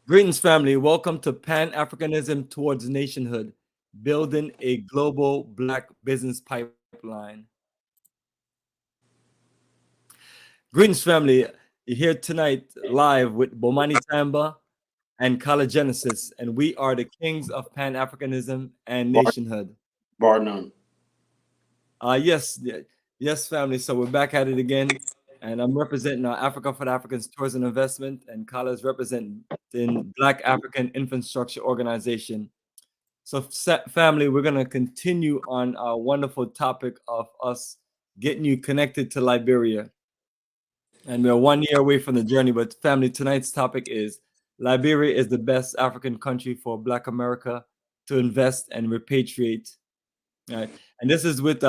Greetings, family. Welcome to Pan-Africanism Towards Nationhood, building a global Black business pipeline. Greetings, family. You're here tonight live with Bomani Tamba and Kala Genesis, and we are the kings of Pan-Africanism and nationhood. Bar none. Yes, family. So we're back at it again, and I'm representing Africa for the Africans Tourism Investment, and Kala is representing Black African Infrastructure Organization. So, family, we're going to continue on our wonderful topic of us getting you connected to Liberia. And we're 1 year away from the journey, but family, tonight's topic is Liberia is the best African country for Black America to invest and repatriate. All right. And this is with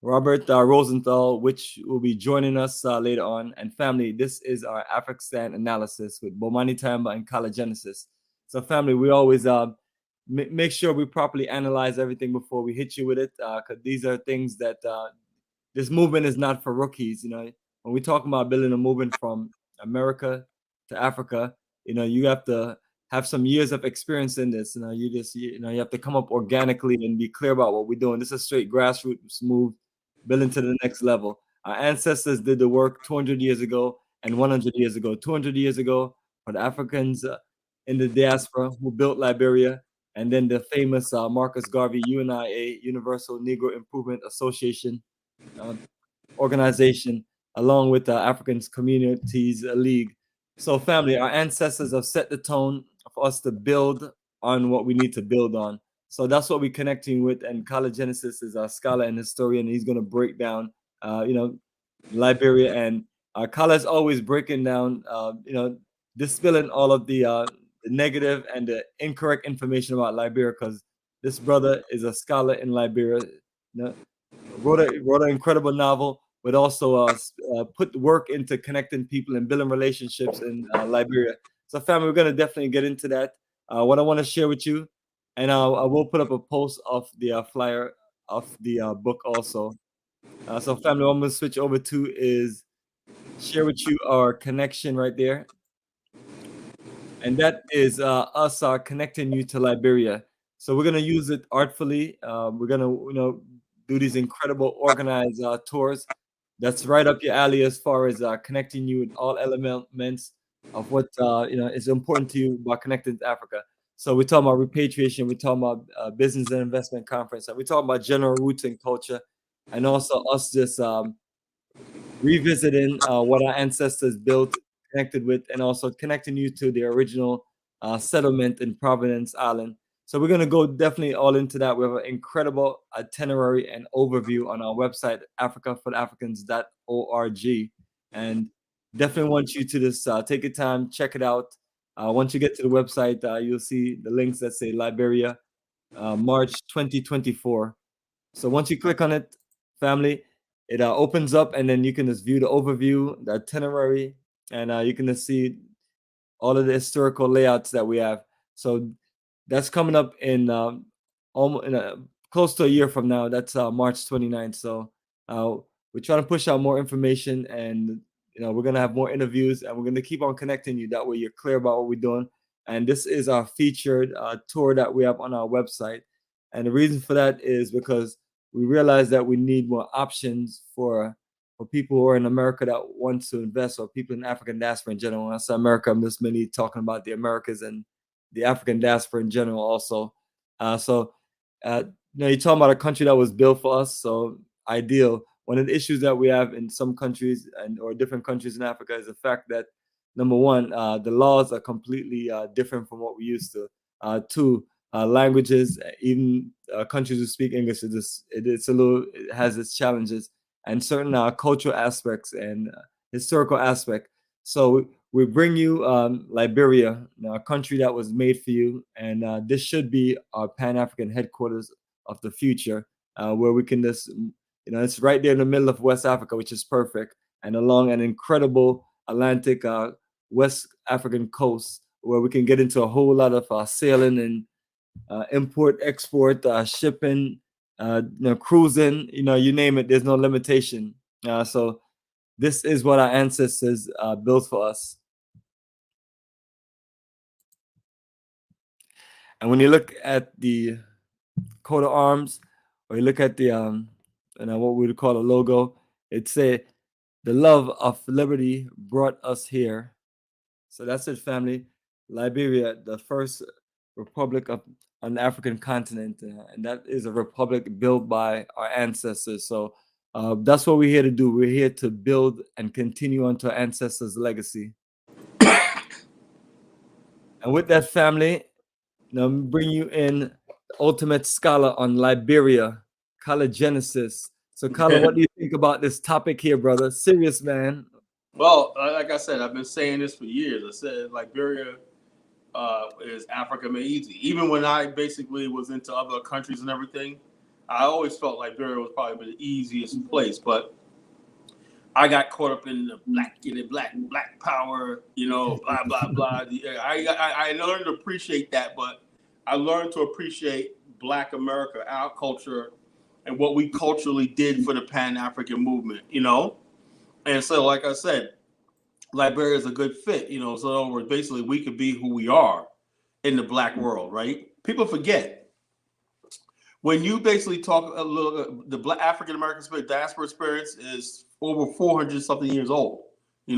Robert Rosenthal, which will be joining us later on. And family, this is our Afrikstan analysis with Bomani Tamba and Kala Genesis. So, family, we always make sure we properly analyze everything before we hit you with it, because these are things that this movement is not for rookies. When we talk about building a movement from America to Africa, you have to have some years of experience in this. You have to come up organically and be clear about what we're doing. This is straight grassroots move, building to the next level. Our ancestors did the work 200 years ago and 100 years ago. 200 years ago for the Africans in the diaspora who built Liberia, and then the famous Marcus Garvey UNIA, Universal Negro Improvement Association organization, along with the Africans Communities League. So, family, our ancestors have set the tone for us to build on what we need to build on. So that's what we're connecting with. And Kala Genesis is a scholar and historian. He's going to break down, Liberia. And Kala is always breaking down, dispelling all of the negative and the incorrect information about Liberia, because this brother is a scholar in Liberia. Wrote an incredible novel, but also put work into connecting people and building relationships in Liberia. So, family, we're going to definitely get into that. What I want to share with you, and I will put up a post of the flyer of the book also. So, family, what I'm going to switch over to is share with you our connection right there. And that is us connecting you to Liberia. So we're going to use it artfully. We're going to, do these incredible organized tours. That's right up your alley as far as connecting you with all elements of what is important to you about connecting to Africa. So we're talking about repatriation, we're talking about business and investment conference, and we're talking about general roots and culture, and also us just revisiting what our ancestors built, connected with, and also connecting you to the original settlement in Providence Island. So we're going to go definitely all into that. We have an incredible itinerary and overview on our website, africafortheafricans.org. And definitely want you to just take your time, check it out. Once you get to the website, you'll see the links that say Liberia, March 2024. So once you click on it, family, it opens up, and then you can just view the overview, the itinerary, and you can just see all of the historical layouts that we have. So that's coming up in almost close to a year from now. That's March 29th. So we're trying to push out more information, and we're gonna have more interviews, and we're gonna keep on connecting you. That way, you're clear about what we're doing. And this is our featured tour that we have on our website. And the reason for that is because we realize that we need more options for people who are in America that want to invest, or people in African diaspora in general. When I say America, I'm just mainly talking about the Americas and the African diaspora in general also. You're talking about a country that was built for us, so ideal. One of the issues that we have in some countries or different countries in Africa is the fact that, number one, the laws are completely different from what we used to. Two, languages, even countries who speak English, it has its challenges, and certain cultural aspects and historical aspect. So we bring you Liberia, a country that was made for you, and this should be our Pan-African headquarters of the future, where we can just, it's right there in the middle of West Africa, which is perfect, and along an incredible Atlantic West African coast, where we can get into a whole lot of sailing and import, export, shipping, cruising, you name it. There's no limitation. So this is what our ancestors built for us. And when you look at the coat of arms, or you look at the what we would call a logo, it say the love of liberty brought us here. So that's it, family. Liberia, the first republic on the African continent, and that is a republic built by our ancestors. So that's what we're here to do. We're here to build and continue on to our ancestors' legacy. And with that, family, now bring you in the ultimate scholar on Liberia, Kala Genesis. So, Kala, what do you think about this topic here, brother? Serious, man. Well, like I said, I've been saying this for years. I said Liberia is Africa made easy. Even when I basically was into other countries and everything, I always felt Liberia was probably the easiest place. But I got caught up in the black power, blah blah blah. I learned to appreciate that, but I learned to appreciate Black America, our culture, and what we culturally did for the Pan-African movement, And so, like I said, Liberia is a good fit, So, in other words, basically, we could be who we are in the Black world, right? People forget when you basically talk a little. The Black African American spirit, diaspora experience, is over 400 something years old. A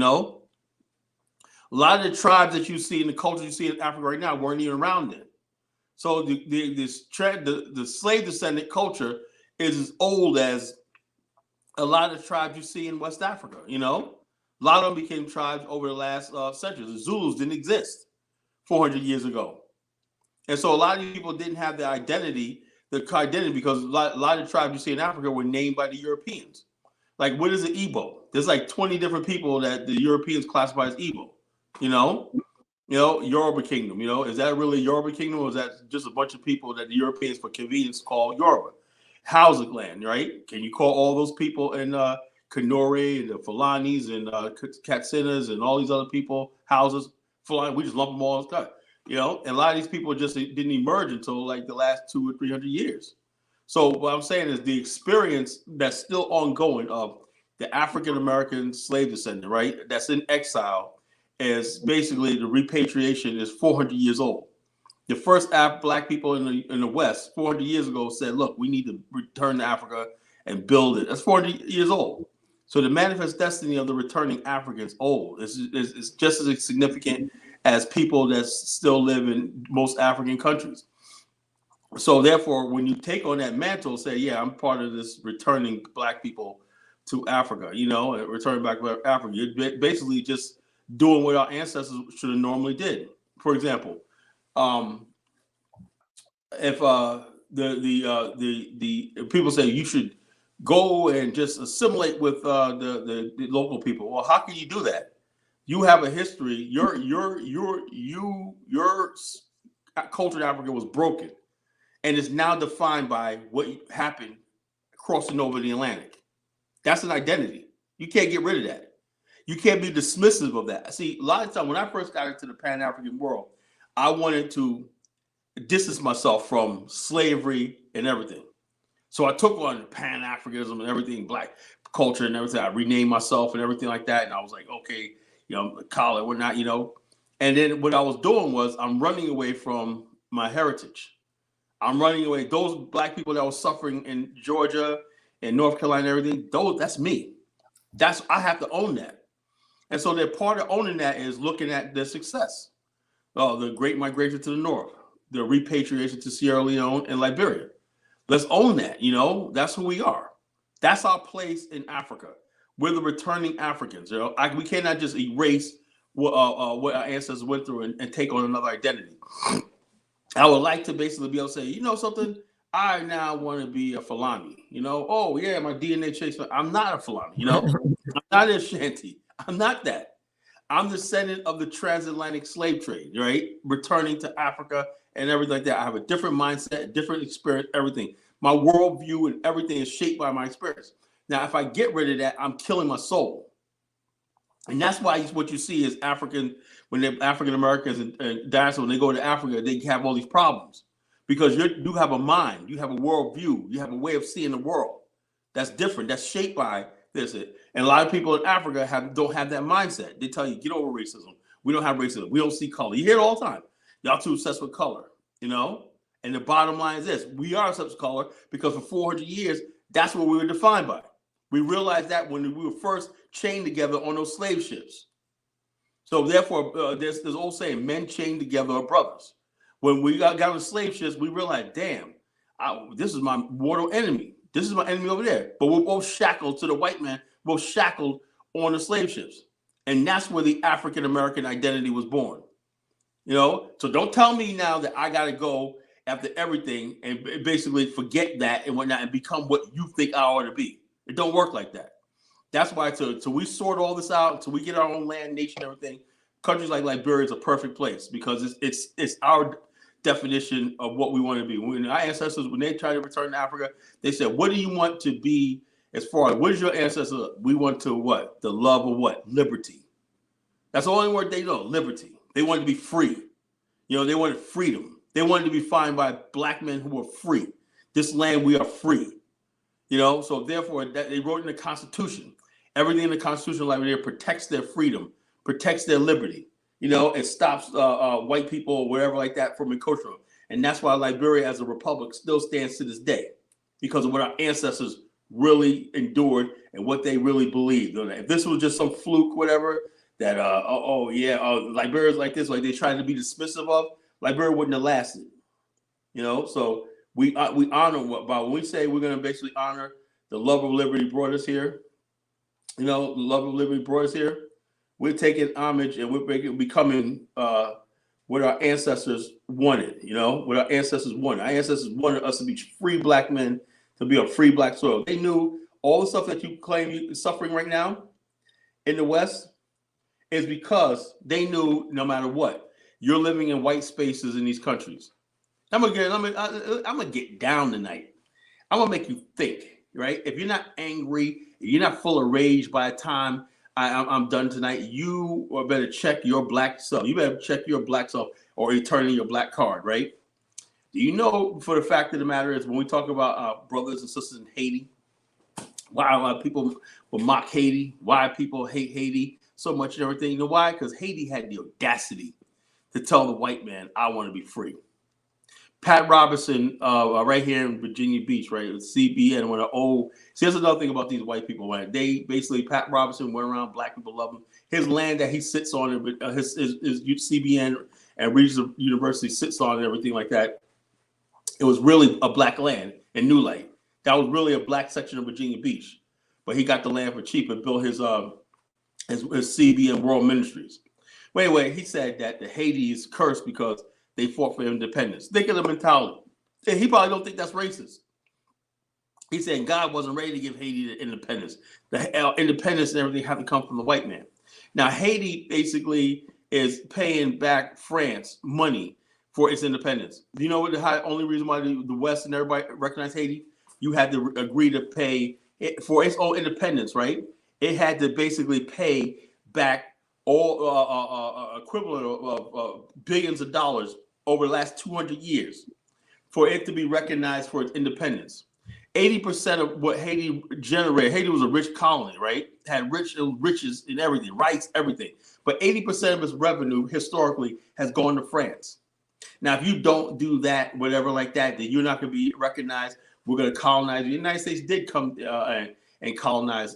lot of the tribes that you see in the culture you see in Africa right now weren't even around then. So the slave descendant culture is as old as a lot of the tribes you see in West Africa. A lot of them became tribes over the last centuries. The Zulus didn't exist 400 years ago, and so a lot of these people didn't have the identity because a lot of the tribes you see in Africa were named by the Europeans. Like, what is an Igbo? There's like 20 different people that the Europeans classify as Igbo. Yoruba Kingdom. Is that really Yoruba Kingdom, or is that just a bunch of people that the Europeans, for convenience, call Yoruba? Housing land, right? Can you call all those people in Kanore and the Fulanis and Katsinas and all these other people houses? Fulani, we just lump them all as cut. And a lot of these people just didn't emerge until like the last 200 or 300 years. So what I'm saying is the experience that's still ongoing of the African American slave descendant, right? That's in exile, is basically the repatriation is 400 years old. The first Black people in the West 400 years ago said, look, we need to return to Africa and build it. That's 400 years old. So the manifest destiny of the returning Africans old. It's just as significant as people that still live in most African countries. So therefore, when you take on that mantle, say, yeah, I'm part of this returning Black people to Africa, returning back to Africa, you're basically just doing what our ancestors should have normally did. For example, if the people say you should go and just assimilate with the local people, well, how can you do that? You have a history. Your culture in Africa was broken, and is now defined by what happened crossing over the Atlantic. That's an identity. You can't get rid of that. You can't be dismissive of that. See, a lot of times when I first got into the Pan-African world, I wanted to distance myself from slavery and everything. So I took on Pan-Africanism and everything, Black culture and everything. I renamed myself and everything like that. And I was like, okay, collar, we're not, And then what I was doing was I'm running away from my heritage. I'm running away. Those Black people that were suffering in Georgia and North Carolina and everything, that's me. I have to own that. And so that part of owning that is looking at the success. The Great Migration to the North, the repatriation to Sierra Leone and Liberia. Let's own that, That's who we are. That's our place in Africa. We're the returning Africans. We cannot just erase what our ancestors went through and take on another identity. I would like to basically be able to say, something? I now want to be a Fulani. Oh yeah, my DNA chase. I'm not a Fulani. I'm not an Ashanti. I'm not that. I'm descendant of the transatlantic slave trade, right? Returning to Africa and everything like that. I have a different mindset, a different experience, everything. My worldview and everything is shaped by my experience. Now, if I get rid of that, I'm killing my soul. And that's why what you see is when they're African Americans and diaspora, when they go to Africa, they have all these problems because you have a mind, you have a worldview, you have a way of seeing the world that's different, that's shaped by this. And a lot of people in Africa don't have that mindset. They tell you, get over racism. We don't have racism. We don't see color. You hear it all the time. Y'all too obsessed with color. you know. And the bottom line is this: we are a substance color because for 400 years, that's what we were defined by. We realized that when we were first chained together on those slave ships. So therefore, there's this old saying: "Men chained together are brothers." When we got on the slave ships, we realized, damn, this is my mortal enemy. This is my enemy over there. But we're both shackled to the white man. We're shackled on the slave ships. And that's where the African American identity was born. You know, so don't tell me now that I got to go after everything and basically forget that and whatnot and become what you think I ought to be. It don't work like that. That's why till we sort all this out, till we get our own land, nation, everything, countries like Liberia is a perfect place because it's our definition of what we want to be. When our ancestors, when they tried to return to Africa, they said, what do you want to be as far as, what is your ancestor? We want to what? The love of what? Liberty. That's the only word they know, liberty. They wanted to be free. You know, they wanted freedom. They wanted to be defined by black men who were free. This land, we are free. You know, so therefore, that they wrote in the Constitution. Everything in the Constitution of Liberia protects their freedom, protects their liberty. You know, it stops white people or wherever like that from encroaching. And that's why Liberia as a republic still stands to this day, because of what our ancestors really endured and what they really believed. If this was just some fluke, whatever, that, Liberia's like this, like they tried to be dismissive of, Liberia wouldn't have lasted. You know, so we honor when we say we're going to basically honor the love of liberty brought us here. You know, the love of liberty brought us here. We're taking homage and we're becoming what our ancestors wanted, you know, what our ancestors wanted. Our ancestors wanted us to be free black men, to be a free black soil. They knew all the stuff that you claim you're suffering right now in the West is because they knew no matter what, you're living in white spaces in these countries. I'm gonna get down tonight. I'm gonna make you think, right? If you're not angry, if you're not full of rage by the time I'm done tonight, you better check your black self. You better check your black self or returning your black card, right? Do you know, for the fact of the matter is, when we talk about brothers and sisters in Haiti, why people will mock Haiti, why people hate Haiti so much and everything, you know why? Because Haiti had the audacity to tell the white man, I want to be free. Pat Robertson, right here in Virginia Beach, right? CBN, one of the old. See, that's another thing about these white people. Right? They basically, Pat Robertson went around, black people love him. His land that he sits on, his CBN and Regis University sits on and everything like that, it was really a black land in New Light. That was really a black section of Virginia Beach. But he got the land for cheap and built his CBN World Ministries. Well, anyway, he said that the Haiti is cursed because they fought for independence. Think of the mentality. And he probably don't think that's racist. He said God wasn't ready to give Haiti the independence. The independence and everything had to come from the white man. Now, Haiti basically is paying back France money for its independence. Do you know what the only reason why the West and everybody recognize Haiti? You had to agree to pay it for its own independence, right? It had to basically pay back all equivalent of billions of dollars over the last 200 years for it to be recognized for its independence. 80% of what Haiti generated, Haiti was a rich colony, right? Had riches in everything, rights, everything. But 80% of its revenue historically has gone to France. Now, if you don't do that, whatever like that, then you're not going to be recognized. We're going to colonize. The United States did come and colonize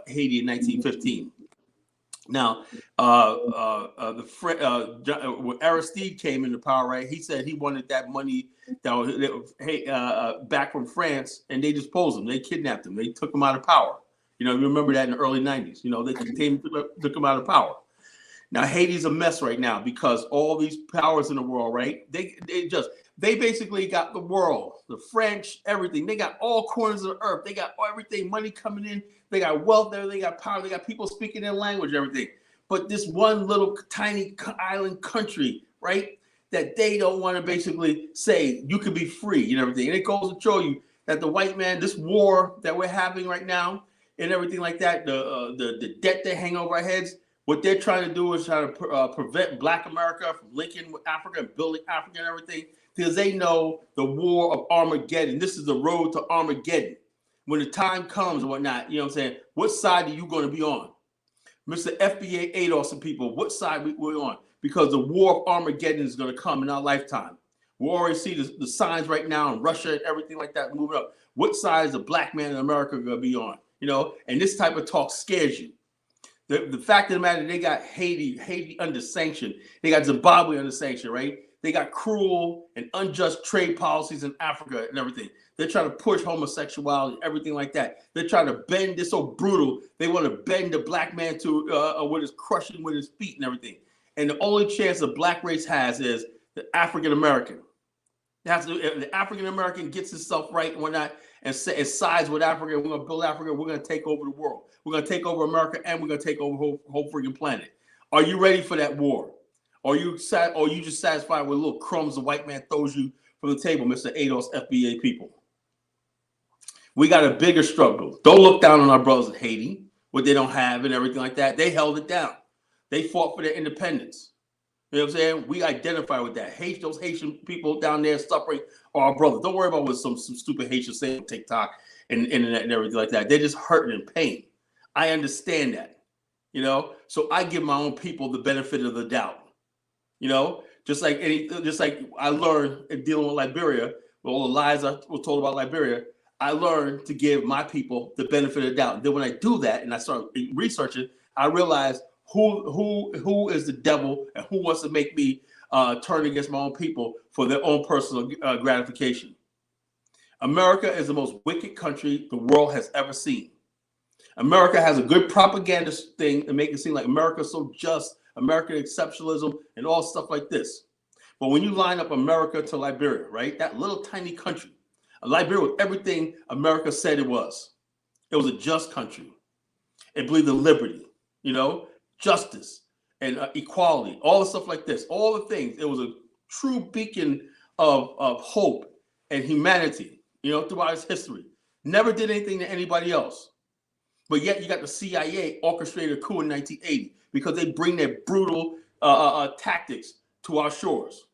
Haiti in 1915. Now, when Aristide came into power, right? He said he wanted that money that was back from France, and they disposed him. They kidnapped him. They took him out of power. You know, you remember that in the early 90s. You know, they took him out of power. Now, Haiti's a mess right now because all these powers in the world, right? They basically got the world, the French, everything. They got all corners of the earth. They got everything, money coming in. They got wealth there. They got power. They got people speaking their language, everything. But this one little tiny island country, right, that they don't want to basically say you can be free and everything. And it goes to show you that the white man, this war that we're having right now and everything like that, the debt they hang over our heads, what they're trying to do is try to prevent Black America from linking with Africa and building Africa and everything, because they know the war of Armageddon. This is the road to Armageddon. When the time comes and whatnot, you know what I'm saying? What side are you going to be on? Mr. FBA ADOS and people, what side we're on? Because the war of Armageddon is going to come in our lifetime. We already see the signs right now in Russia and everything like that moving up. What side is the black man in America going to be on? You know, and this type of talk scares you. The fact of the matter, they got Haiti under sanction. They got Zimbabwe under sanction, right? They got cruel and unjust trade policies in Africa and everything. They're trying to push homosexuality, everything like that. They're trying to bend this so brutal. They want to bend the black man to what is crushing with his feet and everything. And the only chance the black race has is the African American. If the African American gets himself right and whatnot and sides with Africa, we're going to build Africa, we're going to take over the world. We're going to take over America and we're going to take over the whole freaking planet. Are you ready for that war? Or you just satisfied with little crumbs the white man throws you from the table, Mr. ADOS FBA people? We got a bigger struggle. Don't look down on our brothers in Haiti, what they don't have and everything like that. They held it down. They fought for their independence. You know what I'm saying? We identify with that. Those Haitian people down there suffering are our brothers. Don't worry about what some stupid Haitians say on TikTok and internet and everything like that. They're just hurting and pain. I understand that. You know, so I give my own people the benefit of the doubt. You know, just like I learned in dealing with Liberia, with all the lies I was told about Liberia, I learned to give my people the benefit of the doubt. And then when I do that and I start researching, I realize who is the devil and who wants to make me turn against my own people for their own personal gratification. America is the most wicked country the world has ever seen. America has a good propaganda thing to make it seem like America's so just, American exceptionalism, and all stuff like this. But when you line up America to Liberia, right, that little tiny country, Liberia was everything America said it was. It was a just country. It believed in liberty, you know, justice and equality, all the stuff like this, all the things. It was a true beacon of hope and humanity, you know, throughout its history. Never did anything to anybody else. But yet you got the CIA orchestrated a coup in 1980 because they bring their brutal tactics to our shores.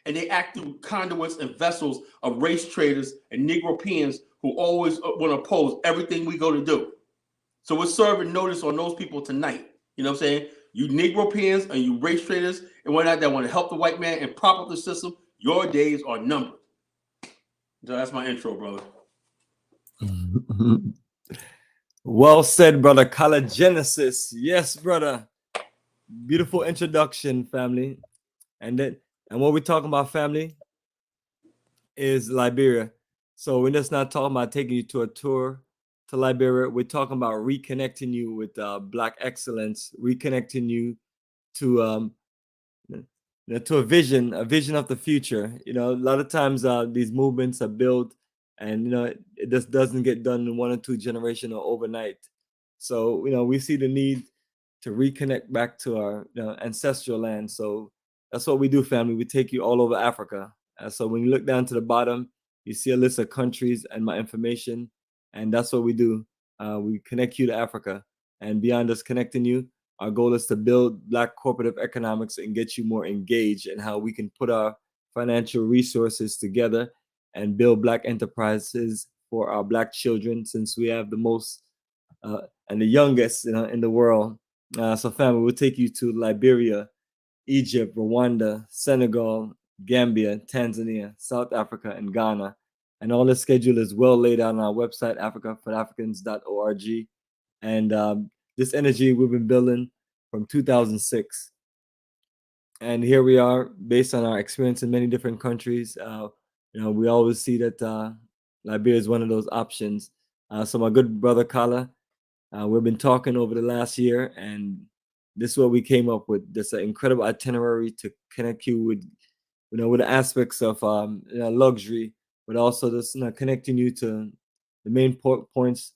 And they act through conduits and vessels of race traders and Negropeans who always want to oppose everything we go to do. So we're serving notice on those people tonight. You know what I'm saying? You Negropeans and you race traders and whatnot that want to help the white man and prop up the system, your days are numbered. So that's my intro, brother. Well said, brother. Color Genesis. Yes, brother. Beautiful introduction, family. And what we're talking about, family, is Liberia. So we're just not talking about taking you to a tour to Liberia. We're talking about reconnecting you with Black excellence, reconnecting you to a vision of the future. You know, a lot of times these movements are built, and you know, it just doesn't get done in 1 or 2 generations or overnight. So you know, we see the need to reconnect back to our ancestral land. So that's what we do, family. We take you all over Africa. So when you look down to the bottom, you see a list of countries and my information, and that's what we do. We connect you to Africa, and beyond us connecting you, our goal is to build Black cooperative economics and get you more engaged in how we can put our financial resources together and build Black enterprises for our Black children, since we have the most and the youngest in the world. So family, we'll take you to Liberia, Egypt, Rwanda, Senegal, Gambia, Tanzania, South Africa, and Ghana. And all the schedule is well laid out on our website, africaforafricans.org. And this energy we've been building from 2006. And here we are, based on our experience in many different countries. We always see that Liberia is one of those options. So my good brother Kala, we've been talking over the last year, and this is what we came up with. This incredible itinerary to connect you with, with the aspects of luxury, but also just connecting you to the main points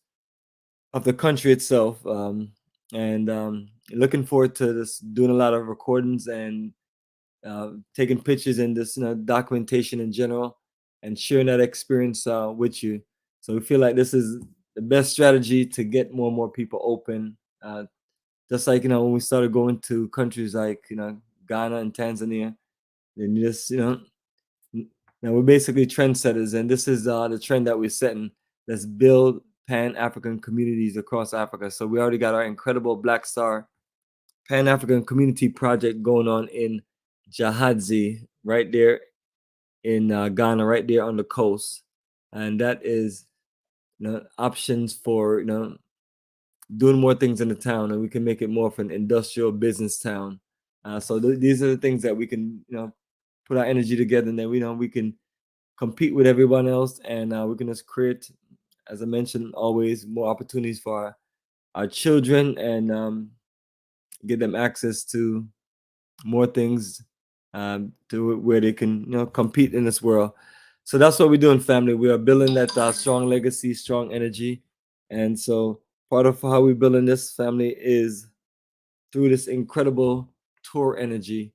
of the country itself. And looking forward to this, doing a lot of recordings and taking pictures and this documentation in general, and sharing that experience with you. So we feel like this is the best strategy to get more and more people open. Just like when we started going to countries like Ghana and Tanzania, then you just now we're basically trendsetters, and this is the trend that we're setting. Let's build Pan-African communities across Africa. So we already got our incredible Black Star Pan-African Community Project going on in Jahadzi, right there in Ghana, right there on the coast. And that is, options for, doing more things in the town, and we can make it more of an industrial business town. So these are the things that we can, put our energy together, and then we can compete with everyone else, and we can just create, as I mentioned, always more opportunities for our children, and get them access to more things, to where they can, compete in this world. So that's what we're doing, family. We are building that strong legacy, strong energy, and so part of how we're building this, family, is through this incredible tour energy.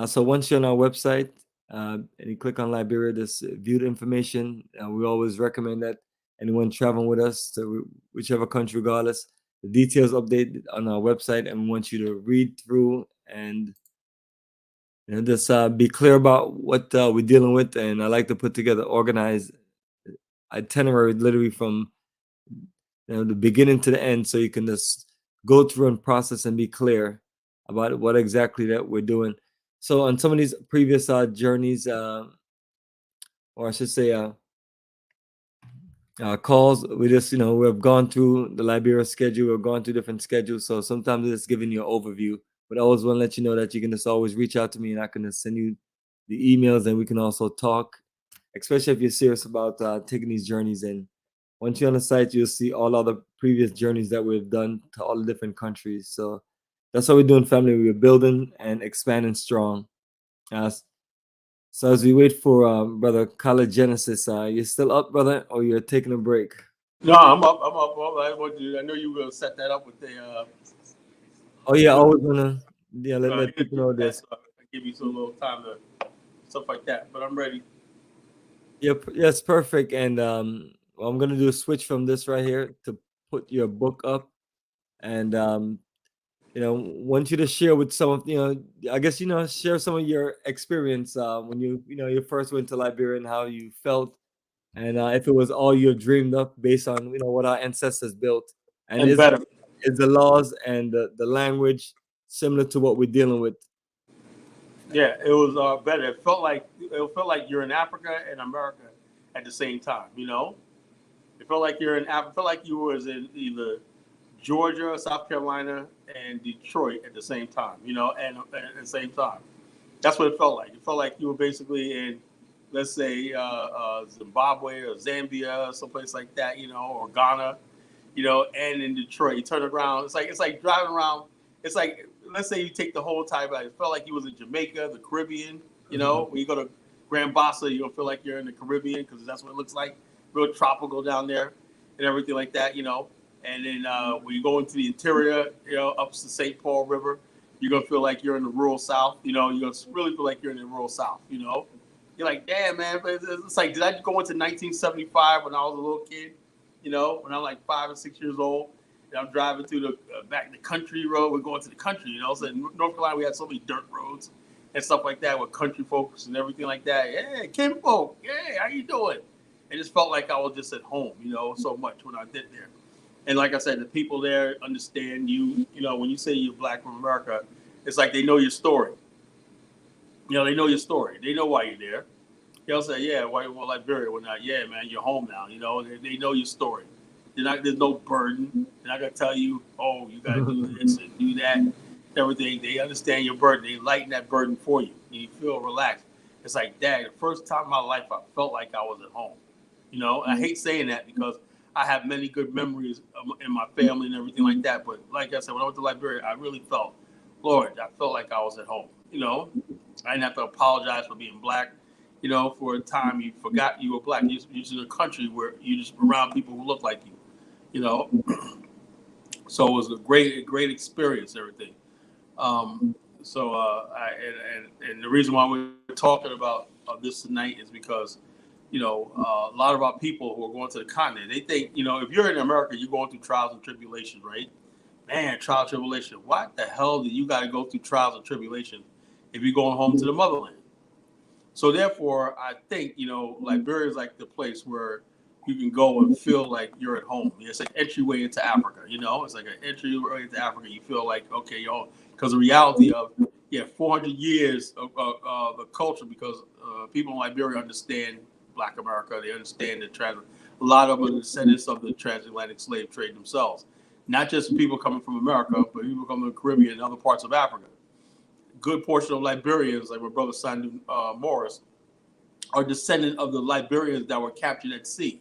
So once you're on our website, and you click on Liberia, this view the information. We always recommend that anyone traveling with us to whichever country, regardless, the details updated on our website, and we want you to read through and just be clear about what we're dealing with. And I like to put together organized itinerary, literally from the beginning to the end, so you can just go through and process and be clear about what exactly that we're doing. So on some of these previous journeys, or I should say calls, we just, we have gone through the Liberia schedule, we've gone through different schedules. So sometimes it's giving you an overview, but I always want to let you know that you can just always reach out to me, and I can just send you the emails, and we can also talk, especially if you're serious about taking these journeys. And once you're on the site, you'll see all other previous journeys that we've done to all the different countries. So that's what we're doing, family. We're building and expanding strong. So as we wait for Brother Khaled Genesis, you still up, brother, or you're taking a break? No, I'm up. I'm up. I know you were gonna set that up with the. Oh yeah, I was gonna let people know that, this. so I give you some little time to stuff like that. But I'm ready. Yep, yes, perfect. And what I'm gonna do is switch from this right here to put your book up, and want you to share with some of, I guess, share some of your experience when you first went to Liberia, and how you felt, and if it was all you dreamed up based on what our ancestors built, and And better. is the laws and the language similar to what we're dealing with? Yeah, it was better. It felt like you're in Africa and America at the same time. It felt like you're in Africa. Felt like you was in either Georgia, South Carolina, and Detroit at the same time. And at the same time, that's what it felt like. It felt like you were basically in, let's say, Zimbabwe or Zambia, someplace like that. Or Ghana. And in Detroit, you turn around. It's like driving around. It's like, let's say you take the whole time. It felt like you was in Jamaica, the Caribbean. When you go to Grand Bassa, you don't feel like you're in the Caribbean, because that's what it looks like, real tropical down there, and everything like that. And then when you go into the interior, up to the St. Paul River, you're gonna feel like you're in the rural South. You're gonna really feel like you're in the rural South. You're like, damn, man. But it's like, did I go into 1975 when I was a little kid? When I'm like 5 or 6 years old, and I'm driving through the back the country road. We're going to the country, So in North Carolina, we had so many dirt roads and stuff like that with country folks and everything like that. Yeah, Kim folk. Yeah, how you doing? It just felt like I was just at home, so much when I did there. And like I said, the people there understand you. When you say you're Black from America, it's like they know your story. They know your story. They know why you're there. They'll say, yeah, why you want Liberia? Well, not, yeah, man, you're home now. They know your story. There's no burden. They're not gonna tell you, oh, you gotta do this and do that, everything. They understand your burden. They lighten that burden for you, and you feel relaxed. It's like, Dad, the first time in my life, I felt like I was at home. And I hate saying that, because I have many good memories in my family and everything like that. But like I said, when I went to Liberia, I really felt, Lord, I felt like I was at home. I didn't have to apologize for being Black. For a time you forgot you were Black. You're in a country where you're just around people who look like you. So it was a great experience, everything. And the reason why we're talking about this tonight is because, a lot of our people who are going to the continent, they think, if you're in America, you're going through trials and tribulations, right? Man, trial and tribulation. What the hell do you got to go through trials and tribulations if you're going home to the motherland? So therefore, I think, Liberia is like the place where you can go and feel like you're at home. It's an entryway into Africa. You know, it's like an entryway into Africa. You feel like, okay, y'all, because the reality of 400 years of the culture, because people in Liberia understand Black America. They understand a lot of them are descendants of the transatlantic slave trade themselves. Not just people coming from America, but people coming from the Caribbean and other parts of Africa. Good portion of Liberians, like my brother Sandu Morris, are descendant of the Liberians that were captured at sea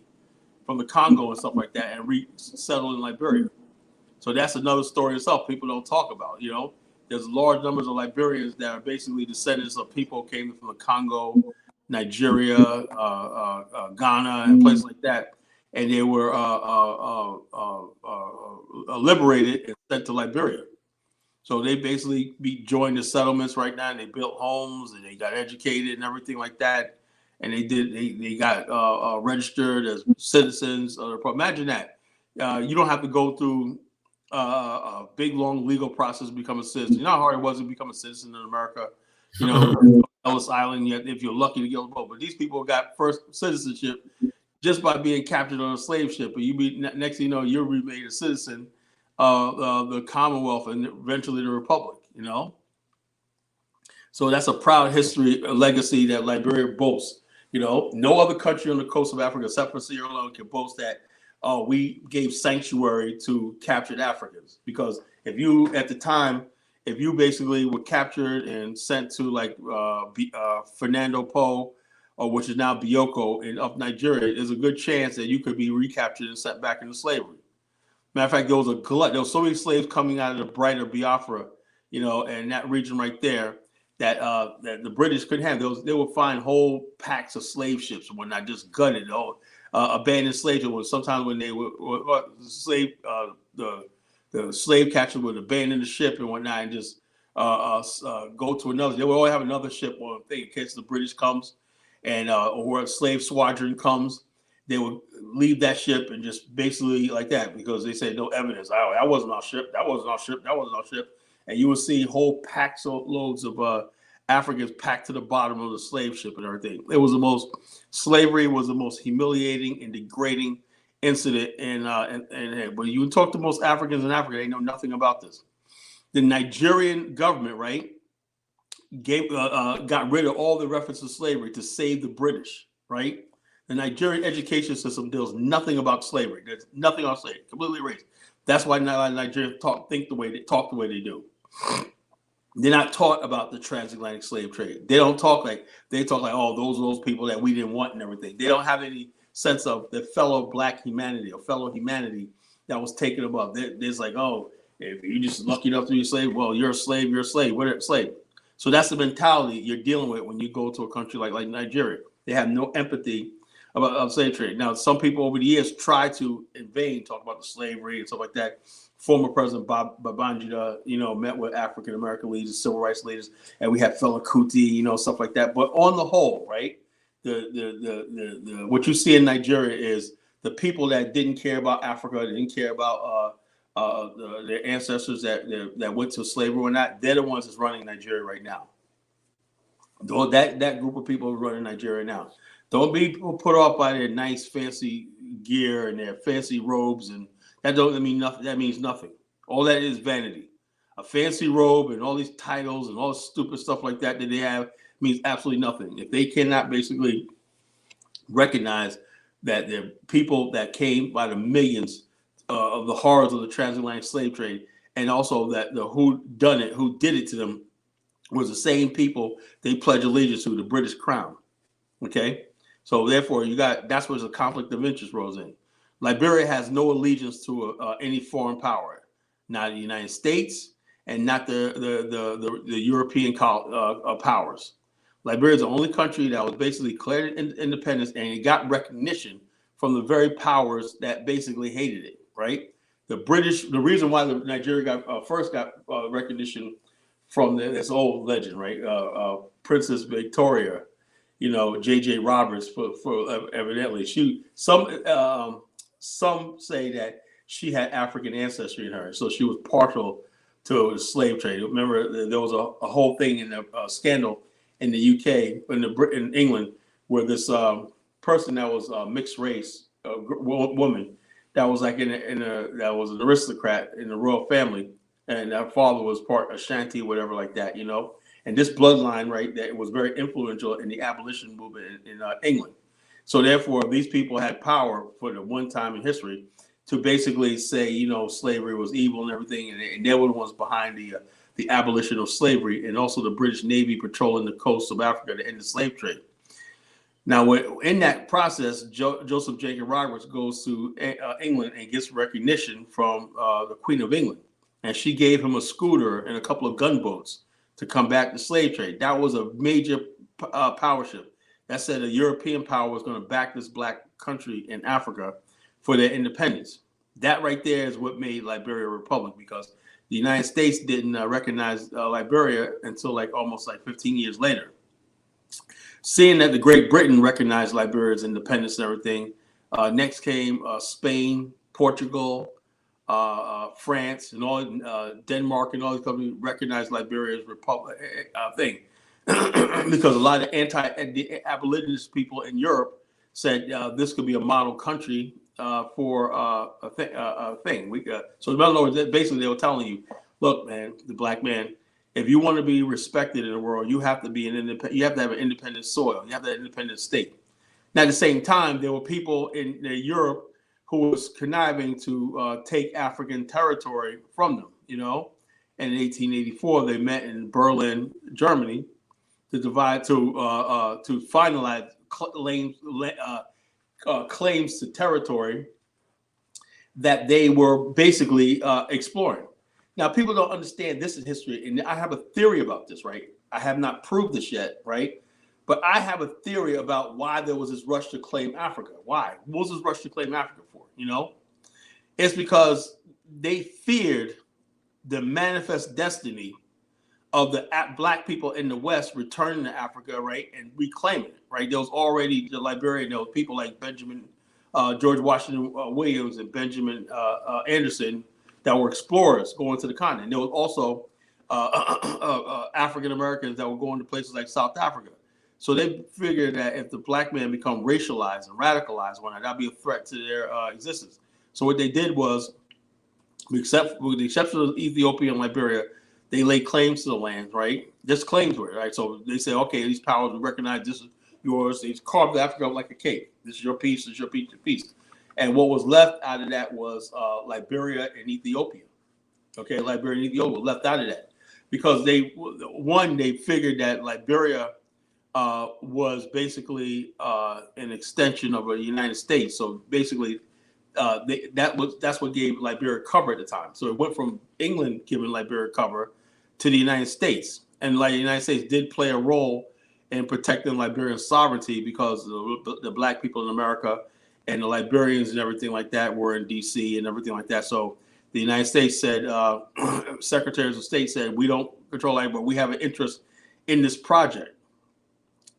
from the Congo and stuff like that and resettled in Liberia. So that's another story itself people don't talk about. You know, there's large numbers of Liberians that are basically descendants of people who came from the Congo, Nigeria, Ghana, and places like that. And they were liberated and sent to Liberia. So they basically joined the settlements right now, and they built homes and they got educated and everything like that. And they got registered as citizens. Imagine that. You don't have to go through a big, long legal process to become a citizen. You know how hard it was to become a citizen in America? You know, Ellis Island, if you're lucky to get on the boat. But these people got first citizenship just by being captured on a slave ship. But next thing you know, you're made a citizen of the Commonwealth and eventually the Republic, you know? So that's a proud history, a legacy that Liberia boasts. You know, no other country on the coast of Africa except for Sierra Leone can boast that we gave sanctuary to captured Africans. Because if you basically were captured and sent to like Fernando Po, or which is now Bioko in up Nigeria, there's a good chance that you could be recaptured and sent back into slavery. Matter of fact, there was so many slaves coming out of the brighter Biafra, you know, and that region right there that the British couldn't have. They would find whole packs of slave ships and whatnot, just gutted, abandoned slave ships. Sometimes when they were the slave catcher would abandon the ship and whatnot and just go to another. They would always have another ship on thing in case the British comes and or a slave squadron comes. They would leave that ship and just basically like that because they say no evidence. Oh, that wasn't our ship. That wasn't our ship. That wasn't our ship. And you will see whole packs of loads of Africans packed to the bottom of the slave ship and everything. Slavery was the most humiliating and degrading incident. And when you talk to most Africans in Africa, they know nothing about this. The Nigerian government, right, got rid of all the reference to slavery to save the British, right? The Nigerian education system deals nothing about slavery. There's nothing on slavery, completely erased. That's why Nigerians talk the way they do. They're not taught about the transatlantic slave trade. They talk like, oh, those people that we didn't want and everything. They don't have any sense of the fellow Black humanity or fellow humanity that was taken above. There's like, oh, if you're just lucky enough to be a slave, well, you're a slave, we're a slave. So that's the mentality you're dealing with when you go to a country like Nigeria. They have no empathy about slave trade. Now, some people over the years try to, in vain, talk about the slavery and stuff like that. Former President Babangida, met with African American leaders, civil rights leaders, and we had Fela Kuti, stuff like that. But on the whole, right, the what you see in Nigeria is the people that didn't care about Africa, didn't care about their ancestors that went to slavery or not. They're the ones that's running Nigeria right now. That group of people are running Nigeria now. Don't be put off by their nice, fancy gear and their fancy robes, and that doesn't mean nothing. That means nothing. All that is vanity. A fancy robe and all these titles and all this stupid stuff like that they have means absolutely nothing. If they cannot basically recognize that the people that came by the millions of the horrors of the transatlantic slave trade, and also that who did it to them, was the same people they pledge allegiance to, the British Crown. Okay. So therefore, that's where the conflict of interest rolls in. Liberia has no allegiance to any foreign power, not the United States and not the European powers. Liberia is the only country that was basically declared independence, and it got recognition from the very powers that basically hated it. Right? The reason why Nigeria first got recognition from this old legend, right? Princess Victoria. J.J. Roberts for evidently some say that she had African ancestry in her, so she was partial to the slave trade. Remember, there was a whole thing in the scandal in the UK, in England, where this person that was mixed race woman that was like that was an aristocrat in the royal family, and her father was part Ashanti, whatever like that, you know. And this bloodline, right, that was very influential in the abolition movement in England. So therefore, these people had power for the one time in history to basically say, you know, slavery was evil and everything, and they were the ones behind the abolition of slavery, and also the British Navy patrolling the coast of Africa to end the slave trade. Now, in that process, Joseph Jacob Roberts goes to England and gets recognition from the Queen of England, and she gave him a scooter and a couple of gunboats to combat the slave trade. That was a major power shift. That said a European power was going to back this black country in Africa for their independence. That right there is what made Liberia a republic, because the United States didn't recognize Liberia until like almost like 15 years later. Seeing that the Great Britain recognized Liberia's independence and everything, next came Spain, Portugal, France, and all Denmark, and all these countries recognized Liberia's republic thing, because a lot of anti-abolitionist people in Europe said this could be a model country for a thing. So in other words, basically they were telling you, look, man, the black man, if you want to be respected in the world, you have to be you have to have an independent soil. You have to have an independent state. Now, at the same time, there were people in Europe who was conniving to take African territory from them, you know. And in 1884, they met in Berlin, Germany, to finalize claims to territory that they were basically exploring. Now, people don't understand this is history, and I have a theory about this, right? I have not proved this yet, right? But I have a theory about why there was this rush to claim Africa. Why? What was this rush to claim Africa for? You know, it's because they feared the manifest destiny of the black people in the West returning to Africa, right, and reclaiming it, right? There was already the Liberian, there was people like George Washington Williams and Benjamin Anderson that were explorers going to the continent. There was also African Americans that were going to places like South Africa. So they figured that if the black man become racialized and radicalized, that'd be a threat to their existence. So what they did was, with the exception of Ethiopia and Liberia, they laid claims to the land, right? Just claims were, right? So they say, okay, these powers will recognize this is yours. They carved Africa up like a cake. This is your piece. This is your piece. And what was left out of that was Liberia and Ethiopia. Okay, Liberia and Ethiopia was left out of that because they figured that Liberia was basically an extension of the United States. So basically, that's what gave Liberia cover at the time. So it went from England giving Liberia cover to the United States, and the United States did play a role in protecting Liberian sovereignty because the black people in America and the Liberians and everything like that were in D.C. and everything like that. So the United States said, secretaries of state said, we don't control Liberia, but we have an interest in this project.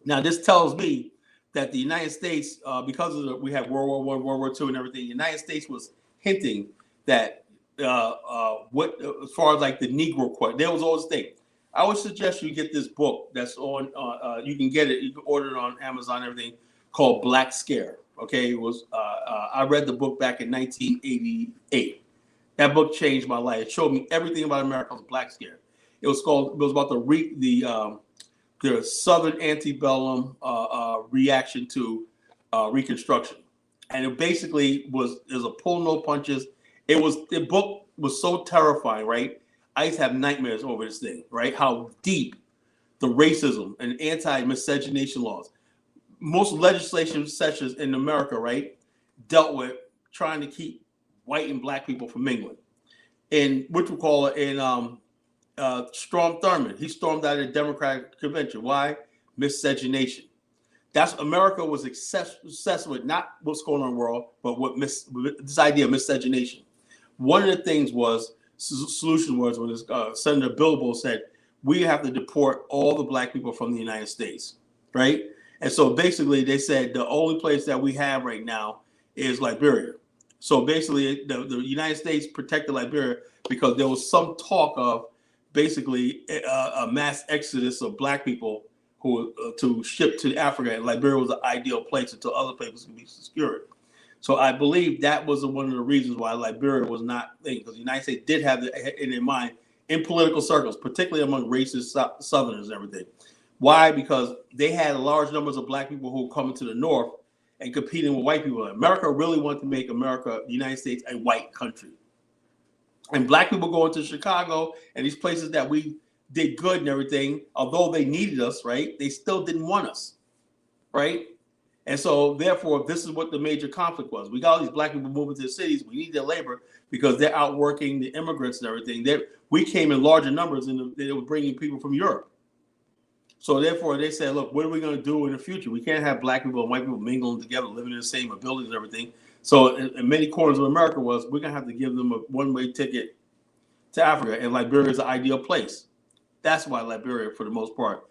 Now, this tells me that the United States, because we had World War I, World War II, and everything, the United States was hinting that as far as like the Negro question, there was always thing. I would suggest you get this book that's on. You can get it. You can order it on Amazon. And everything, called Black Scare. Okay, it was. I read the book back in 1988. That book changed my life. It showed me everything about America's Black Scare. It was about the Southern antebellum reaction to Reconstruction, and it basically was a pull no punches. The book was so terrifying, right? I used to have nightmares over this thing, right? How deep the racism and anti-miscegenation laws, most legislation sessions in America, right, dealt with trying to keep white and black people from mingling. And what we call it in Strom Thurmond, he stormed out of the Democratic Convention. Why? Miscegenation. That's America was obsessed with not what's going on in the world, but with this idea of miscegenation. One of the things solution was when Senator Bilbo said, we have to deport all the black people from the United States, right? And so basically they said the only place that we have right now is Liberia. So basically the United States protected Liberia because there was some talk of basically a mass exodus of black people who to ship to Africa, and Liberia was the ideal place until other places can be secured. So I believe that was one of the reasons why Liberia was not thinking, because the United States did have it in their mind in political circles, particularly among racist Southerners and everything. Why? Because they had large numbers of black people who were coming to the north and competing with white people. America really wanted to make America, the United States, a white country. And black people going to Chicago and these places that we did good and everything, although they needed us, right? They still didn't want us, right? And so, therefore, this is what the major conflict was. We got all these black people moving to the cities. We need their labor because they're outworking the immigrants and everything. We came in larger numbers and they were bringing people from Europe. So, therefore, they said, look, what are we going to do in the future? We can't have black people and white people mingling together, living in the same buildings and everything. So, in many corners of America we're going to have to give them a one-way ticket to Africa. And Liberia is the ideal place. That's why Liberia, for the most part,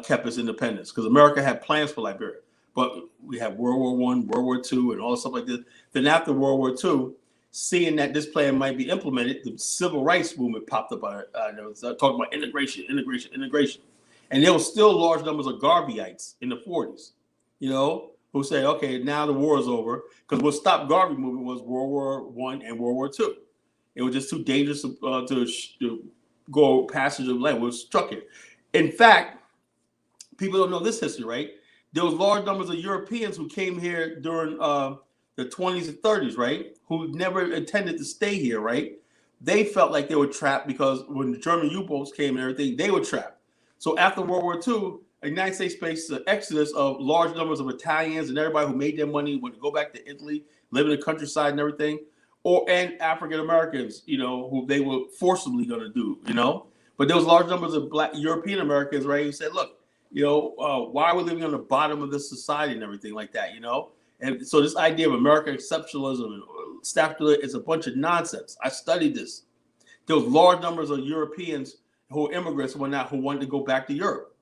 kept its independence, because America had plans for Liberia. But we had World War I, World War II, and all stuff like this. Then after World War II, seeing that this plan might be implemented, the civil rights movement popped up. Talking about integration. And there were still large numbers of Garveyites in the 40s, who say, okay, now the war is over. Because what stopped Garvey movement was World War I and World War II. It was just too dangerous to go passage of land. We struck it. In fact, people don't know this history, right? There was large numbers of Europeans who came here during the 20s and 30s, right? Who never intended to stay here, right? They felt like they were trapped because when the German U-boats came and everything, they were trapped. So after World War II, the United States faced an exodus of large numbers of Italians and everybody who made their money went to go back to Italy, live in the countryside and everything, and African Americans, who they were forcibly going to do, But there was large numbers of Black European Americans, right? Who said, look, why are we living on the bottom of this society and everything like that, And so this idea of American exceptionalism and statutory is a bunch of nonsense. I studied this. There was large numbers of Europeans who were immigrants and whatnot who wanted to go back to Europe.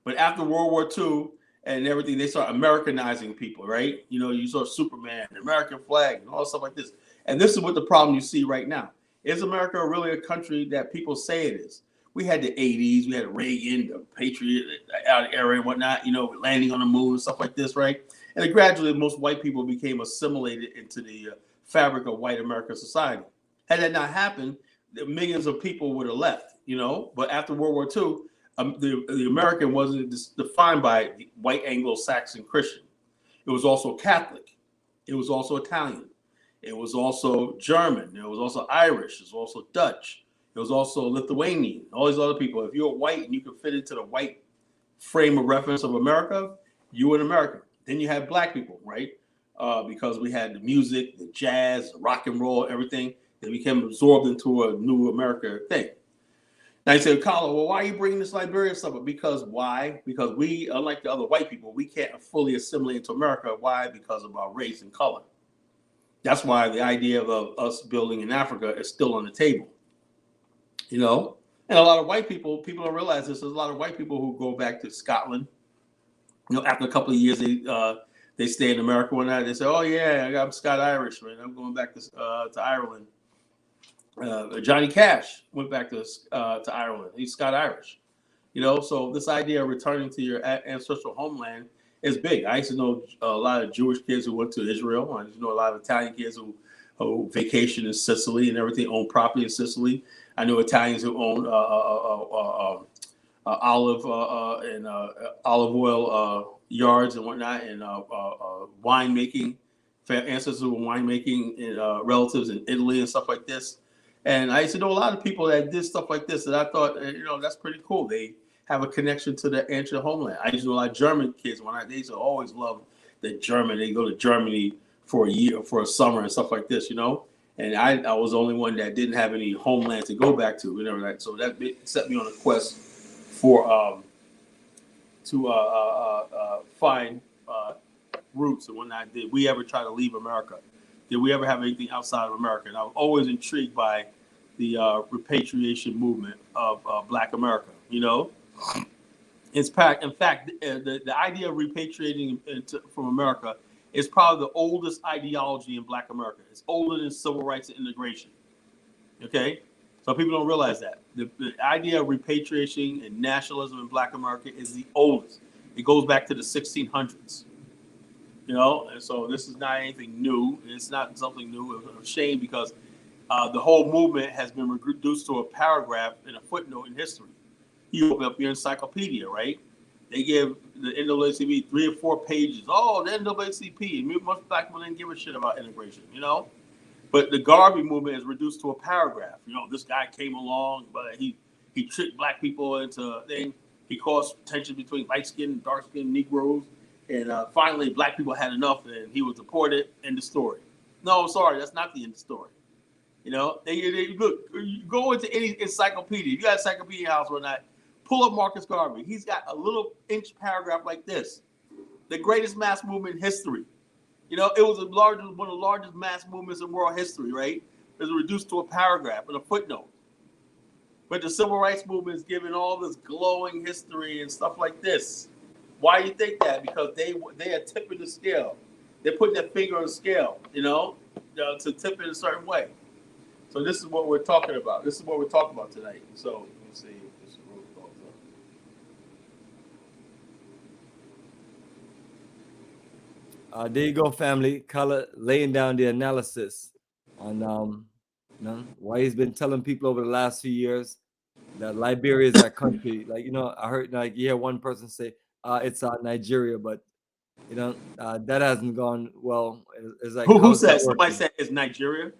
But after World War II and everything, they start Americanizing people, right? You saw Superman, the American flag, and all stuff like this. And this is what the problem you see right now. Is America really a country that people say it is? We had the 80s, we had Reagan, the Patriot era and whatnot, landing on the moon, stuff like this, right? And then gradually, most white people became assimilated into the fabric of white American society. Had that not happened, millions of people would have left, But after World War II, the American wasn't defined by white Anglo-Saxon Christian. It was also Catholic. It was also Italian. It was also German. It was also Irish. It was also Dutch. It was also Lithuanian, all these other people. If you're white and you can fit into the white frame of reference of America, you were an American. Then you had black people, right? Because we had the music, the jazz, the rock and roll, everything. They became absorbed into a new America thing. Now you say, Carla, well, why are you bringing this Liberian stuff up? Because why? Because we, unlike the other white people, we can't fully assimilate into America. Why? Because of our race and color. That's why the idea of us building in Africa is still on the table. And a lot of white people don't realize this. There's a lot of white people who go back to Scotland. After a couple of years, they stay in America one night. They say, "Oh yeah, I'm Scott Irish, man. I'm going back to Ireland." Johnny Cash went back to Ireland. He's Scott Irish. So this idea of returning to your ancestral homeland is big. I used to know a lot of Jewish kids who went to Israel. I used to know a lot of Italian kids who vacation in Sicily and everything, own property in Sicily. I know Italians who own olive oil yards and whatnot, and winemaking, ancestors of winemaking relatives in Italy and stuff like this. And I used to know a lot of people that did stuff like this, and I thought, that's pretty cool. They have a connection to the ancient homeland. I used to know a lot of German kids they used to always love the German. They go to Germany for a year, for a summer and stuff like this, And I was the only one that didn't have any homeland to go back to, whatever. So that set me on a quest for to find roots and whatnot. Did we ever try to leave America? Did we ever have anything outside of America? And I was always intrigued by the repatriation movement of Black America. In fact, the idea of repatriating from America is probably the oldest ideology in Black America. It's older than civil rights and integration. Okay? So people don't realize that. The idea of repatriation and nationalism in Black America is the oldest. It goes back to the 1600s. you know. And so this is not anything new. It's not something new. It's a shame because the whole movement has been reduced to a paragraph and a footnote in history. You open up your encyclopedia, right? They give the NAACP 3 or 4 pages. Oh, the NAACP. Most black people didn't give a shit about integration, you know. But the Garvey movement is reduced to a paragraph. You know, this guy came along, but he tricked black people into a thing. He caused tension between light-skinned and dark-skinned Negroes. And finally, black people had enough, and he was deported. End of story. No, I'm sorry, that's not the end of the story. You know, they look, you go into any encyclopedia. You got encyclopedia house or not, pull up Marcus Garvey. He's got a little inch paragraph like this. The greatest mass movement in history. You know, it was one of the largest mass movements in world history, right? It was reduced to a paragraph and a footnote. But the civil rights movement is giving all this glowing history and stuff like this. Why do you think that? Because they are tipping the scale. They're putting their finger on the scale, you know, to tip it a certain way. So this is what we're talking about. This is what we're talking about tonight. So let's see if this room goes up. There you go, family. Color laying down the analysis on you know, why he's been telling people over the last few years that Liberia is that country. Like, you know, I heard like you hear one person say it's Nigeria, but you know that hasn't gone well. It's like who said? Somebody said it's Nigeria.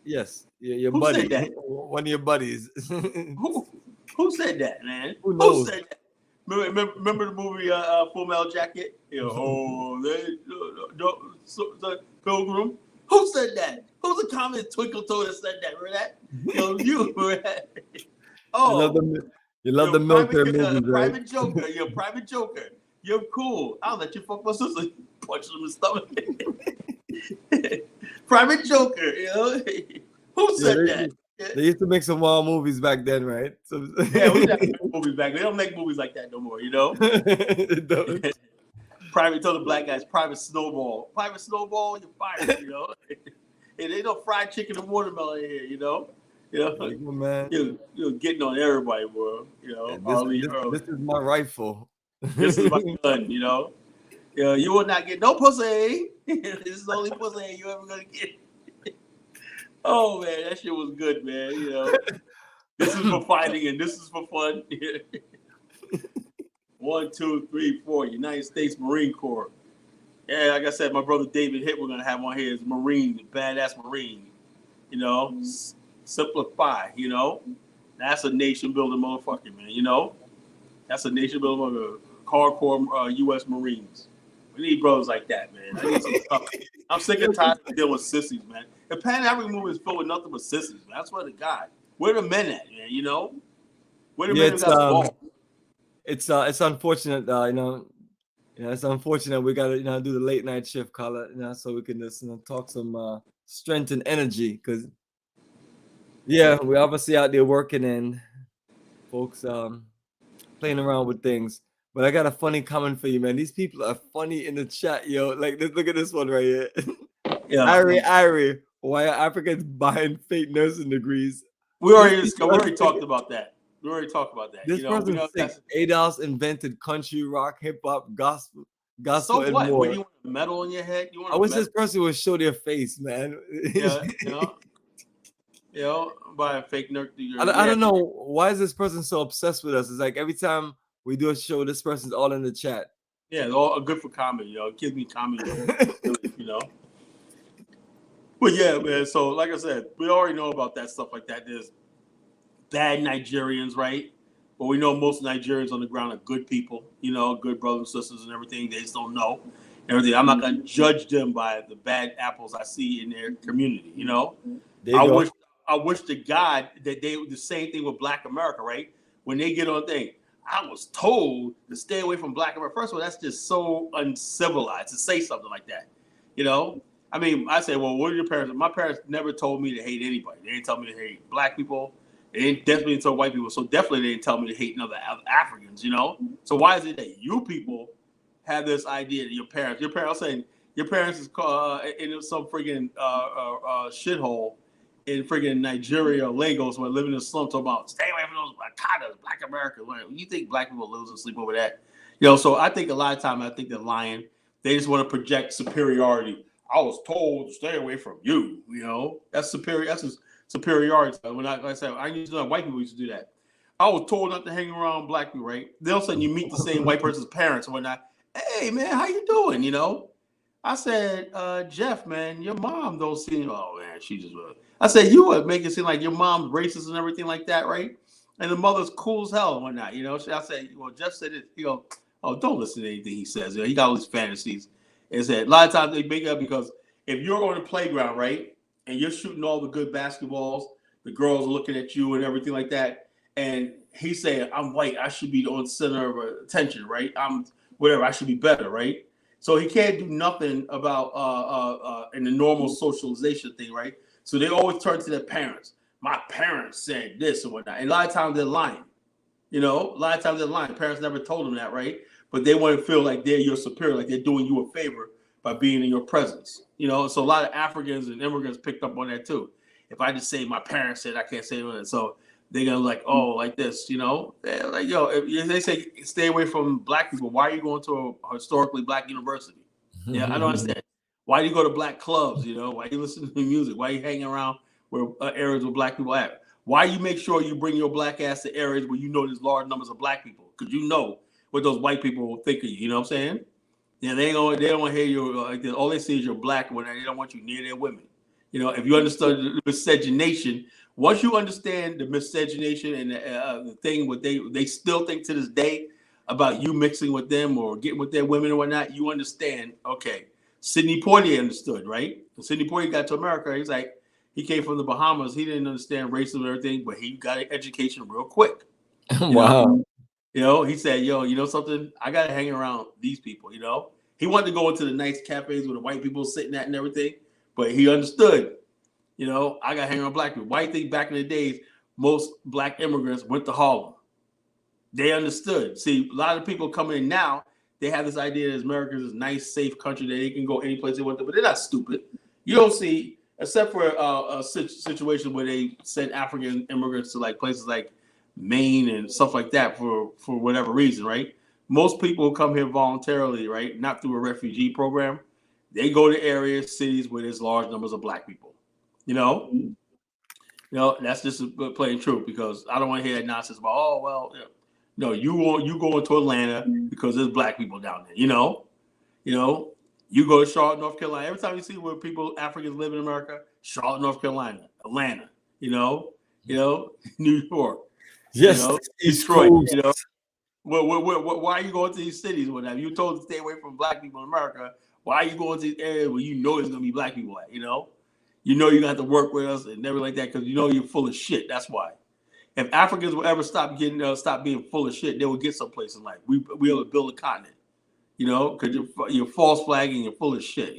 Yes, your who buddy, said that? One of your buddies. who said that, man? Who knows? Who said that? Remember the movie Full Metal Jacket? You know, the Pilgrim. Who said that? Who's the common twinkle toe that said that? Remember that? You. Oh, you love the military movies, right? Private Joker. You're a private joker. You're cool. I'll let you fuck my sister. Punch him in the stomach. Private Joker. You know. Who said that? They used to make some wild movies back then, right? So, yeah, we got movies back. They don't make movies like that no more, you know. Private, tell the black guys, Private Snowball. Private Snowball, you're fired, you know. And they don't fried chicken and watermelon here, you know. Man. You're getting on everybody, bro. You know, this is my rifle. This is my gun, you know. You will not get no pussy. This is the only pussy you ever gonna get. Oh man, that shit was good, man. You know, this is for fighting and this is for fun. 1, 2, 3, 4. United States Marine Corps. Yeah, like I said, my brother David Hitt, we're gonna have on here is Marine, badass Marine. You know, simplify. You know, that's a nation building motherfucker, man. You know, that's a nation building motherfucker. Hardcore U.S. Marines. We need brothers like that, man. I need some stuff. I'm sick and tired of dealing with sissies, man. The Pan-African movement is filled with nothing but sissies, man. I swear to God. Where the men at, man? You know? Where the men got it's unfortunate, you know, it's unfortunate we gotta, you know, do the late night shift, Color, you know, so we can just, you know, talk some strength and energy, because yeah, we're obviously out there working and folks playing around with things. But I got a funny comment for you, man. These people are funny in the chat, yo. Like, look at this one right here. Yeah. Irie, why are Africans buying fake nursing degrees? We already talked about that. This person thinks ADOS invented country, rock, hip hop, gospel, so and what? more. What, do you want a medal on your head? I wish this person would show their face, man. Yeah, you know, buying fake nerd. I don't know, why is this person so obsessed with us? It's like every time we do a show, this person's all in the chat. Yeah, they're all good for comedy, you know. It gives me comedy, you know. But yeah, man. So like I said, we already know about that stuff like that. There's bad Nigerians, right? But we know most Nigerians on the ground are good people, you know, good brothers and sisters and everything. They just don't know everything. I'm not gonna judge them by the bad apples I see in their community, you know. I wish to God that they would the same thing with Black America, right? When they get on thing. I was told to stay away from Black America. First of all, that's just so uncivilized to say something like that. You know? I mean, I say, well, what are your parents? My parents never told me to hate anybody. They didn't tell me to hate Black people. They didn't definitely tell white people. So definitely they didn't tell me to hate other Africans, you know? So why is it that you people have this idea that your parents saying your parents is in some friggin' shithole in friggin' Nigeria or Lagos where living in a slum talking about stay away from those Black Americans. You think Black people lose and sleep over that? You know, so I think a lot of time I think they're lying. They just want to project superiority. I was told to stay away from you. You know, that's superior. That's superiority. When like I said, I used to know white people used to do that. I was told not to hang around black people, right? Then all of a sudden you meet the same white person's parents and whatnot. Hey man, how you doing? You know, I said, Jeff, man, your mom don't seem. Oh man, she just. I said you would make it seem like your mom's racist and everything like that, right? And the mother's cool as hell and whatnot. You know, I said, well, Jeff said it. He go, oh, don't listen to anything he says. You know, he got all these fantasies. And said a lot of times they big up because if you're on the playground, right, and you're shooting all the good basketballs, the girls are looking at you and everything like that, and he's saying, I'm white, I should be on center of attention, right? I'm whatever, I should be better, right? So he can't do nothing about in the normal socialization thing, right? So they always turn to their parents. My parents said this and whatnot. And a lot of times they're lying. You know, a lot of times they're lying. Parents never told them that, right? But they want to feel like they're your superior, like they're doing you a favor by being in your presence. You know, so a lot of Africans and immigrants picked up on that too. If I just say my parents said, I can't say that. So they're gonna like, oh, like this, you know, they're like, yo, if they say stay away from black people, why are you going to a historically black university? Yeah, I don't understand. Why do you go to black clubs? You know, why you listen to music? Why you hanging around where areas where black people at? Why you make sure you bring your black ass to areas where you know there's large numbers of black people? Because you know what those white people will think of you. You know what I'm saying? Yeah, they don't want to hear you. Like all they see is you're black when they don't want you near their women. You know, if you understand the miscegenation, once you understand the miscegenation and the thing, what they still think to this day about you mixing with them or getting with their women or whatnot, you understand. Okay, Sidney Poitier understood, right? When Sidney Poitier got to America, he's like, he came from the Bahamas. He didn't understand racism and everything, but he got an education real quick. Wow. You know, he said, yo, you know something? I got to hang around these people, you know? He wanted to go into the nice cafes where the white people sitting at and everything, but he understood, you know, I got to hang around black people. Why do you think back in the days, most black immigrants went to Harlem? They understood. See, a lot of people coming in now, they have this idea that America is a nice, safe country that they can go any place they want to, but they're not stupid. You don't see, except for a situation where they send African immigrants to like places like Maine and stuff like that for whatever reason, right? Most people who come here voluntarily, right, not through a refugee program, they go to areas, cities where there's large numbers of black people. You know, that's just plain true because I don't want to hear that nonsense about no, you going to Atlanta because there's black people down there. You know, you go to Charlotte, North Carolina. Every time you see where Africans live in America, Charlotte, North Carolina, Atlanta. New York. Yes, East Detroit. Coast. Why are you going to these cities? Whatever you told to stay away from black people in America, why are you going to these areas where you know there's gonna be black people at? You're gonna have to work with us and everything like that because you're full of shit. That's why. If Africans will ever stop being full of shit, they will get someplace in life. We able to build a continent. Because you're false flagging, you're full of shit.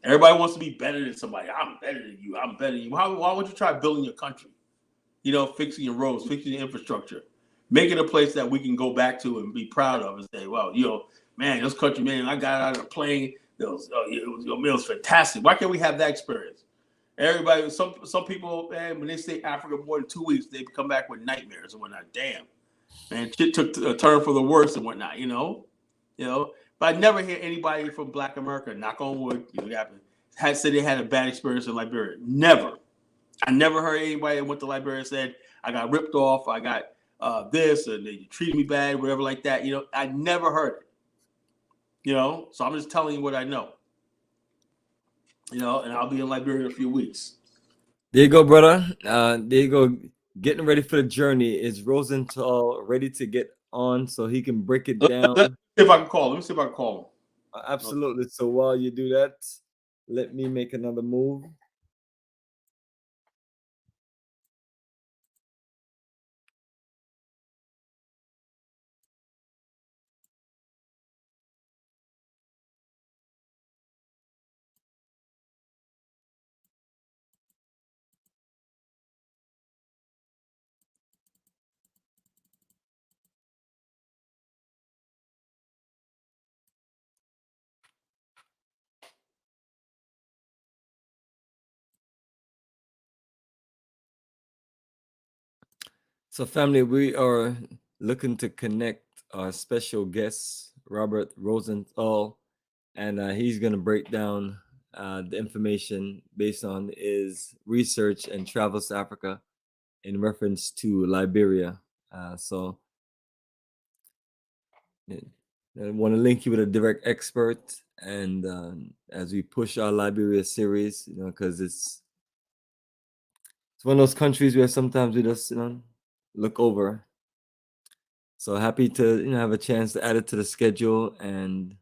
Everybody wants to be better than somebody. I'm better than you. I'm better than you. Why would you try building your country? Fixing your roads, fixing your infrastructure, make it a place that we can go back to and be proud of and say, well, man, this country, man, I got out of the plane. It was fantastic. Why can't we have that experience? Everybody, some people, man, when they stay Africa more than 2 weeks, they come back with nightmares and whatnot. Damn, man, shit took a turn for the worse and whatnot. But I never hear anybody from Black America, knock on wood, had said they had a bad experience in Liberia. Never. I never heard anybody that went to Liberia and said, I got ripped off, I got this, and they treated me bad, whatever like that. I never heard it. So I'm just telling you what I know. And I'll be in Liberia in a few weeks. There you go, brother. There you go. Getting ready for the journey. Is Rosenthal ready to get on so he can break it down? Let me see if I can call him. Absolutely. So while you do that, let me make another move. So, family, we are looking to connect our special guest, Robert Rosenthal, and he's going to break down the information based on his research and travels to Africa in reference to Liberia. So I want to link you with a direct expert, and as we push our Liberia series, because it's one of those countries where sometimes we just look over. So happy to have a chance to add it to the schedule and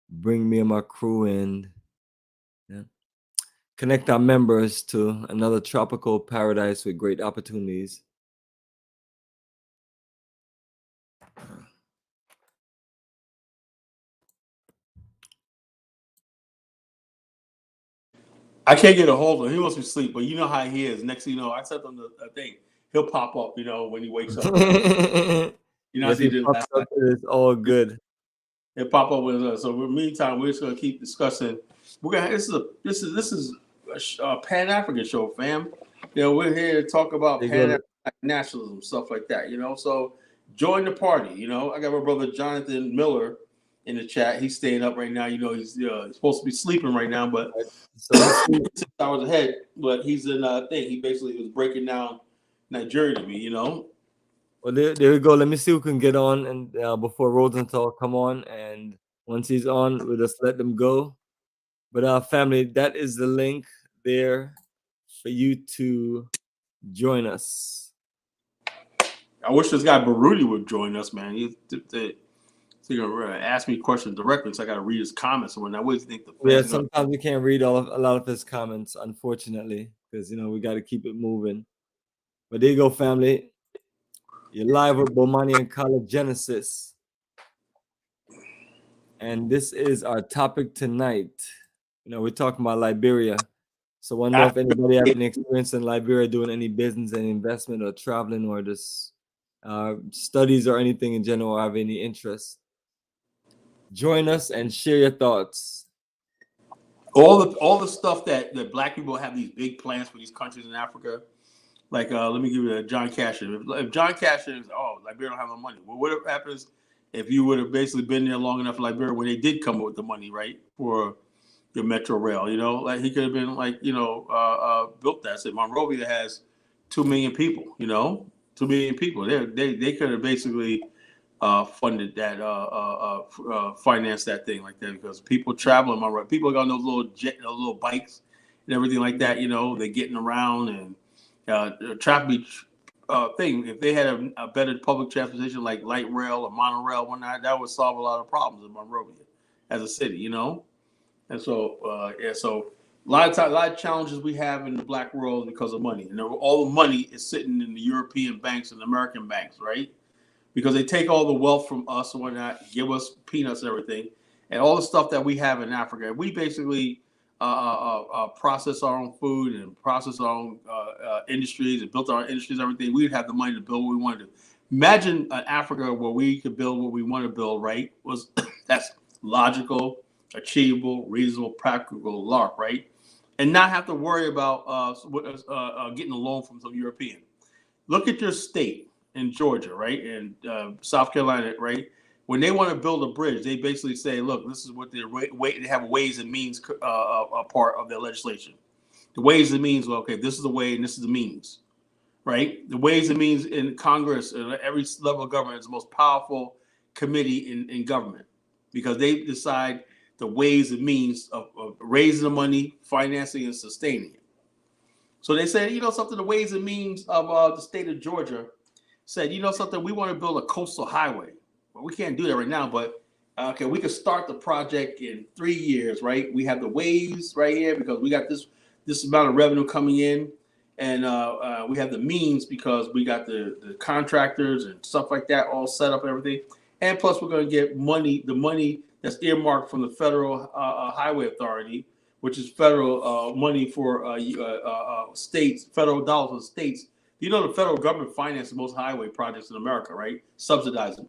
bring me and my crew and connect our members to another tropical paradise with great opportunities. I can't get a hold of him. He must be asleep, but you know how he is. Next thing you know, I sent him the thing. He'll pop up, when he wakes up. Yes, he pops up. It's all good. He'll pop up with us. So in the meantime, we're just gonna keep discussing. This is a Pan African show, fam. We're here to talk about Pan nationalism, stuff like that. So join the party. I got my brother Jonathan Miller in the chat. He's staying up right now. He's supposed to be sleeping right now, but so 6 hours ahead. But he's in thing. He basically was breaking down Nigeria to me. Well, there we go. Let me see who can get on, and before Rosenthal come on, and once he's on, we'll just let them go. But family, that is the link there for you to join us. I wish this guy Baruti would join us, man. He's gonna ask me questions directly, so I got to read his comments. And when I always think sometimes we can't read a lot of his comments, unfortunately, because we got to keep it moving. But there you go, family. You're live with Bomani and College Genesis. And this is our topic tonight. We're talking about Liberia. So I wonder if anybody have any experience in Liberia doing any business and investment or traveling or just studies or anything in general, or have any interest. Join us and share your thoughts. All the stuff that black people have these big plans for these countries in Africa. Like, let me give you John Cashin. If John Cashin is, Liberia don't have no money. Well, what happens if you would have basically been there long enough in Liberia when they did come up with the money, right, for your metro rail? Like he could have been built that. So Monrovia has 2 million people. 2 million people. They could have basically funded that, financed that thing like that, because people traveling Monrovia. People got those little bikes and everything like that. They're getting around and. Traffic thing. If they had a better public transportation like light rail or monorail, whatnot, that would solve a lot of problems in Monrovia as a city, And so, so a lot of challenges we have in the black world because of money, and all the money is sitting in the European banks and American banks, right? Because they take all the wealth from us and whatnot, give us peanuts and everything, and all the stuff that we have in Africa. We basically process our own food and process our own industries and built our own industries, everything. We'd have the money to build what we wanted to. Imagine Africa where we could build what we want to build, right? That's logical, achievable, reasonable, practical, LARP, right? And not have to worry about getting a loan from some European. Look at your state in Georgia, right? And South Carolina, right? When they want to build a bridge, they basically say, look, this is what they have a ways and means part of their legislation. The ways and means, well, okay, this is the way and this is the means, right? The ways and means in Congress and every level of government is the most powerful committee in government, because they decide the ways and means of raising the money, financing, and sustaining it. So they said, something, the ways and means of the state of Georgia said, something, we want to build a coastal highway. Well, we can't do that right now, but okay, we could start the project in 3 years, right? We have the ways right here because we got this amount of revenue coming in, and we have the means because we got the contractors and stuff like that all set up and everything. And plus, we're going to get the money that's earmarked from the Federal Highway Authority, which is federal money for states, federal dollars for states. The federal government finances most highway projects in America, right? Subsidizing,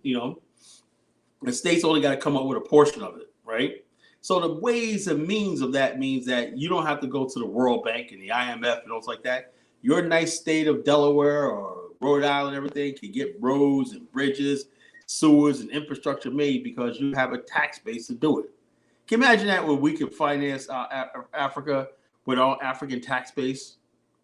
the states only got to come up with a portion of it, right? So the ways and means of that means that you don't have to go to the World Bank and the IMF and things like that. Your nice state of Delaware or Rhode Island, everything can get roads and bridges, sewers and infrastructure made because you have a tax base to do it. Can you imagine that where we could finance Africa with our African tax base,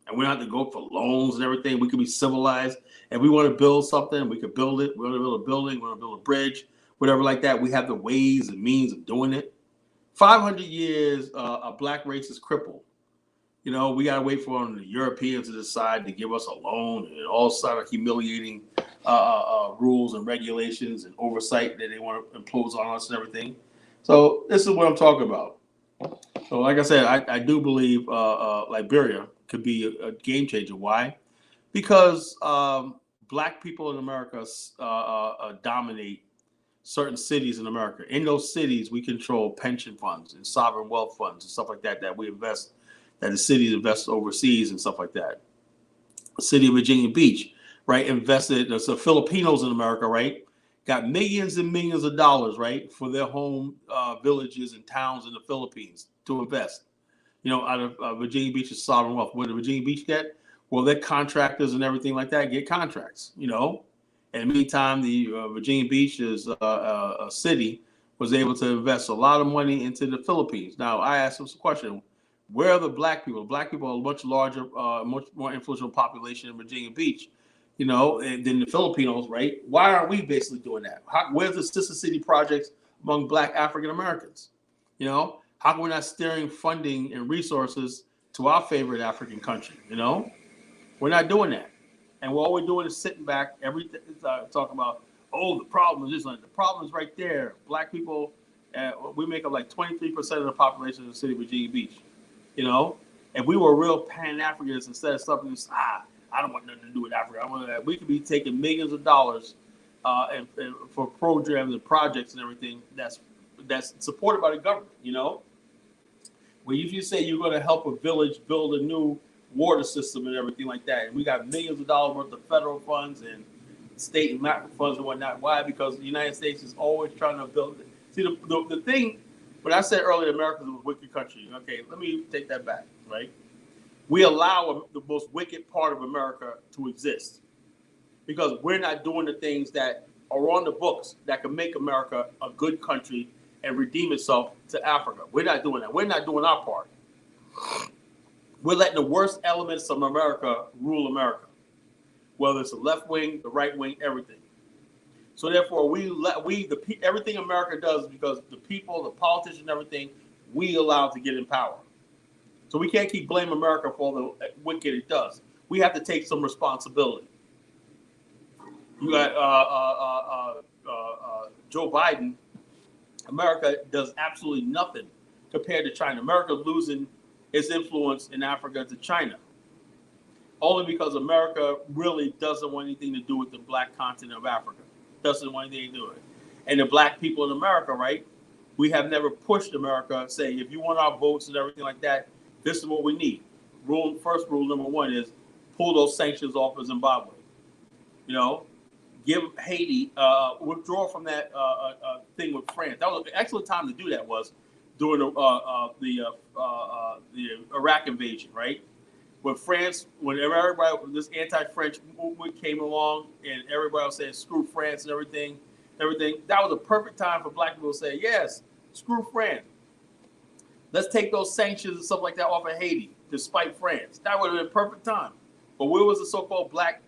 and we don't have to go for loans and everything? We could be civilized, and we want to build something, we could build it. We want to build a building, we want to build a bridge, whatever like that. We have the ways and means of doing it. 500 years, a black race is crippled. You know, we gotta wait for the Europeans to decide to give us a loan and all sort of humiliating rules and regulations and oversight that they want to impose on us and everything. So this is what I'm talking about. So, like I said, I do believe Liberia could be a game changer. Why? Because black people in America dominate certain cities in America. In those cities, we control pension funds and sovereign wealth funds and stuff like that that we invest, that the cities invest overseas and stuff like that. The city of Virginia Beach, right, invested. So Filipinos in America, right, got millions and millions of dollars, right, for their home villages and towns in the Philippines to invest. You know, out of Virginia Beach's sovereign wealth. What did Virginia Beach get? Well, their contractors and everything like that get contracts. You know, and in the meantime, the Virginia Beach is a city was able to invest a lot of money into the Philippines. Now, I asked them some question. Where are the black people? Black people are a much larger, much more influential population in Virginia Beach, you know, than the Filipinos, right? Why aren't we basically doing that? Where's the sister city projects among black African Americans? You know, how come we're not steering funding and resources to our favorite African country? You know, we're not doing that. And all we're doing is sitting back, talking about, oh, the problem is this, like, the problem is right there. Black people, we make up like 23% of the population of the city of Virginia Beach. You know, if we were real Pan-Africans instead of something that's, I don't want nothing to do with Africa. I want that. We could be taking millions of dollars and for programs and projects and everything that's supported by the government. You know, where if you say you're going to help a village build a new water system and everything like that, and we got millions of dollars worth of federal funds and state and macro funds and whatnot. Why? Because the United States is always trying to build it. See, the thing. But I said earlier, America is a wicked country. Okay, let me take that back, right? We allow the most wicked part of America to exist because we're not doing the things that are on the books that can make America a good country and redeem itself to Africa. We're not doing that. We're not doing our part. We're letting the worst elements of America rule America, whether it's the left wing, the right wing, everything. So therefore, everything America does because the people, the politicians, everything, we allow to get in power. So we can't keep blaming America for all the wicked it does. We have to take some responsibility. You got Joe Biden. America does absolutely nothing compared to China. America losing its influence in Africa to China, only because America really doesn't want anything to do with the black continent of Africa. Doesn't want anything to do with it. And the black people in America, right? We have never pushed America saying, if you want our votes and everything like that, this is what we need. First rule number one is pull those sanctions off of Zimbabwe. You know, give Haiti, withdraw from that thing with France. That was an excellent time to do that, was during the Iraq invasion, right? When France, whenever everybody, this anti-French movement came along and everybody was saying, screw France and everything, that was a perfect time for black people to say, yes, screw France. Let's take those sanctions and stuff like that off of Haiti to spite France. That would have been a perfect time. But where was the so-called black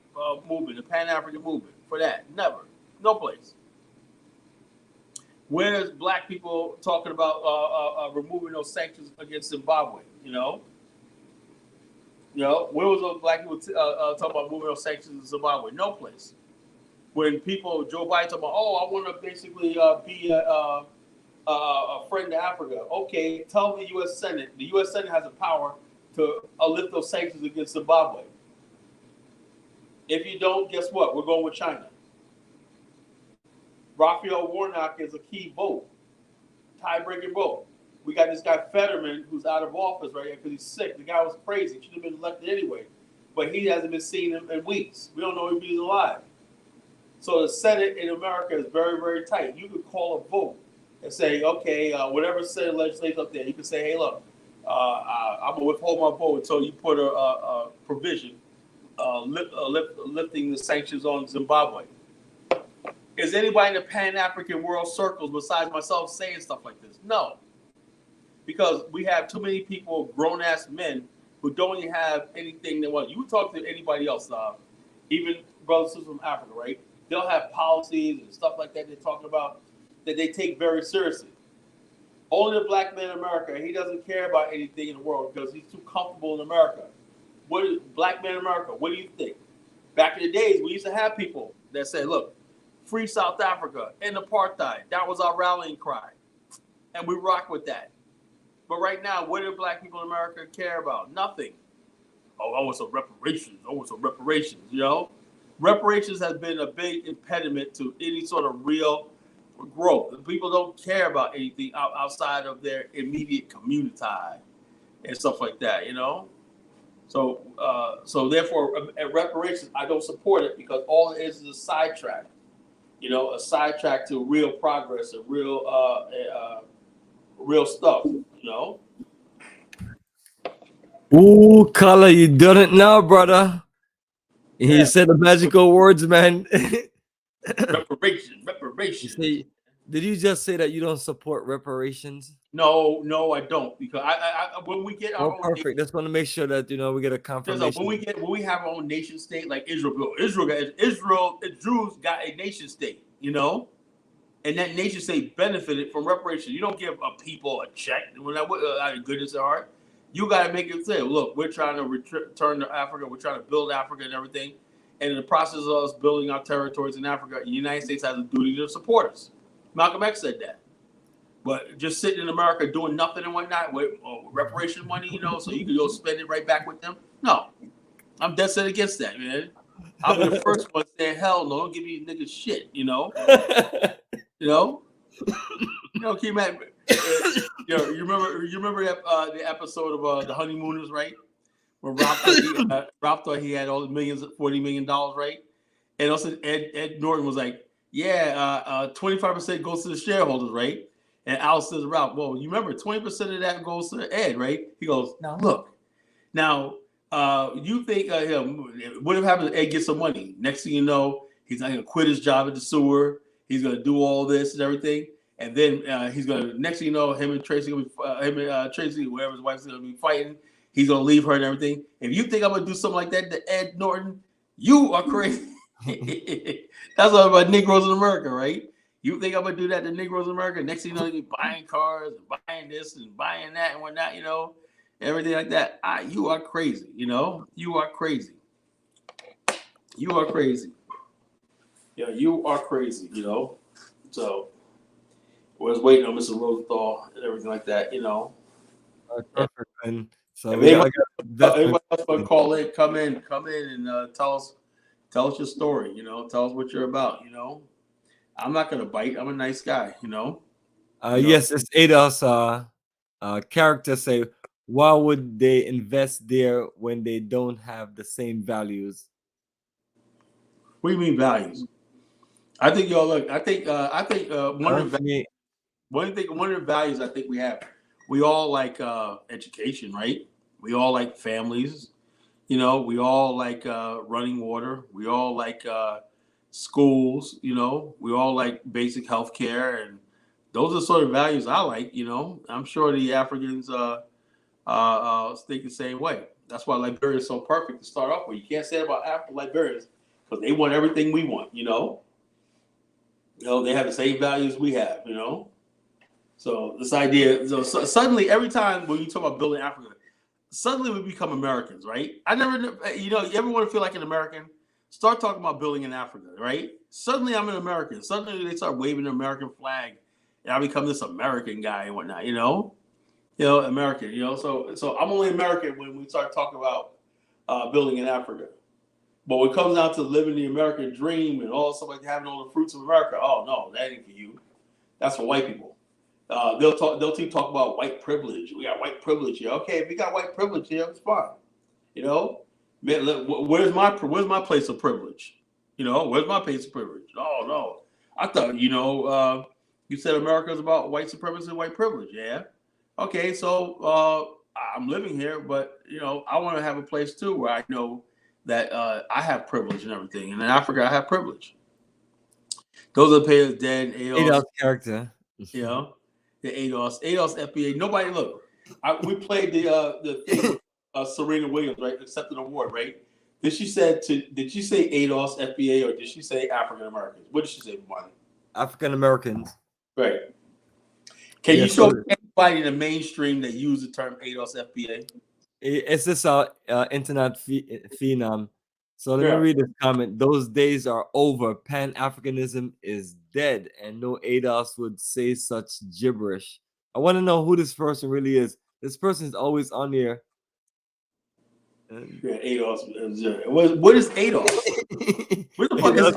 movement, the Pan-African movement for that? Never. No place. Where's black people talking about removing those sanctions against Zimbabwe, you know? You know, where was those black people talking about moving those sanctions in Zimbabwe? No place. When people, Joe Biden talking about, I want to basically be a friend to Africa. Okay, tell the U.S. Senate. The U.S. Senate has the power to lift those sanctions against Zimbabwe. If you don't, guess what? We're going with China. Raphael Warnock is a key vote, tie-breaking vote. We got this guy Fetterman who's out of office right here because he's sick. The guy was crazy. He should have been elected anyway. But he hasn't been seen in weeks. We don't know if he's alive. So the Senate in America is very, very tight. You could call a vote and say, okay, whatever Senate legislates up there, you can say, hey, look, I'm going to withhold my vote until you put a provision lifting the sanctions on Zimbabwe. Is anybody in the Pan-African world circles besides myself saying stuff like this? No. because we have too many people, grown ass men, who don't even have anything they want. You talk to anybody else, even brothers and sisters from Africa, right? They'll have policies and stuff like that they're talking about that they take very seriously. Only the black man in America, he doesn't care about anything in the world because he's too comfortable in America. What is black man in America? What do you think? Back in the days, we used to have people that said, look, free South Africa, end apartheid. That was our rallying cry. And we rock with that. But right now, what do black people in America care about? Nothing. Oh, I want some reparations. I want some reparations, you know? Reparations has been a big impediment to any sort of real growth. People don't care about anything outside of their immediate community and stuff like that, you know? So therefore, at reparations, I don't support it because all it is a sidetrack, you know, a sidetrack to real progress and real stuff, you know? Ooh, Kala, you done it now, brother. He said the magical words, man. Reparations. Did you just say that you don't support reparations? No, I don't, because I when we get our own perfect. nation, Just want to make sure that we get a confirmation. when we have our own nation state like Israel, Jews got a nation state, you know, and that nation state benefited from reparations. You don't give a people a check out of goodness of heart. You got to make it clear. Look, we're trying to return to Africa. We're trying to build Africa and everything. And in the process of us building our territories in Africa, the United States has a duty to support us. Malcolm X said that. But just sitting in America doing nothing and whatnot with reparation money, you know, so you can go spend it right back with them. No, I'm dead set against that, man. I'll be the first one saying, hell no, don't give me niggas shit, you know? You know? Can you imagine? You remember that the episode of The Honeymooners, right? Where Ralph thought he had all the $40 million, right? And also Ed Norton was like, yeah, 25% goes to the shareholders, right? And Al says, Ralph, well, you remember 20% of that goes to Ed, right? He goes, now look, you think what happens if Ed gets some money? Next thing you know, he's not gonna quit his job at the sewer. He's gonna do all this and everything, and then he's gonna. Next thing you know, him and Tracy, whoever his wife's gonna be fighting. He's gonna leave her and everything. If you think I'm gonna do something like that to Ed Norton, you are crazy. That's all about Negroes in America, right? You think I'm gonna do that to Negroes in America? Next thing you know, you're buying cars and buying this and buying that and whatnot, you know, everything like that. You are crazy, you know. You are crazy. You are crazy. Yeah, you are crazy, you know. So we're just waiting on Mr. Rosenthal and everything like that, you know. Perfect, man. So everybody else want to call in, come in, and tell us your story, you know. Tell us what you're about, you know. I'm not gonna bite. I'm a nice guy, you know. Yes, it's Ada's character say, why would they invest there when they don't have the same values? What do you mean values? I think y'all look. I think one of the values I think we have. We all like education, right? We all like families. You know, we all like running water. We all like schools. You know, we all like basic health care, and those are the sort of values I like. You know, I'm sure the Africans think the same way. That's why Liberia is so perfect to start off with. You can't say that about African Liberians because they want everything we want. You know, they have the same values we have. You know, so this idea. So suddenly, every time when you talk about building Africa, suddenly we become Americans, right? I never, you ever want to feel like an American? Start talking about building in Africa, right? Suddenly I'm an American. Suddenly they start waving the American flag, and I become this American guy and whatnot, you know, American, you know. So I'm only American when we start talking about building in Africa. But when it comes down to living the American dream and all stuff like having all the fruits of America, oh no, that ain't for you. That's for white people. They'll talk about white privilege. We got white privilege here. Okay, if we got white privilege here, it's fine. You know, man, where's my place of privilege? You know, where's my place of privilege? Oh no, I thought you said America is about white supremacy and white privilege. Yeah, okay, so I'm living here, but I want to have a place too where I know that I have privilege and everything, and in Africa I have privilege. Those are the payers dead. Adolf's character. You know. The ADOS FBA. Nobody look. We played the thing with Serena Williams, right? Accepted an award, right? Did she say ADOS FBA or did she say African Americans? What did she say, Bomani? African Americans. Right. Can you show anybody in the mainstream that use the term ADOS FBA? It's this internet phenom. So let me read this comment. Those days are over. Pan-Africanism is dead, and no ADOS would say such gibberish. I want to know who this person really is. This person is always on here. Yeah, ADOS. What is ADOS? What the fuck is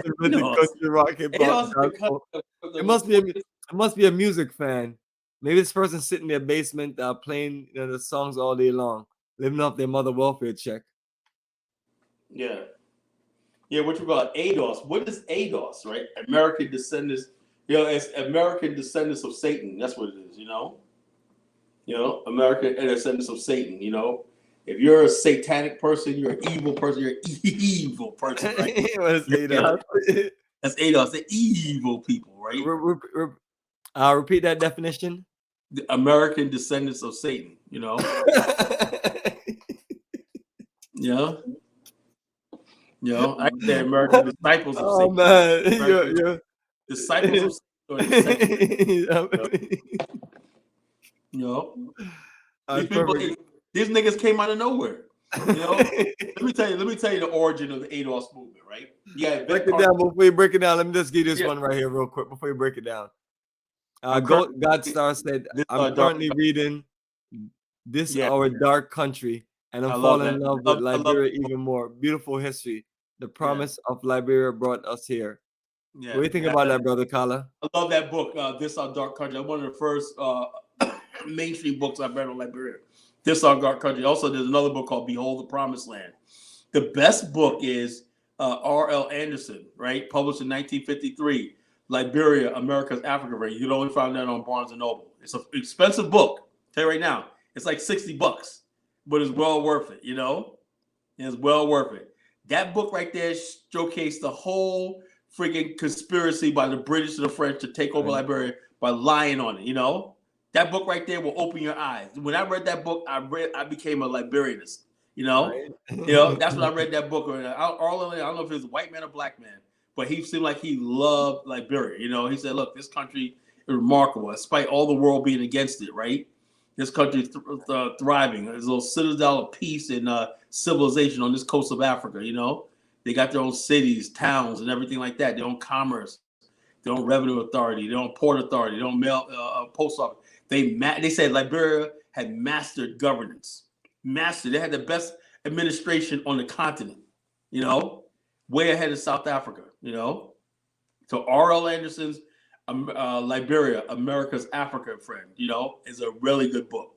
ADOS? It must be a music fan. Maybe this person sitting in their basement playing the songs all day long, living off their mother welfare check. Yeah. Yeah, what you call ADOS. What is ADOS, right? American descendants, it's American descendants of Satan. That's what it is, American descendants of Satan, If you're a satanic person, you're an evil person, you're an evil person, right? What is ADOS? That's ADOS, the evil people, right? Repeat that definition. The American descendants of Satan, I say American disciples of Satan. Man, disciples of Satan. These niggas came out of nowhere. Let me tell you the origin of the ADOS movement, right? Yeah, break it down before you break it down. Let me just give this one right here real quick before you break it down. Godstar said, I'm currently reading This Our Dark Country, and I'm falling in love with Liberia even more. Beautiful history. The promise of Liberia brought us here. Yeah. What do you think about that, Brother Kala? I love that book, This Our Dark Country. One of the first mainstream books I read on Liberia. This Our Dark Country. Also, there's another book called Behold the Promised Land. The best book is R.L. Anderson, right? Published in 1953. Liberia, America's Africa. Right? You can only find that on Barnes & Noble. It's an expensive book. I'll tell you right now. It's like $60, but it's well worth it, It's well worth it. That book right there showcased the whole freaking conspiracy by the British and the French to take over Liberia by lying on it, That book right there will open your eyes. When I read that book, I became a Liberianist, That's when I read that book. I don't know if it was a white man or black man, but he seemed like he loved Liberia, He said, look, this country is remarkable, despite all the world being against it, right? This country is thriving. There's a little citadel of peace and civilization on this coast of Africa, They got their own cities, towns, and everything like that. Their own commerce, their own revenue authority, their own port authority, their own mail post office. They said Liberia had mastered governance. They had the best administration on the continent, way ahead of South Africa, So R.L. Anderson's Liberia, America's African Friend, is a really good book.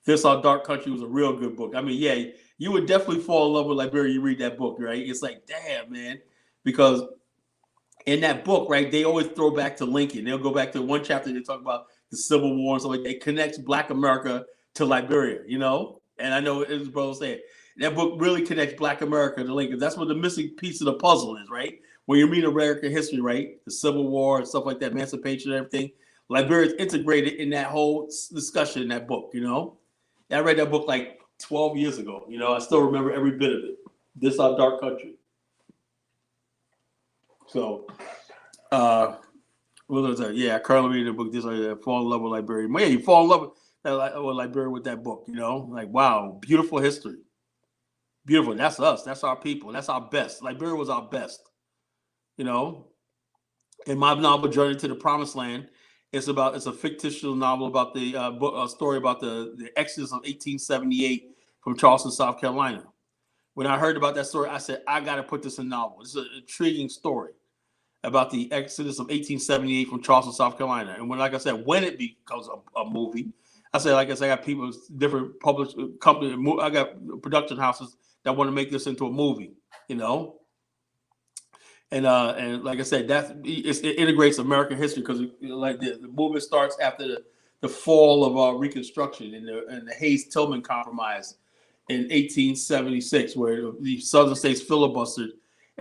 This Our Dark Country was a real good book. I mean, yeah, you would definitely fall in love with Liberia. You read that book, right? It's like, damn, man, because in that book, right, they always throw back to Lincoln. They'll go back to one chapter. They talk about the Civil War and stuff like that. It connects Black America to Liberia, And I know his brother said that book really connects Black America to Lincoln. That's what the missing piece of the puzzle is, right? When you read American history, right, the Civil War and stuff like that, emancipation and everything, Liberia is integrated in that whole discussion in that book, I read that book like 12 years ago, I still remember every bit of it. This Our Dark Country. So, what was that? Yeah, I currently read the book. Fall in love with Liberia. Man, you fall in love with Liberia with that book, Like, wow, beautiful history. Beautiful. That's us. That's our people. That's our best. Liberia was our best. In my novel Journey to the Promised Land, it's a fictitious novel about the story about the Exodus of 1878 from Charleston, South Carolina. When I heard about that story, I said, I got to put this in a novel. It's an intriguing story about the Exodus of 1878 from Charleston, South Carolina. And when it becomes a movie, I got people, different published companies, I got production houses that want to make this into a movie, And like I said, it integrates American history because the movement starts after the fall of Reconstruction and the Hayes-Tillman Compromise in 1876, where the Southern states filibustered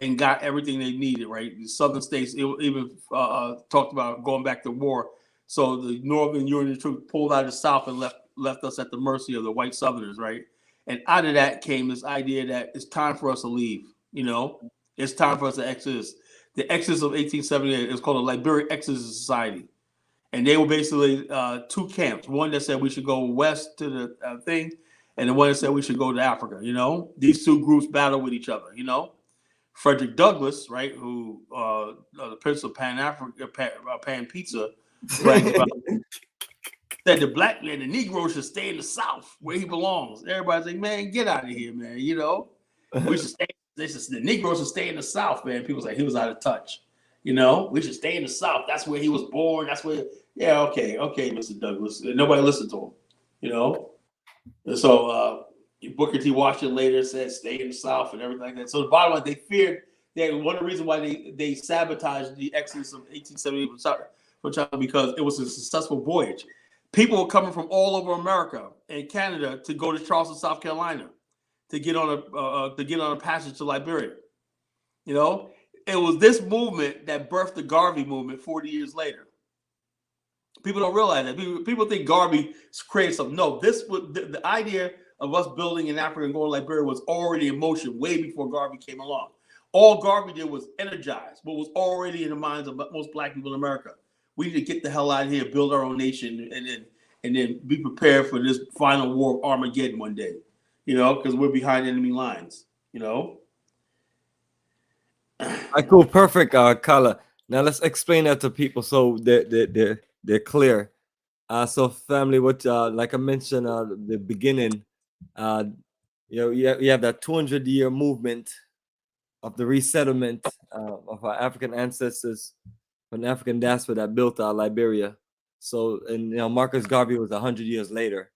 and got everything they needed. Right, the Southern states even talked about going back to war So the Northern Union troops pulled out of the South and left us at the mercy of the white Southerners, right? And out of that came this idea that it's time for us to leave. It's time for us to exodus. The Exodus of 1878 is called the Liberia Exodus Society. And they were basically two camps. One that said we should go west to the thing, and the one that said we should go to Africa. These two groups battle with each other. Frederick Douglass, right, who the Prince of Pan Pizza, brags about, said the black man, the Negro, should stay in the South where he belongs. Everybody's like, man, get out of here, man. We should stay. The Negroes should stay in the South, man. People say he was out of touch. We should stay in the South. That's where he was born. That's where. Yeah, okay, Mr. Douglas. Nobody listened to him. And so Booker T. Washington later said, "Stay in the South" and everything like that. So the bottom line, they feared that one of the reasons why they sabotaged the Exodus of 1878 from China, because it was a successful voyage. People were coming from all over America and Canada to go to Charleston, South Carolina, to get on a passage to Liberia. It was this movement that birthed the Garvey movement 40 years later. People don't realize that. People think Garvey created something. No, the idea of us building in Africa and going to Liberia was already in motion way before Garvey came along. All Garvey did was energize what was already in the minds of most black people in America. We need to get the hell out of here, build our own nation, and then be prepared for this final war of Armageddon one day. Because we're behind enemy lines. Cool, perfect, Kala. Now let's explain that to people so they're clear. So family, what like I mentioned the beginning, you have that 200-year movement of the resettlement of our African ancestors from the African diaspora that built Liberia. So, and Marcus Garvey was 100 years later.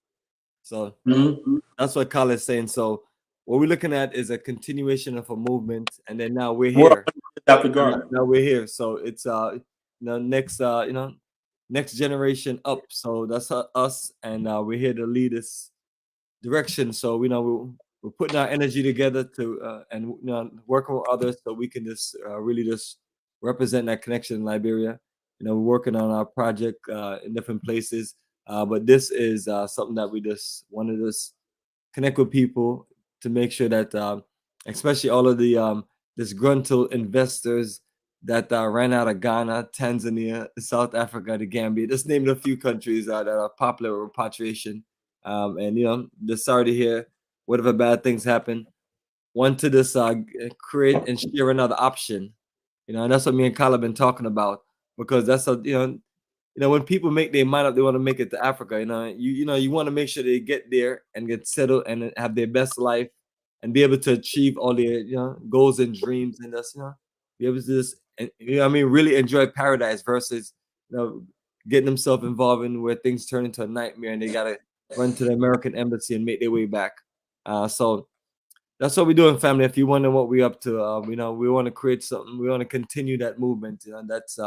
So that's what Kala is saying. So what we're looking at is a continuation of a movement, and then now we're here. After Garvey. Now we're here. So it's next generation up. So that's us, and we're here to lead this direction. So we're putting our energy together to and working with others so we can just really just represent that connection in Liberia. We're working on our project in different places, but this is something that we just want to just connect with people to make sure that, especially all of the disgruntled investors that ran out of Ghana, Tanzania, South Africa, the Gambia, just naming a few countries that are popular with repatriation. And just sorry to hear whatever bad things happen. Want to just create and share another option, and that's what me and Kyle have been talking about, because that's when people make their mind up, they want to make it to Africa. You want to make sure they get there and get settled and have their best life and be able to achieve all their goals and dreams, and just be able to just really enjoy paradise versus getting themselves involved in where things turn into a nightmare and they gotta run to the American embassy and make their way back. So that's what we're doing, family. If you wonder what we're up to, we want to create something. We want to continue that movement. That's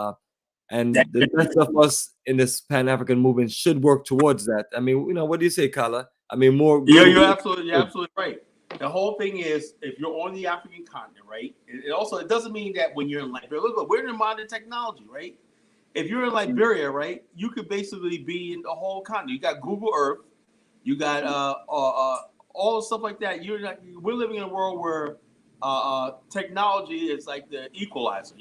and the rest of us in this Pan-African movement should work towards that. What do you say, Kala? More. Yeah, you're absolutely right. The whole thing is, if you're on the African continent, right? It doesn't mean that when you're in Liberia, look, we're in modern technology, right? If you're in Liberia, right, you could basically be in the whole continent. You got Google Earth, you got all the stuff like that. We're living in a world where technology is like the equalizer,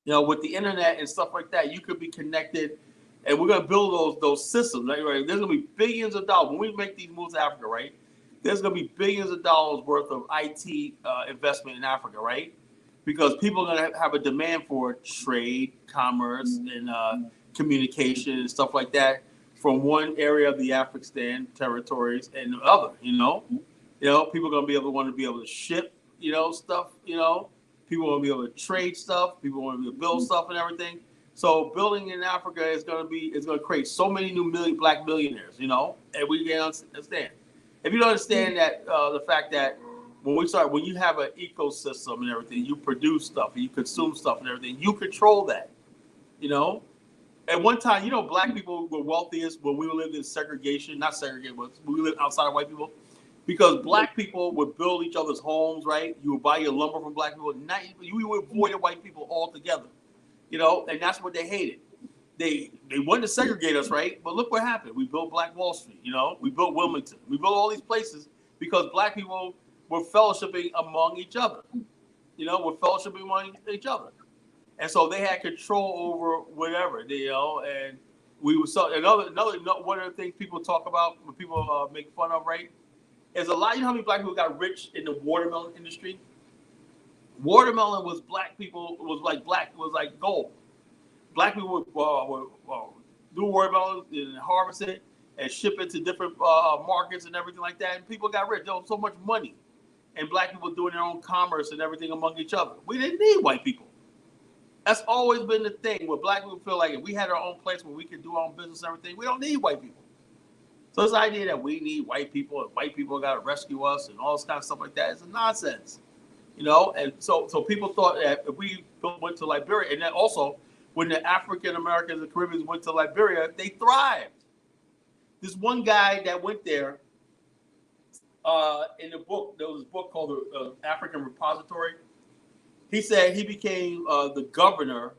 with the internet and stuff like that. You could be connected, and we're gonna build those systems, right? There's gonna be billions of dollars when we make these moves to Africa, right? There's gonna be billions of dollars worth of IT investment in Africa, right? Because people are gonna have a demand for trade, commerce, and communication and stuff like that from one area of the Afrikstan territories and the other. People are gonna want to be able to ship, stuff. People want to be able to trade stuff. People want to be able to build stuff and everything. So building in Africa is going to create so many new black millionaires. And we can understand. If you don't understand that the fact that when you have an ecosystem and everything, you produce stuff and you consume stuff and everything, you control that. At one time, black people were wealthiest when we lived in segregation, not segregation, but we lived outside of white people. Because black people would build each other's homes, right? You would buy your lumber from black people. You would avoid white people altogether, and that's what they hated. they wanted to segregate us, right? But look what happened. We built Black Wall Street, you know, we built Wilmington, we built all these places because Black people were fellowshipping among each other, you know, were fellowshipping among each other. And so they had control over whatever, you know, and we were so another one of the things people talk about when people make fun of, right? Is a lot. You know how many Black people got rich in the watermelon industry? Watermelon was Black people was like gold. Black people would do watermelon and harvest it and ship it to different markets and everything like that. And people got rich. There was so much money, and Black people doing their own commerce and everything among each other. We didn't need white people. That's always been the thing where Black people feel like if we had our own place where we could do our own business and everything, we don't need white people. So this idea that we need white people and white people got to rescue us and all this kind of stuff like that is nonsense, you know. And so people thought that if we went to Liberia, and then also when the African Americans and Caribbeans went to Liberia, they thrived. This one guy that went there, in the book, there was a book called the African Repository. He said he became the governor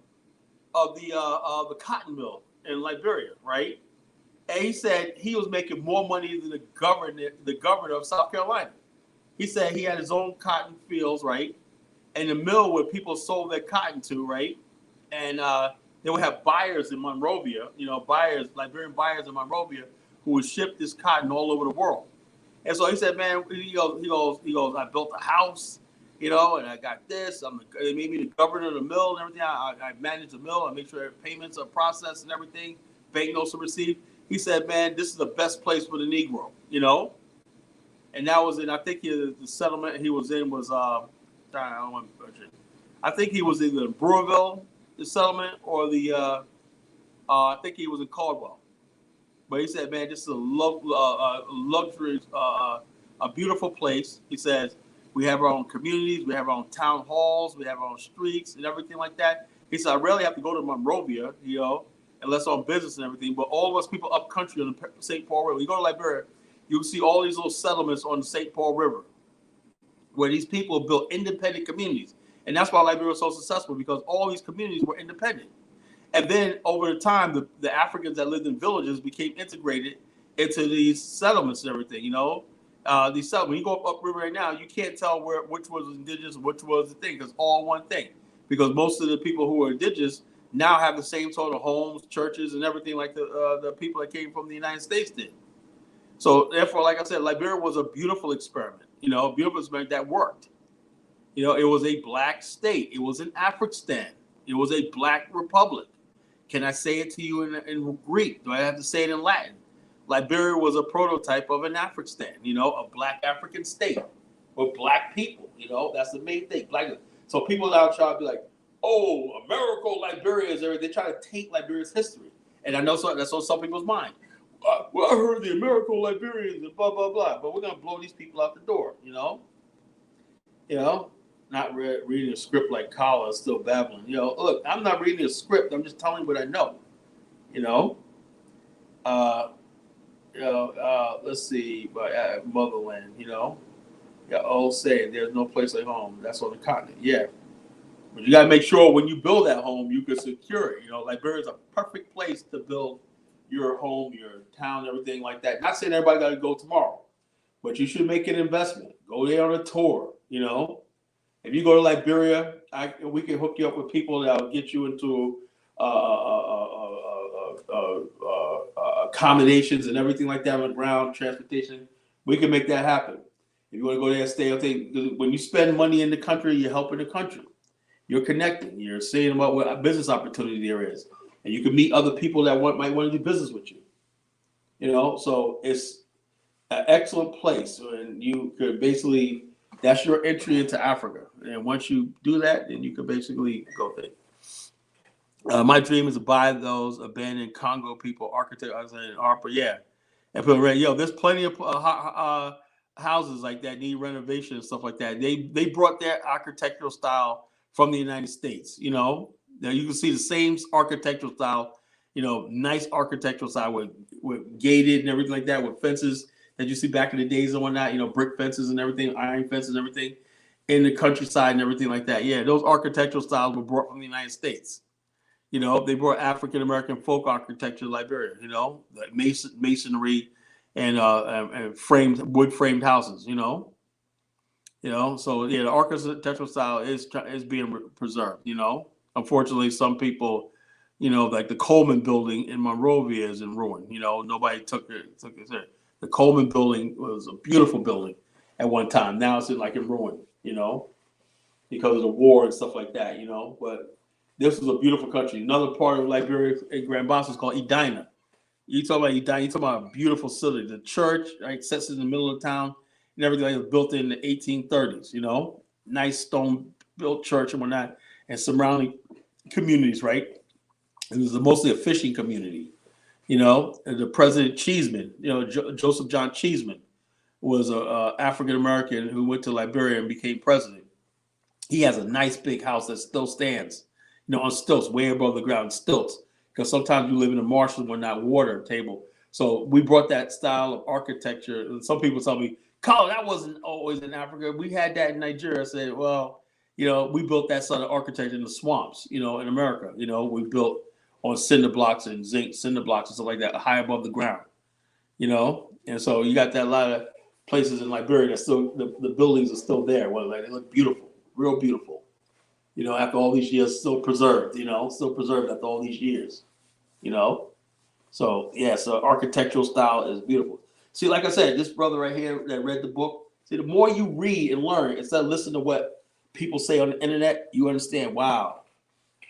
of the cotton mill in Liberia, right? And he said he was making more money than the governor of South Carolina. He said he had his own cotton fields, right? And the mill where people sold their cotton to, right? And they would have buyers in Monrovia, you know, Liberian buyers in Monrovia who would ship this cotton all over the world. And so he said, man, he goes, I built a house, you know, and I got this. They made me the governor of the mill and everything. I manage the mill. I make sure payments are processed and everything. Banknotes are received. He said, man, this is the best place for the Negro, you know? And that was in, I think the settlement he was in was, I think he was either in Brewerville, the settlement, or I think he was in Caldwell. But he said, man, this is a luxury, a beautiful place. He says, we have our own communities, we have our own town halls, we have our own streets and everything like that. He said, I rarely have to go to Monrovia, you know, unless on business and everything. But all of us people up country on the St. Paul River, you go to Liberia, you'll see all these little settlements on the St. Paul River where these people built independent communities. And that's why Liberia was so successful, because all these communities were independent. And then over the time, the Africans that lived in villages became integrated into these settlements and everything, you know. These settlements, when you go up river right now, you can't tell which was indigenous and which was the thing, because all one thing. Because most of the people who are indigenous now have the same sort of homes, churches, and everything like the people that came from the United States did. So therefore, like I said, Liberia was a beautiful experiment, you know, a beautiful experiment that worked. You know, it was a Black state. It was an Afrikstan. It was a Black republic. Can I say it to you in Greek? Do I have to say it in Latin? Liberia was a prototype of an Afrikstan, you know, a Black African state with Black people, you know, that's the main thing. So people now try to be like, oh, America, Liberia is everything. They try to taint Liberia's history. And I know that's on some people's mind. Well, I heard the American Liberians and blah, blah, blah. But we're going to blow these people out the door, you know? You know? Not reading a script like Kala is still babbling. You know, look, I'm not reading a script. I'm just telling you what I know. You know? Let's see. Motherland, you know? Yeah, old saying, there's no place like home. That's on the continent. Yeah. But you got to make sure when you build that home, you can secure it. You know, Liberia is a perfect place to build your home, your town, everything like that. Not saying everybody got to go tomorrow, but you should make an investment. Go there on a tour, you know? If you go to Liberia, we can hook you up with people that will get you into accommodations and everything like that on the ground, transportation. We can make that happen. If you want to go there and stay, when you spend money in the country, you're helping the country. You're connecting. You're seeing about what business opportunity there is. And you can meet other people that might want to do business with you. You know, so it's an excellent place. And you could basically, that's your entry into Africa. And once you do that, then you can basically go there. My dream is to buy those abandoned Congo people, architect, I was saying, Harper, yeah. And put there's plenty of houses like that need renovation and stuff like that. They brought their architectural style from the United States, you know. Now you can see the same architectural style, you know, nice architectural style with gated and everything like that, with fences that you see back in the days and whatnot, you know, brick fences and everything, iron fences and everything in the countryside and everything like that. Yeah, those architectural styles were brought from the United States. You know, they brought African American folk architecture to Liberia. You know, like masonry and framed wood framed houses. You know, so yeah, the architectural style is being preserved. You know, unfortunately, some people, you know, like the Coleman Building in Monrovia is in ruin. You know, nobody took it. The Coleman Building was a beautiful building at one time. Now it's in ruin. You know, because of the war and stuff like that. You know, but this was a beautiful country. Another part of Liberia in Grand Bassa is called Edina. You talk about Edina, you talk about a beautiful city. The church, right, sits in the middle of the town and everything was built in the 1830s, you know, nice stone built church and whatnot, and surrounding communities, right? It was mostly a fishing community, you know. And the President Cheeseman, you know, Joseph John Cheeseman was a African American who went to Liberia and became president. He has a nice big house that still stands, you know, on stilts, way above the ground, stilts. Because sometimes you live in the marshes when not water table. So we brought that style of architecture. And some people tell me, Colin, that wasn't always in Africa. We had that in Nigeria. I said, well, you know, we built that sort of architecture in the swamps, you know, in America. You know, we built on cinder blocks and zinc cinder blocks and stuff like that, high above the ground, you know. And so you got that a lot of places in Liberia that still, the buildings are still there. Well, like, they look beautiful, real beautiful. You know, after all these years, still preserved, you know, still preserved after all these years, you know. So, yeah, so architectural style is beautiful. See, like I said, this brother right here that read the book, see, the more you read and learn, instead of listening to what people say on the internet, you understand, wow,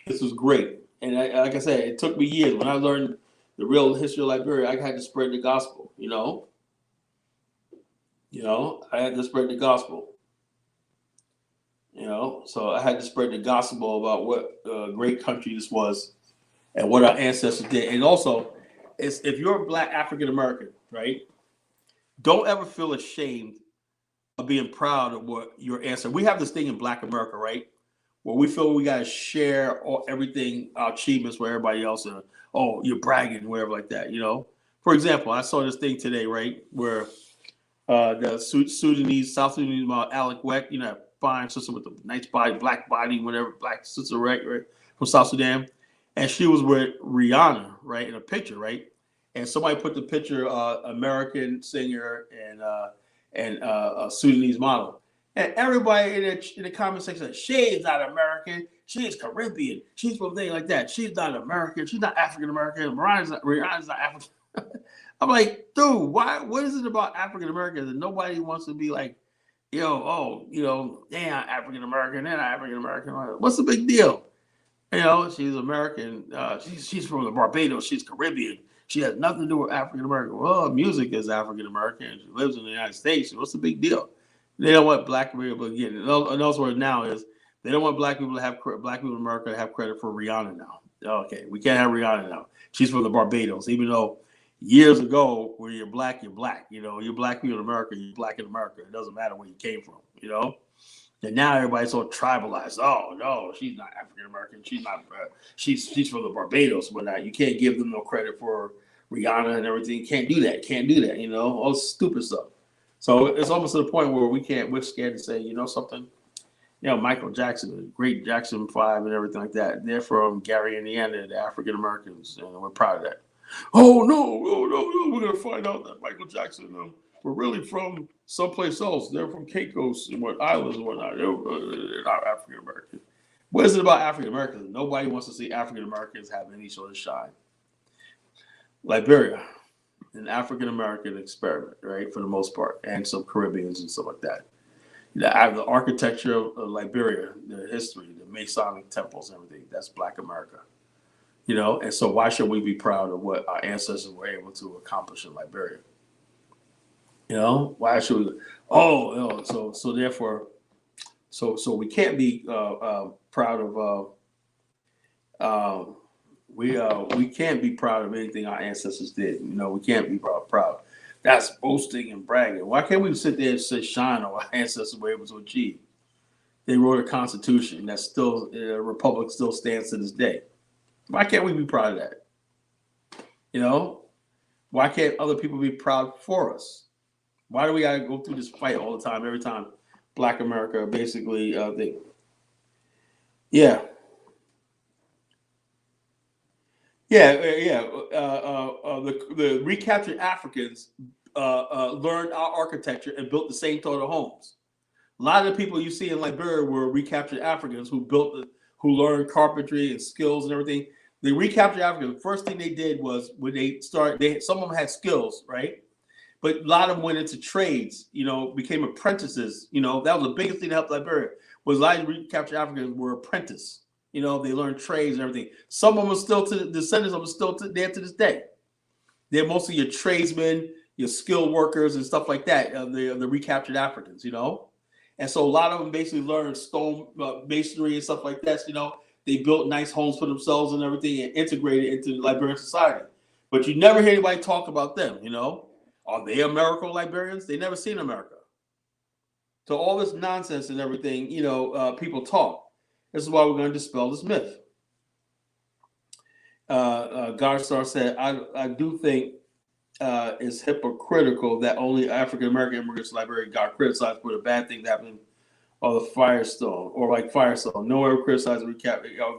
this was great. And like I said, it took me years. When I learned the real history of Liberia, I had to spread the gospel, you know. You know, I had to spread the gospel. You know, so I had to spread the gospel about what a great country this was and what our ancestors did. And also, if you're a Black African American, right, don't ever feel ashamed of being proud of what your ancestors. We have this thing in Black America, right, where we feel we got to share everything, our achievements with everybody else. And, oh, you're bragging, whatever like that, you know. For example, I saw this thing today, right, where the Sudanese, South Sudanese model, Alec Weck, you know, fine sister with a nice body, black body, whatever, black sister, right, from South Sudan. And she was with Rihanna, right, in a picture, right? And somebody put the picture, American singer and a Sudanese model. And everybody in the comment section said, she's not American, she's Caribbean, she's from things like that. She's not American, she's not African American, Rihanna's not African. I'm like, dude, why? What is it about African Americans that nobody wants to be like, yo, oh, you know, they're not African American, they're not African American. What's the big deal? You know, she's American. She's from the Barbados. She's Caribbean. She has nothing to do with African American. Well, music is African American. She lives in the United States. What's the big deal? They don't want Black people to get it. Another word now is they don't want Black people to have Black people in America to have credit for Rihanna now. Okay, we can't have Rihanna now. She's from the Barbados, even though years ago, when you're Black, you're Black. You know, you're Black people in America, you're Black in America. It doesn't matter where you came from, you know? And now everybody's so tribalized. Oh, no, she's not African American. She's not, she's from the Barbados, but not. You can't give them no credit for Rihanna and everything. Can't do that. Can't do that, you know? All stupid stuff. So it's almost to the point where we're scared to say, you know something? You know, Michael Jackson, the great Jackson 5 and everything like that. They're from Gary, Indiana, the African Americans, and we're proud of that. Oh no! We're gonna find out that Michael Jackson were really from someplace else. They're from Caicos and what islands and whatnot. They're not African American. What is it about African Americans? Nobody wants to see African Americans have any sort of shine. Liberia, an African American experiment, right, for the most part, and some Caribbeans and stuff like that. The architecture of Liberia, the history, the Masonic temples, and everything. That's Black America. You know, and so why should we be proud of what our ancestors were able to accomplish in Liberia? You know, why should we? Oh, you know, so therefore, so we can't be proud of. We can't be proud of anything our ancestors did. You know, we can't be proud. That's boasting and bragging. Why can't we sit there and say shine on what our ancestors were able to achieve? They wrote a constitution that still, the republic still stands to this day. Why can't we be proud of that? You know, why can't other people be proud for us? Why do we gotta go through this fight all the time? Every time Black America basically, yeah. The recaptured Africans learned our architecture and built the same sort of homes. A lot of the people you see in Liberia were recaptured Africans who learned carpentry and skills and everything. The recaptured Africans, the first thing they did was when they started, some of them had skills, right? But a lot of them went into trades, became apprentices. That was the biggest thing that helped Liberia, was a lot of recaptured Africans were apprentices. They learned trades and everything. Some of them are still descendants of them still there to this day. They're mostly your tradesmen, your skilled workers and stuff like that, the recaptured Africans, And so a lot of them basically learned stone masonry and stuff like that. They built nice homes for themselves and everything and integrated into Liberian society. But you never hear anybody talk about them, Are they American Liberians? They never seen America. So all this nonsense and everything, people talk. This is why we're going to dispel this myth. Godstar said, I do think it's hypocritical that only African American immigrants to Liberia got criticized for the bad things happening on the Firestone or like Firestone. No one ever criticized the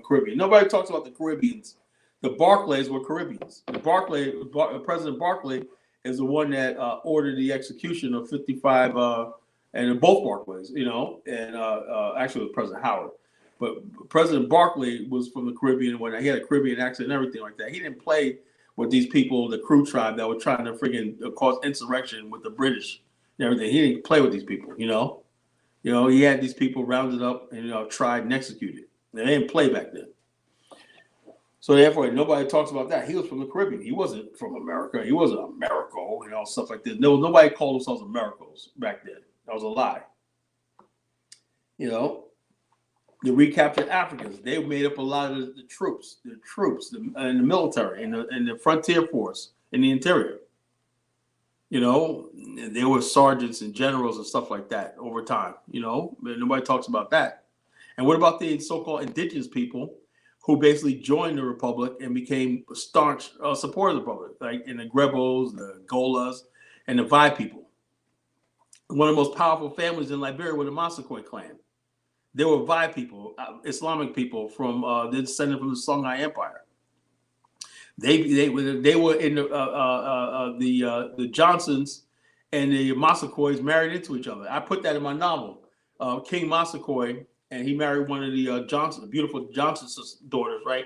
Caribbean. Nobody talks about the Caribbeans. The Barclays were Caribbeans. President Barclay is the one that ordered the execution of 55 and both Barclays, and actually it was President Howard. But President Barclay was from the Caribbean when he had a Caribbean accent and everything like that. He didn't play with these people, the Crew tribe that were trying to friggin' cause insurrection with the British and everything. He didn't play with these people, he had these people rounded up and tried and executed. They didn't play back then. So therefore, nobody talks about that. He was from the Caribbean. He wasn't from America. He wasn't Americo, stuff like that. No, nobody called themselves Americos back then. That was a lie. The recaptured Africans, they made up a lot of the troops, and the military, and the frontier force in the interior. There were sergeants and generals and stuff like that over time. But nobody talks about that. And what about the so-called indigenous people who basically joined the Republic and became staunch supporters of the Republic, like in the Grebos, the Golas, and the Vai people? One of the most powerful families in Liberia were the Massaquoi clan. They were Vai people, Islamic people from they descended from the Songhai Empire. They were in the Johnsons and the Massaquois married into each other. I put that in my novel, King Massaquoi, and he married one of the Johnson, beautiful Johnson's daughters, right?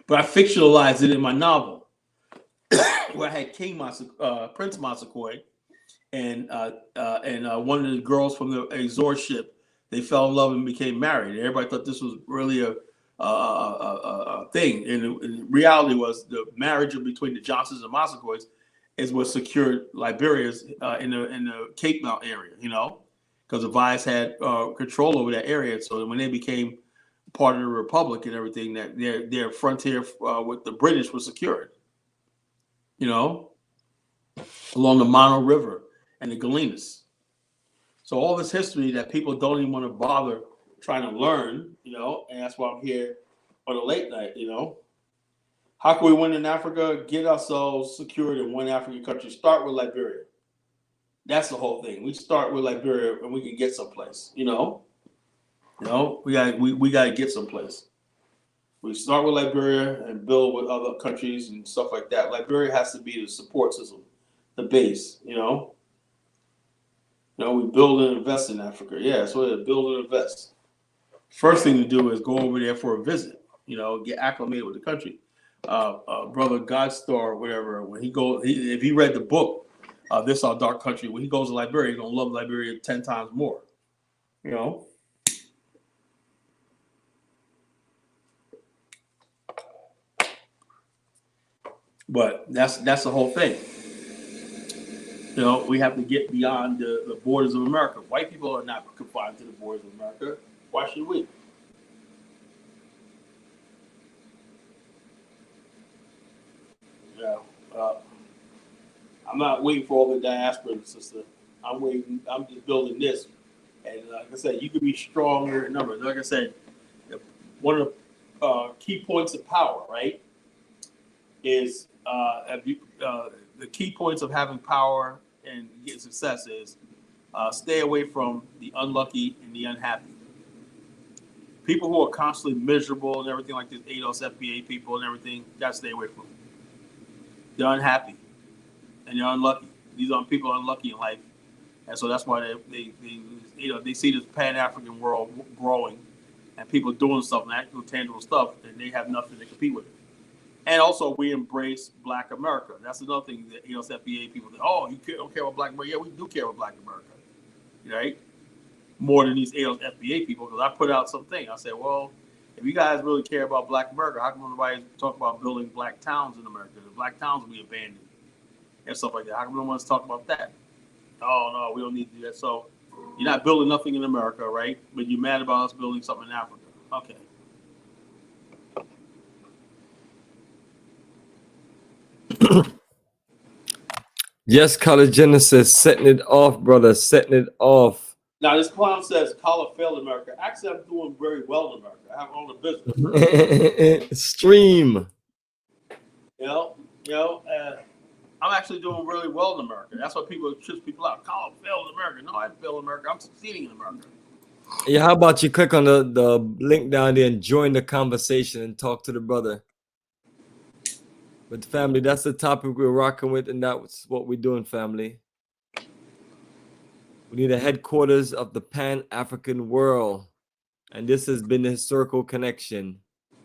But I fictionalized it in my novel, where I had Prince Massaquoi, and one of the girls from the Azor ship. They fell in love and became married. Everybody thought this was really a thing. And the reality was the marriage between the Johnsons and Massaquois is what secured Liberia's in the Cape Mount area, because the Vais had control over that area. So when they became part of the Republic and everything, that their frontier with the British was secured, along the Mono River and the Galenas. So all this history that people don't even want to bother trying to learn, and that's why I'm here on a late night, How can we win in Africa? Get ourselves secured in one African country. Start with Liberia. That's the whole thing. We start with Liberia and we can get someplace, we got to get someplace. We start with Liberia and build with other countries and stuff like that. Liberia has to be the support system, the base, we build and invest in Africa. Yeah, that's what it is, build and invest. First thing to do is go over there for a visit, get acclimated with the country. Brother Godstar, whatever, when if he read the book, This Our Dark Country, when he goes to Liberia, he's going to love Liberia 10 times more, But that's the whole thing. We have to get beyond the borders of America. White people are not confined to the borders of America. Why should we? Yeah. I'm not waiting for all the diaspora, sister. I'm waiting. I'm just building this. And like I said, you can be stronger in numbers. Like I said, one of the key points of power, right, is the key points of having power and getting success is stay away from the unlucky and the unhappy. People who are constantly miserable and everything like this, ADOS, FBA people and everything, gotta stay away from them. They're unhappy and they're unlucky. These are people unlucky in life, and so that's why they see this Pan-African world growing, and people doing stuff, actual tangible stuff, and they have nothing to compete with it. And also, we embrace Black America. That's another thing that ADOS, FBA people think, oh, you don't care about Black America? Yeah, we do care about Black America, right? More than these ADOS, FBA people, because I put out something. I said, well, if you guys really care about Black America, how come nobody talk about building Black towns in America? The Black towns will be abandoned and stuff like that. How come no one's talking about that? Oh, no, we don't need to do that. So you're not building nothing in America, right? But you're mad about us building something in Africa. Okay. Yes, Color Genesis, setting it off, brother, setting it off. Now, this clown says, Color failed America. Actually, I'm doing very well in America. I have all the business. Stream. I'm actually doing really well in America. That's why people trips people out. Color failed in America. No, I failed in America. I'm succeeding in America. Yeah, how about you click on the link down there and join the conversation and talk to the brother. But family, that's the topic we're rocking with, and that's what we're doing, family. We need a headquarters of the Pan-African world. And this has been the historical connection.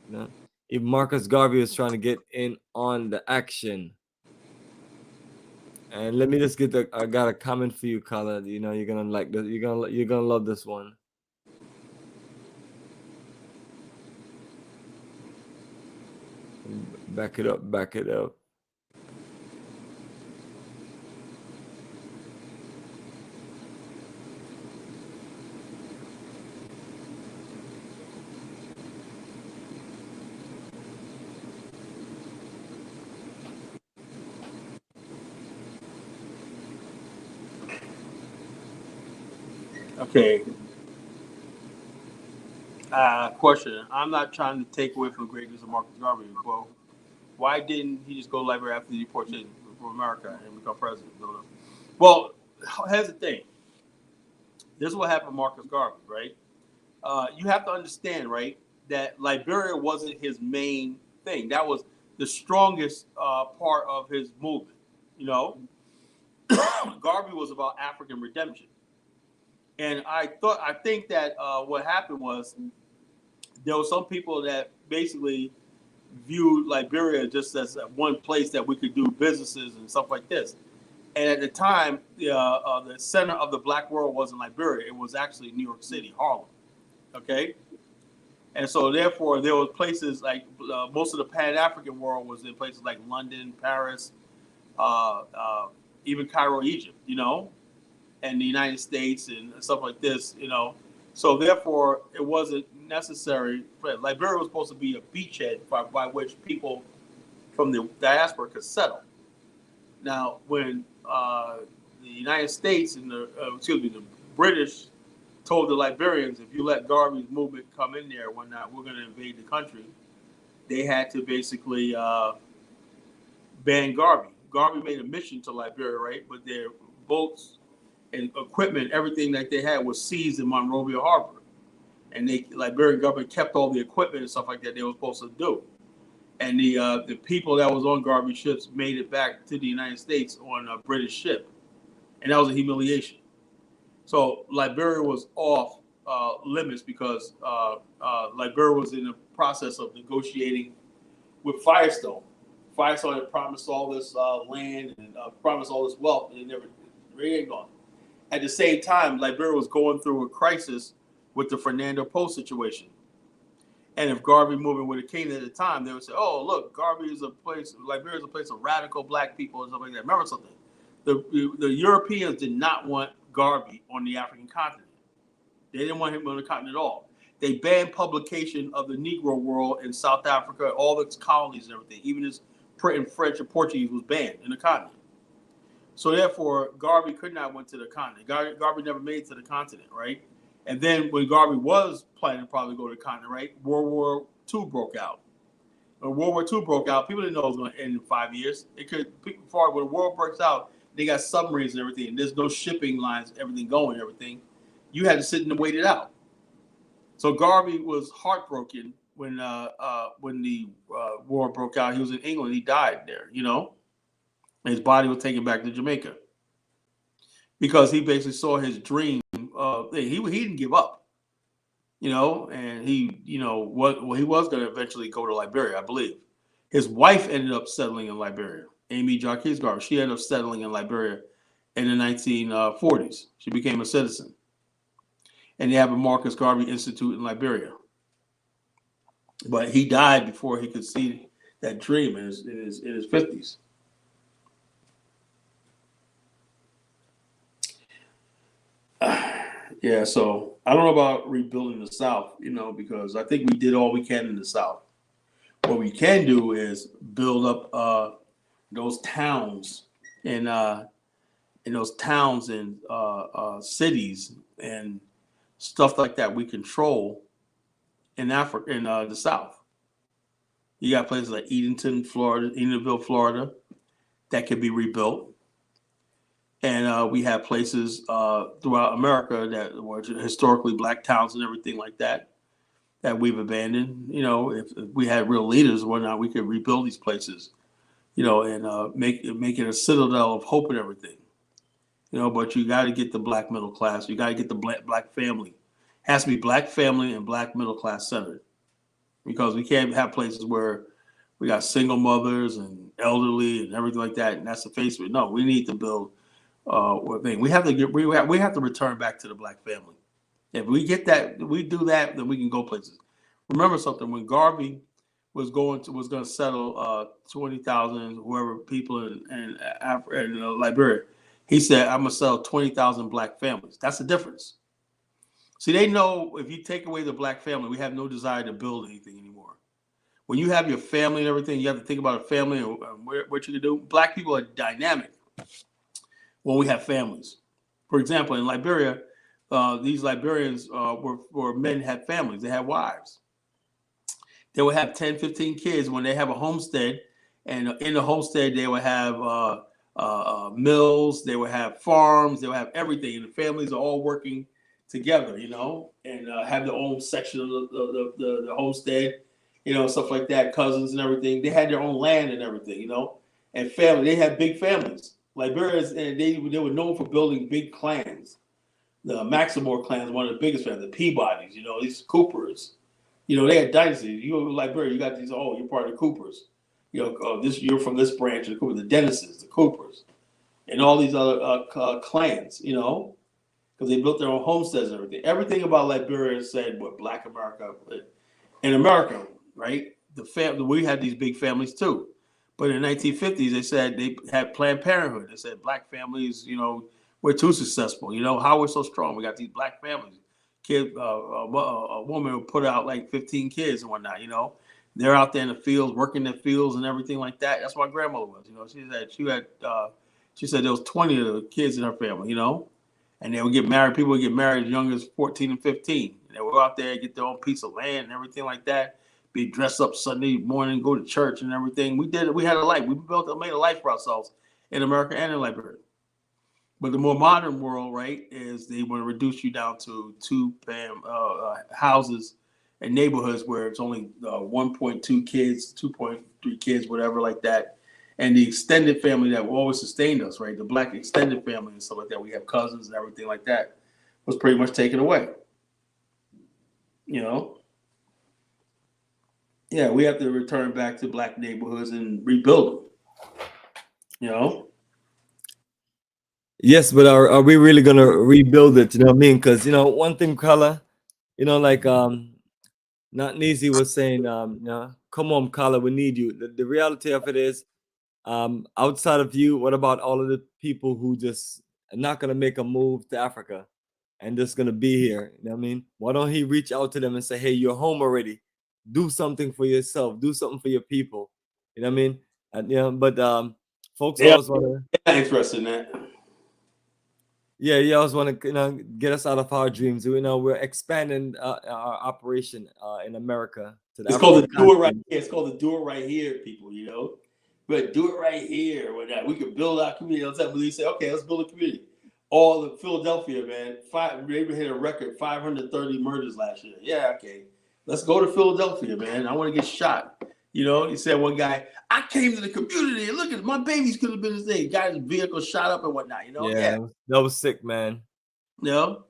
You know? Even Marcus Garvey was trying to get in on the action. And let me just get I got a comment for you, Khaled. You know, you're gonna like this. You're gonna love this one. Back it up, back it up. Okay. Question. I'm not trying to take away from the greatness of Marcus Garvey. Well, why didn't he just go to Liberia after the deportation from America and become president? Well, here's the thing. This is what happened to Marcus Garvey, right? You have to understand, right, that Liberia wasn't his main thing. That was the strongest part of his movement. You know, Garvey was about African redemption. And I think that what happened was there were some people that basically viewed Liberia just as one place that we could do businesses and stuff like this. And at the time, the center of the Black world wasn't Liberia. It was actually New York City, Harlem. Okay? And so therefore, there were places like most of the Pan-African world was in places like London, Paris, even Cairo, Egypt, you know, and the United States and stuff like this, you know. So therefore, it wasn't necessary. Liberia was supposed to be a beachhead by which people from the diaspora could settle. Now, when the United States and the British told the Liberians, if you let Garvey's movement come in there, we're going to invade the country, they had to basically ban Garvey. Garvey made a mission to Liberia, right? But their boats and equipment, everything that they had was seized in Monrovia Harbor. And the Liberian government kept all the equipment and stuff like that they were supposed to do. And the people that was on Garvey ships made it back to the United States on a British ship. And that was a humiliation. So Liberia was off limits because Liberia was in the process of negotiating with Firestone. Firestone had promised all this land and promised all this wealth, and it really ain't gone. At the same time, Liberia was going through a crisis with the Fernando Post situation. And if Garvey movement would have came at the time, they would say, oh, look, Liberia is a place of radical Black people and stuff like that. Remember something. The Europeans did not want Garvey on the African continent. They didn't want him on the continent at all. They banned publication of the Negro world in South Africa, all its colonies and everything. Even his print in French and Portuguese was banned in the continent. So therefore, Garvey could not went to the continent. Garvey never made it to the continent, right? And then when Garvey was planning to probably go to the continent, right, World War II broke out. When World War II broke out, people didn't know it was going to end in 5 years. It could, when the war breaks out, they got submarines and everything, and there's no shipping lines, everything going, everything. You had to sit and wait it out. So Garvey was heartbroken when the war broke out. He was in England. He died there. You know, his body was taken back to Jamaica because he basically saw his dream. He didn't give up. You know, and he, you know, he was going to eventually go to Liberia, I believe. His wife ended up settling in Liberia. Amy Jarquez Garvey. She ended up settling in Liberia in the 1940s. She became a citizen. And they have a Marcus Garvey Institute in Liberia. But he died before he could see that dream in his 50s. Yeah, so I don't know about rebuilding the South, you know, because I think we did all we can in the South. What we can do is build up those towns and cities and stuff like that we control in Africa, in the South. You got places like Edenville, Florida, that could be rebuilt. And we have places throughout America that were historically black towns and everything like that we've abandoned. You know, if we had real leaders or whatnot, we could rebuild these places, you know, and make it a citadel of hope and everything. You know, but you got to get the black middle class. You got to get the black family. It has to be black family and black middle class centered, because we can't have places where we got single mothers and elderly and everything like that, and that's the face of it. No, we need to build. We have to return back to the black family. If we get that, we do that, then we can go places. Remember something: when Garvey was going to settle 20,000 whoever people in Liberia, he said, "I'm gonna settle 20,000 black families." That's the difference. See, they know if you take away the black family, we have no desire to build anything anymore. When you have your family and everything, you have to think about a family and what you can do. Black people are dynamic when we have families. For example, in Liberia, these Liberians were men had families. They had wives. They would have 10, 15 kids when they have a homestead. And in the homestead, they would have mills. They would have farms. They would have everything. And the families are all working together, you know, and have their own section of the homestead, you know, stuff like that, cousins and everything. They had their own land and everything, you know, and family. They had big families. Liberians, and they were known for building big clans. The Maximore clan is one of the biggest families. The Peabodys, you know, these Coopers, you know, they had dynasties. You go to Liberia, you got these. Oh, you're part of the Coopers. You know, you're from this branch of the Coopers, the Dennises, the Coopers, and all these other clans. You know, because they built their own homesteads and everything. Everything about Liberia said what Black America. In America, right? We had these big families too. But in the 1950s, they said they had Planned Parenthood. They said black families, you know, we're too successful. You know, how we're so strong. We got these black families. A woman would put out like 15 kids and whatnot, you know. They're out there in the fields, working in the fields and everything like that. That's what my grandmother was, you know. She said there was 20 of the kids in her family, you know. And they would get married. People would get married as young as 14 and 15. And they would go out there and get their own piece of land and everything like that. Be dressed up Sunday morning, go to church and everything. We did it. We had a life. We made a life for ourselves in America and in Liberia. But the more modern world, right, is they want to reduce you down to two houses and neighborhoods where it's only 1.2 kids, 2.3 kids, whatever like that. And the extended family that always sustained us, right, the black extended family and stuff like that, we have cousins and everything like that, was pretty much taken away. You know? Yeah, we have to return back to black neighborhoods and rebuild them. You know? Yes, but are we really gonna rebuild it? You know what I mean? Because you know, one thing, Kala, you know, like not Neezy was saying, you know, come on, Kala, we need you. The reality of it is, outside of you, what about all of the people who just are not gonna make a move to Africa and just gonna be here? You know what I mean? Why don't he reach out to them and say, hey, you're home already. Do something for yourself. Do something for your people. You know what I mean? And, you know, but folks always want to. Yeah, interested in that. Yeah, you always want to, you know, get us out of our dreams. You know, we're expanding our operation in America to the It's called the African do it right continent. here. It's called the do it right here, people. You know, but do it right here. We can build our community. All the time, we say, okay, let's build a community. All the Philadelphia, man. They hit a record 530 murders last year. Yeah, okay. Let's go to Philadelphia, man. I want to get shot. You know, he said one guy, I came to the community and look at my babies could have been this thing. Got his vehicle shot up and whatnot, you know? Yeah, that was sick, man. You know,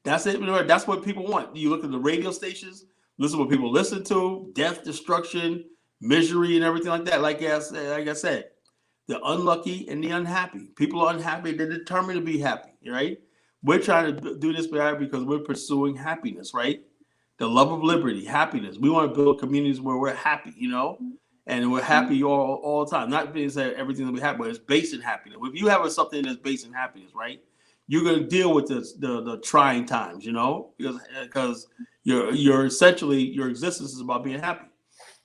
that's it. That's what people want. You look at the radio stations, listen to what people listen to, death, destruction, misery, and everything like that. Like I said, the unlucky and the unhappy. People are unhappy. They're determined to be happy, right? We're trying to do this because we're pursuing happiness, right? The love of liberty, happiness. We want to build communities where we're happy, you know, and we're happy all the time. Not being said everything will be happy, but it's based in happiness. If you have something that's based in happiness, right, you're going to deal with the trying times, you know, because you're essentially your existence is about being happy.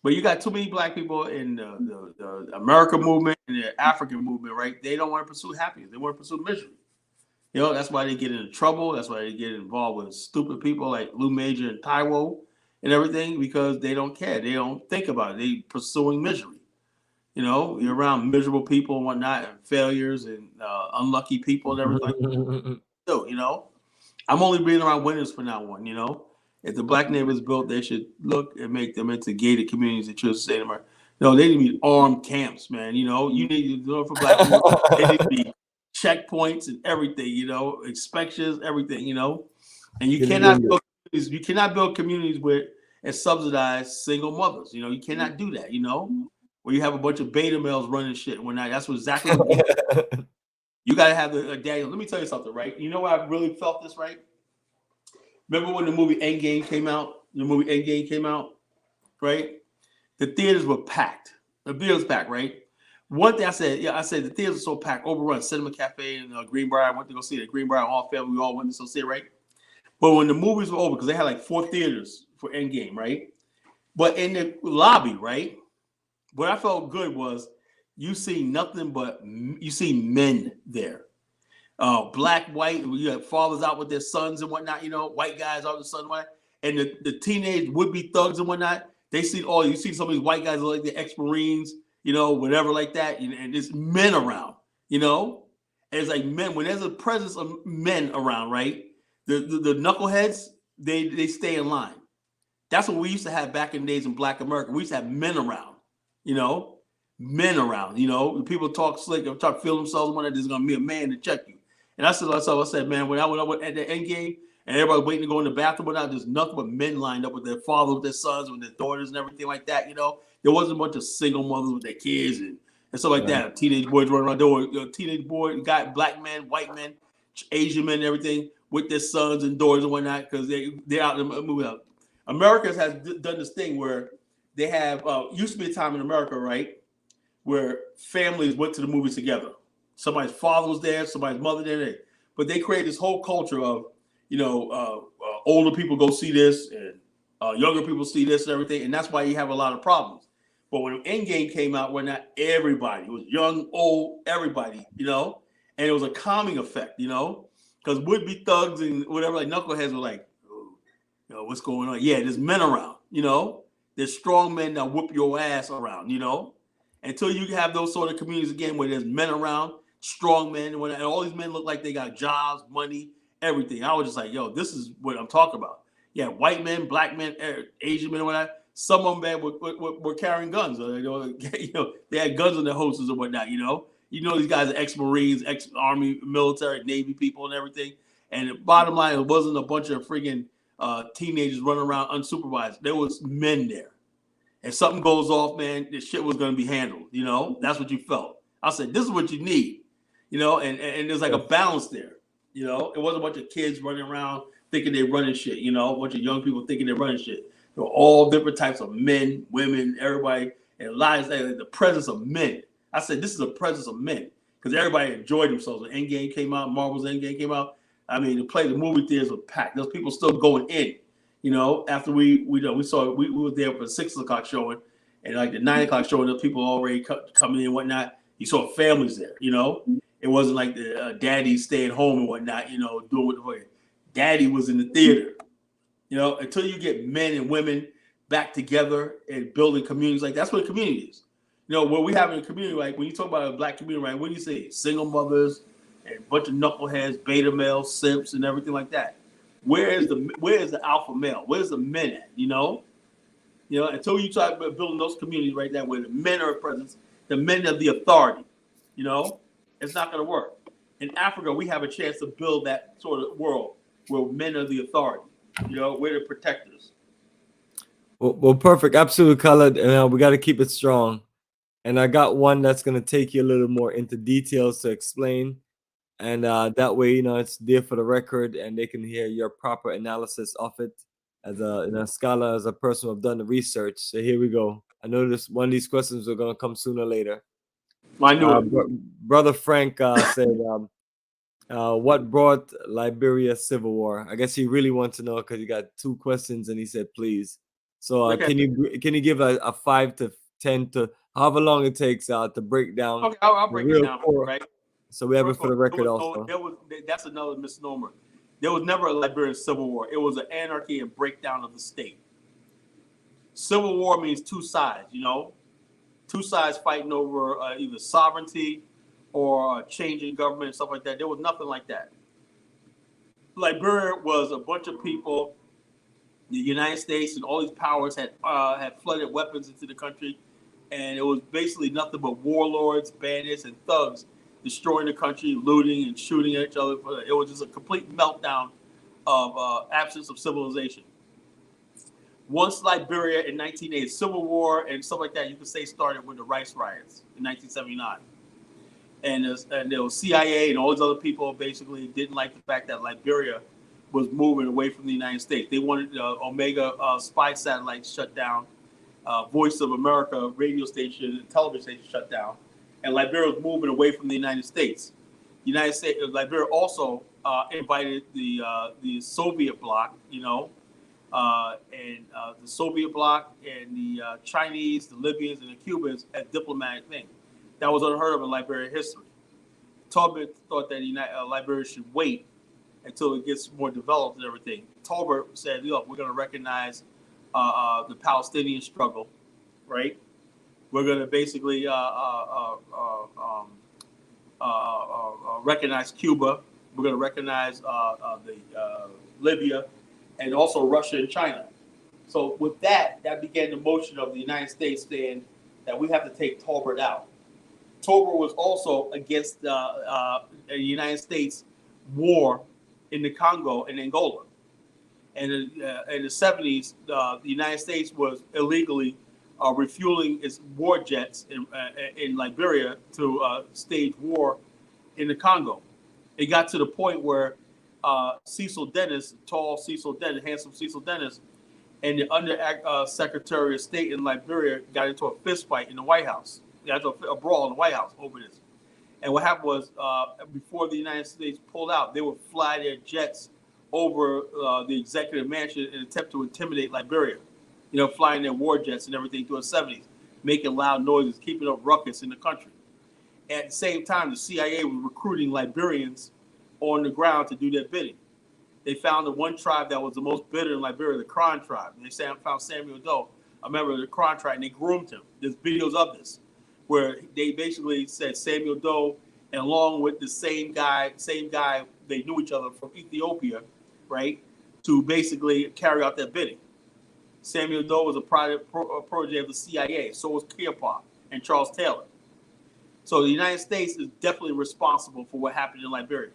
But you got too many black people in the American movement and the African movement, right? They don't want to pursue happiness. They want to pursue misery. You know, that's why they get into trouble. That's why they get involved with stupid people like Lou Major and Taiwo and everything, because they don't care. They don't think about it. They pursuing misery. You know, you're around miserable people and whatnot, and failures and unlucky people and everything. So, you know, I'm only being around winners from now on, you know. If the black neighborhoods built, they should look and make them into gated communities that choose to stay in America. No, they need to be armed camps, man. You know, you need to do it for black people. They need to be checkpoints and everything, you know, inspections, everything, you know. And you cannot build communities with and subsidize single mothers. You know, you cannot do that, you know, where you have a bunch of beta males running shit and whatnot. That's exactly what you got to have the Daniel. Let me tell you something, right? You know where I really felt this, right? Remember when the movie Endgame came out? Right? The theaters were packed. The theaters was packed, right? One thing I said the theaters are so packed, overrun. Cinema Cafe in Greenbrier. I went to go see it. Greenbrier, all family, we all went to go see it, right? But when the movies were over, because they had like 4 theaters for Endgame, right? But in the lobby, right? What I felt good was you see nothing but you see men there. Black, white, you have fathers out with their sons and whatnot, you know, white guys out with their sons and whatnot. And the teenage would-be thugs and whatnot, you see some of these white guys like the ex-Marines, you know, whatever like that, and there's men around, you know? And it's like men, when there's a presence of men around, right? The knuckleheads, they stay in line. That's what we used to have back in the days in Black America. We used to have men around, you know? Men around, you know? People talk slick, or talk feel themselves, and whatnot, there's going to be a man to check you. And I said, man, when I went at the end game and everybody waiting to go in the bathroom, whatnot, there's nothing but men lined up with their fathers, with their sons, with their daughters, and everything like that. You know, there wasn't a bunch of single mothers with their kids and stuff like that. Teenage boys running around. There were teenage boys, black men, white men, Asian men, and everything with their sons and daughters and whatnot, because they're out in the movie. America has done this thing where they have used to be a time in America, right, where families went to the movies together. Somebody's father was there, somebody's mother there, but they create this whole culture of, you know, older people go see this and younger people see this and everything, and that's why you have a lot of problems. But when Endgame came out, where not everybody, it was young, old, everybody, you know, and it was a calming effect, you know, because would-be thugs and whatever, like knuckleheads were like, oh, you know, what's going on? Yeah, there's men around, you know, there's strong men that whoop your ass around, you know, until you have those sort of communities again where there's men around. Strong men, and all these men look like they got jobs, money, everything. I was just like, yo, this is what I'm talking about. Yeah, white men, black men, Asian men, and whatnot. Some of them, man, were carrying guns. You know, they had guns on their holsters and whatnot. You know, these guys are ex-Marines, ex-Army, military, Navy people, and everything. And the bottom line, it wasn't a bunch of friggin' teenagers running around unsupervised. There was men there. If something goes off, man, this shit was going to be handled. You know, that's what you felt. I said, this is what you need. You know, and there's like a balance there. You know, it wasn't a bunch of kids running around thinking they're running shit. You know, a bunch of young people thinking they're running shit. There were all different types of men, women, everybody, and a lot of the presence of men. I said, this is a presence of men because everybody enjoyed themselves. When Endgame came out, Marvel's Endgame came out. I mean, the movie theaters were packed. Those people still going in. You know, after we were there for the 6 o'clock showing, and like the 9 o'clock showing, the people already coming in and whatnot. You saw families there. You know. It wasn't like the daddy staying home and whatnot, you know, doing what the fuck. Daddy was in the theater, you know, until you get men and women back together and building communities. Like that's what a community is. You know, what we have in a community, like when you talk about a black community, right? What do you say? Single mothers, and a bunch of knuckleheads, beta males, simps, and everything like that. Where is the alpha male? Where's the men at? Until you start building those communities right there where the men are present, the men of the authority, it's not going to work. In Africa, we have a chance to build that sort of world where men are the authority. We're the protectors. Well, perfect. Absolutely, Khaled. And we got to keep it strong. And I got one that's going to take you a little more into details to explain. And that way, it's there for the record and they can hear your proper analysis of it as a scholar, as a person who've done the research. So here we go. I know one of these questions are going to come sooner or later. I knew it. Brother Frank said, what brought Liberia civil war? I guess he really wants to know because he got 2 questions and he said, please. So Okay. can you give a 5 to 10 to however long it takes to break down? Okay, I'll break it down, right? So we have it for the record also. That's another misnomer. There was never a Liberian civil war. It was an anarchy and breakdown of the state. Civil war means 2 sides, 2 sides fighting over either sovereignty or changing government and stuff like that. There was nothing like that. Liberia was a bunch of people. The United States and all these powers had flooded weapons into the country, and it was basically nothing but warlords, bandits, and thugs destroying the country, looting and shooting at each other. It was just a complete meltdown of absence of civilization. Once Liberia in 1980, Civil War and stuff like that, you could say started with the Rice Riots in 1979. And there was CIA and all these other people basically didn't like the fact that Liberia was moving away from the United States. They wanted Omega spy satellites shut down, Voice of America radio station and television station shut down, and Liberia was moving away from the United States. Liberia also invited the Soviet bloc, and the Soviet bloc and the Chinese, the Libyans, and the Cubans as diplomatic thing. That was unheard of in Liberian history. Tolbert thought that Liberia should wait until it gets more developed and everything. Tolbert said, look, we're going to recognize the Palestinian struggle, right? We're going to basically recognize Cuba. We're going to recognize Libya and also Russia and China. So with that began the motion of the United States saying that we have to take Tolbert out. Tolbert was also against the United States war in the Congo and Angola. And in the 70s, the United States was illegally refueling its war jets in Liberia to stage war in the Congo. It got to the point where Cecil Dennis, tall Cecil Dennis, handsome Cecil Dennis, and the Under Secretary of State in Liberia got into a fist fight in the White House. They had a brawl in the White House over this. And what happened was, before the United States pulled out, they would fly their jets over the executive mansion in an attempt to intimidate Liberia. Flying their war jets and everything through the 70s, making loud noises, keeping up ruckus in the country. At the same time, the CIA was recruiting Liberians on the ground to do their bidding. They found the one tribe that was the most bitter in Liberia, the Kron tribe. They found Samuel Doe, a member of the Kron tribe, and they groomed him. There's videos of this, where they basically said Samuel Doe, and along with the same guy, they knew each other from Ethiopia, right, to basically carry out their bidding. Samuel Doe was a protege of the CIA. So was Kearpah and Charles Taylor. So the United States is definitely responsible for what happened in Liberia.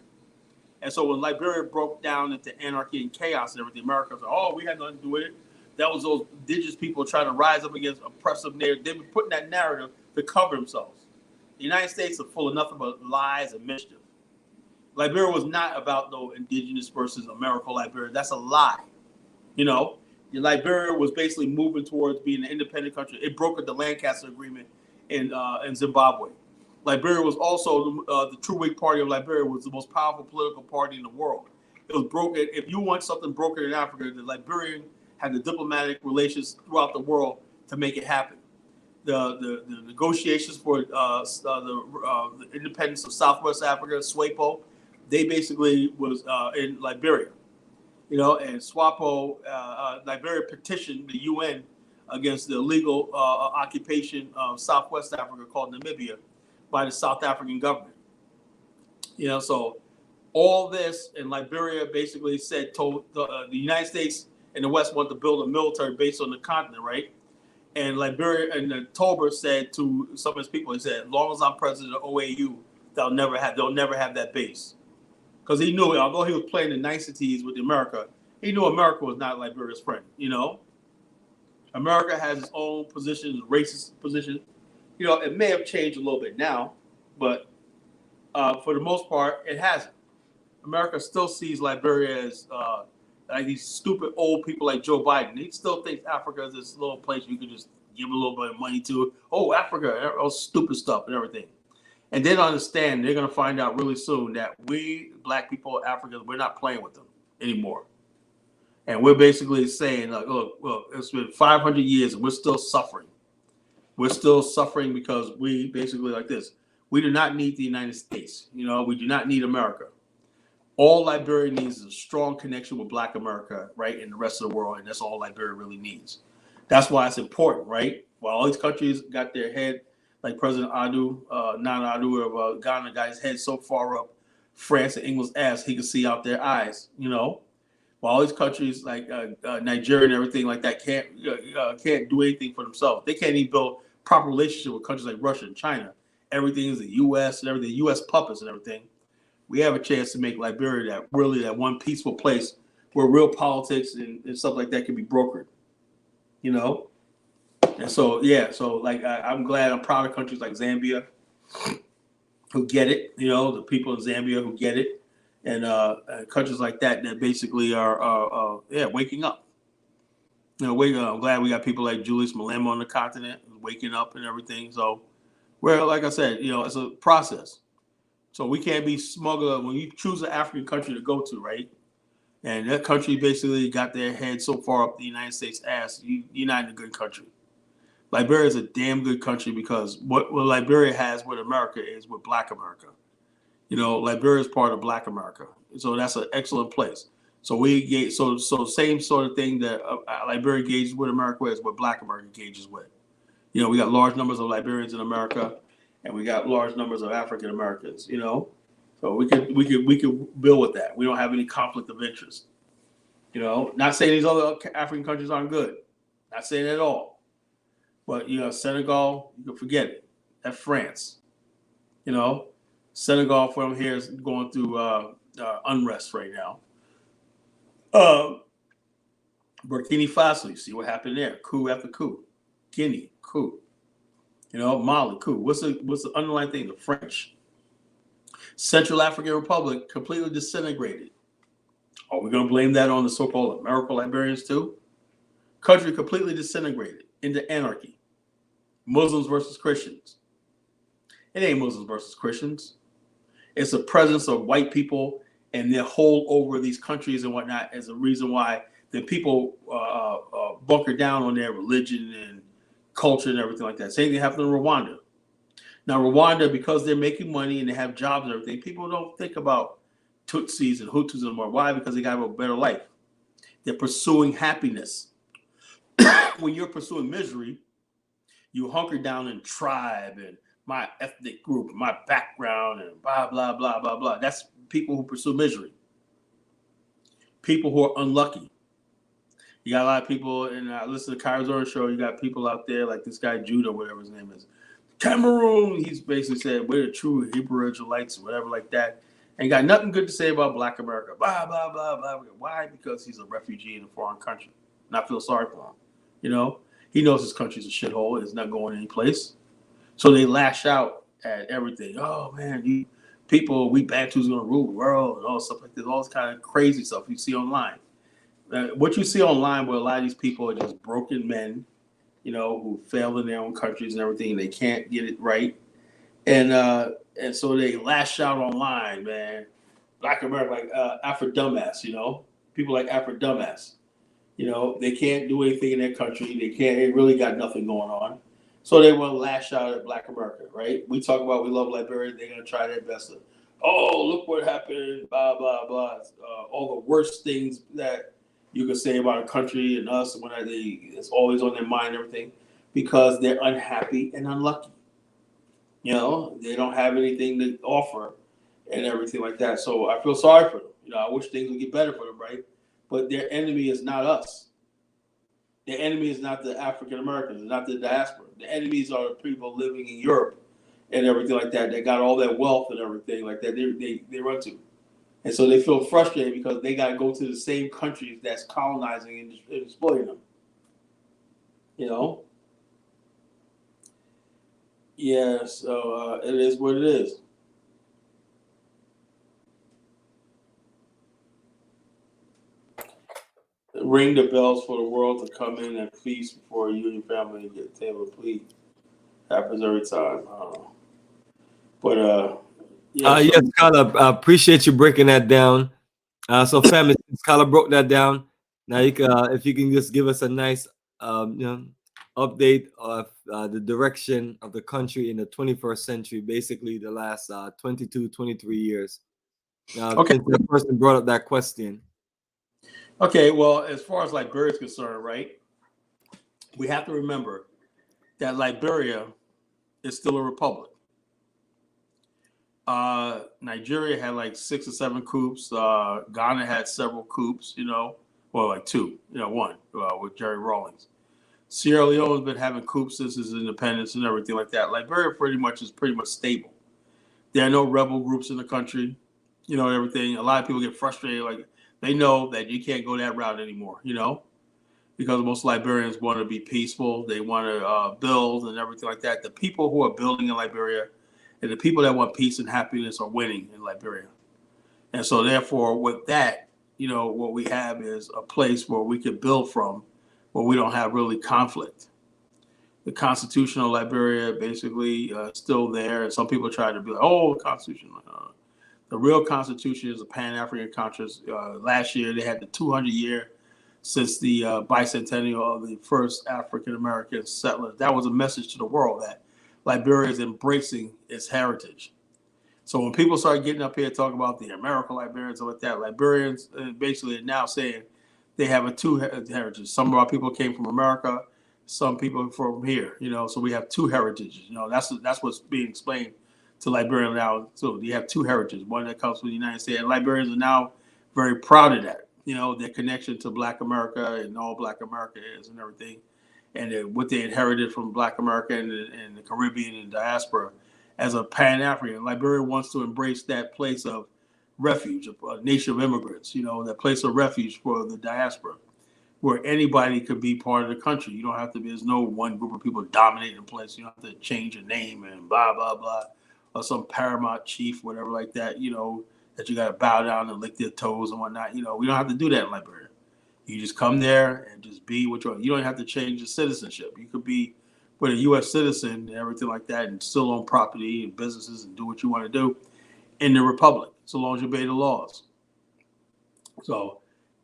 And so when Liberia broke down into anarchy and chaos and everything, America was like, oh, we had nothing to do with it. That was those indigenous people trying to rise up against oppressive narrative. They've been putting that narrative to cover themselves. The United States are full of nothing but lies and mischief. Liberia was not about no indigenous versus American Liberia. That's a lie. Liberia was basically moving towards being an independent country. It brokered the Lancaster Agreement in Zimbabwe. Liberia was also the True Whig Party of Liberia was the most powerful political party in the world. It was broken. If you want something broken in Africa, the Liberian had the diplomatic relations throughout the world to make it happen. The negotiations for the independence of Southwest Africa, SWAPO, they basically was in Liberia. And SWAPO, Liberia petitioned the UN against the illegal occupation of Southwest Africa called Namibia by the South African government. So all this, and Liberia basically told the United States and the West want to build a military base on the continent, right? And Liberia and October said to some of his people, he said, as long as I'm president of OAU, they'll never have that base. Because he knew, although he was playing the niceties with America, he knew America was not Liberia's friend. America has its own position, racist position. It may have changed a little bit now, but for the most part, it hasn't. America still sees Liberia as like these stupid old people like Joe Biden. He still thinks Africa is this little place you can just give a little bit of money to. Oh, Africa, all stupid stuff and everything. And they don't understand. They're going to find out really soon that we, black people, Africans, we're not playing with them anymore. And we're basically saying, like, look, it's been 500 years and we're still suffering. We're still suffering because we basically like this. We do not need the United States. We do not need America. All Liberia needs is a strong connection with Black America, right, and the rest of the world, and that's all Liberia really needs. That's why it's important, right? While all these countries got their head, like President Nana Addo of Ghana got his head so far up France and England's ass, he could see out their eyes, While all these countries like Nigeria and everything like that can't do anything for themselves. They can't even build proper relationship with countries like Russia and China. Everything is the U.S. and everything, U.S. puppets and everything. We have a chance to make Liberia that one peaceful place where real politics and stuff like that can be brokered, And so, I'm glad, I'm proud of countries like Zambia who get it, the people in Zambia who get it, and countries like that basically are waking up. Waking up. I'm glad we got people like Julius Malema on the continent waking up and everything. So, like I said, it's a process. So we can't be smuggler when you choose an African country to go to, right? And that country basically got their head so far up the United States' ass, you're not in a good country. Liberia is a damn good country because what Liberia has with America is with Black America. Liberia is part of Black America. So that's an excellent place. So so same sort of thing that Liberia engages with America is what Black America engages with. We got large numbers of Liberians in America. And we got large numbers of African Americans, so we could build with that. We don't have any conflict of interest, Not saying these other African countries aren't good, not saying at all. But Senegal, you can forget it. That's France, Senegal from here is going through unrest right now. Burkina Faso, you see what happened there? Coup after coup. Guinea, coup. Mali, coup. What's the underlying thing? The French. Central African Republic completely disintegrated. Are we going to blame that on the so-called American Liberians too? Country completely disintegrated into anarchy. Muslims versus Christians. It ain't Muslims versus Christians. It's the presence of white people and their hold over these countries and whatnot as a reason why the people bunker down on their religion and culture and everything like that. Same thing happened in Rwanda. Now, Rwanda, because they're making money and they have jobs and everything, people don't think about Tutsis and Hutus anymore. Why? Because they got a better life. They're pursuing happiness. When you're pursuing misery, you hunker down in tribe and my ethnic group, my background, and blah, blah, blah, blah, blah. That's people who pursue misery. People who are unlucky. You got a lot of people, and I listen to Kyra Zorn's show, you got people out there like this guy Judah, whatever his name is. Cameroon, he's basically said, we're the true Hebrew Israelites, or whatever like that. And got nothing good to say about Black America. Blah, blah, blah, blah. Why? Because he's a refugee in a foreign country. And I feel sorry for him. He knows his country's a shithole. It's not going any place. So they lash out at everything. Oh, man, we Bantus going to rule the world and all stuff like this. All this kind of crazy stuff you see online. What you see online where a lot of these people are just broken men, who fail in their own countries and everything. They can't get it right. And so they lash out online, man. Black America, like Afro dumbass, people like Afro dumbass. They can't do anything in their country. They really got nothing going on. So they want to lash out at Black America, right? We talk about we love Liberia. They're going to try their best to, look what happened, blah, blah, blah. All the worst things that you could say about a country and us, when it's always on their mind and everything, because they're unhappy and unlucky. They don't have anything to offer and everything like that. So I feel sorry for them. You know, I wish things would get better for them, right? But their enemy is not us. Their enemy is not the African Americans, not the diaspora. The enemies are the people living in Europe and everything like that. They got all that wealth and everything like that. They run to, and so they feel frustrated because they got to go to the same countries that's colonizing and exploiting them. You know. Yeah. So it is what it is. Ring the bells for the world to come in and feast before you and your family get a table to please. Happens every time. But yeah. So, Yes, Carla, I appreciate you breaking that down. So, family, since Carla broke that down, now you can, if you can just give us a nice, update of the direction of the country in the 21st century, basically the last 22, 23 years. okay. Since that person brought up that question. Okay. Well, as far as Liberia is concerned, right, we have to remember that Liberia is still a republic. Nigeria had like 6 or 7 coups. Ghana had several coups, you know, well, like 2, you know, 1 with Jerry Rawlings. Sierra Leone has been having coups since its independence and everything like that. Liberia is pretty much stable. There are no rebel groups in the country, you know, everything. A lot of people get frustrated, like they know that you can't go that route anymore, you know, because most Liberians want to be peaceful. They want to build and everything like that. The people who are building in Liberia and the people that want peace and happiness are winning in Liberia. And so therefore, with that, you know, what we have is a place where we can build from, where we don't have really conflict. The Constitution of Liberia basically still there. And some people try to be like, oh, the Constitution. The real Constitution is a Pan-African conscience. Last year, they had the 200-year since the bicentennial of the first African-American settlers. That was a message to the world that Liberia is embracing its heritage. So when people start getting up here talking about the American Liberians and like that, Liberians basically are now saying they have a 2 heritage. Some of our people came from America, some people from here, you know, so we have 2 heritages. You know, that's what's being explained to Liberians now. So you have 2 heritages, one that comes from the United States, and Liberians are now very proud of that, you know, their connection to Black America and all Black America is and everything, and what they inherited from Black America and the Caribbean and diaspora. As a Pan-African, Liberia wants to embrace that place of refuge, a nation of immigrants, you know, that place of refuge for the diaspora, where anybody could be part of the country. You don't have to be, there's no one group of people dominating the place. You don't have to change your name and blah, blah, blah, or some paramount chief, whatever like that, you know, that you got to bow down and lick their toes and whatnot. You know, we don't have to do that in Liberia. You just come there and just be what you don't have to change your citizenship. You could be with a U.S. citizen and everything like that and still own property and businesses and do what you want to do in the republic, so long as you obey the laws. So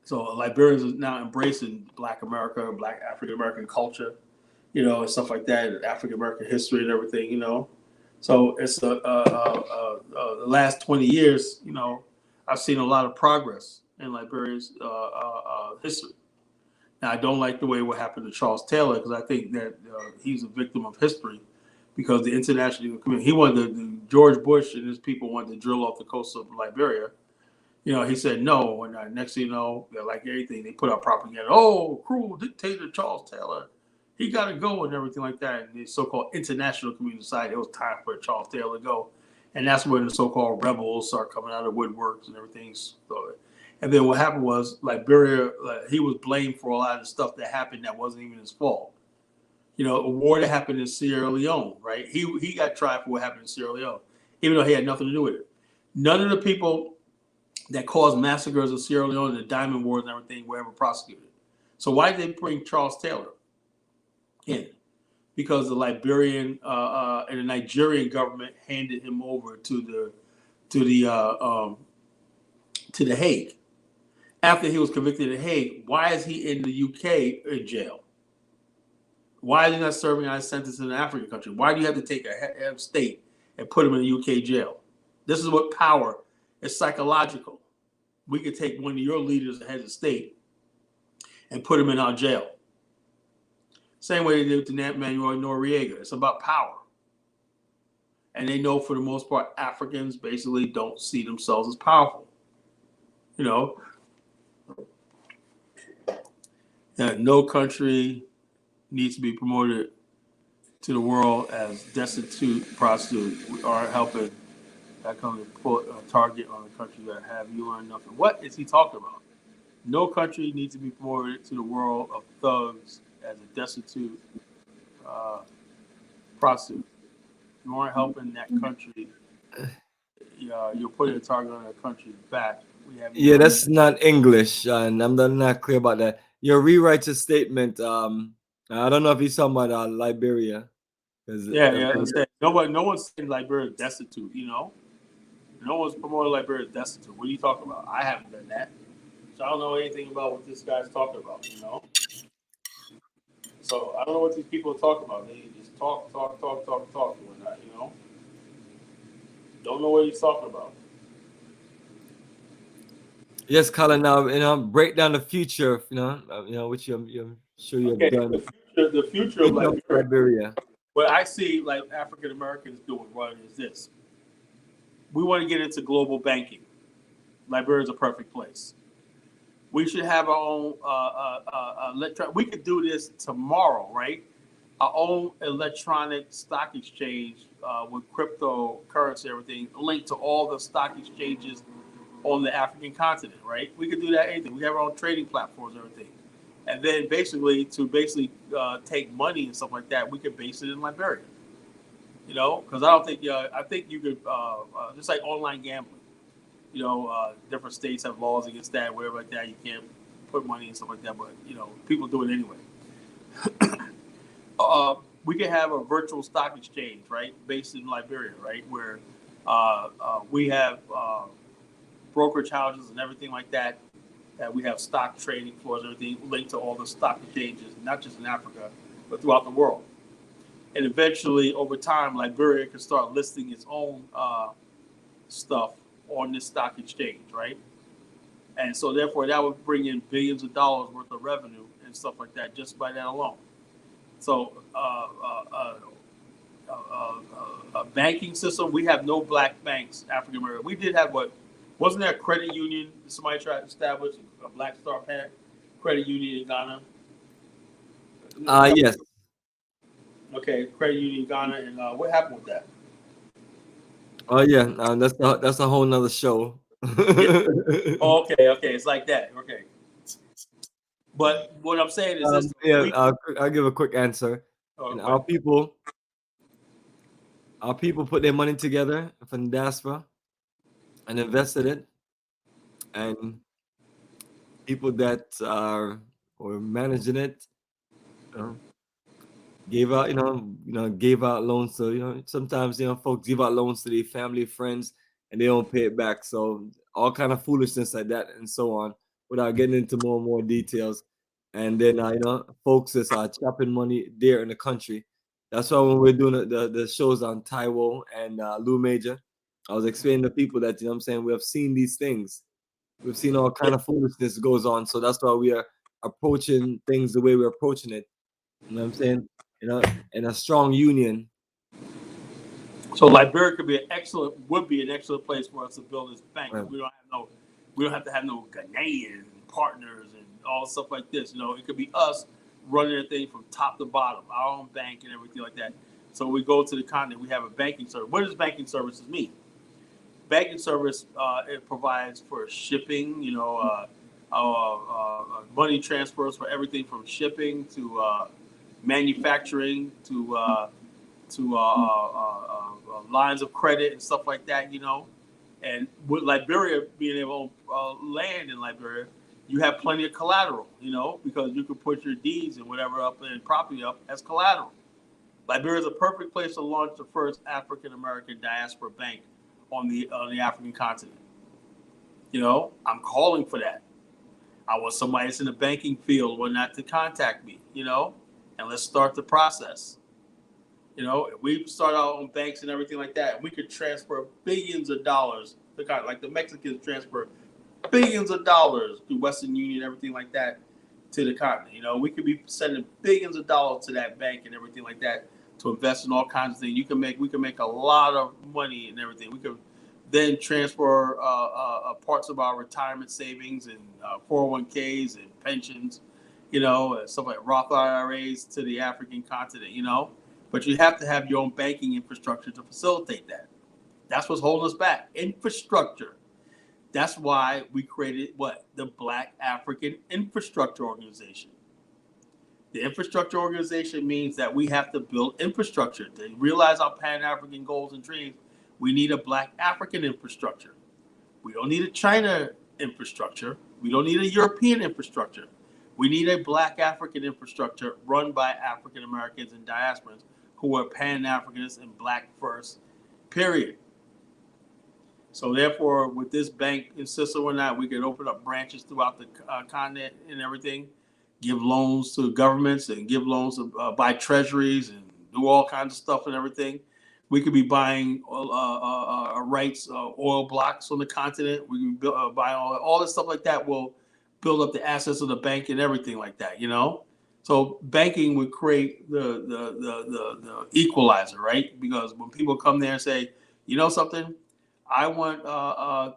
Liberians are now embracing Black America, Black African American culture, you know, and stuff like that, African American history and everything, you know. So it's the last 20 years, you know, I've seen a lot of progress in Liberia's history. Now, I don't like the way what happened to Charles Taylor because I think that he's a victim of history because the international community, he wanted George Bush and his people wanted to drill off the coast of Liberia. You know, he said no, and next thing you know, like anything, they put out propaganda. Oh, cruel dictator Charles Taylor, he got to go and everything like that. And the so-called international community decided it was time for Charles Taylor to go, and that's when the so-called rebels start coming out of woodworks and everything. So, and then what happened was Liberia, he was blamed for a lot of the stuff that happened that wasn't even his fault. You know, a war that happened in Sierra Leone, right? He got tried for what happened in Sierra Leone, even though he had nothing to do with it. None of the people that caused massacres in Sierra Leone and the Diamond Wars and everything were ever prosecuted. So why did they bring Charles Taylor in? Because the Liberian and the Nigerian government handed him over to the Hague. After he was convicted in The Hague, why is he in the UK in jail? Why is he not serving out his sentence in an African country? Why do you have to take a head of state and put him in a UK jail? This is what power is, psychological. We could take one of your leaders that has a state and put him in our jail. Same way they did with Manuel Noriega. It's about power. And they know for the most part, Africans basically don't see themselves as powerful. You know, no country needs to be promoted to the world as destitute prostitute. We are helping that country put a target on the country that have you learn nothing. What is he talking about? No country needs to be promoted to the world of thugs as a destitute prostitute. You aren't helping that country. You're putting a target on that country's back. Yeah, that's not English, and I'm not clear about that. Your rewrite your statement. I don't know if he's talking about Liberia. Yeah. No one's saying Liberia is destitute. No one's promoting Liberia as destitute. What are you talking about? I haven't done that, so I don't know anything about what this guy's talking about. So I don't know what these people are talking about. They just talk, and whatnot. Don't know what he's talking about. Yes, Colin. Now, break down the future. Which I'm sure you have done. The future of Liberia. What I see, like African Americans doing, is this: we want to get into global banking. Liberia is a perfect place. We should have our own we could do this tomorrow, right? Our own electronic stock exchange with cryptocurrency, everything linked to all the stock exchanges on the African continent, right? We could do that anything. We have our own trading platforms, everything, and then basically take money and stuff like that, we could base it in Liberia. Because I don't think I think you could just like online gambling. Different states have laws against that, wherever like that. You can't put money and stuff like that, but people do it anyway. We can have a virtual stock exchange, right, based in Liberia, right, where we have brokerage houses and everything like that. That we have stock trading floors, everything linked to all the stock exchanges, not just in Africa, but throughout the world. And eventually, over time, Liberia can start listing its own stuff on this stock exchange, right? And so therefore that would bring in billions of dollars worth of revenue and stuff like that just by that alone. So a banking system, we have no black banks, African American. We did have wasn't there a credit union somebody tried to establish, a Black Star credit union in Ghana? Yes. Okay, credit union in Ghana, and what happened with that? Oh yeah, that's a whole nother show. Oh, okay, it's like that. Okay, but what I'm saying is this. I'll give a quick answer. And our people put their money together from the diaspora and invested it, and people that were managing it gave out loans to sometimes folks give out loans to their family, friends, and they don't pay it back. So all kind of foolishness like that and so on, without getting into more and more details. And then folks that are chopping money there in the country. That's why when we're doing the shows on Taiwo and Lou Major, I was explaining to people that we have seen these things. We've seen all kind of foolishness goes on. So that's why we are approaching things the way we're approaching it. You know what I'm saying? In a strong union. So Liberia would be an excellent place for us to build this bank. Right. We don't have to have no Ghanaian partners and all stuff like this. It could be us running the thing from top to bottom, our own bank and everything like that. So we go to the continent, we have a banking service. What does banking services mean? Banking service, it provides for shipping, money transfers for everything from shipping to manufacturing to lines of credit and stuff like that, And with Liberia being able to land in Liberia, you have plenty of collateral, because you can put your deeds and whatever up and property up as collateral. Liberia is a perfect place to launch the first African American diaspora bank on the African continent. I'm calling for that. I want somebody that's in the banking field or not to contact me, and let's start the process. We start our own banks and everything like that. We could transfer billions of dollars, like the Mexicans transfer billions of dollars through Western Union, everything like that, to the continent. We could be sending billions of dollars to that bank and everything like that to invest in all kinds of things. We can make a lot of money and everything. We could then transfer parts of our retirement savings and 401ks and pensions, stuff like Roth IRAs to the African continent, But you have to have your own banking infrastructure to facilitate that. That's what's holding us back. Infrastructure. That's why we created the Black African Infrastructure Organization. The infrastructure organization means that we have to build infrastructure. To realize our Pan-African goals and dreams, we need a Black African infrastructure. We don't need a China infrastructure. We don't need a European infrastructure. We need a Black African infrastructure run by African Americans and diasporans who are Pan-Africanists and Black first, period. So therefore, with this bank in Sicily or not, we can open up branches throughout the continent and everything, give loans to governments and give loans to buy treasuries and do all kinds of stuff and everything. We could be buying rights, oil blocks on the continent. We can buy all this stuff like that. Will build up the assets of the bank and everything like that, So banking would create the equalizer, right? Because when people come there and say, something, I want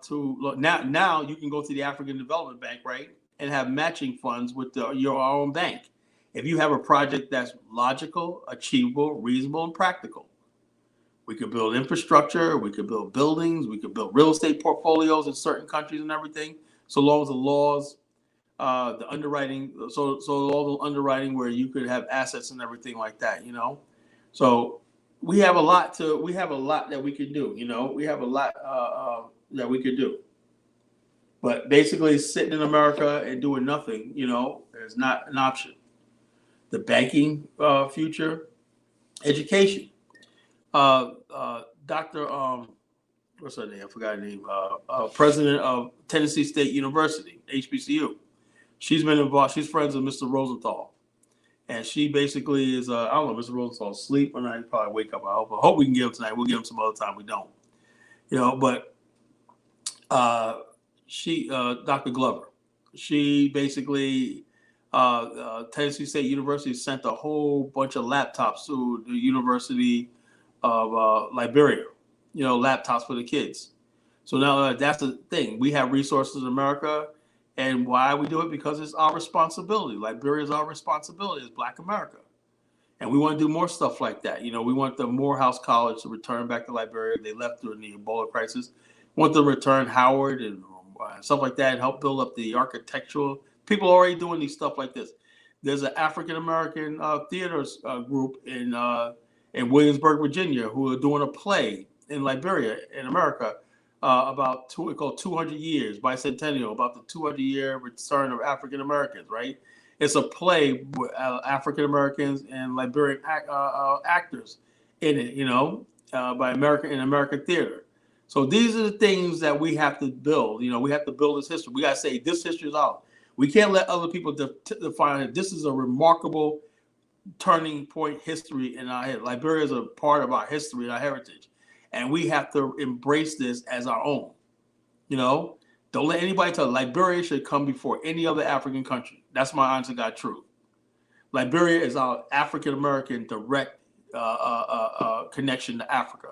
to look now you can go to the African Development Bank, right, and have matching funds with your own bank. If you have a project that's logical, achievable, reasonable, and practical. We could build infrastructure, we could build buildings, we could build real estate portfolios in certain countries and everything, so long as the laws, the underwriting, so all the underwriting where you could have assets and everything like that, So we have a lot that we can do, we have a lot that we could do. But basically sitting in America and doing nothing, is not an option. The banking future, education. Dr. What's her name? I forgot her name. President of Tennessee State University, HBCU. She's been involved. She's friends with Mr. Rosenthal. And she basically is, I don't know, Mr. Rosenthal asleep or not. He probably wake up. I hope we can get him tonight. We'll get him some other time. We don't. But she, Dr. Glover, she basically, Tennessee State University sent a whole bunch of laptops to the University of Liberia, laptops for the kids. So now that's the thing. We have resources in America. And why we do it? Because it's our responsibility. Liberia is our responsibility as Black America. And we want to do more stuff like that. We want the Morehouse College to return back to Liberia. They left during the Ebola crisis. We want them to return Howard and stuff like that and help build up the architectural. People are already doing these stuff like this. There's an African American theater group in Williamsburg, Virginia, who are doing a play in Liberia, in America, about 200 years, bicentennial, about the 200-year return of African Americans, right? It's a play with African Americans and Liberian actors in it, by American theater. So these are the things that we have to build. We have to build this history. We got to say this history is out. We can't let other people define it. This is a remarkable turning point history in our head. Liberia is a part of our history and our heritage. And we have to embrace this as our own. Don't let anybody tell Liberia should come before any other African country. That's my honest to God truth. Liberia is our African American direct connection to Africa.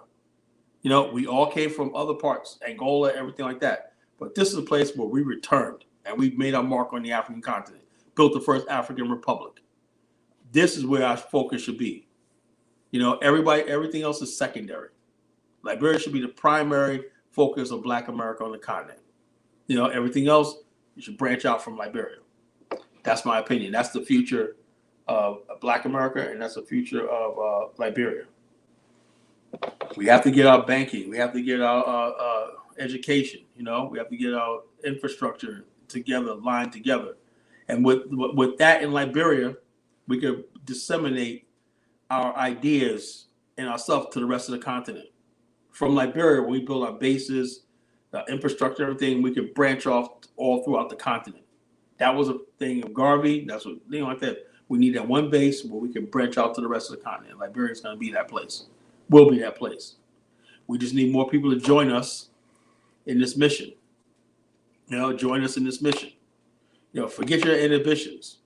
We all came from other parts, Angola, everything like that. But this is a place where we returned and we made our mark on the African continent, built the first African republic. This is where our focus should be. Everything else is secondary. Liberia should be the primary focus of Black America on the continent. Everything else, you should branch out from Liberia. That's my opinion. That's the future of Black America, and that's the future of Liberia. We have to get our banking. We have to get our education. We have to get our infrastructure together, lined together. And with that in Liberia, we could disseminate our ideas and our stuff to the rest of the continent. From Liberia, we build our bases, the infrastructure, everything, we could branch off all throughout the continent. That was a thing of Garvey. That's what, like that. We need that one base where we can branch out to the rest of the continent. Liberia is going to be that place. Will be that place. We just need more people to join us in this mission. Join us in this mission. Forget your inhibitions.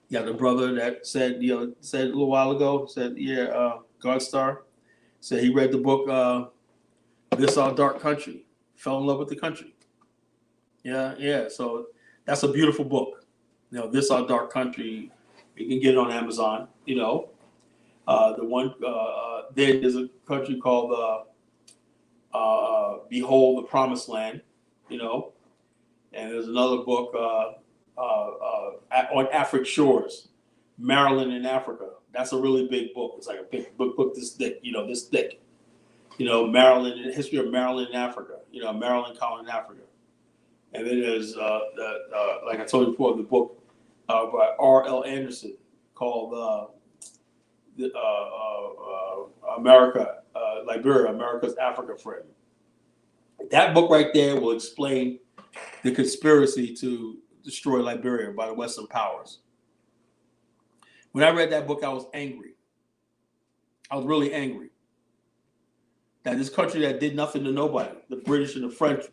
Yeah, the brother that said, said a little while ago, said, yeah, Godstar, said he read the book, This Our Dark Country, fell in love with the country. Yeah. So that's a beautiful book. This Our Dark Country. You can get it on Amazon. The one then there's a country called Behold the Promised Land. And there's another book on African shores, Maryland in Africa. That's a really big book. It's like a big book this thick. This thick. Maryland, the history of Maryland in Africa. Maryland colony in Africa. And then there's, like I told you before, the book by R.L. Anderson called America, Liberia, America's Africa Friend. That book right there will explain the conspiracy to destroy Liberia by the Western powers. When I read that book, I was angry. I was really angry that this country that did nothing to nobody, the British and the French.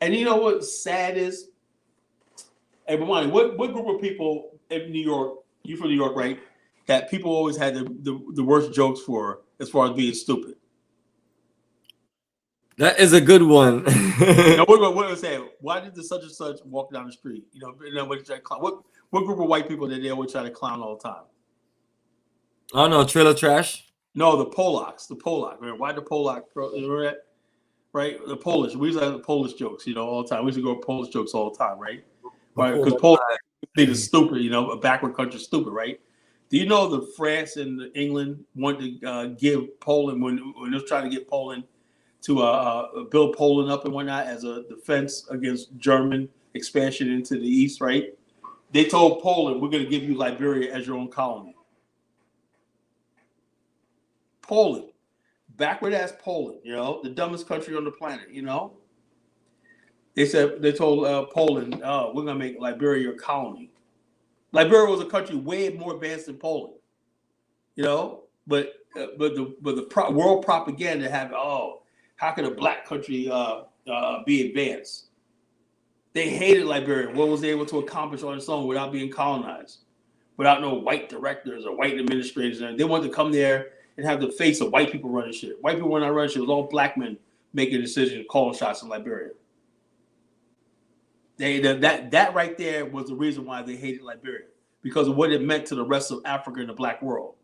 And you know what's sad is, hey, Bomani, what group of people in New York, you from New York, right, that people always had the worst jokes for as far as being stupid? That is a good one. What was say? Why did the such and such walk down the street? What group of white people did they always try to clown all the time? Oh no, trailer trash. No, the Polacks. Why the Polak? Remember that? Right? The Polish. We used to have the Polish jokes, all the time. We used to go Polish jokes all the time, right? Right? Because Polish is stupid, a backward country, stupid, right? Do you know that France and England wanted to give Poland when they was trying to get Poland to build Poland up and whatnot as a defense against German expansion into the east, right? They told Poland, we're going to give you Liberia as your own colony. Poland, backward ass Poland, the dumbest country on the planet, They told Poland, we're going to make Liberia your colony. Liberia was a country way more advanced than Poland, but the world propaganda have, how could a black country be advanced? They hated Liberia. What was they able to accomplish on its own without being colonized, without no white directors or white administrators? They wanted to come there and have the face of white people running shit. White people were not running shit. It was all black men making decisions, calling shots in Liberia. That right there was the reason why they hated Liberia, because of what it meant to the rest of Africa and the black world.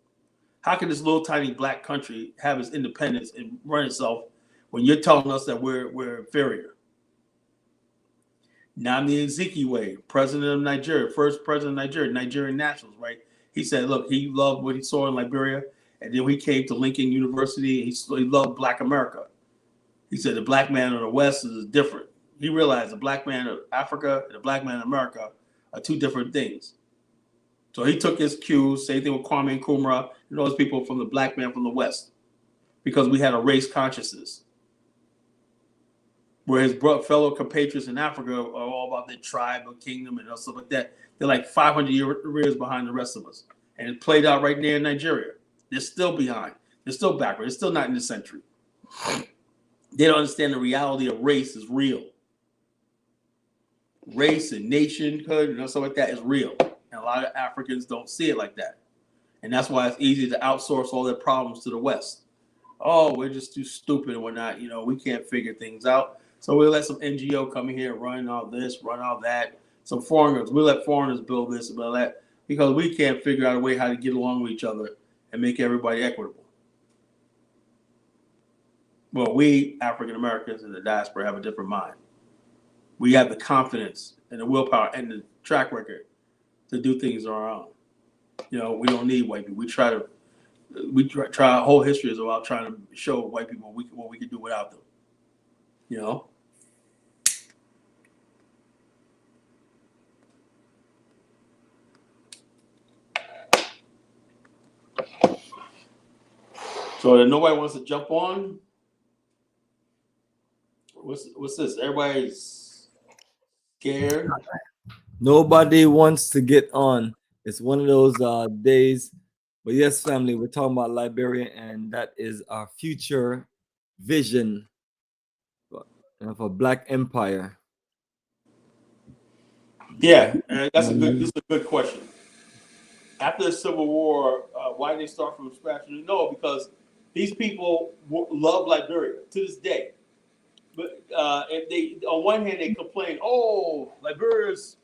How can this little tiny black country have its independence and run itself when you're telling us that we're inferior? Nnamdi Azikiwe, president of Nigeria, first president of Nigeria, Nigerian nationals, right? He said, look, he loved what he saw in Liberia, and then when he came to Lincoln University, he loved Black America. He said the black man of the West is different. He realized the black man of Africa and the black man of America are two different things. So he took his cues, same thing with Kwame Nkrumah and those people from the black man from the West, because we had a race consciousness. Where his fellow compatriots in Africa are all about their tribe or kingdom and stuff like that. They're like 500 years behind the rest of us. And it played out right there in Nigeria. They're still behind. They're still backward. They're still not in this century. They don't understand the reality of race is real. Race and nationhood and stuff like that is real. And a lot of Africans don't see it like that. And that's why it's easy to outsource all their problems to the West. Oh, we're just too stupid and whatnot. We can't figure things out. So we'll let some NGO come in here and run all this, run all that. Some foreigners, we'll let foreigners build this and build that, because we can't figure out a way how to get along with each other and make everybody equitable. Well, we African Americans in the diaspora have a different mind. We have the confidence and the willpower and the track record to do things on our own. We don't need white people. We try. Our whole history is about trying to show white people what we can do without them. So that nobody wants to jump on. What's this? Everybody's scared. Nobody wants to get on. It's one of those days. But yes, family, we're talking about Liberia, and that is our future vision of a black empire. Yeah, this is a good question. after the Civil War, why did they start from scratch? No, because these people love Liberia to this day. But if they, on one hand, they complain, oh, Liberia's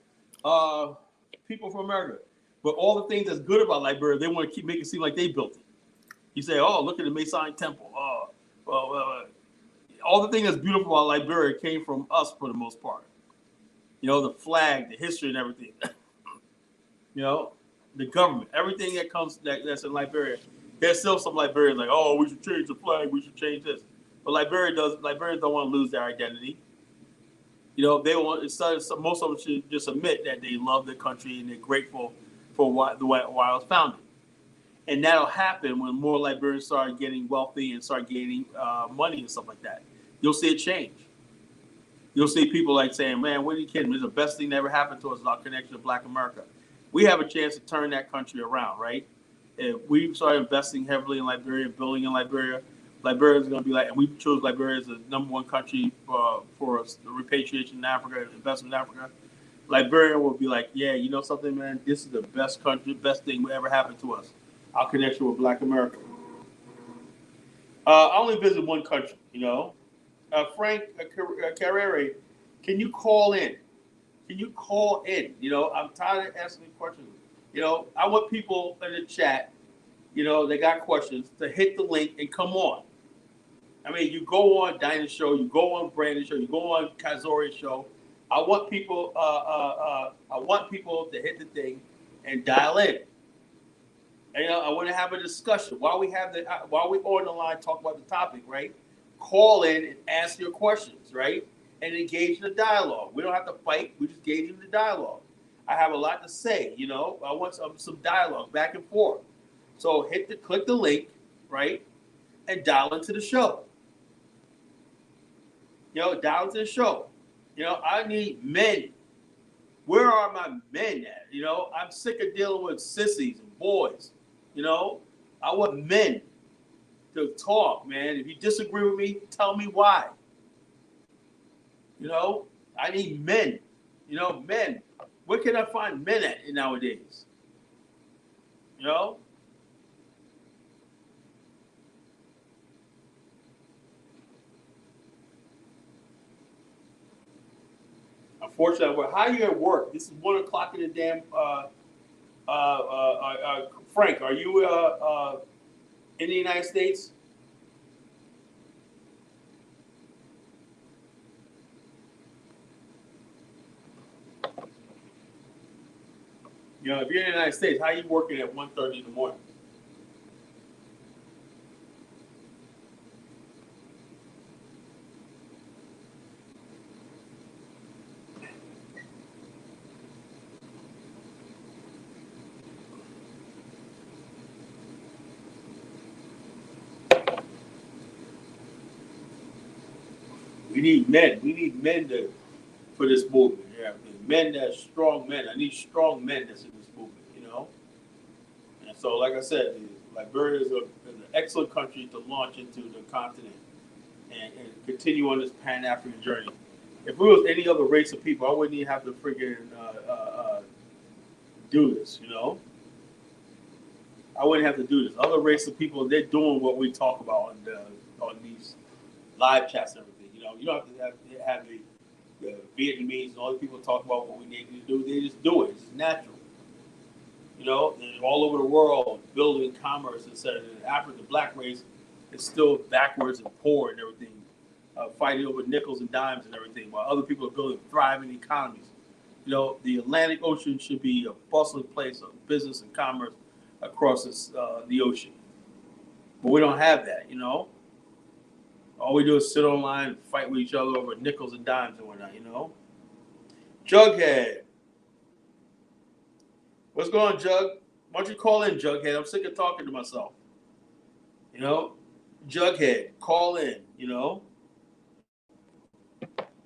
people from America. But all the things that's good about Liberia, they want to keep making it seem like they built it. You say, oh, look at the Masonic Temple. All the things that's beautiful about Liberia came from us for the most part. You know, the flag, the history, and everything. You know, the government, everything that comes that's in Liberia. There's still some Liberians like, oh, we should change the flag, we should change this. But Liberians don't want to lose their identity. You know, they want. Most of them should just admit that they love their country and they're grateful for why it was founded. And that'll happen when more Liberians start getting wealthy and start gaining money and stuff like that. You'll see a change. You'll see people like saying, man, what are you kidding? It's the best thing that ever happened to us is our connection to Black America. We have a chance to turn that country around, right? If we start investing heavily in Liberia, building in Liberia, Liberia is going to be like, and we chose Liberia as the #1 country for the repatriation in Africa, investment in Africa. Liberia will be like, yeah, you know something, man? This is the best country, best thing that ever happened to us. Our connection with Black America. I only visit one country, you know. Frank Carrere, can you call in? Can you call in? You know, I'm tired of asking questions. You know, I want people in the chat, you know, they got questions, to hit the link and come on. I mean, you go on Dinah's show, you go on Brandon's show, you go on Kazori's show. I want people to hit the thing and dial in. And, you know, I want to have a discussion while we're on the line, talk about the topic, right? Call in and ask your questions, right? And engage in the dialogue. We don't have to fight. We just engage in the dialogue. I have a lot to say, you know. I want some dialogue back and forth. So click the link, right? And dial into the show. You know, dial into the show. You know, I need men. Where are my men at? You know, I'm sick of dealing with sissies and boys. You know, I want men to talk, man. If you disagree with me, tell me why. You know, I need men. You know, men. Where can I find men at nowadays? You know? Unfortunately, well, how are you at work? This is 1 o'clock in the damn. Frank, are you in the United States? You know, if you're in the United States, how are you working at 1:30 in the morning? We need men. We need men for this movement. Yeah, men that's strong men. I need strong men that's in this movement. You know. And so, like I said, Liberia is an excellent country to launch into the continent and continue on this Pan-African journey. If it was any other race of people, I wouldn't even have to freaking do this. You know. I wouldn't have to do this. Other race of people, they're doing what we talk about on these live chats and everything. You know, you don't have to have the Vietnamese and all the people talk about what we need to do. They just do it. It's natural. You know, and all over the world, building commerce instead of Africa, the black race is still backwards and poor and everything, fighting over nickels and dimes and everything, while other people are building thriving economies. You know, the Atlantic Ocean should be a bustling place of business and commerce across the ocean. But we don't have that, you know. All we do is sit online and fight with each other over nickels and dimes and whatnot, you know. Jughead. What's going on, Jug? Why don't you call in, Jughead? I'm sick of talking to myself. You know? Jughead, call in, you know.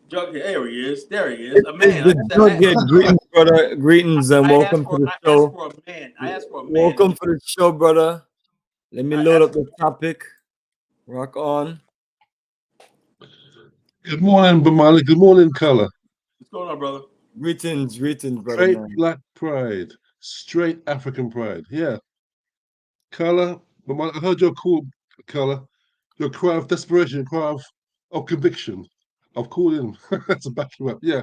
Jughead, there he is. There he is. A man. Jughead, greetings, brother. Greetings and welcome to the show. I asked for a man. Welcome to the show, brother. Let me load up the topic. Rock on. Good morning, Bomani. Good morning, Color. What's going on, brother? Greetings, brother. Great Man. Black Pride. Straight African pride. Yeah. Carla, I heard your call, Carla. Your cry of desperation, your cry of conviction. I've called in to back you up. Yeah.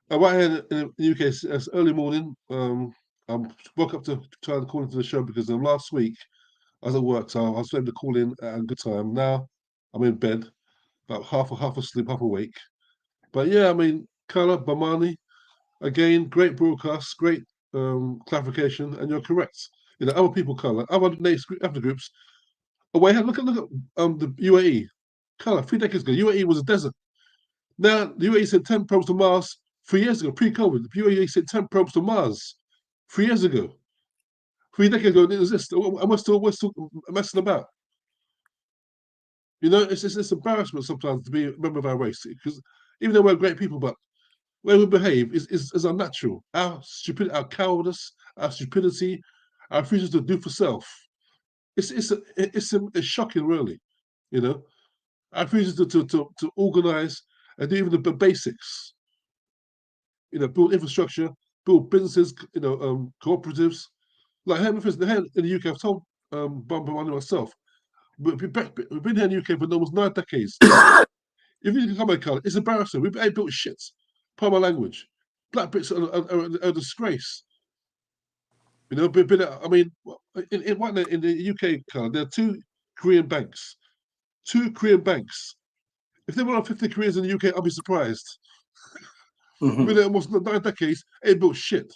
Right here in the UK, it's early morning. I woke up to try and call into the show because last week I was at work, so I was able to call in at a good time. Now I'm in bed, about half asleep, half awake. But yeah, I mean, Carla, Bomani, again, great broadcast, great clarification, and you're correct. You know, other people, Carla, other after groups. Oh wait, look at the UAE. Carla, 3 decades ago, UAE was a desert. Now the UAE sent 10 probes to Mars 3 years ago, pre-COVID. The UAE sent 10 probes to Mars 3 years ago. 3 decades ago, it didn't exist. And we're still messing about. You know, it's embarrassment sometimes to be a member of our race because even though we're great people, but where we behave is unnatural. Our stupidity, our cowardice, our stupidity, our refusal to do for self. It's shocking, really. You know, our refusal to organize and do even the basics. You know, build infrastructure, build businesses. You know, cooperatives. Like here in the UK, I've told Bomani myself, we've been here in the UK for almost 9 decades. If you can come and call it's embarrassing. We ain't built shit. Pardon my language. Black Brits are a disgrace. You know, I mean, in the UK, Carl, there are 2 Korean banks. 2 Korean banks. If there were 50 Koreans in the UK, I'd be surprised. Mhm. We've been there almost 9 decades, ain't built shit.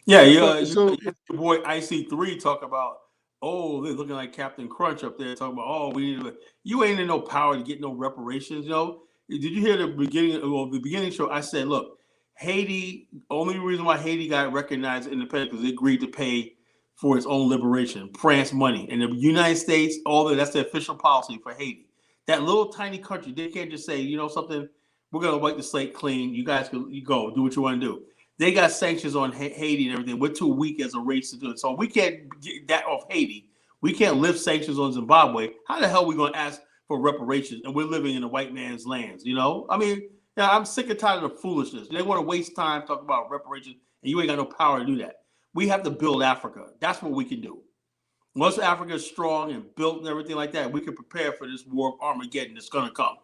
Yeah, So your boy IC3 talk about, oh, they're looking like Captain Crunch up there talking about, oh, you ain't in no power to get no reparations, you know. Did you hear the beginning show? I said, look, Haiti, only reason why Haiti got recognized independent because they agreed to pay for its own liberation, France money. And the United States, that's the official policy for Haiti. That little tiny country, they can't just say, you know something, we're gonna wipe the slate clean. You guys you go do what you want to do. They got sanctions on Haiti and everything. We're too weak as a race to do it. So we can't get that off Haiti. We can't lift sanctions on Zimbabwe. How the hell are we going to ask for reparations? And we're living in a white man's lands, you know? I mean, I'm sick and tired of the foolishness. They want to waste time talking about reparations, and you ain't got no power to do that. We have to build Africa. That's what we can do. Once Africa is strong and built and everything like that, we can prepare for this war of Armageddon that's going to come.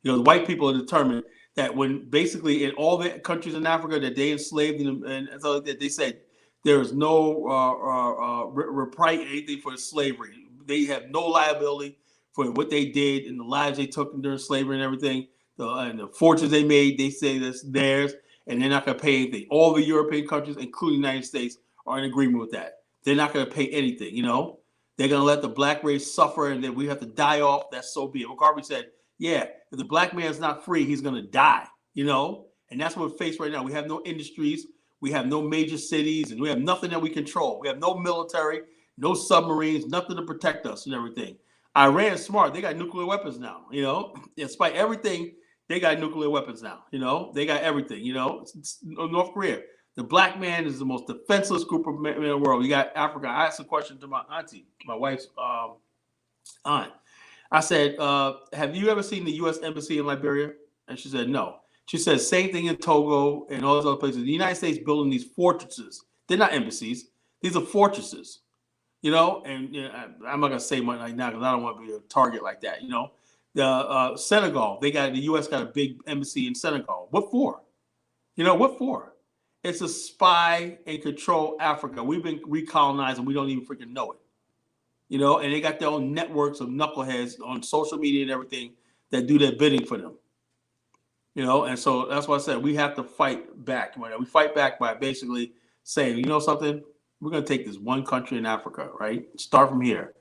You know, the white people are determined that when basically in all the countries in Africa that they enslaved and so that they said there is no reprieve anything for slavery. They have no liability for what they did and the lives they took during slavery and everything. And the fortunes they made, they say that's theirs, and they're not going to pay anything. All the European countries, including the United States, are in agreement with that. They're not going to pay anything, you know. They're going to let the black race suffer and then we have to die off. That's so be it. McCarthy said, yeah, if the black man's not free, he's going to die, you know? And that's what we're faced right now. We have no industries. We have no major cities, and we have nothing that we control. We have no military, no submarines, nothing to protect us and everything. Iran's smart. They got nuclear weapons now, you know? Despite everything, they got nuclear weapons now, you know? They got everything, you know? It's North Korea. The black man is the most defenseless group of men in the world. You got Africa. I asked a question to my auntie, my wife's aunt. I said, have you ever seen the U.S. Embassy in Liberia? And she said, no. She said, same thing in Togo and all those other places. The United States building these fortresses. They're not embassies. These are fortresses, you know? And you know, I'm not going to say much like now because I don't want to be a target like that, you know? The Senegal, the U.S. got a big embassy in Senegal. What for? You know, what for? It's a spy and control Africa. We've been recolonized and we don't even freaking know it. You know, and they got their own networks of knuckleheads on social media and everything that do their bidding for them. You know, and so that's why I said we have to fight back. We fight back by basically saying, you know something, we're going to take this one country in Africa, right? Start from here,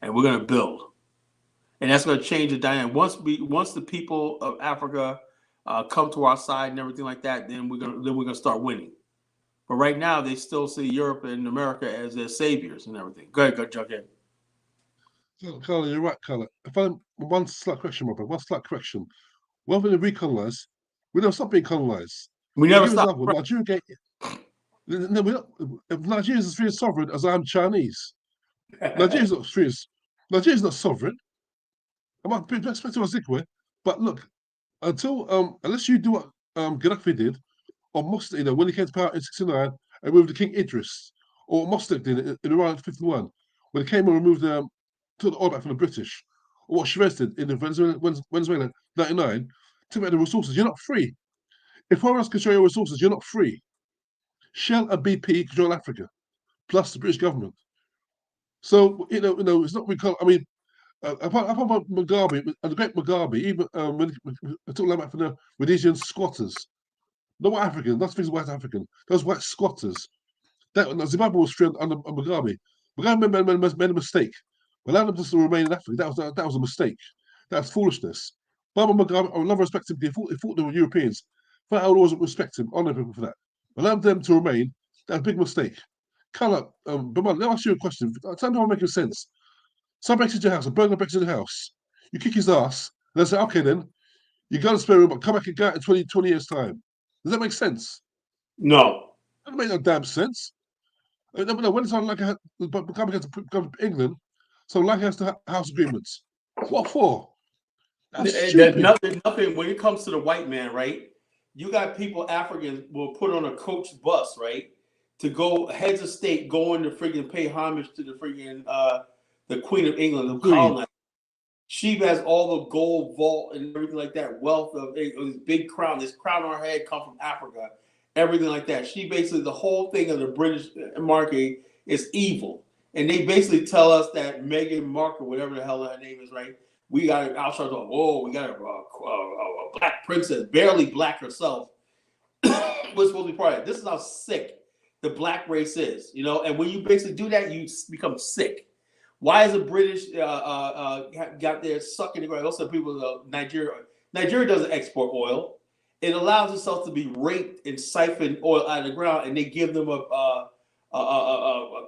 and we're going to build, and that's going to change the dynamic. Once the people of Africa come to our side and everything like that, then we're gonna start winning. But right now, they still see Europe and America as their saviors and everything. Go ahead, jump in. Carla, you're right, Carla. If I'm one slight correction, Robert, one slight correction. When we recolonize, we don't stop being colonized. We never stop. Example, Nigeria Nigeria is as free as sovereign as I am Chinese. Nigeria's not free as Nigeria's not sovereign. I might be expecting a Zikwe, but look, unless you do what Gaddafi did, or most, you know, when he came to power in '69 and removed the King Idris, or Mossadegh did in Iran 51, when they came and removed took the oil back from the British, or what Chavez did in Venezuela 99, took back the resources. You're not free. If foreigners control your resources, you're not free. Shell and BP control Africa, plus the British government. So it's not I mean, apart from Mugabe, the great Mugabe, even when I took them back from the Rhodesian squatters, not white Africans, not things white African, those white squatters. Zimbabwe was free under Mugabe. Mugabe made a mistake. Allowing them just to remain in Africa, that was a mistake. That's foolishness. Baba Mugabe, I would love to respect him. He fought the Europeans. But I would always respect him, honor him for that. Allowing them to remain, that's a big mistake. Color, Bomani, let me ask you a question. Tell me how I'm making sense. Someone breaks into your house, a burglar breaks into the house. You kick his ass, and they say, okay then, you got a spare room, but come back and get out in 20 years' time. Does that make sense? No. That doesn't make no damn sense. No, when it's on like coming to come to England, so like has to house agreements. What for? That's stupid. Nothing. When it comes to the white man, right? You got people, Africans will put on a coach bus, right, to go heads of state going to freaking pay homage to the freaking the Queen of England, the colonizer. She has all the gold vault and everything like that, wealth of this big crown. This crown on her head come from Africa, everything like that. She basically, the whole thing of the British monarchy is evil. And they basically tell us that Meghan Markle, whatever the hell her name is, right? We got outside of, whoa, we got a black princess, barely black herself. Was supposed to be part of it. This is how sick the black race is, and when you basically do that, you become sick. Why is the British got there sucking the ground? Also, people Nigeria doesn't export oil. It allows itself to be raped and siphon oil out of the ground, and they give them a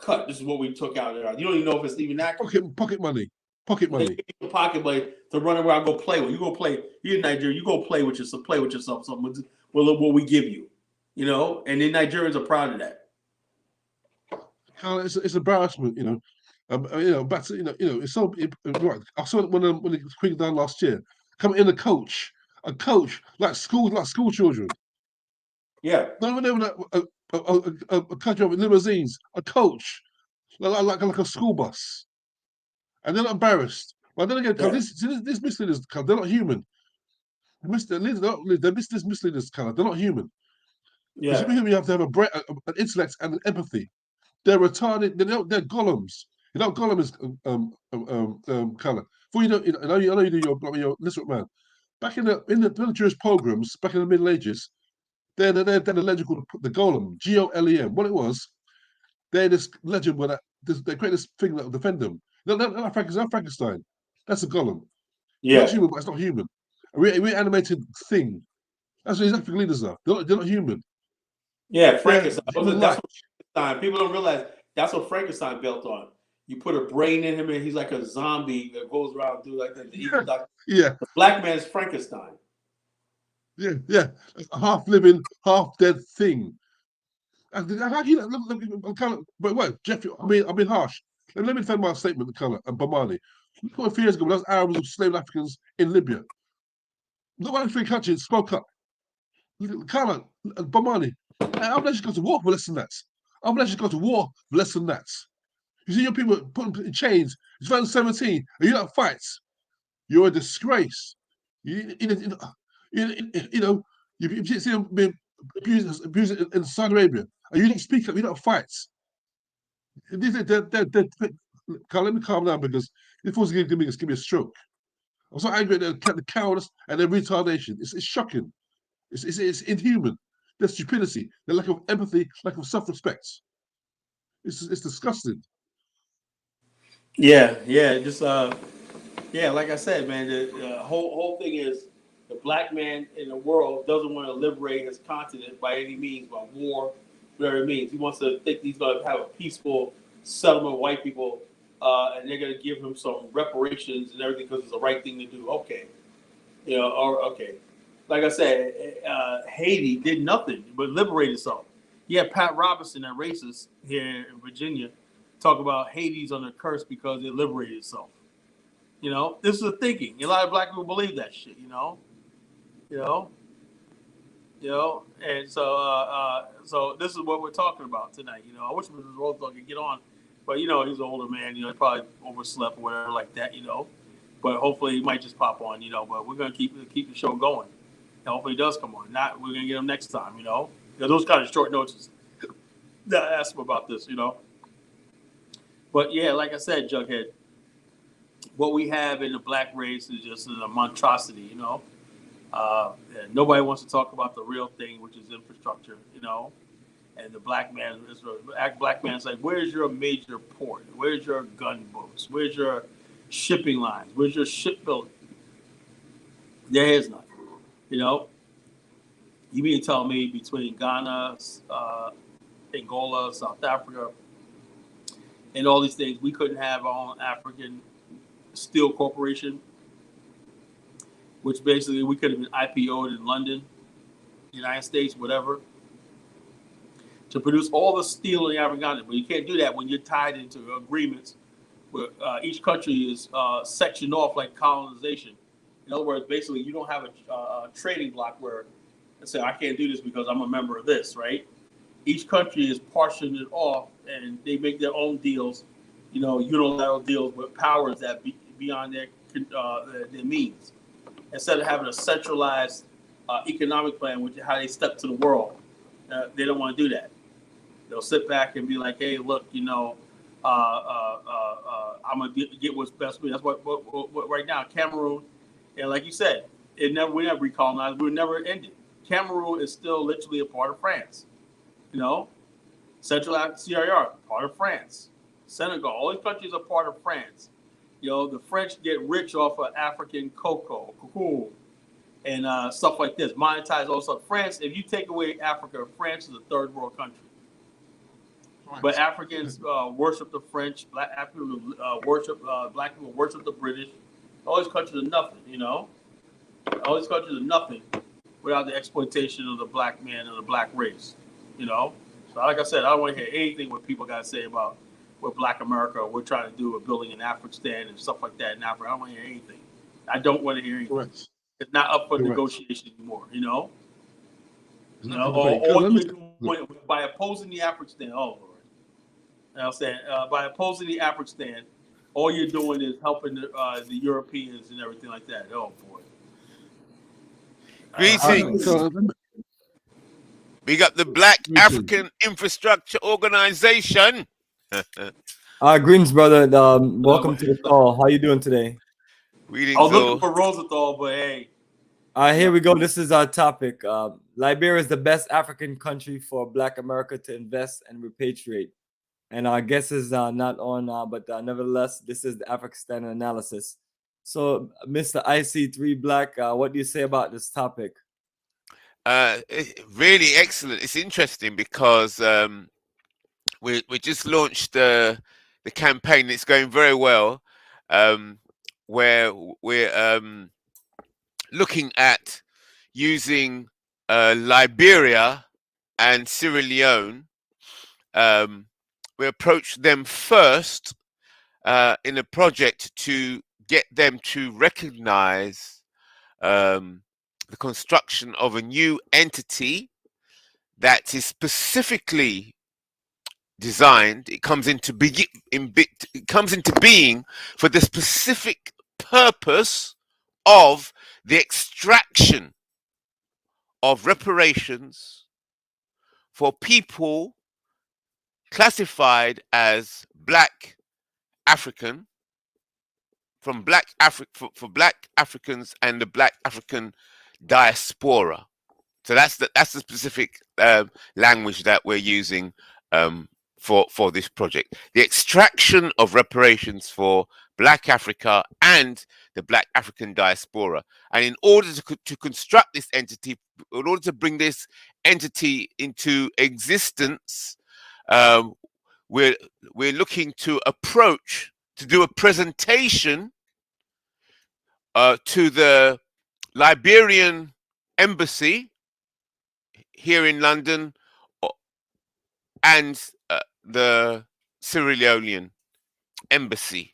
cut. This is what we took out of there. You don't even know if it's even accurate. Pocket money. Pocket money. Pocket money to run around, go play with. You go play. You're in Nigeria. You go play with yourself. Something with what we give you. And then Nigerians are proud of that. It's embarrassment, back to, it's so right. I saw it when the Queen died last year. Coming in a coach like school children. Yeah. Not even a country of limousines, a coach, like a school bus, and they're not embarrassed. But then again, these misleaders, they're not human. They're misleaders, they're not human. Yeah. You have to have an intellect and an empathy. They're retarded. They're golems. Golem is color. For I know you do your literate man. Back in the Jewish pogroms, back in the Middle Ages, they're a legend called the Golem, Golem. What it was, they're this legend where they create this thing that will defend them. Not Frankenstein. That's a Golem. Yeah. It's not human, but it's not human. A reanimated thing. That's what these African leaders are. They're not human. Yeah, Frankenstein. That's what Frankenstein. People don't realize that's what Frankenstein built on. You put a brain in him, and he's like a zombie that goes around and do like that. The evil doctor. Yeah. The black man is Frankenstein. Yeah. A half living, half dead thing. How do you but what, Jeffrey? I'm being harsh. Let me defend my statement, the color and Bomani. Look a few years ago when those Arabs were enslaved Africans in Libya. Look what three countries spoke up. Color and Bomani. I've let you go to war for less than that. I've let you go to war for less than that. You see your people put them in chains. It's 2017, and you don't fight. You're a disgrace. You see them being abused in Saudi Arabia, and you didn't speak up. You don't fight. Let me calm down because this was going to give me a stroke. I'm so angry at the cowardice and their retardation. It's shocking. It's inhuman. Their stupidity, their lack of empathy, lack of self-respect. It's disgusting. Yeah. Just like I said, man, the whole thing is the black man in the world doesn't want to liberate his continent by any means, by war, whatever it means. He wants to think he's going to have a peaceful settlement of white people, and they're going to give him some reparations and everything because it's the right thing to do. Okay. Okay. Like I said, Haiti did nothing but liberate itself. Yeah, Pat Robertson, that racist here in Virginia, talk about Haiti's on the curse because it liberated itself. This is the thinking. A lot of black people believe that shit. You know, and so this is what we're talking about tonight. You know, I wish Mr. Roosevelt could get on, but you know, he's an older man. You know, he probably overslept or whatever like that. You know, but hopefully he might just pop on. You know, but we're gonna keep the show going. And hopefully he does come on. Not we're gonna get him next time. You know, those kind of short notices. That I asked him about this. You know, but yeah, like I said, Jughead, what we have in the black race is just a monstrosity. You know. And nobody wants to talk about the real thing, which is infrastructure, you know. And the black man is like, where's your major port? Where's your gunboats? Where's your shipping lines? Where's your shipbuilding? There is none. You know, you mean to tell me between Ghana, Angola, South Africa, and all these things, we couldn't have our own African Steel Corporation, which basically we could have been IPO'd in London, United States, whatever, to produce all the steel in the African continent. But you can't do that when you're tied into agreements where each country is sectioned off like colonization. In other words, basically, you don't have a trading block where, let's say, I can't do this because I'm a member of this, right? Each country is portioned it off, and they make their own deals, you know, unilateral deals with powers that be beyond their means. Instead of having a centralized economic plan, which is how they step to the world, they don't want to do that. They'll sit back and be like, "Hey, look, you know, I'm gonna get what's best for me." That's what right now Cameroon, and like you said, we never recolonized. We never ended. Cameroon is still literally a part of France. You know, Central Africa, CRR, part of France. Senegal, all these countries are part of France. You know, the French get rich off of African cocoa, and stuff like this. Monetize also. France, if you take away Africa, France is a third world country. Right. But Africans worship the French. Black Africans worship. Black people worship the British. All these countries are nothing. You know, all these countries are nothing without the exploitation of the black man and the black race. You know. So like I said, I don't want to hear anything what people got to say about what Black America, we're trying to do a building in Afrikstan and stuff like that in Africa. I don't want to hear anything. I don't want to hear anything. Correct. It's not up for negotiation anymore, you know? You know, all you're doing by opposing the Afrikstan, oh Lord. You know I'm saying? By opposing the Afrikstan, all you're doing is helping the Europeans and everything like that. Oh boy. Greetings. We got the Black African Infrastructure Organization. Greetings, brother. Welcome to the call. How you doing today? Greetings. I was looking for Rosenthal, but hey. Here we go. This is our topic. Liberia is the best African country for Black America to invest and repatriate. And our guest is not on, but nevertheless, this is the Afrikstan analysis. So, Mr. IC3 Black, what do you say about this topic? Really excellent. It's interesting because we just launched the campaign. It's going very well, where we're looking at using Liberia and Sierra Leone. We approached them first in a project to get them to recognize the construction of a new entity that is specifically designed. It comes into being for the specific purpose of the extraction of reparations for people classified as Black African, from Black for Black Africans and the Black African Diaspora. So that's the specific language that we're using for this project. The extraction of reparations for Black Africa and the Black African Diaspora. And in order to construct this entity, in order to bring this entity into existence, we're looking to do a presentation to the Liberian embassy here in London and the Sierra Leonean embassy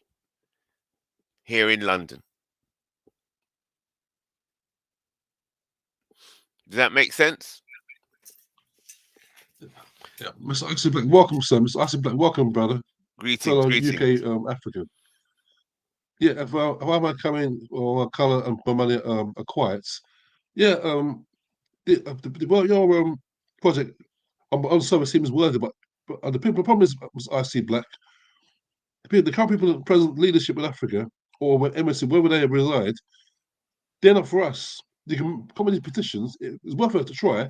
here in London. Does that make sense? Yeah, Mr. Icy Black, welcome, sir. Mr. Icy Black, welcome, brother. Greetings, Fellow greetings. UK African. Yeah, if I might come in, or Color and Bomani are quiet. Yeah, your project on service seems worthy, but the problem is, Icy Black, the current people in present leadership in Africa, or when embassy, wherever they reside, they're not for us. You can come with these petitions. It's worth it to try,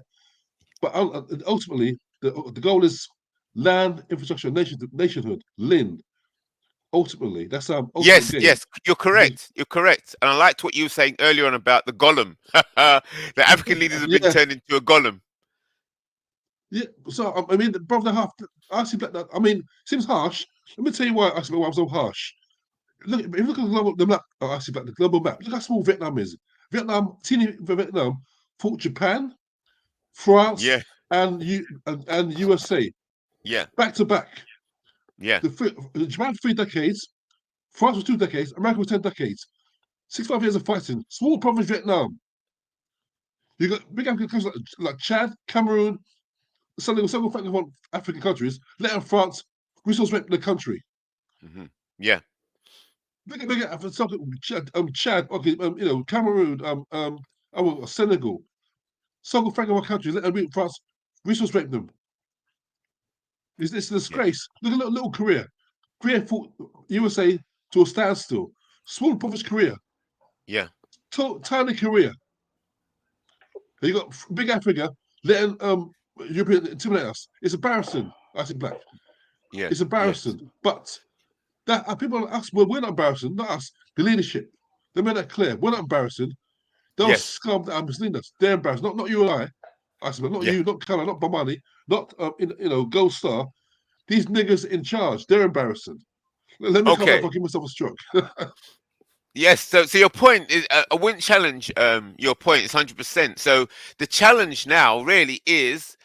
but ultimately, the goal is land, infrastructure, nationhood, LIN. Ultimately, that's our ultimate game. Yes, you're correct. You're correct. And I liked what you were saying earlier on about the golem. The African leaders have been turned into a golem. Yeah, so I mean, brother, I see that. I mean, seems harsh. Let me tell you why I see why I'm so harsh. Look, if you look at the map, I see the global map. Look how small Vietnam is. Teeny Vietnam fought Japan, France, Yeah, and USA yeah, back to back. yeah. Japan for 3 decades, France was 2 decades, America was 10 decades. 65 years of fighting. Small province Vietnam. You got big African countries like Chad, Cameroon, several African countries, letting France resource rape the country. Yeah. Big Chad, okay, Cameroon, Senegal, several Francophone countries, letting France resource rape them. It's a disgrace. Look at little Korea. Korea fought USA to a standstill. Small province Korea. Yeah. Tiny Korea. You got big Africa letting European intimidate us. It's embarrassing. I see Black. Yeah. It's embarrassing. Yes. But that people us, we're not embarrassing, not us, the leadership. They made that clear. We're not embarrassing. Those scum that are misleading us, they're embarrassed. Not you and I said, not you, not Color, not Bomani, not Gold Star. These niggas in charge, they're embarrassing. Let me come back if I give myself a stroke. Yes, so your point is, I wouldn't challenge your point. It's 100%. So the challenge now really is,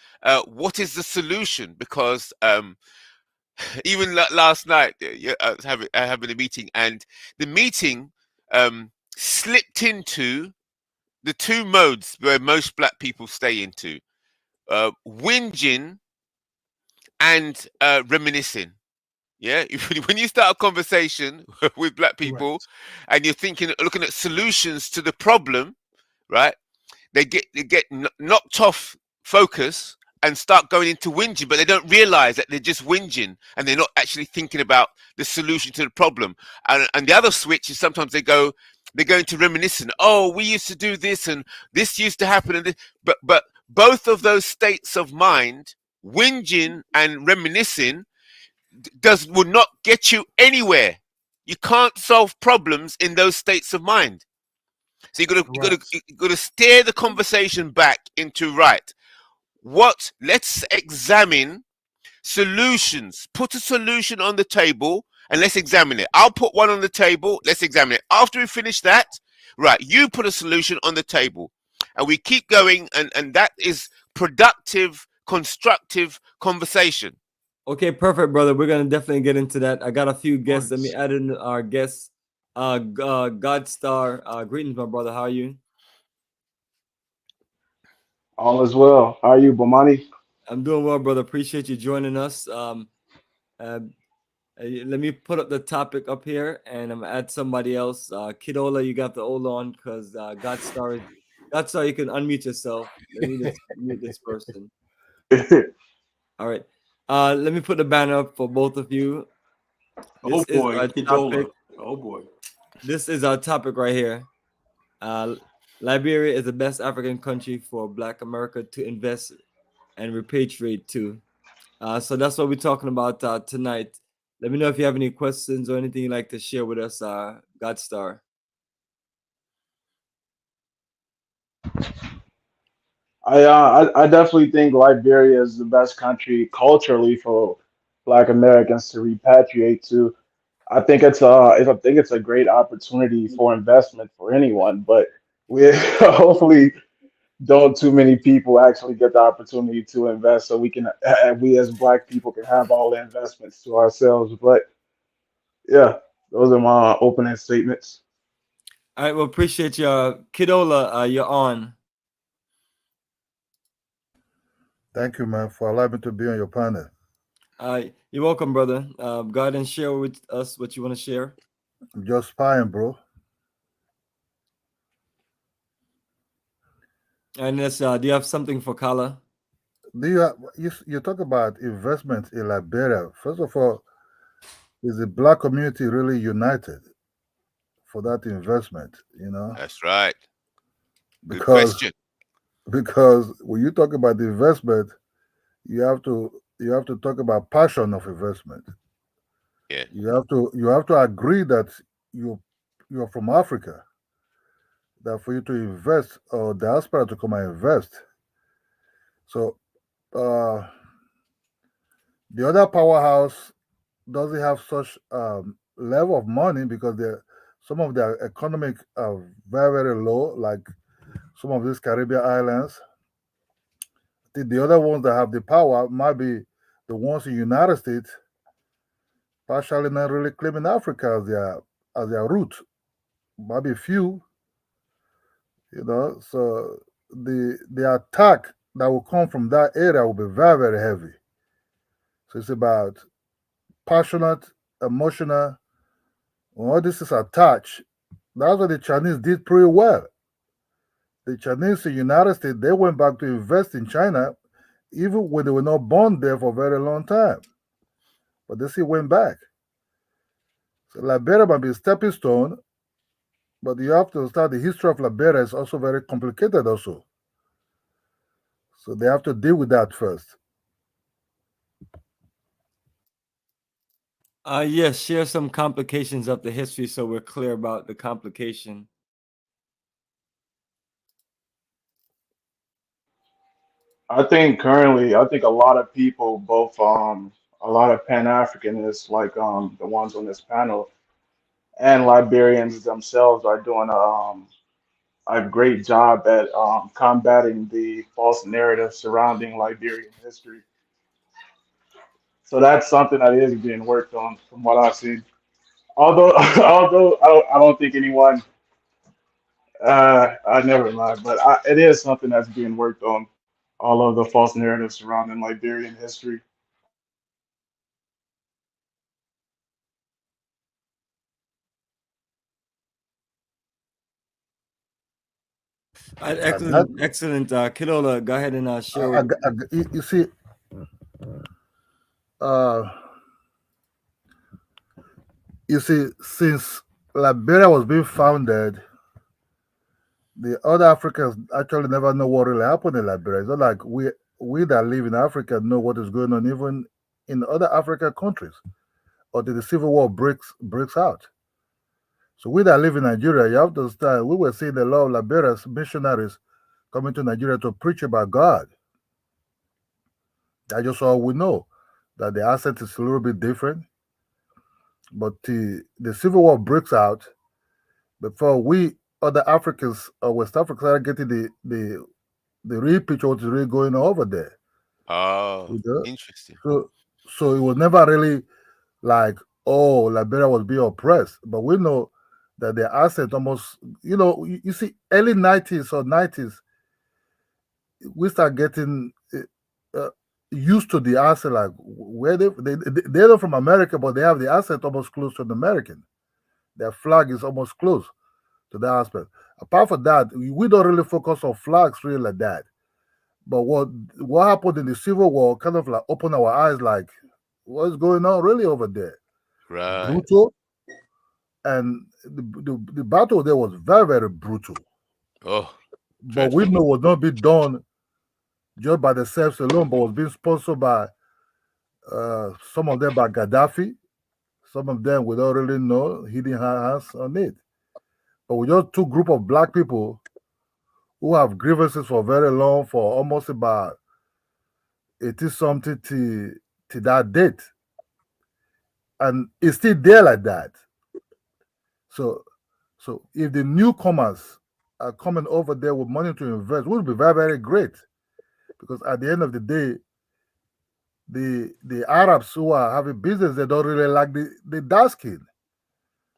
what is the solution? Because even last night, I was having a meeting, and the meeting slipped into the 2 modes where most black people stay into: whinging and reminiscing. Yeah, when you start a conversation with black people, and you're looking at solutions to the problem, right? They get knocked off focus and start going into whinging, but they don't realize that they're just whinging and they're not actually thinking about the solution to the problem. And the other switch is sometimes they're going to reminiscing. Oh, we used to do this and this used to happen, and this. But both of those states of mind, whinging and reminiscing, will not get you anywhere. You can't solve problems in those states of mind. So you gotta steer the conversation back into let's examine solutions. Put a solution on the table and let's examine it. I'll put one on the table, let's examine it. After we finish that, you put a solution on the table. And we keep going, and that is productive, constructive conversation. Okay, perfect, brother. We're gonna definitely get into that. I got a few guests. Let me add in our guests. Godstar, greetings, my brother. How are you? All is well. How are you, Bomani? I'm doing well, brother. Appreciate you joining us. Let me put up the topic up here, and I'm gonna add somebody else. Kidola, you got the hold on, because Godstar, you can unmute yourself. Let me just mute this person. All right. Let me put the banner up for both of you. This is our topic. Oh boy. This is our topic right here. Liberia is the best African country for Black America to invest and repatriate to. So that's what we're talking about tonight. Let me know if you have any questions or anything you'd like to share with us, Godstar. I definitely think Liberia is the best country culturally for Black Americans to repatriate to. I think it's a great opportunity for investment for anyone, but we hopefully don't too many people actually get the opportunity to invest, so we as Black people can have all the investments to ourselves. But yeah, those are my opening statements. All right, well, appreciate you. Kidola, you're on. Thank you, man, for allowing me to be on your panel. You're welcome, brother. Go ahead and share with us what you want to share. I'm just fine, bro. And let's, do you have something for Kala? Do you talk about investment in Liberia? First of all, is the black community really united for that investment? That's right. Good Because question. because when you talk about the investment, you have to talk about passion of investment. Yeah. You have to agree that you you're from Africa, that for you to invest or diaspora to come and invest. So uh, the other powerhouse doesn't have such level of money because some of their economic are very very low, like some of these Caribbean islands. The other ones that have the power might be the ones in United States, partially not really claiming Africa as their root. Might be few, So the attack that will come from that area will be very very heavy. So it's about passionate, emotional. When all this is attached, that's what the Chinese did pretty well. The Chinese in the United States, they went back to invest in China, even when they were not born there for a very long time. But they still went back. So Liberia might be a stepping stone, but you have to start the history of Liberia is also very complicated also. So they have to deal with that first. Yes, share some complications of the history so we're clear about the complication. I think currently, I think a lot of people, both a lot of Pan Africanists like the ones on this panel and Liberians themselves are doing a great job at combating the false narrative surrounding Liberian history. So that's something that is being worked on, from what I've seen. Although, although I don't think anyone, I never mind, but it is something that's being worked on. All of the false narratives surrounding Liberian history. That Excellent. Kilola, go ahead and share. you see, uh, since Liberia was being founded, the other Africans actually never know what really happened in Liberia. It's not like we that live in Africa know what is going on even in other African countries, or the civil war breaks out. So we that live in Nigeria, you have to understand, we were seeing a lot of Liberia's missionaries coming to Nigeria to preach about God. That's just all we know. That the accent is a little bit different. But the civil war breaks out before we other Africans or West Africans are getting the real picture of what is really going on over there. Oh, You know? interesting. So it was never really like, oh, Liberia was being oppressed. But we know that the accent almost, you see, early 90s or 90s, we start getting used to the accent, like where they're not from America, but they have the accent almost close to an American. Their flag is almost close to that aspect. Apart from that, we don't really focus on flags really like that. But what happened in the Civil War kind of like opened our eyes, like what's going on really over there? Right. Brutal, and the battle there was very very brutal. Oh, But we dreadful. know it was not be done just by themselves alone, but was being sponsored by some of them by Gaddafi, some of them we don't really know hidden hands on it. But we just two group of black people who have grievances for very long, for almost about 80 something to that date. And it's still there like that. So if the newcomers are coming over there with money to invest, would be very, very great. Because at the end of the day, the Arabs who are having business, they don't really like the dark skin.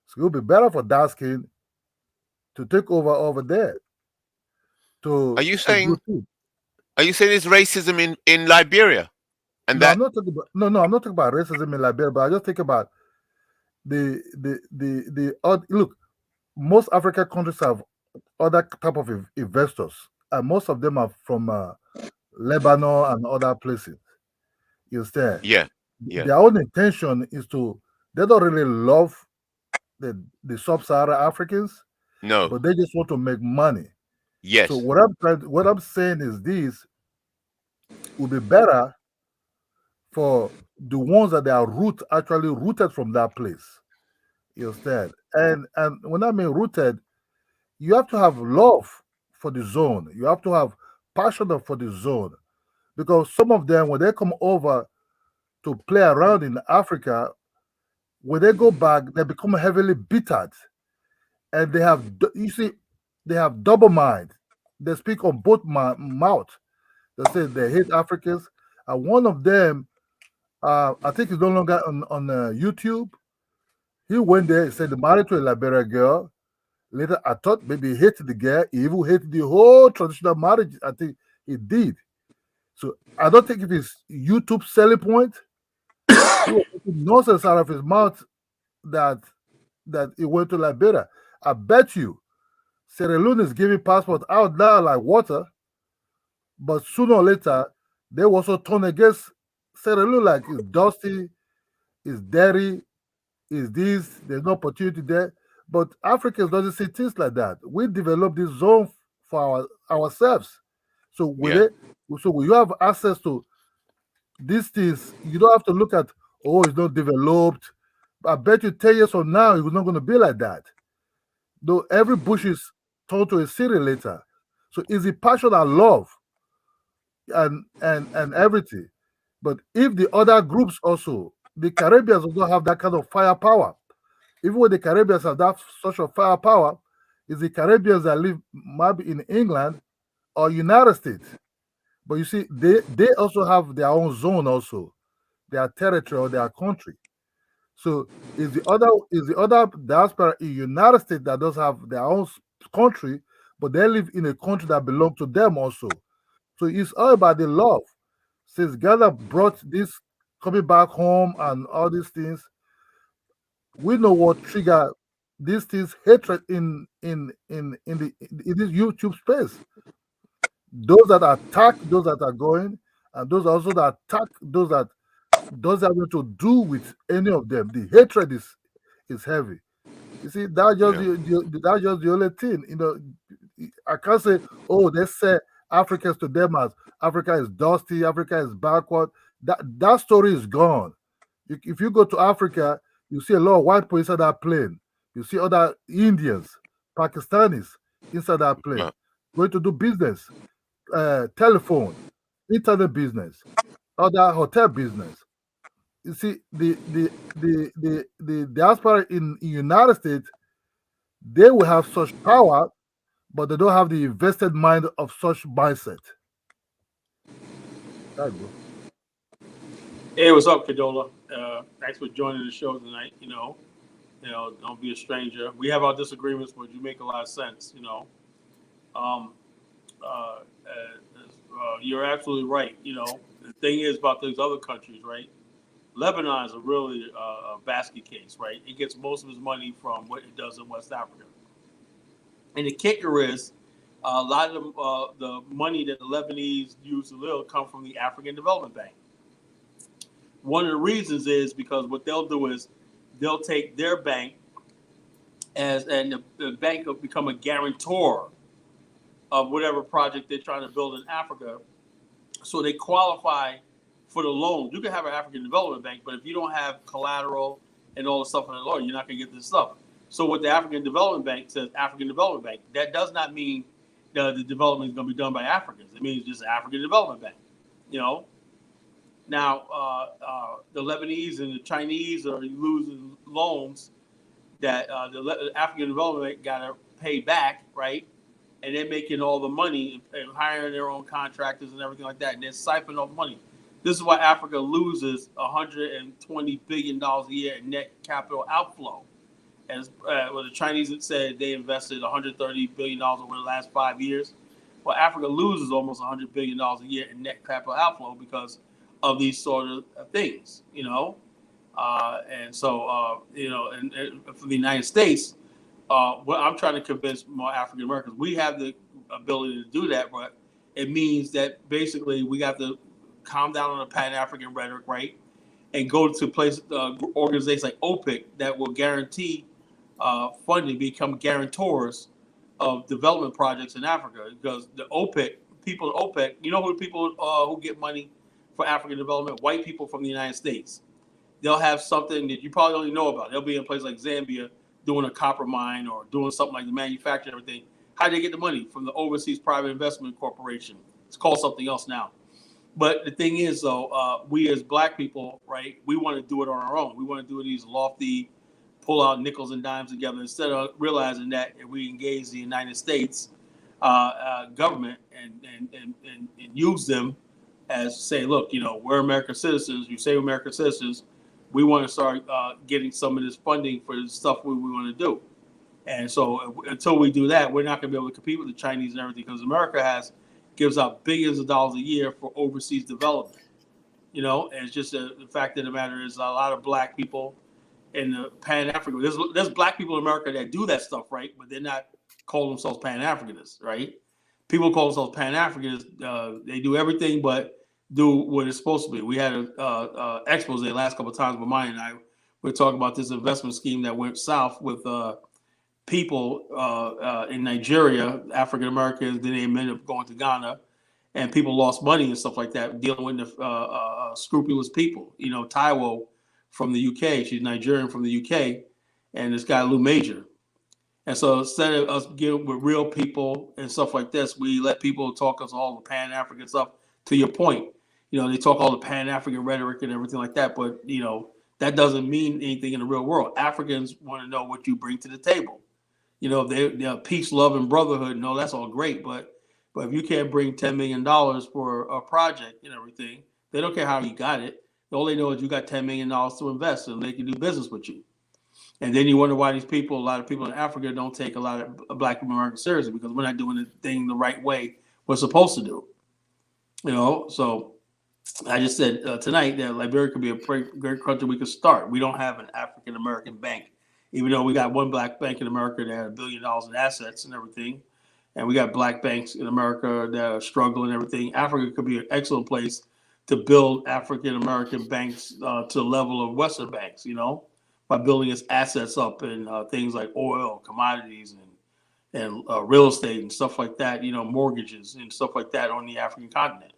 So it would be better for dark skin to take over there Are to you do saying things. Are you saying there's racism in Liberia? And No, that I'm not talking about I'm not talking about racism in Liberia, but I just think about look, most African countries have other type of investors, and most of them are from Lebanon and other places. You understand? yeah, yeah, Their own intention is they don't really love the sub-Saharan Africans, no, but they just want to make money. So yes, what I'm saying is this would be better for the ones that they are actually rooted from that place. You understand? And when I mean rooted, you have to have love for the zone. You have to have passion for the zone. Because some of them, when they come over to play around in Africa, when they go back, they become heavily bittered. And you see, they have double mind. They speak on both mouth. They say they hate Africans. And one of them, I think he's no longer on YouTube. He went there, he said, married to a Liberian girl. Later, I thought maybe he hated the girl. He even hated the whole traditional marriage. I think he did. So I don't think if it's YouTube selling point, he was making nonsense out of his mouth that he went to Liberia. I bet you Sierra Leone is giving passports out now like water, but sooner or later they will also turn against Sierra Leone like it's dusty, it's dirty, is this, there's no opportunity there. But Africans doesn't see things like that. We develop this zone for ourselves. So yeah, when you have access to these things, you don't have to look at, oh, it's not developed. I bet you 10 years from now, it's not going to be like that. Though every bush is turned to a city later. So it's the passion and love and everything. But if the other groups also, the Caribbeans also have that kind of firepower. Even when the Caribbeans have that such a firepower, is the Caribbeans that live maybe in England or United States. But you see, they also have their own zone, also their territory or their country. So is the other diaspora in United States that does have their own country, but they live in a country that belongs to them also. So it's all about the love. Since Ghana brought this coming back home and all these things, we know what trigger these things hatred in this YouTube space. Those that attack those that are going, and those also that attack those that doesn't have to do with any of them. The hatred is heavy. You see, yeah, that's just the only thing. I can't say, oh, they say Africans to them as Africa is dusty, Africa is backward. That story is gone. If you go to Africa, you see a lot of white people inside that plane. You see other Indians, Pakistanis inside that plane, yeah, going to do business, telephone, internet business, other hotel business. You see, the diaspora in United States, they will have such power, but they don't have the invested mind of such mindset. There you go. Hey, what's up, Kadola? Thanks for joining the show tonight. Don't be a stranger. We have our disagreements, but you make a lot of sense. Um, you're absolutely right. The thing is about those other countries, right? Lebanon is a really a basket case, right? It gets most of its money from what it does in West Africa, and the kicker is a lot of the money that the Lebanese use to live come from the African Development Bank. One of the reasons is because what they'll do is they'll take their bank and the bank will become a guarantor of whatever project they're trying to build in Africa. So they qualify for the loan. You can have an African Development Bank, but if you don't have collateral and all the stuff in the loan, you're not going to get this stuff. So what the African Development Bank says, African Development Bank, that does not mean the development is going to be done by Africans. It means just African Development Bank. Now, the Lebanese and the Chinese are losing loans that the African Development Bank got to pay back, right? And they're making all the money and hiring their own contractors and everything like that. And they're siphoning off money. This is why Africa loses $120 billion a year in net capital outflow. As the Chinese had said, they invested $130 billion over the last 5 years. Well, Africa loses almost $100 billion a year in net capital outflow because of these sort of things, and so, and for the United States, what I'm trying to convince more African Americans, we have the ability to do that, but it means that basically we got to calm down on the Pan-African rhetoric, right? And go to places, organizations like OPIC that will guarantee funding, become guarantors of development projects in Africa. Because the OPIC, people in OPEC, you know who the people who get money for African development? White people from the United States. They'll have something that you probably don't even know about. They'll be in a place like Zambia doing a copper mine or doing something like the manufacturing and everything. How do they get the money? From the Overseas Private Investment Corporation. It's called something else now. But the thing is, though, we as Black people, right, we want to do it on our own. We want to do these lofty, pull out nickels and dimes together instead of realizing that if we engage the United States government and use them as say, look, we're American citizens. You say we're American citizens. We want to start getting some of this funding for the stuff we want to do. And so until we do that, we're not going to be able to compete with the Chinese and everything because America gives out billions of dollars a year for overseas development. And it's just the fact of the matter is a lot of Black people in the Pan-African. There's Black people in America that do that stuff, right? But they're not calling themselves Pan-Africanists, right? People call themselves Pan-Africanists. They do everything but do what it's supposed to be. We had a expose the last couple of times. Bomani and I were talking about this investment scheme that went south with people in Nigeria, African Americans. Then they ended up going to Ghana, and people lost money and stuff like that, dealing with the scrupulous people. Taiwo from the UK, she's Nigerian from the UK, and this guy Lou Major. And so instead of us getting with real people and stuff like this, we let people talk us all the Pan-African stuff. To your point, they talk all the Pan-African rhetoric and everything like that, but that doesn't mean anything in the real world. Africans want to know what you bring to the table. They're peace, love, and brotherhood. No, that's all great, but if you can't bring $10 million for a project and everything, they don't care how you got it. All they know is you got $10 million to invest, and they can do business with you. And then you wonder why a lot of people in Africa don't take a lot of Black Americans seriously because we're not doing the thing the right way we're supposed to do. So I just said tonight that Liberia could be a great country we could start. We don't have an African American bank, even though we got one Black bank in America that had $1 billion in assets and everything. And we got Black banks in America that are struggling and everything. Africa could be an excellent place to build African American banks to the level of Western banks, by building its assets up in things like oil, commodities, and real estate and stuff like that, mortgages and stuff like that on the African continent,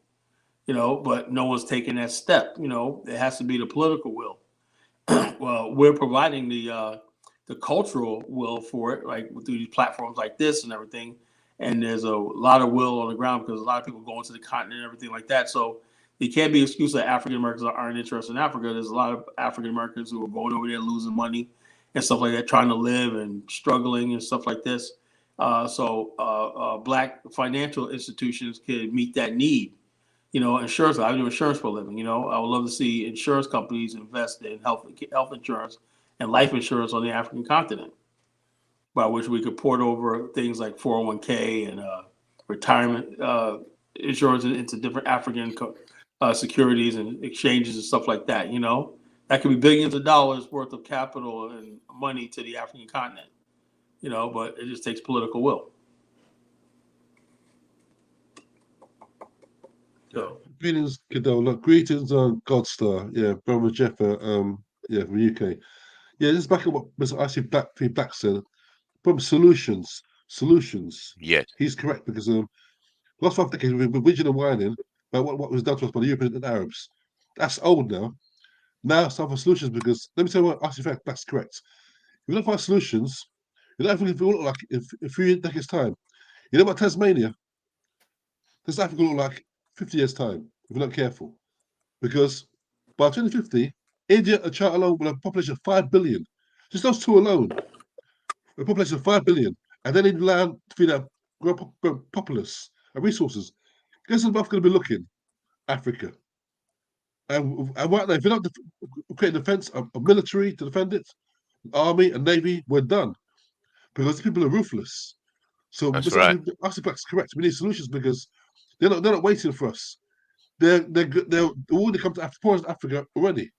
but no one's taking that step. It has to be the political will. Well, we're providing the cultural will for it, like through these platforms like this and everything. And there's a lot of will on the ground because a lot of people go into the continent and everything like that. So it can't be an excuse that African Americans aren't interested in Africa. There's a lot of African Americans who are going over there losing money and stuff like that, trying to live and struggling and stuff like this. So Black financial institutions can meet that need. Insurance. I do insurance for a living. I would love to see insurance companies invest in health insurance and life insurance on the African continent, by which we could port over things like 401k and retirement insurance into different African securities and exchanges and stuff like that. That could be billions of dollars worth of capital and money to the African continent. But it just takes political will. So, Greetings, Cadola. Greetings, Godstar. Yeah, brother Jeff, from UK. Yeah, just back up what Mr. Icy Black said. From solutions. Yes. He's correct because last 5 decades we've been whinging and whining about what was done to us by the Europeans and Arabs. That's old now. Now it's time for solutions because let me tell you what Icy Black's correct. If you don't find solutions, you don't think it will look like in a few decades' time. You know what Tasmania? This Africa will look like 50 years' time if we're not careful. Because by 2050, India and China alone will have a population of 5 billion. Just those two alone, a population of 5 billion. And they need land to feed our populace and resources. Guess what's going to be looking? Africa. And right now, if you're not creating defense, a military to defend it, army and navy, we're done. Because people are ruthless. So That's Mr. right. Africa's correct. We need solutions because they're not waiting for us. They're already come to Africa already.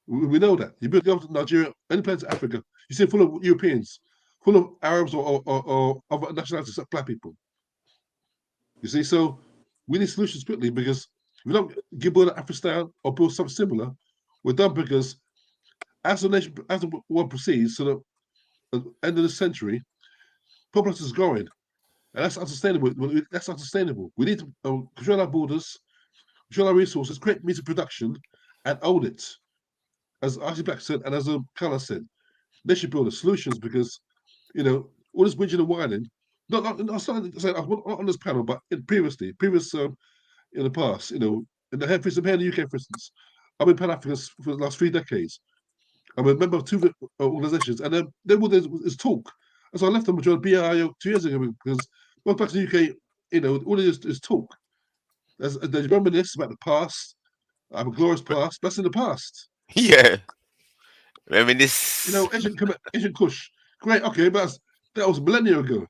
We know that. You go to Nigeria, any place in Africa, you see full of Europeans, full of Arabs or other nationalities, like black people. You see, so we need solutions quickly because if we don't build Afrikstan or build something similar, we're done because as the world proceeds to the end of the century, population is growing. And that's unsustainable. That's unsustainable. We need to control our borders, control our resources, create means of production, and own it. As Archie Black said, and as Carla said, they should build the solutions because, all this whinging and whining. Not on this panel, but previous in the past, in the here in the UK, for instance, I've been Pan-African for the last 3 decades. I'm a member of 2 organizations, and then there's talk. And so I left them to join BAIO 2 years ago because well, back to the UK, all it is talk. They reminisce about the past. I have a glorious past. That's in the past. Yeah. I mean, this. Ancient Kush. Great. Okay, but that was a millennia ago.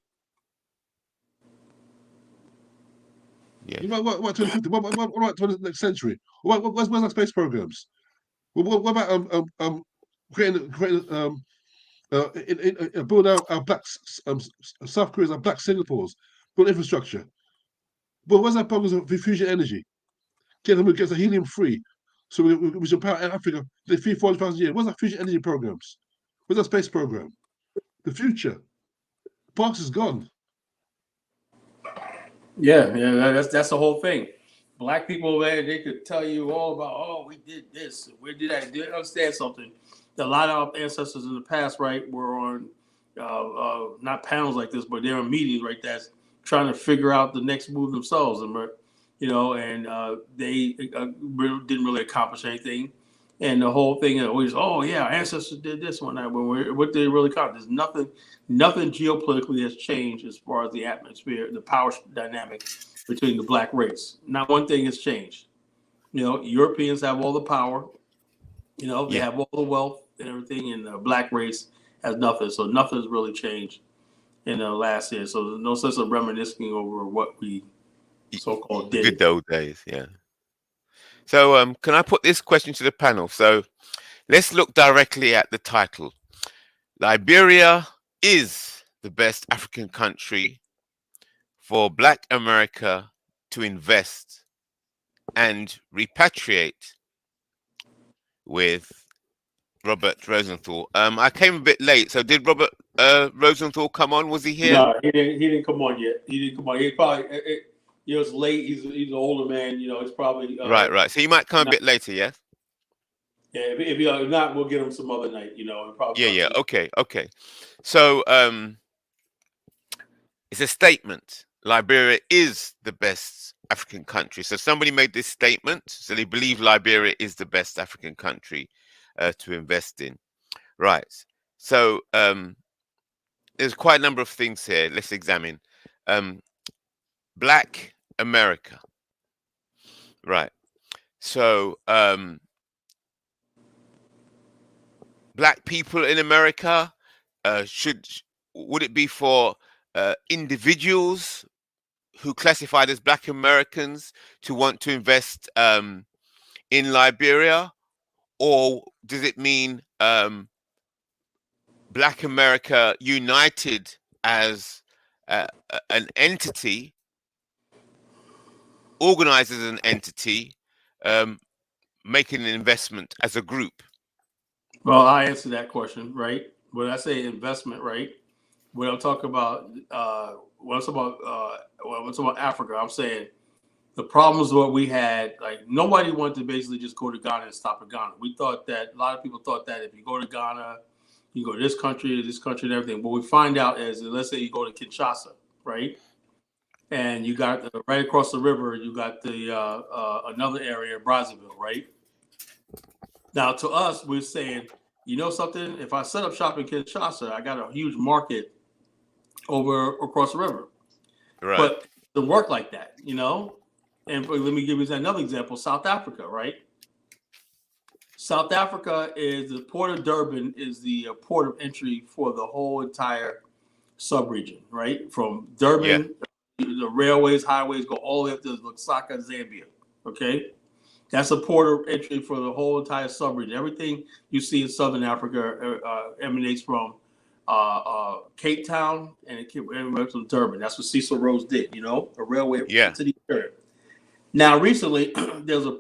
Yeah. What 2050? What about 20th next century? Where's our space programs? What about creating build out our black South Korea's our black Singapore's build infrastructure. But where's our programs of fusion energy? Get the helium free, so we should power Africa the 3,000-4,000 years. Where's our fusion energy programs? Where's our space program? The future. The past is gone. Yeah, that's the whole thing. Black people, man, they could tell you all about, oh, we did this, we did that. They understand something. A lot of our ancestors in the past, right, were on not panels like this, but they're in meetings, right, that's trying to figure out the next move themselves, and they didn't really accomplish anything. And the whole thing is always, oh yeah, our ancestors did this one night. What did they really accomplish? There's nothing geopolitically has changed as far as the atmosphere, the power dynamic between the black race. Not one thing has changed. Europeans have all the power. They have all the wealth and everything, and the black race has nothing. So nothing has really changed in the last year. So there's no sense of reminiscing over what we so-called did. Good old days, yeah. So can I put this question to the panel? So let's look directly at the title. Liberia is the best African country for Black America to invest and repatriate with Robert Rosenthal. I came a bit late, so did Robert Rosenthal come on? Was he here? No, he didn't come on yet. He didn't come on. He probably it's late. He's an older man. It's probably right. So he might come a bit later, yeah. Yeah, if not, we'll get him some other night. Probably. Yeah. Okay. So it's a statement. Liberia is the best African country. So somebody made this statement. So they believe Liberia is the best African country to invest in. Right. So there's quite a number of things here. Let's examine. Black America. Right. So black people in America, would it be for individuals who classified as Black Americans to want to invest in Liberia, or does it mean Black America united as an entity, organized as an entity, making an investment as a group? Well, I answer that question, right? When I say investment, right? When I'm talking about when I'm talking about Africa, I'm saying the problems what we had, like nobody wanted to basically just go to Ghana and stop at Ghana. We thought that a lot of people thought that if you go to Ghana, you go to this country, and everything. What we find out is, let's say you go to Kinshasa, right? And you got right across the river, you got the another area, Brazzaville, right? Now, to us, we're saying, you know something? If I set up shop in Kinshasa, I got a huge market over across the river. Right. But it doesn't work like that, And let me give you another example, South Africa, right? South Africa is the port of Durban is the port of entry for the whole entire sub-region, right? From Durban, the railways, highways go all the way up to Lusaka, Zambia. Okay, that's a port of entry for the whole entire sub-region. Everything you see in Southern Africa emanates from Cape Town and it emanates from Durban. That's what Cecil Rhodes did. You know, a railway to the interior. Now, recently, there's a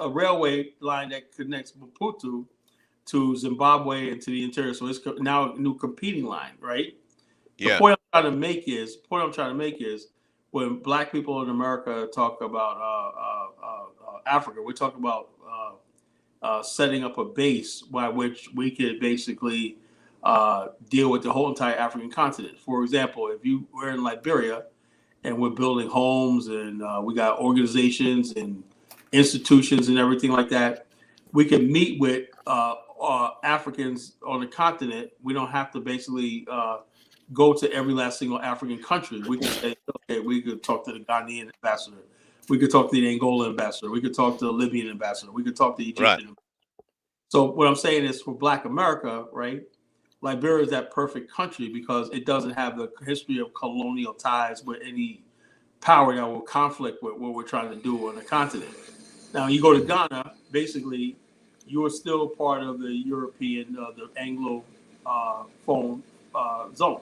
railway line that connects Maputo to Zimbabwe and to the interior. So it's now a new competing line, right? The point I'm trying to make is when Black people in America talk about Africa, we're talking about setting up a base by which we could basically deal with the whole entire African continent. For example, if we're in Liberia and we're building homes and we got organizations and institutions and everything like that, we can meet with Africans on the continent. We don't have to basically go to every last single African country. We can say, okay, we could talk to the Ghanaian ambassador. We could talk to the Angola ambassador. We could talk to the Libyan ambassador. We could talk to the Egyptian. Right. So what I'm saying is for Black America, right, Liberia is that perfect country because it doesn't have the history of colonial ties with any power that will conflict with what we're trying to do on the continent. Now, you go to Ghana, basically, you are still part of the European, the Anglophone zone.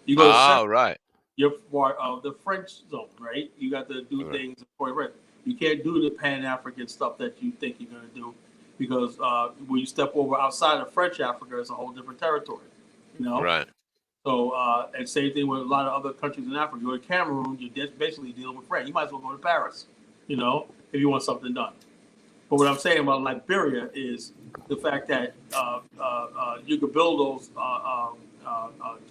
You go to Senegal, you're part of the French zone, right? You got to do things according to You can't do the Pan-African stuff that you think you're going to do because when you step over outside of French Africa, it's a whole different territory, you know? Right. So, and same thing with a lot of other countries in Africa. You go to Cameroon, you're basically dealing with France. You might as well go to Paris, you know, if you want something done. But what I'm saying about Liberia is the fact that you could build those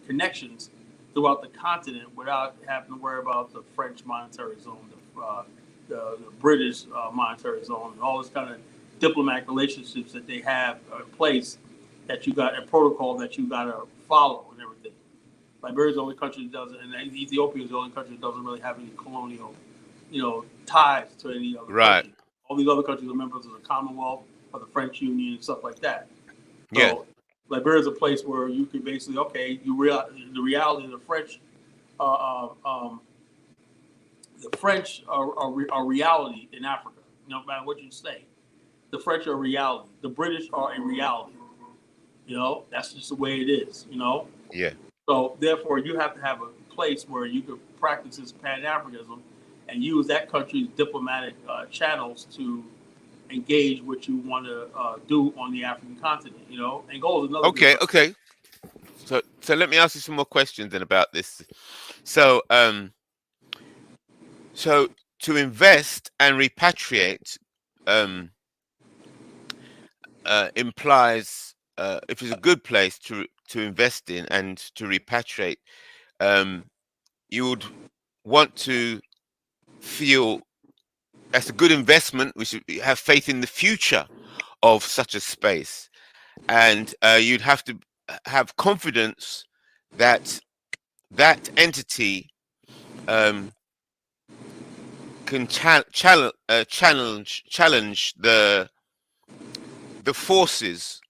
connections throughout the continent without having to worry about the French monetary zone, the British monetary zone, and all this kind of diplomatic relationships that they have in place that you got a protocol that you got to follow and everything. Liberia is the only country that doesn't, and Ethiopia is the only country that doesn't really have any colonial, ties to any other country. All these other countries are members of the Commonwealth or the French Union and stuff like that. So Liberia is a place where you can basically, the reality of the French, are reality in Africa. No matter what you say, the French are reality. The British are a reality. That's just the way it is. Yeah. So therefore, you have to have a place where you can practice this Pan-Africanism and use that country's diplomatic channels to engage what you want to do on the African continent. Angola is another. Okay. So let me ask you some more questions then about this. So to invest and repatriate implies if it's a good place to invest in and to repatriate, you would want to feel that's a good investment. We should have faith in the future of such a space, and you'd have to have confidence that that entity can challenge the forces,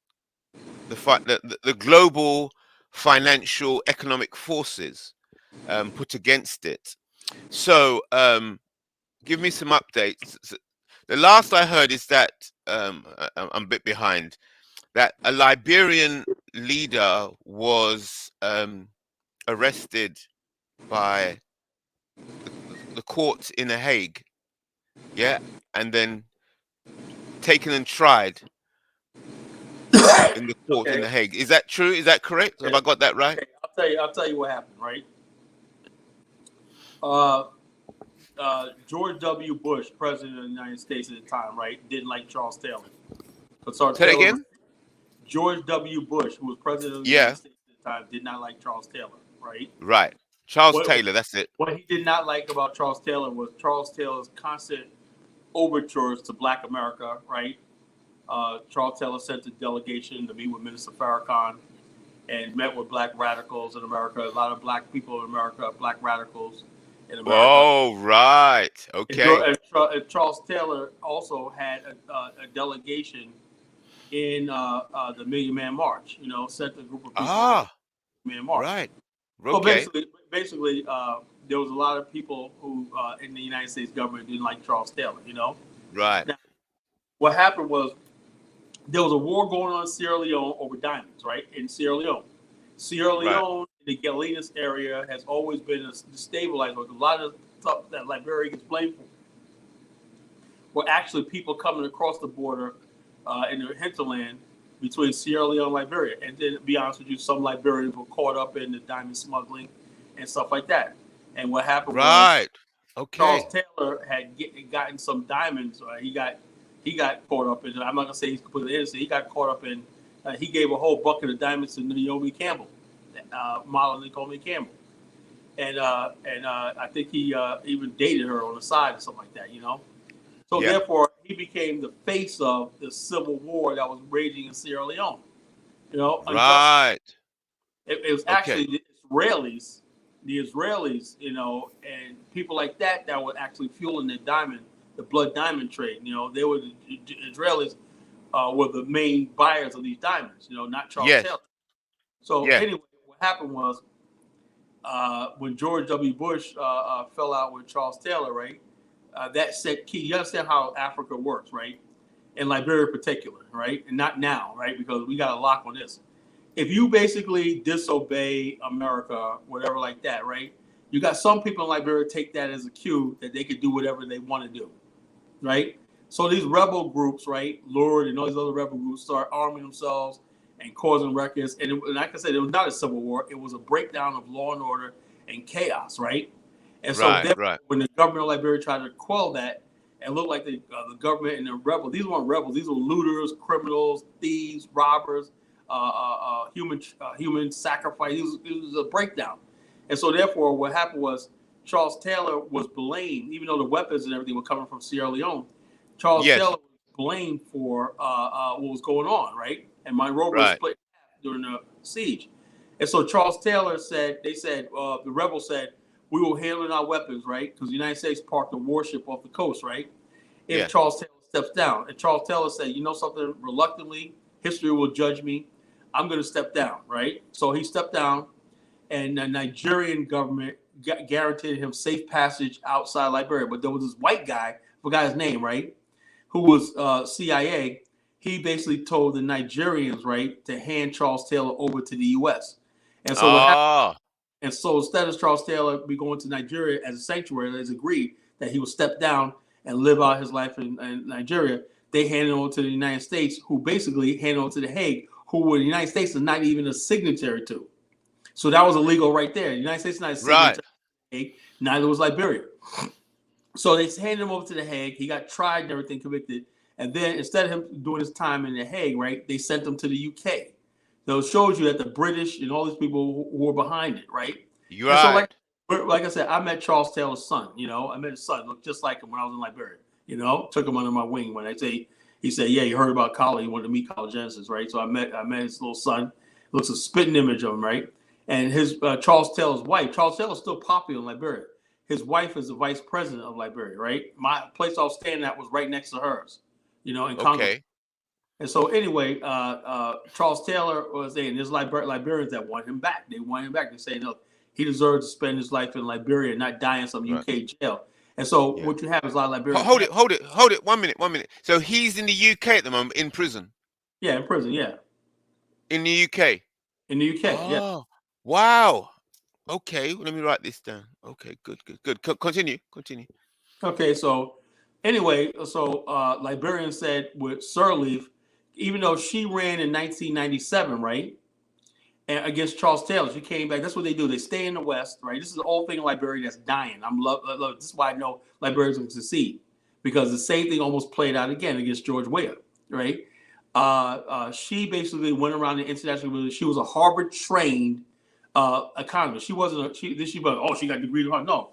the global financial economic forces put against it. So give me some updates. The last I heard is that I'm a bit behind, that a Liberian leader was arrested by the court in The Hague, and then taken and tried in the court in The Hague. Is that true? Is that correct? Have I got that right? Okay. I'll tell you what happened, right? George W. Bush, president of the United States at the time, right, didn't like Charles Taylor. Say it again? George W. Bush, who was president of the United States at the time, did not like Charles Taylor, right? Right. Charles Taylor, that's it. What he did not like about Charles Taylor was Charles Taylor's constant overtures to Black America, right? Charles Taylor sent a delegation to meet with Minister Farrakhan and met with Black radicals in America, a lot of Black people in America, Black radicals in America. Oh, right. Okay. And Charles Taylor also had a delegation in the Million Man March, sent a group of people to the Million Man March. Right. So Okay. basically, there was a lot of people who in the United States government didn't like Charles Taylor. You know, Right. now what happened was there was a war going on in Sierra Leone over diamonds, right? In Sierra Leone, Right. the Gallinas area has always been a destabilized. A lot of stuff that Liberia gets blamed for were actually people coming across the border in the hinterland between Sierra Leone and Liberia. And then, to be honest with you, some Liberians were caught up in the diamond smuggling and stuff like that. And what happened was Right. Charles Okay. Taylor had gotten some diamonds. He got caught up in it. I'm not gonna say he's completely innocent. He got caught up in. He gave a whole bucket of diamonds to Naomi Campbell, model Naomi Campbell, and I think he even dated her on the side or something like that. You know. So Yeah. therefore, he became the face of the civil war that was raging in Sierra Leone. You know, Right. it was Okay. actually the Israelis, you know, and people like that were actually fueling the blood diamond trade. You know, they were the Israelis were the main buyers of these diamonds. You know, not Charles Yes. Taylor. So Yeah. anyway, what happened was when George W. Bush fell out with Charles Taylor, right? That set key. You understand how Africa works, right? And Liberia in particular, right? And not now, right? Because we got a lock on this. If you basically disobey America, whatever like that, right? You got some people in Liberia take that as a cue that they could do whatever they want to do, right? So these rebel groups, right, Lord and all these other rebel groups start arming themselves and causing ruckus. And like I said, it was not a civil war. It was a breakdown of law and order and chaos, right? And so Right. Right. when the government of Liberia tried to quell that and look like the government and the rebels, these weren't rebels. These were looters, criminals, thieves, robbers, human sacrifice. It was a breakdown. And so therefore what happened was Charles Taylor was blamed, even though the weapons and everything were coming from Sierra Leone. Charles Yes. Taylor was blamed for what was going on, right? And Monrovia was Right. split during the siege. And so Charles Taylor said, the rebels said, we will handle our weapons, right? Because the United States parked a warship off the coast, right? If Yeah. Charles Taylor steps down. And Charles Taylor said, you know something, reluctantly, history will judge me. I'm going to step down, right? So he stepped down, and the Nigerian government guaranteed him safe passage outside Liberia. But there was this white guy, I forgot his name, right, who was CIA. He basically told the Nigerians, right, to hand Charles Taylor over to the U.S. And so what happened? Oh. And so instead of Charles Taylor be going to Nigeria as a sanctuary, they agreed that he would step down and live out his life in Nigeria. They handed over to the United States, who basically handed over to the Hague, who the United States is not even a signatory to. So that was illegal right there. The United States is not a signatory to the Hague, neither was Liberia. So they handed him over to the Hague. He got tried and everything, convicted. And then instead of him doing his time in the Hague, right, they sent him to the UK. So it shows you that the British and all these people who were behind it, right? You're And so right. like I said, I met Charles Taylor's son, you know. I met his son, looked just like him when I was in Liberia, you know. Took him under my wing when he said, yeah, he heard about college, he wanted to meet College Genesis, right? So I met his little son. Looks a spitting image of him, right? And his Charles Taylor's wife, Charles Taylor's still popular in Liberia. His wife is the vice president of Liberia, right? My place I was staying at was right next to hers, you know, in Congo. Okay. And so anyway, Charles Taylor was there, and there's Liberians that want him back. They want him back. They say, no, he deserves to spend his life in Liberia and not die in some UK jail. And so what you have is a lot of Liberians. Hold it. 1 minute. So he's in the UK at the moment, in prison. Yeah, in prison, yeah. In the UK. In the UK, yeah. Oh, wow. Okay, let me write this down. Okay, good. Continue. Okay, so anyway, Liberian said with Sirleaf, even though she ran in 1997, right, and against Charles Taylor, she came back. That's what they do. They stay in the West, right? This is the whole thing in Liberia that's dying. Love. This is why I know Liberians will succeed, because the same thing almost played out again against George Weah, right? She basically went around the international. She was a Harvard-trained economist. She wasn't. She got a degree in Harvard. No.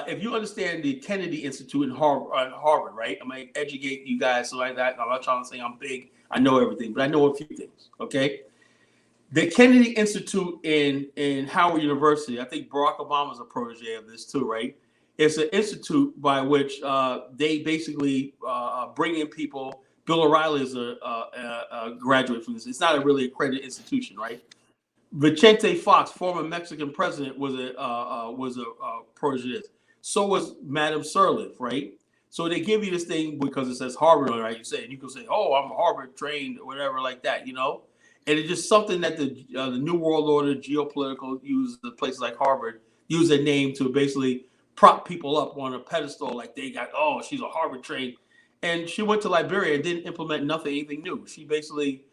If you understand the Kennedy Institute in Harvard, right? I'm going to educate you guys so like that. I'm not trying to say I'm big. I know everything, but I know a few things, okay? The Kennedy Institute in Howard University, I think Barack Obama's a protege of this too, right? It's an institute by which they basically bring in people. Bill O'Reilly is a graduate from this. It's not a really accredited institution, right? Vicente Fox, former Mexican president, was a protege. So was Madame Sirleaf, right? So they give you this thing because it says Harvard on it, right? You can say, "Oh, I'm Harvard trained," or whatever, like that, you know. And it's just something that the New World Order, geopolitical, use the places like Harvard use their name to basically prop people up on a pedestal, like they got, oh, she's a Harvard trained, and she went to Liberia and didn't implement anything new. She basically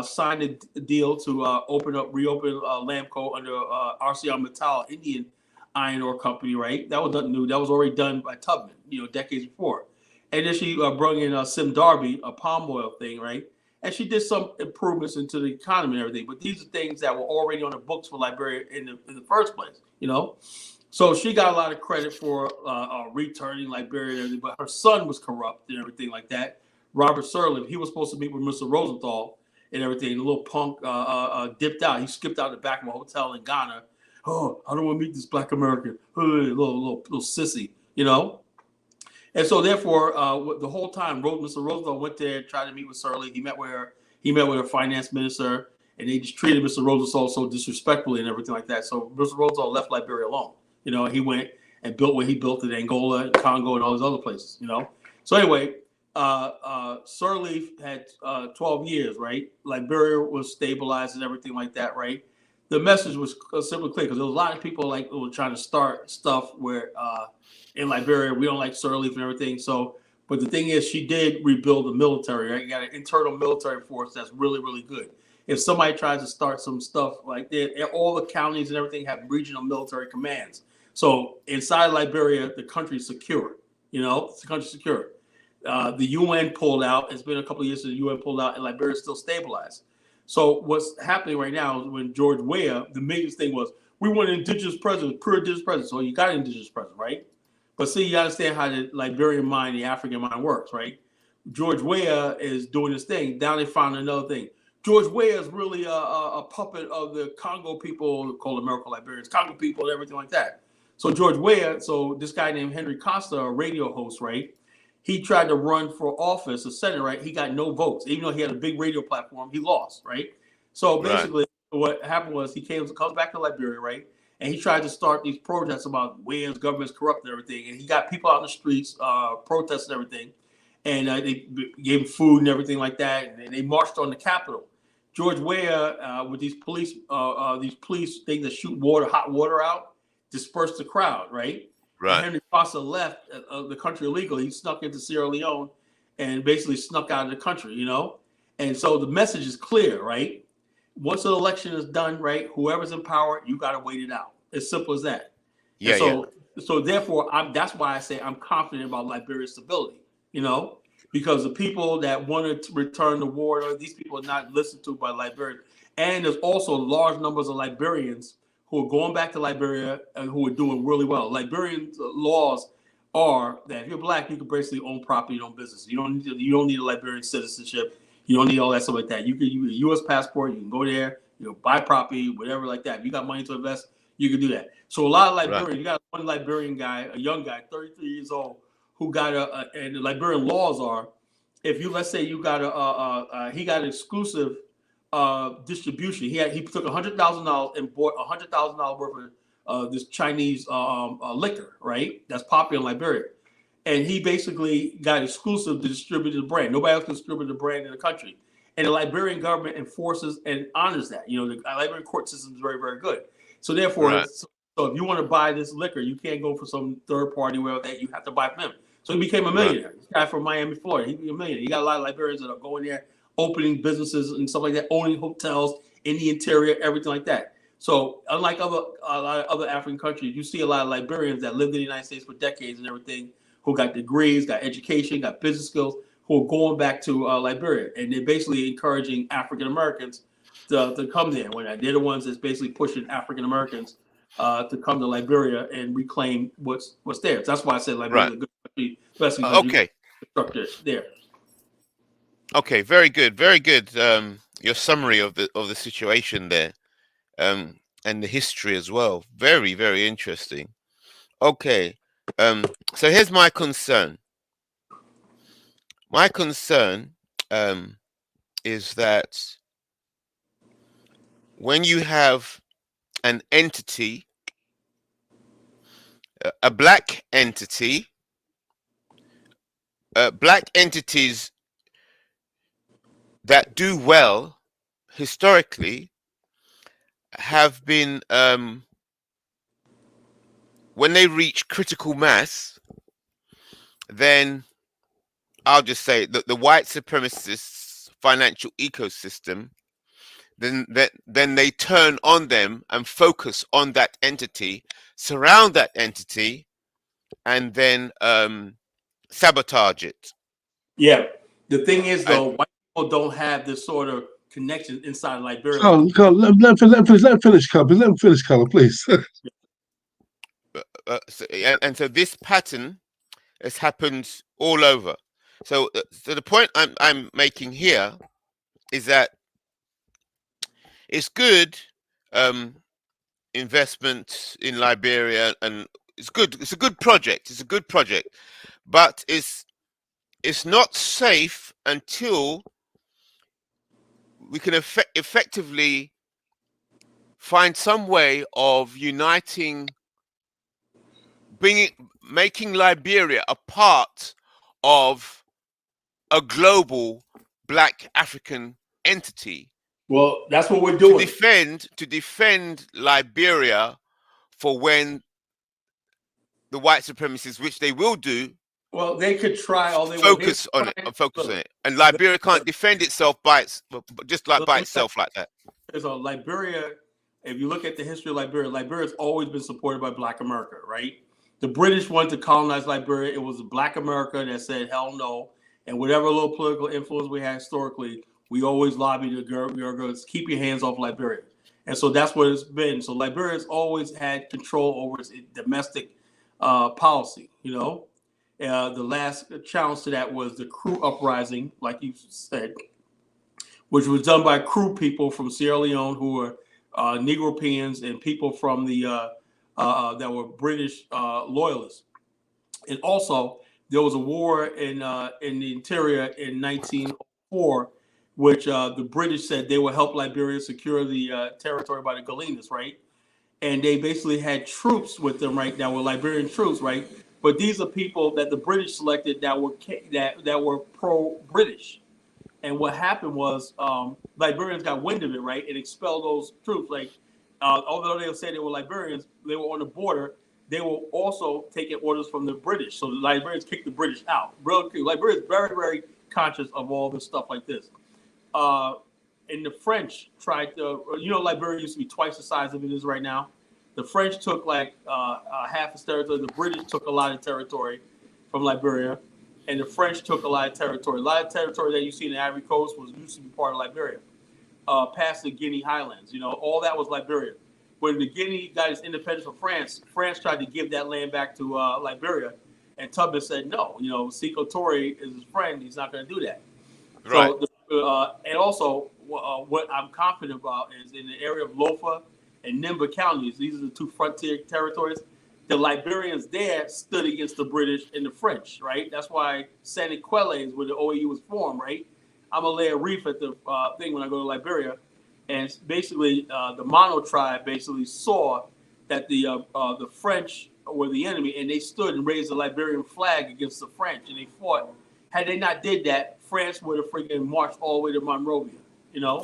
signed a deal to reopen Lamco under RCR Mittal, Indian iron ore company, right? That was nothing new. That was already done by Tubman, decades before. And then she brought in Sim Darby, a palm oil thing, right? And she did some improvements into the economy and everything. But these are things that were already on the books for Liberia in the first place, So she got a lot of credit for returning Liberia and everything. But her son was corrupt and everything like that. Robert Sirleaf, he was supposed to meet with Mr. Rosenthal and everything. The little punk dipped out. He skipped out the back of a hotel in Ghana. Oh, I don't want to meet this black American. Little sissy, And so therefore, the whole time, Mr. Roosevelt went there, tried to meet with Sirleaf. He met with her. He met with her finance minister, and they just treated Mr. Roosevelt so disrespectfully and everything like that. So Mr. Roosevelt left Liberia alone. He went and built what he built in Angola, and Congo, and all those other places. So anyway, Sirleaf had 12 years, right? Liberia was stabilized and everything like that, right? The message was simply clear because there was a lot of people who were trying to start stuff where in Liberia we don't like Sirleaf and everything. So, but the thing is, she did rebuild the military, right? You got an internal military force that's really, really good. If somebody tries to start some stuff like that, all the counties and everything have regional military commands. So inside Liberia, the country's secure. The country's secure. The UN pulled out. It's been a couple of years since the UN pulled out, and Liberia is still stabilized. So what's happening right now is when George Weah, the biggest thing was we want an indigenous president, pure indigenous president. So you got an indigenous president, right? But see, you understand how the Liberian mind, the African mind works, right? George Weah is doing this thing. Now they found another thing. George Weah is really a puppet of the Congo people, called American Liberians, Congo people, and everything like that. So George Weah, so this guy named Henry Costa, a radio host, right? He tried to run for office, a senator, right? He got no votes. Even though he had a big radio platform, he lost, right? So basically, what happened was he comes back to Liberia, right? And he tried to start these protests about Weah's government's corrupt and everything. And he got people out in the streets protesting everything. And they gave him food and everything like that. And they marched on the Capitol. George Weah, with these police things that shoot hot water out, dispersed the crowd, right? Right. Henry Costa left the country illegally. He snuck into Sierra Leone and basically snuck out of the country, And so the message is clear, right? Once an election is done, right, whoever's in power, you got to wait it out. As simple as that. Yeah. So therefore, that's why I say I'm confident about Liberia's stability, because the people that wanted to return the war, these people are not listened to by Liberians. And there's also large numbers of Liberians who are going back to Liberia and who are doing really well. Liberian laws are that if you're black, you can basically own property, own business. You don't need a Liberian citizenship. You don't need all that stuff like that. You can use a U.S. passport. You can go there, buy property, whatever like that. If you got money to invest, you can do that. So a lot of Liberians, you got one Liberian guy, a young guy, 33 years old, who got and the Liberian laws are, if you, let's say you got he got an exclusive distribution. He took $100,000 and bought $100,000 worth of this Chinese liquor, right? That's popular in Liberia. And he basically got exclusive to distribute the brand. Nobody else can distribute the brand in the country. And the Liberian government enforces and honors that. The Liberian court system is very, very good. So therefore, so if you want to buy this liquor, you can't go for some third party where that you have to buy from him. So he became a millionaire. Right. This guy from Miami, Florida, he became a millionaire. You got a lot of Liberians that are going there, opening businesses and stuff like that, owning hotels in the interior, everything like that. So unlike a lot of other African countries, you see a lot of Liberians that lived in the United States for decades and everything, who got degrees, got education, got business skills, who are going back to Liberia. And they're basically encouraging African Americans to come there. When they're the ones that's basically pushing African Americans to come to Liberia and reclaim what's there. So that's why I said Liberia is a good country, especially because structure there. Okay, very good, very good. Your summary of the situation there, and the history as well. Very, very interesting. Okay, so here's my concern. My concern is that when you have an entity, a black entity, black entities that do well historically have been, when they reach critical mass, then I'll just say that the white supremacists' financial ecosystem, then they turn on them and focus on that entity, surround that entity, and then sabotage it. Yeah. The thing is, though, And white people don't have this sort of connection inside of Liberia. Carl, let him finish, Carl. Let him finish, Carl, please. and so this pattern has happened all over. So the point I'm making here is that it's good investment in Liberia, and it's good. It's a good project. It's a good project, but it's not safe until we can effectively find some way of uniting, making Liberia a part of a global Black African entity. Well, that's what we're doing. To defend Liberia for when the white supremacists, which they will do, well, they could try all they focus on it, and Liberia can't defend itself by itself like that. So Liberia, if you look at the history of Liberia's always been supported by Black America, right? The British wanted to colonize Liberia. It was Black America that said hell no, and whatever little political influence we had historically, we always lobbied the girls, keep your hands off Liberia. And so that's what it's been. So Liberia's always had control over its domestic policy, you know. The last challenge to that was the Crew uprising, like you said, which was done by Crew people from Sierra Leone who were Negropeans and people from the that were British loyalists. And also, there was a war in the interior in 1904, which the British said they would help Liberia secure the territory by the Gallinas, right? And they basically had troops with them, right? That were Liberian troops, right? But these are people that the British selected that were pro-British. And what happened was Liberians got wind of it, right, and expelled those troops. Like, although they would say they were Liberians, they were on the border. They were also taking orders from the British. So the Liberians kicked the British out. Liberia is very, very conscious of all this stuff like this. And the French tried to, Liberia used to be twice the size of it is right now. The French took like half its territory. The British took a lot of territory from Liberia. And the French took a lot of territory. A lot of territory that you see in the Ivory Coast used to be part of Liberia, past the Guinea Highlands. All that was Liberia. When the Guinea got its independence from France, France tried to give that land back to Liberia, and Tubman said no. Sekou Touré is his friend; he's not going to do that. Right. So, and also, what I'm confident about is in the area of Lofa and Nimba counties. These are the two frontier territories. The Liberians there stood against the British and the French, right? That's why Senegal is where the OAU was formed, right? I'm going to lay a reef at the thing when I go to Liberia. And basically, the Mono tribe basically saw that the French were the enemy, and they stood and raised the Liberian flag against the French, and they fought. Had they not did that, France would have freaking marched all the way to Monrovia,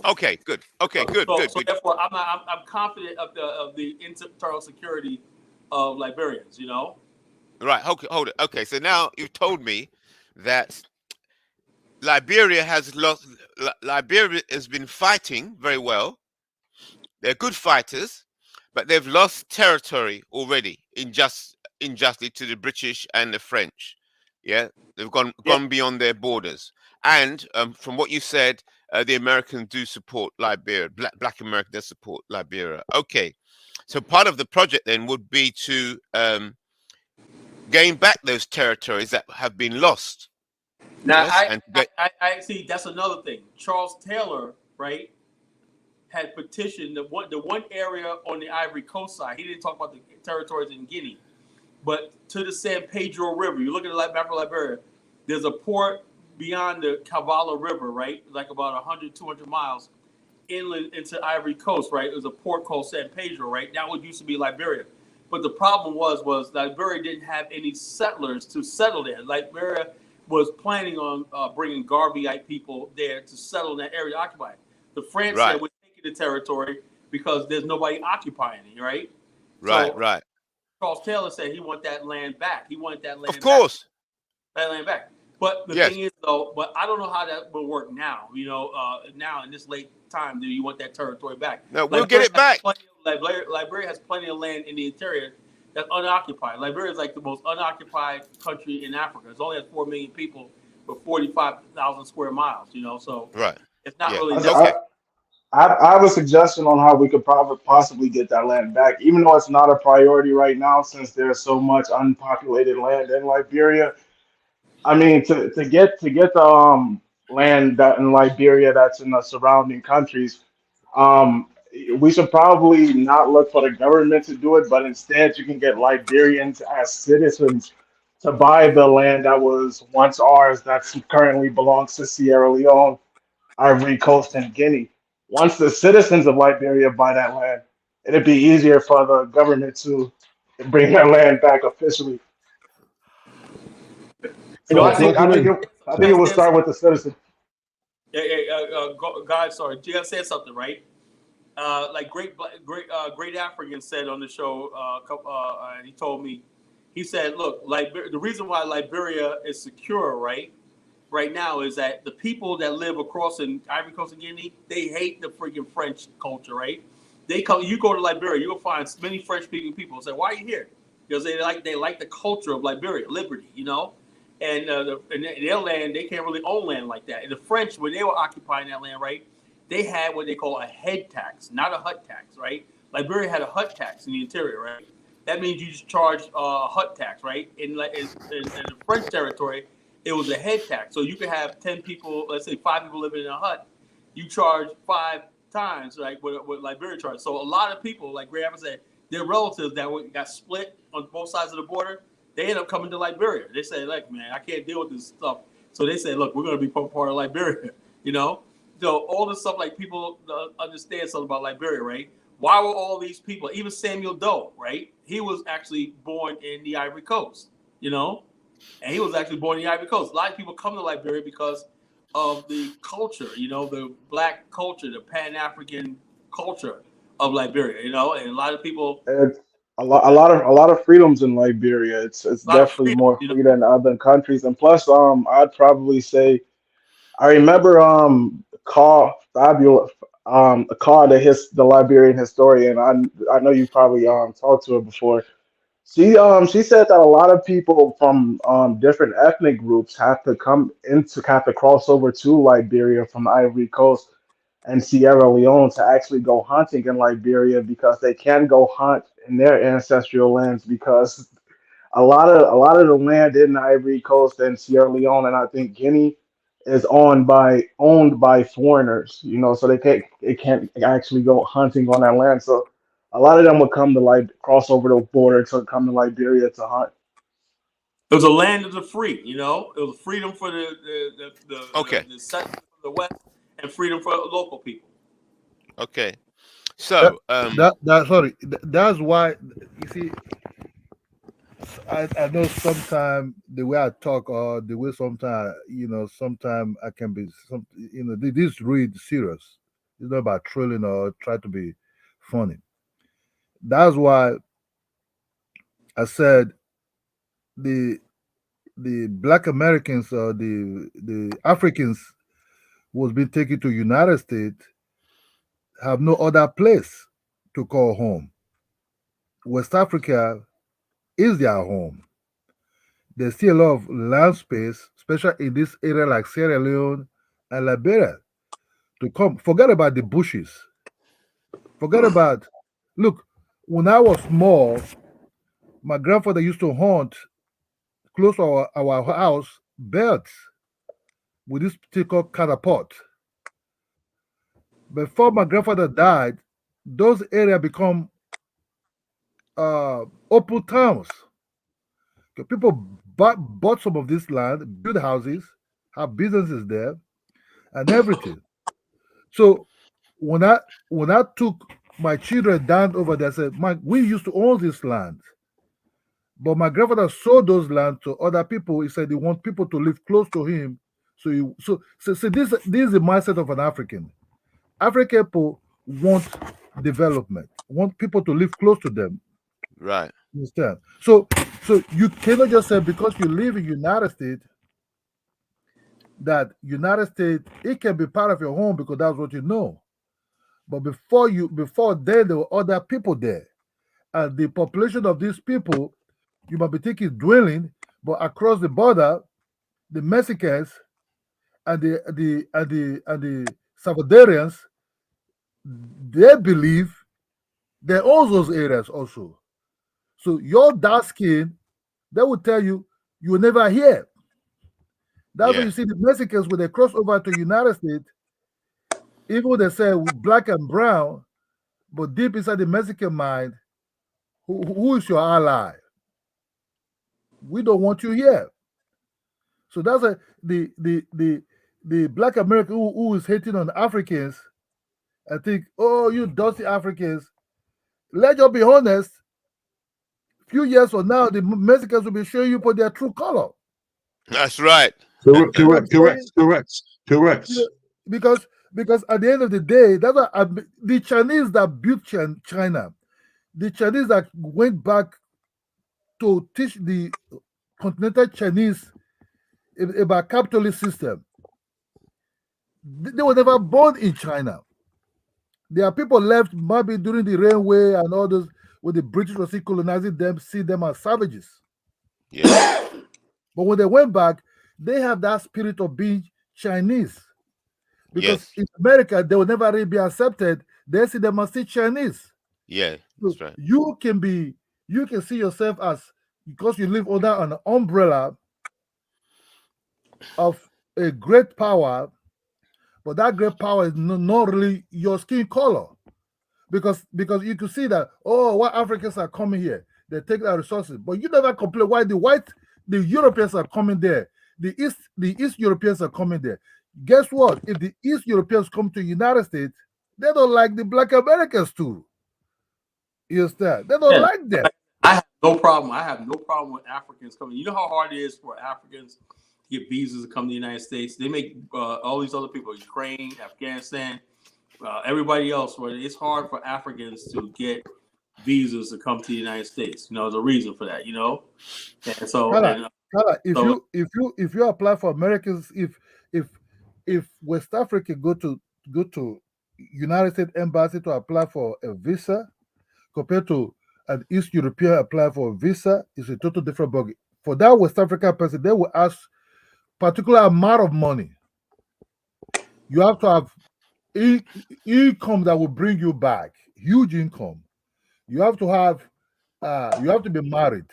Okay, good. Okay, good. So therefore, I'm confident of the internal security of Liberians, Right. Okay, hold it. Okay, so now you've told me that Liberia has been fighting very well. They're good fighters, but they've lost territory already unjustly to the British and the French. Yeah, they've gone beyond their borders. And from what you said, the Americans do support Liberia. Black Americans do support Liberia. Okay, so part of the project then would be to gain back those territories that have been lost. Now, yes? I see. That's another thing. Charles Taylor, right, had petitioned the one area on the Ivory Coast side. He didn't talk about the territories in Guinea, but to the San Pedro River. You look at the map of Liberia. There's a port beyond the Kavala River, right, like about 100, 200 miles, inland into Ivory Coast, right? It was a port called San Pedro, right? That would used to be Liberia. But the problem was Liberia didn't have any settlers to settle there. Liberia was planning on bringing Garveyite people there to settle in that area, occupy it. The France said we're taking the territory because there's nobody occupying it, right? Right, So right. Charles Taylor said he wanted that land back. He wanted that land Of course. back. That land back. But the thing is, though, but I don't know how that will work now. You know, now in this late time, do you want that territory back? No, we'll get it back. Liberia has plenty of land in the interior that's unoccupied. Liberia is like the most unoccupied country in Africa. It only has 4 million people with 45,000 square miles. You know, so it's not really. I have a suggestion on how we could possibly get that land back, even though it's not a priority right now, since there's so much unpopulated land in Liberia. I mean, to get the land that in Liberia that's in the surrounding countries, um, we should probably not look for the government to do it, but instead you can get Liberians as citizens to buy the land that was once ours that currently belongs to Sierra Leone, Ivory Coast, and Guinea. Once the citizens of Liberia buy that land, it'd be easier for the government to bring that land back officially. So I think it will start with the citizen. God, sorry, you said something, right? Like great African said on the show, and he told me, he said, look, the reason why Liberia is secure, right now is that the people that live across in Ivory Coast and Guinea, they hate the freaking French culture, right? You go to Liberia, you'll find many French-speaking people say, why are you here? Because they like the culture of Liberia, liberty, you know? And in their land, they can't really own land like that. And the French, when they were occupying that land, right, they had what they call a head tax, not a hut tax, right? Liberia had a hut tax in the interior, right? That means you just charge a hut tax, right? In the French territory, it was a head tax. So you could have 10 people, let's say 5 people living in a hut. You charge 5 times, like what Liberia charged. So a lot of people, like Graham said, their relatives that got split on both sides of the border, they end up coming to Liberia. They say, like, man, I can't deal with this stuff. So they say, look, we're going to be part of Liberia, you know? So all this stuff, like, people understand something about Liberia, right? Why were all these people, even Samuel Doe, right? He was actually born in the Ivory Coast, you know? And he was actually born in the Ivory Coast. A lot of people come to Liberia because of the culture, you know, the black culture, the Pan-African culture of Liberia, you know? And a lot of people... It's a lot of freedoms in Liberia. It's definitely more free than other countries. And plus, I'd probably say I remember Fabio, a call the Liberian historian. I know you probably talked to her before. She said that a lot of people from different ethnic groups have to cross over to Liberia from Ivory Coast and Sierra Leone to actually go hunting in Liberia because they can go hunt in their ancestral lands because a lot of the land in the Ivory Coast and Sierra Leone and I think Guinea is owned by foreigners, you know, so they can't actually go hunting on that land. So a lot of them would come to cross over the border to come to Liberia to hunt. It was a land of the free, you know. It was freedom for the settlers from the West and freedom for local people. Okay, so that's why you see. I know sometimes the way I talk or the way sometimes sometimes I can be this read serious. It's not about trolling or try to be funny. That's why I said the Black Americans or the Africans was being taken to United States have no other place to call home. West Africa is their home. There's still a lot of land space, especially in this area like Sierra Leone and Liberia, to come. Forget about the bushes. Forget about, look, when I was small, my grandfather used to hunt close to our house birds with this particular catapult. Before my grandfather died, those areas become open towns. People bought some of this land, build houses, have businesses there, and everything. So when I took my children down over there, I said, we used to own this land. But my grandfather sold those land to other people. He said he want people to live close to him. So this is the mindset of an African. African people want development, want people to live close to them. Right. You understand? So you cannot just say because you live in United States that United States it can be part of your home because that's what you know. But before then there were other people there, and the population of these people you might be thinking dwelling, but across the border, the Mexicans and the Salvadorians, they believe they own those areas also. So your dark skin, they will tell you you will never hear. That's why you see the Mexicans when they cross over to United States, even when they say black and brown, but deep inside the Mexican mind, who is your ally? We don't want you here. So that's the black American who is hating on Africans. I think, oh, you dusty Africans. Let's just be honest. Few years from now, the Mexicans will be showing you their true color. That's right. Correct. Because at the end of the day, that's why the Chinese that built China, the Chinese that went back to teach the continental Chinese about capitalist system, they were never born in China. There are people left maybe during the railway and all those when the British was colonizing them, see them as savages. Yeah. But when they went back, they have that spirit of being Chinese. Because in America, they will never really be accepted. They see them as still Chinese. Yeah, that's right. You can see yourself as, because you live under an umbrella of a great power, but that great power is not really your skin color. Because you can see that, oh, why Africans are coming here? They take our resources. But you never complain why the Europeans are coming there. The East Europeans are coming there. Guess what? If the East Europeans come to the United States, they don't like the black Americans too. You understand? They don't like them. I have no problem. I have no problem with Africans coming. You know how hard it is for Africans to get visas to come to the United States? They make all these other people, Ukraine, Afghanistan, everybody else, it's hard for Africans to get visas to come to the United States. There's a reason for that, And so, if you apply for Americans, if West Africa go to United States Embassy to apply for a visa, compared to an East European apply for a visa, is a total different ballgame. For that West African person, they will ask particular amount of money. You have to have income that will bring you back, huge income. You have to be married.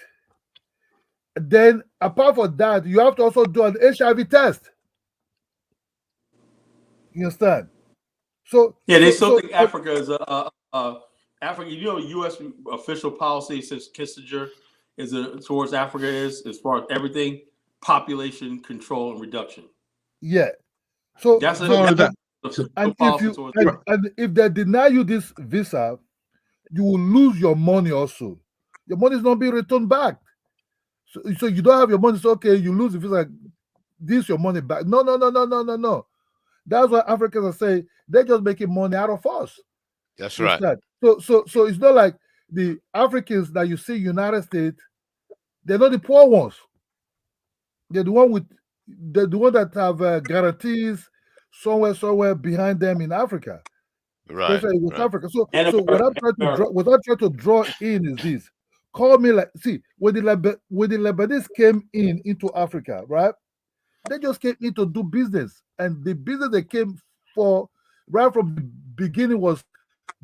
Then apart from that, you have to also do an HIV test. You understand? So they still think Africa is Africa. U.S. official policy since Kissinger towards Africa is, as far as everything, population control and reduction. Yeah. So that's if they deny you this visa, you will lose your money also. Your money is not being returned back. So you don't have your money. So okay, you lose the visa. This your money back. No. That's why Africans are saying they're just making money out of us. That's right. So it's not like the Africans that you see in United States, they're not the poor ones. They're the one that have guarantees somewhere behind them in Africa. Right. Especially West Africa. So what I'm trying to draw in is this. Call me when the Lebanese came into Africa, right? They just came in to do business. And the business they came for right from the beginning was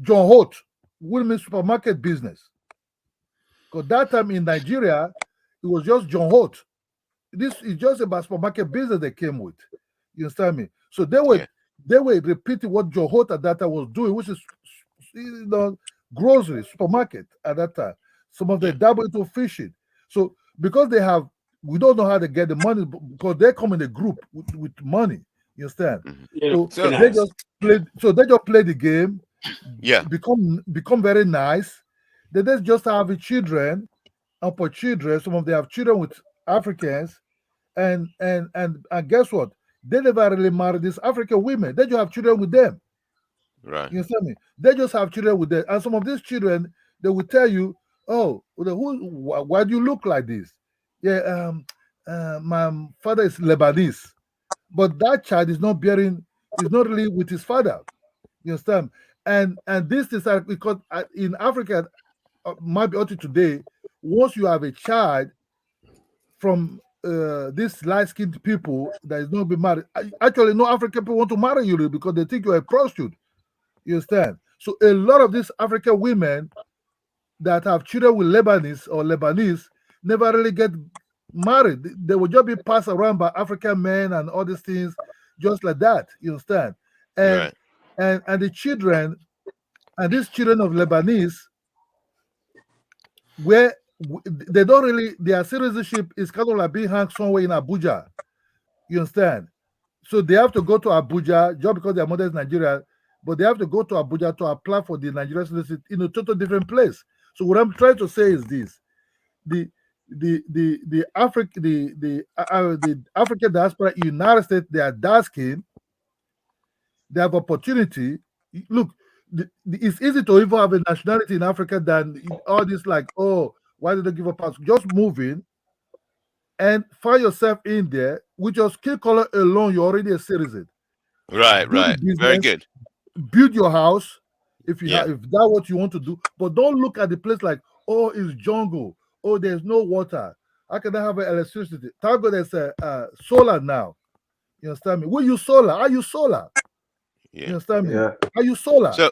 John Holt, women's supermarket business. Because that time in Nigeria, it was just John Holt. This is just about supermarket business they came with. You understand me? So they were repeating what John Holt at that time was doing, which is grocery, supermarket at that time. Some of them dabble into fishing. So because we don't know how to get the money because they come in a group with money. You understand? Yeah, So So- they just played. So they just play the game. Yeah. Become very nice. They just have children, and for children, some of them have children with Africans, and guess what? They never really marry these African women. They just have children with them. Right. You understand me? They just have children with them, and some of these children they will tell you, "Oh, why do you look like this?" Yeah, my father is Lebanese, but that child is not really with his father. You understand? And this is because in Africa, maybe up to today, once you have a child from these light-skinned people that is not be married, actually, no African people want to marry you because they think you're a prostitute. You understand? So a lot of these African women that have children with Lebanese never really get married. They will just be passed around by African men and all these things, just like that. You understand? And Right. and the children and these children of Lebanese, where they don't really their citizenship is kind of like being hung somewhere in Abuja. You understand? So they have to go to Abuja just because their mother is Nigerian, but they have to go to Abuja to apply for the Nigerian citizenship in a total different place. So what I'm trying to say is this: the African diaspora in the United States, they are dark skinned, they have opportunity. Look, it's easy to even have a nationality in Africa than all this like, oh, why did they give up pass? Just moving and find yourself in there with your skin color alone, you're already a citizen. Right. Do the Right. Very business, good. build your house if you Yeah. have if that's what you want to do, but don't look at the place like, oh, it's jungle, oh, there's no water, how can I have electricity? Thank God there's a solar now. You understand me? Will you solar? Are you solar? You Yeah. understand me? Yeah. Are you solar? So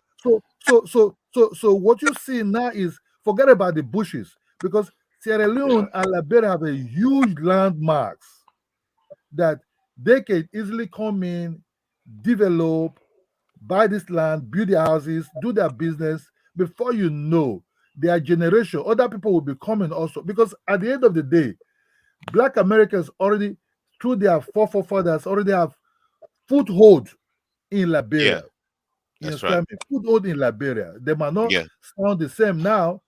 So what you see now is forget about the bushes, because Sierra Leone and Liberia have a huge landmarks that they can easily come in, develop, buy this land, build their houses, do their business. Before you know, their generation, other people will be coming also. Because at the end of the day, Black Americans already, through their forefathers, already have foothold in yeah, Liberia. You that's right. understand me? Foothold in Liberia. They might not Yeah. sound the same now,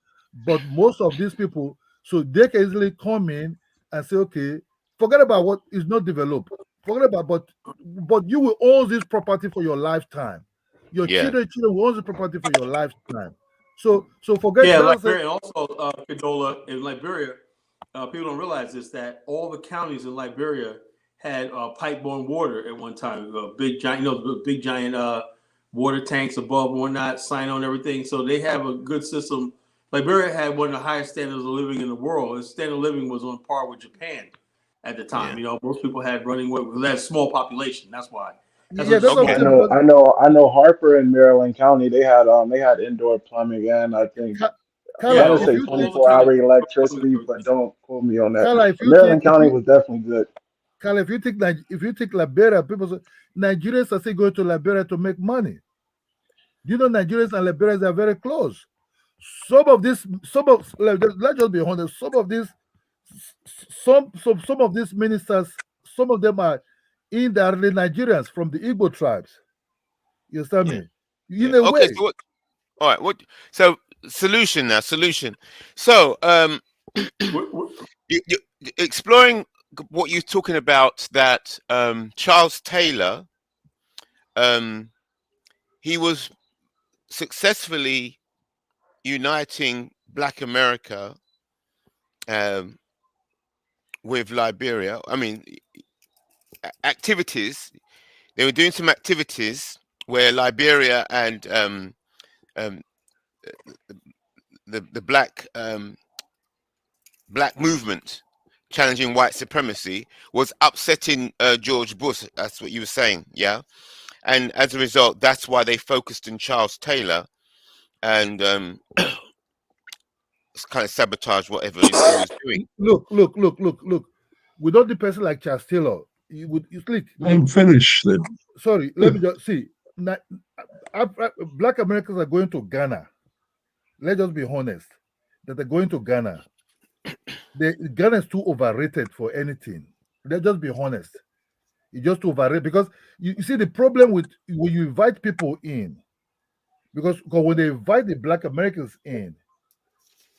but most of these people, so they can easily come in and say, okay, forget about what is not developed. Forget about, but you will own this property for your lifetime. Your Yeah. children will own this property for your lifetime. So forget. Yeah, Let us say, Liberia, and also Condola in Liberia. People don't realize this, that all the counties in Liberia had pipe-borne water at one time. Big giant, the big giant water tanks above and whatnot, sign on everything. So they have a good system. Liberia had one of the highest standards of living in the world. Its standard of living was on par with Japan at the time. Yeah. Most people had running water because they had a small population. That's why. That's yeah, what that's what I'm Okay. I saying. know, Because I know Harper in Maryland County, they had indoor plumbing, and I think I yeah, Carla, want to if say you take all the counties 24-hour plumbing electricity, and but everything. don't quote me on that. Carla, But Maryland County was definitely good. Carla, if you take Liberia, people say Nigerians are still going to Liberia to make money. You know, Nigerians and Liberians are very close. Let's just be honest. Some of these ministers, some of them are indirectly Nigerians from the Igbo tribes. You understand Yeah. me? Yeah. In a Okay. way, So what? All right. What? So solution now. Solution. So you exploring what you're talking about, that Charles Taylor, he was successfully uniting Black America um, with Liberia. I mean, activities. They were doing some activities where Liberia and um, the black movement challenging white supremacy was upsetting George Bush. That's what you were saying, yeah. And as a result, that's why they focused on Charles Taylor and kind of sabotage whatever he was doing. look. Without the person like Charles Taylor, you sleep. I'm finished then. Sorry, let me just see. Black Americans are going to Ghana. Let's just be honest. That they're going to Ghana. Ghana is too overrated for anything. Let's just be honest. It's just to overrate because you see the problem with when you invite people in, because when they invite the Black Americans in,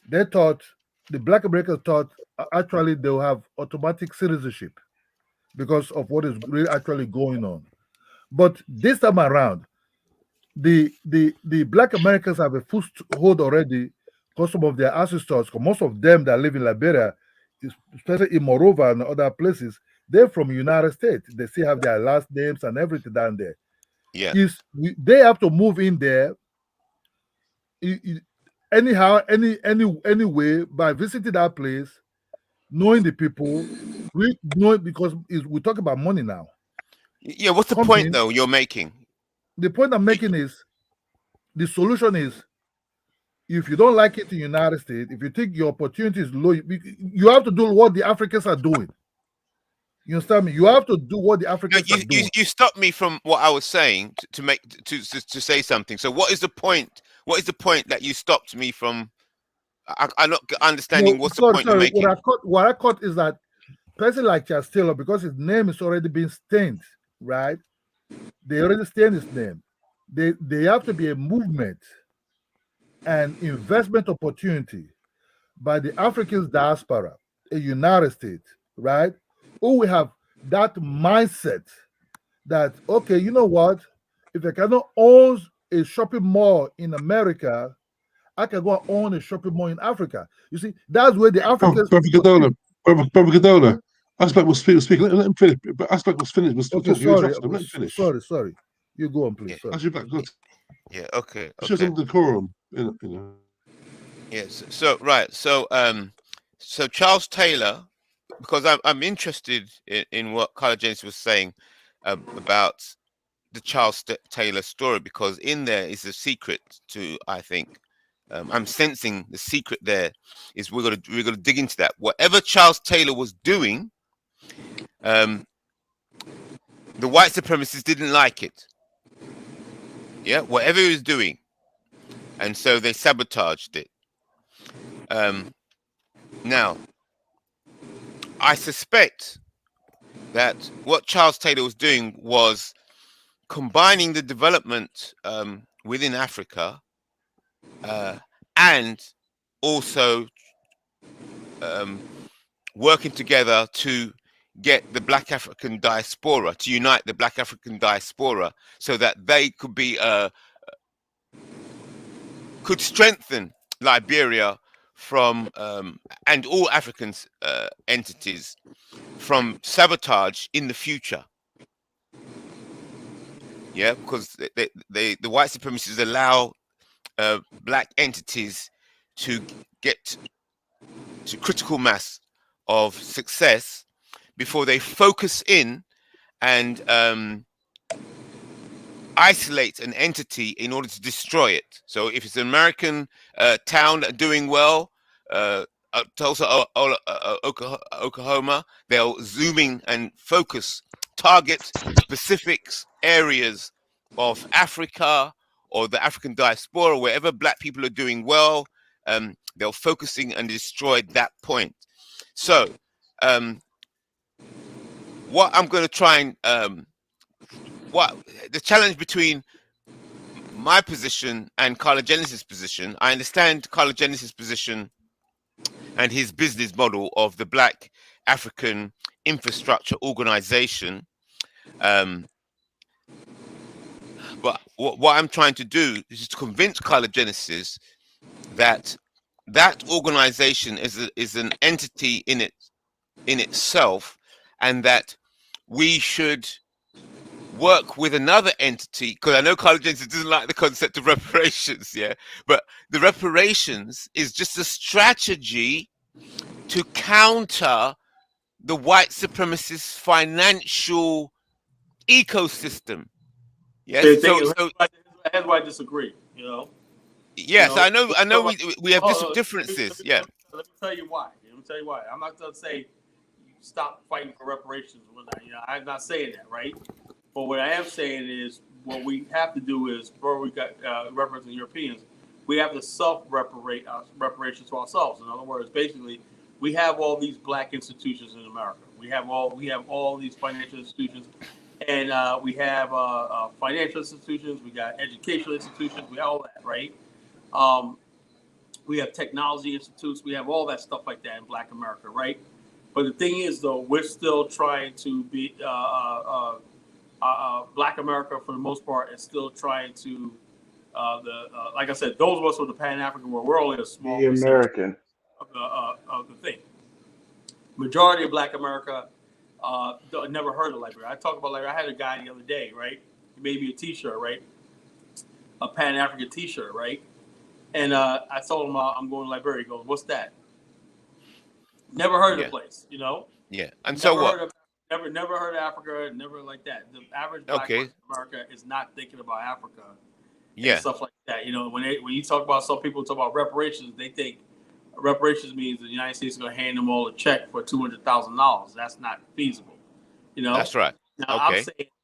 they thought the Black Americans thought actually they'll have automatic citizenship because of what is really actually going on. But this time around, the Black Americans have a foothold already because some of their ancestors, 'cause most of them that live in Liberia, especially in Morova and other places, they're from United States. They still have their last names and everything down there. Yeah. They have to move in there anyhow, any way by visiting that place, knowing the people, knowing because we talk about money now. Yeah. What's the point though you're making? The point I'm making is the solution is if you don't like it in the United States, if you think your opportunity is low, you have to do what the Africans are doing. You understand me? You have to do what the Africans are doing. You stopped me from what I was saying to say something. So what is the point? What is the point that you stopped me from? I'm not understanding what's the point you're making. What I caught is that person like Charles Taylor, because his name is already been stained, right? They already stained his name. They have to be a movement and investment opportunity by the African diaspora in United States, right? Who will have that mindset that, okay, you know what? If I cannot own a shopping mall in America, I can go and own a shopping mall in Africa. You see, that's where the Africans. Brother Godola, Aspect was speaking. Let him finish. But Aspect was finished. Was okay, talking. sorry, Let him finish. sorry. You go on, please. Yeah. Sorry. Yeah. Okay. Show some decorum. You know. Yes. So right. So so Charles Taylor, because I'm interested in what Carla James was saying about the Charles Taylor story, because in there is a secret to, I think, I'm sensing the secret there is we're gonna dig into that. Whatever Charles Taylor was doing, the white supremacists didn't like it. Yeah, whatever he was doing, and so they sabotaged it. Now, I suspect that what Charles Taylor was doing was combining the development within Africa and also working together to get the Black African Diaspora, to unite the Black African Diaspora so that they could be could strengthen Liberia from and all African entities from sabotage in the future. Yeah, because the white supremacists allow black entities to get to critical mass of success before they focus in and isolate an entity in order to destroy it. So if it's an American town doing well, Tulsa, Oklahoma, they'll zoom in and focus, target specific areas of Africa or the African diaspora, wherever black people are doing well, they'll focusing and destroy that point. So what I'm going to try and what the challenge between my position and Carla Genesis' position, I understand Carla Genesis' position and his business model of the Black African Infrastructure Organization. But what I'm trying to do is to convince Carla Genesis that that organization is an entity in itself, and that we should work with another entity, because I know Carla Genesis doesn't like the concept of reparations, yeah, but the reparations is just a strategy to counter the white supremacist financial ecosystem. Yes, so that's why I disagree. You know. Yes, I know. We have differences. Yeah. Let me tell you why. I'm not going to say stop fighting for reparations. You know, I'm not saying that, right? But what I am saying is what we have to do is, before we got representing Europeans, we have to reparations to ourselves. In other words, basically, we have all these black institutions in America. We have all these financial institutions, and we have financial institutions. We got educational institutions. We have all that, right? We have technology institutes. We have all that stuff like that in Black America, right? But the thing is, though, we're still trying to be Black America, for the most part, is still trying to like I said, those of us with the Pan African world, we're only a small The percentage American. of the thing. Majority of Black America never heard of Liberia. I talk about Liberia. I had a guy the other day, right? He made me a T-shirt, right? A Pan African T-shirt, right? And I told him I'm going to Liberia. He goes, "What's that?" Never heard of the place, you know. Yeah, and never so what? Never heard of Africa. Never like that. The average Black person in America is not thinking about Africa. Yeah, and stuff like that. You know, when you talk about, some people talk about reparations, they think reparations means the United States is going to hand them all a check for $200,000. That's not feasible. You know, that's right. Now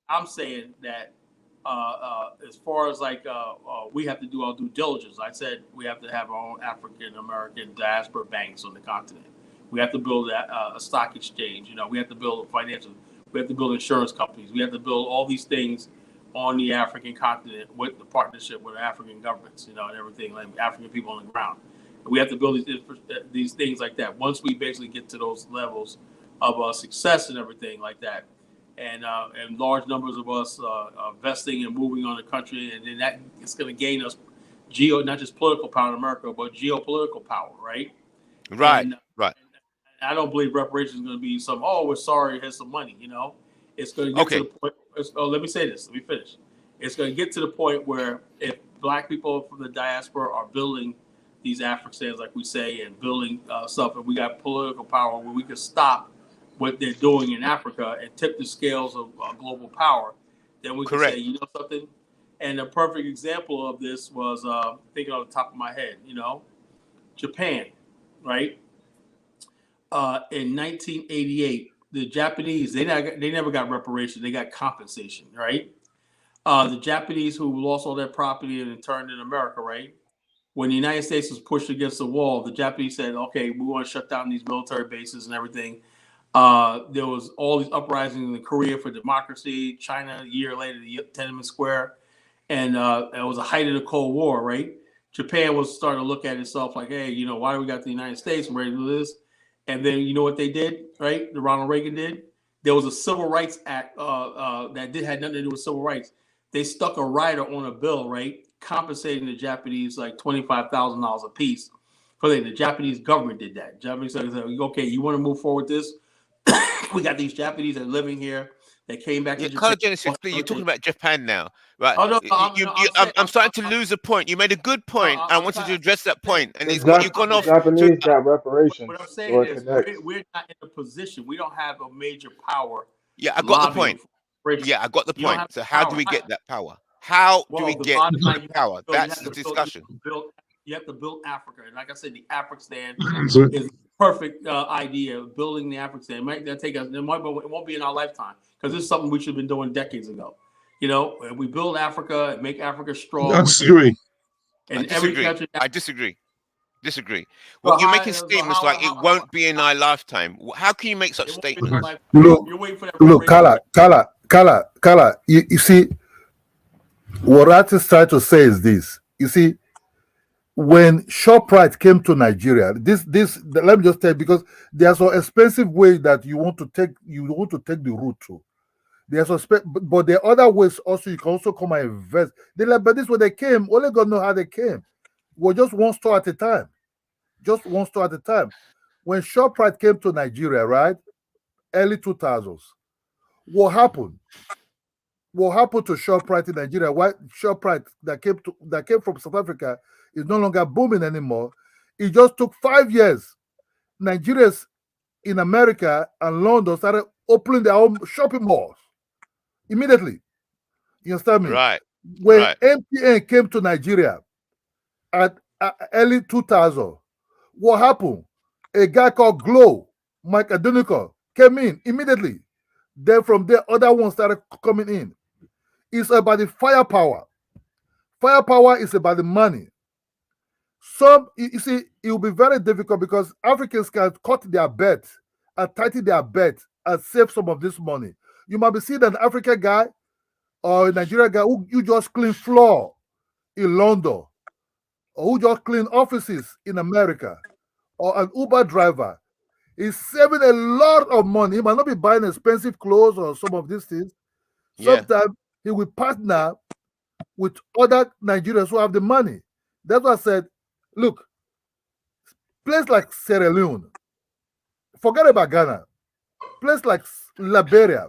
I'm saying that as far as like we have to do our due diligence. I said we have to have our own African American diaspora banks on the continent. We have to build a stock exchange. You know, we have to build financial. We have to build insurance companies. We have to build all these things on the African continent with the partnership with African governments, you know, and everything, like African people on the ground. And we have to build these things like that. Once we basically get to those levels of success and everything like that, and large numbers of us investing and moving on the country, and then that it's going to gain us not just political power in America, but geopolitical power, right? Right, and, right. And I don't believe reparations is going to be some, we're sorry, here's some money, you know. It's going to get to the point. Let me say this. Let me finish. It's going to get to the point where if Black people from the diaspora are building these Afrikstans, like we say, and building stuff, and we got political power where we can stop what they're doing in Africa and tip the scales of global power, then we can say, you know something. And a perfect example of this was thinking on the top of my head, you know, Japan, right? In 1988. The Japanese, they never got reparations. They got compensation, right? The Japanese who lost all their property and turned in America, right? When the United States was pushed against the wall, the Japanese said, okay, we want to shut down these military bases and everything. There was all these uprisings in Korea for democracy. China, a year later, the Tiananmen Square. And it was a height of the Cold War, right? Japan was starting to look at itself like, hey, you know, why do we got the United States? We're ready to do this. And then you know what they did, right? The Ronald Reagan did. There was a Civil Rights Act that had nothing to do with civil rights. They stuck a rider on a bill, right, compensating the Japanese like $25,000 a piece. For the Japanese government did that. Japanese said, okay, you want to move forward with this? We got these Japanese that are living here. They came back to Japan. Genesis, you're talking about Japan now, right? Oh, no, I'm starting to lose a point. You made a good point. I wanted to address that point, and you've gone off. Japanese got reparations. What I'm saying is, we're not in a position. We don't have a major power. Yeah, I got the point. Yeah, I got the point. So how do we get that power? How do we get that power? That's the discussion. You have to build Africa, and like I said, the Afrikstan is perfect idea of building the Afrikstan. It might take us. It won't be in our lifetime because this is something we should have been doing decades ago. You know, we build Africa and make Africa strong. I disagree. And every country. I disagree. Well, you're making statements like it won't be in our lifetime. How can you make such statements? Look, Kala. You see, what I just try to say is this. You see, when ShopRite came to Nigeria, this let me just tell you, because there's an expensive way that you want to take the route to. There's but there are other ways also. You can also come and invest. But this way they came. Only God know how they came. Well, just one store at a time. When ShopRite came to Nigeria, right, early 2000s, what happened? What happened to ShopRite in Nigeria? Why ShopRite that came from South Africa is no longer booming anymore? It just took 5 years. Nigerians in America and London started opening their own shopping malls immediately. You understand me? Right. When MTN came to Nigeria at early 2000, what happened? A guy called Glow, Mike Adonico, came in immediately. Then from there, other ones started coming in. It's about the firepower. Firepower is about the money. You see, it will be very difficult because Africans can cut their bet and tighten their bet and save some of this money. You might be seeing an African guy or a Nigerian guy who you just clean floor in London, or who just clean offices in America, or an Uber driver. He's saving a lot of money. He might not be buying expensive clothes or some of these things. Yeah. Sometimes he will partner with other Nigerians who have the money. That's why I said, look, place like Sierra Leone, forget about Ghana, place like Liberia,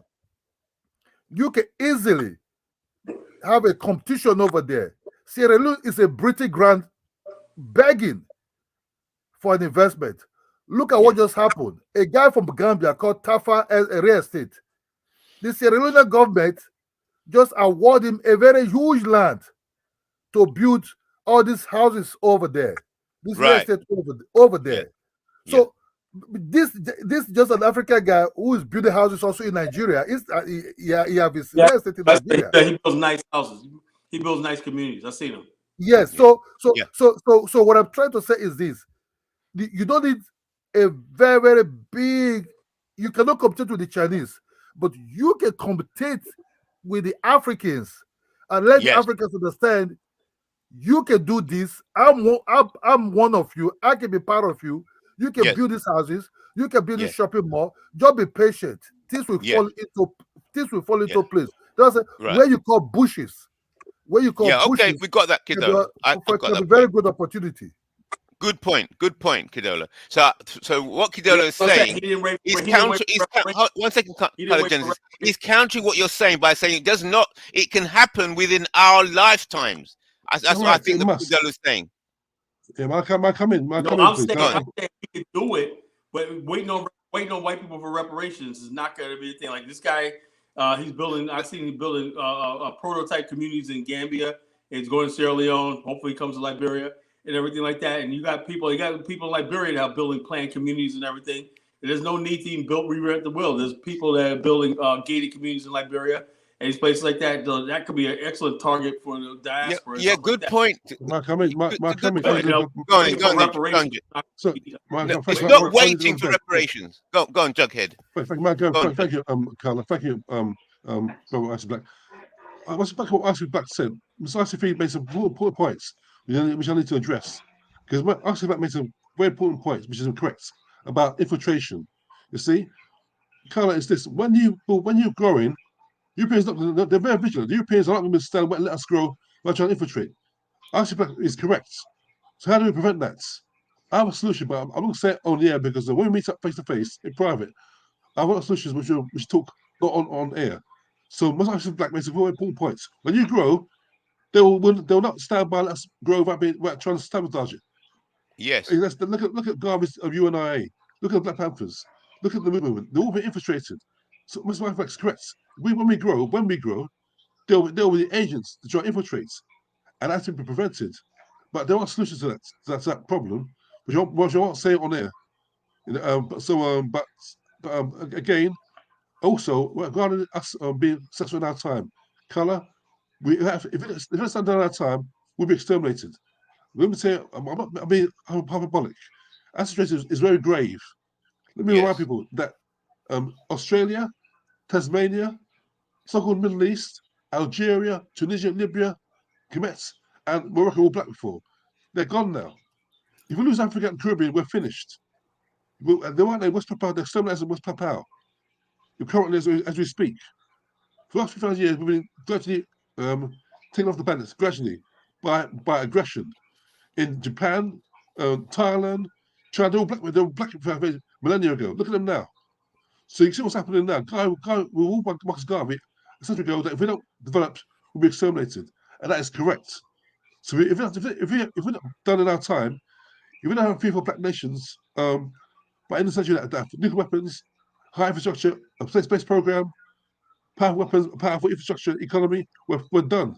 you can easily have a competition over there. Sierra Leone is a British grant begging for an investment. Look at what just happened. A guy from Gambia called Tafa Real Estate. The Sierra Leone government just award him a very huge land to build all these houses over there. This real Right. estate over there. Yeah. So this just an African guy who is building houses also in Nigeria. He have his real estate in Nigeria. He builds nice houses. He builds nice communities. I've seen him. Yes. Yeah. So what I'm trying to say is this: you don't need a very, very big. You cannot compete with the Chinese, but you can compete with the Africans and let Yes. Africans understand you can do this. I'm one of you. I can be part of you. You can Yes. build these houses. You can build this Yes. shopping mall. Just be patient. Things will Yes. fall into Yes. place. That's Right. where you call bushes. Where you call Yeah. Okay. bushes We got that, can be Kidola. I a got that very point. good opportunity. Good point, Kidola. So what Kidola is So I'm saying saying he didn't wait is for- he didn't wait counter. for One second, He didn't wait for Genesis. He's countering what you're saying by saying it does not. It can happen within our lifetimes. That's what I Right, think it that must. Kidola is saying. Yeah, might come in. Might No, come in, I'm please. saying, Go on. I'm saying he can do it, but waiting on white people for reparations is not going to be a thing. Like this guy, he's building. I've seen him building prototype communities in Gambia. It's going to Sierra Leone. Hopefully, he comes to Liberia and everything like that. And you got people in Liberia that are building planned communities and everything. And there's no need to even rewrite the will. There's people that are building gated communities in Liberia and these places like that. That could be an excellent target for the diaspora. and Yeah. stuff like Good that. point. Might come in. Might Good come in. point. You know, Go on, waiting go for on, reparations. So, No, thank it's you. not I need to waiting go for back. reparations. Go on, Jughead. Thank you, Carla. Thank you, Brother Icy Black. What's back what Icy Black said? Ms. Icy Feed made some important points which I need to address. Because Icy Black made some very important points, which is correct, about infiltration. You see, Carla, is this when you're growing, Europeans they're very vigilant. The Europeans are not going to stand and let us grow by trying to infiltrate. Icy Black is correct. So how do we prevent that? I have a solution, but I'm not going to say it on the air because when we meet up face to face in private, I want solutions which talk not on air. So most Icy Black makes a very important point. When you grow, they'll not stand by and let us grow without trying to sabotage it. Yes. Hey, look at Garvey's of UNIA. Look at the Black Panthers. Look at the movement. They're all been infiltrated. So Mr. Black's correct. When we grow, they'll be the agents to try to infiltrate, and that's to be prevented. But there are solutions to that problem, which I won't say on air. You know, again, also regarding us being successful in our time, color, we have if it's not done our time, we'll be exterminated. Let me say, I'm hyperbolic. Our situation is very grave. Let me remind Yes. people that Australia, Tasmania, so-called Middle East, Algeria, Tunisia, Libya, Kemet, and Morocco were black before. They're gone now. If we lose Africa and Caribbean, we're finished. They weren't in West Papua, they're exterminated in West Papua. Currently, as we speak. For the last 5,000 years, we've been gradually taken off the planet, gradually, by aggression. In Japan, Thailand, China, they were black a millennia ago. Look at them now. So you see what's happening now. We all like Marcus Garvey a century ago that if we don't develop, we'll be exterminated. And that is correct. So if we're not done in our time, if we don't have people, black nations, by the end of the century that have nuclear weapons, high infrastructure, a space program, powerful weapons, powerful infrastructure, economy, we're done.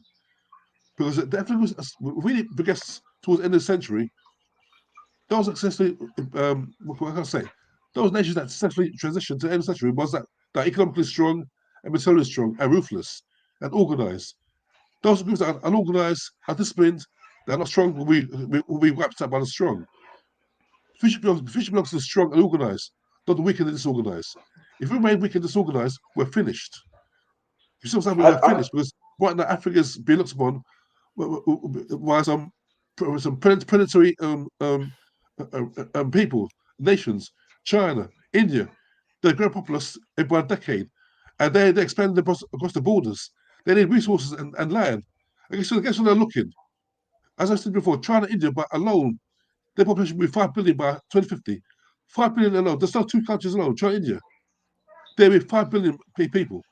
Because definitely if we progress towards the end of the century, those successfully, what can I say? Those nations that successfully transitioned to the end of the century was that economically strong and militarily strong and ruthless and organized. Those groups that are unorganized, undisciplined, that are not strong, will be wiped out by the strong. The future belongs to the strong and organized, not the weak and the disorganized. If we remain weak and disorganized, we're finished. You see what's happening? I, We're finished because right now Africa's being looked upon by some predatory people, nations, China, India. They're growing populous by a decade, and they're expanding across the borders. They need resources and land. I guess what they're looking. As I said before, China, India, but alone, their population will be 5 billion by 2050. 5 billion alone. There's not 2 countries alone, China, India. There will be 5 billion people,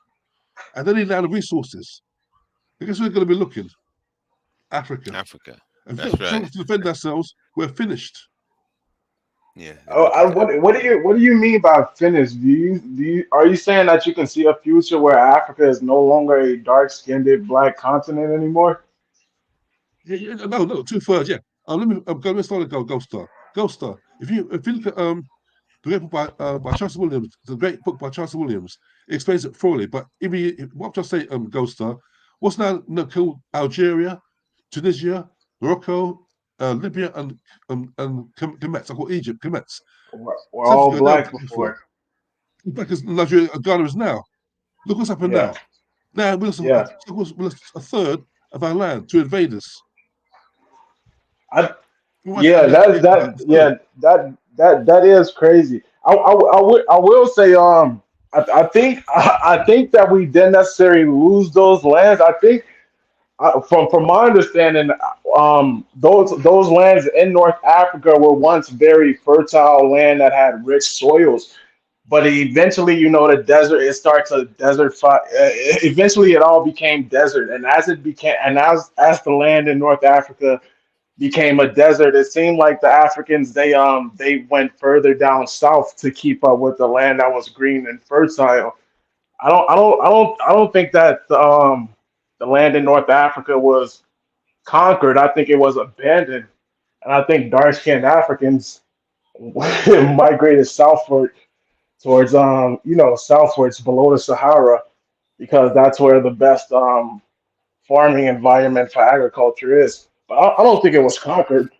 and they need land and resources. I guess we're going to be looking. Africa. And That's if we right. to defend ourselves, we're finished. Yeah. what do you mean by finished? Are you saying that you can see a future where Africa is no longer a dark-skinned black continent anymore? Yeah, no, 2/3. Yeah. Let's start with Gold Star. Gold Star. If you look at the great book by Charles Williams, the great book by Charles Williams, it explains it thoroughly. But what I'm just say, Gold Star, what's now called Algeria, Tunisia, Morocco, Libya, and Kemet. I call Egypt Kemet. We're all black before. Black as Nigeria, Ghana is now. Look what's happened Yeah, now. Now we lost yeah. a third of our land to invaders. Yeah, that is crazy. I will say I think that we didn't necessarily lose those lands. I think from my understanding, those lands in North Africa were once very fertile land that had rich soils. But eventually, the desert, it starts a desert. Eventually, it all became desert, and as it became, and as the land in North Africa became a desert, it seemed like the Africans they went further down south to keep up with the land that was green and fertile. I don't think that the land in North Africa was conquered. I think it was abandoned, and I think dark-skinned Africans migrated southward towards southwards below the Sahara because that's where the best farming environment for agriculture is. But I don't think it was conquered.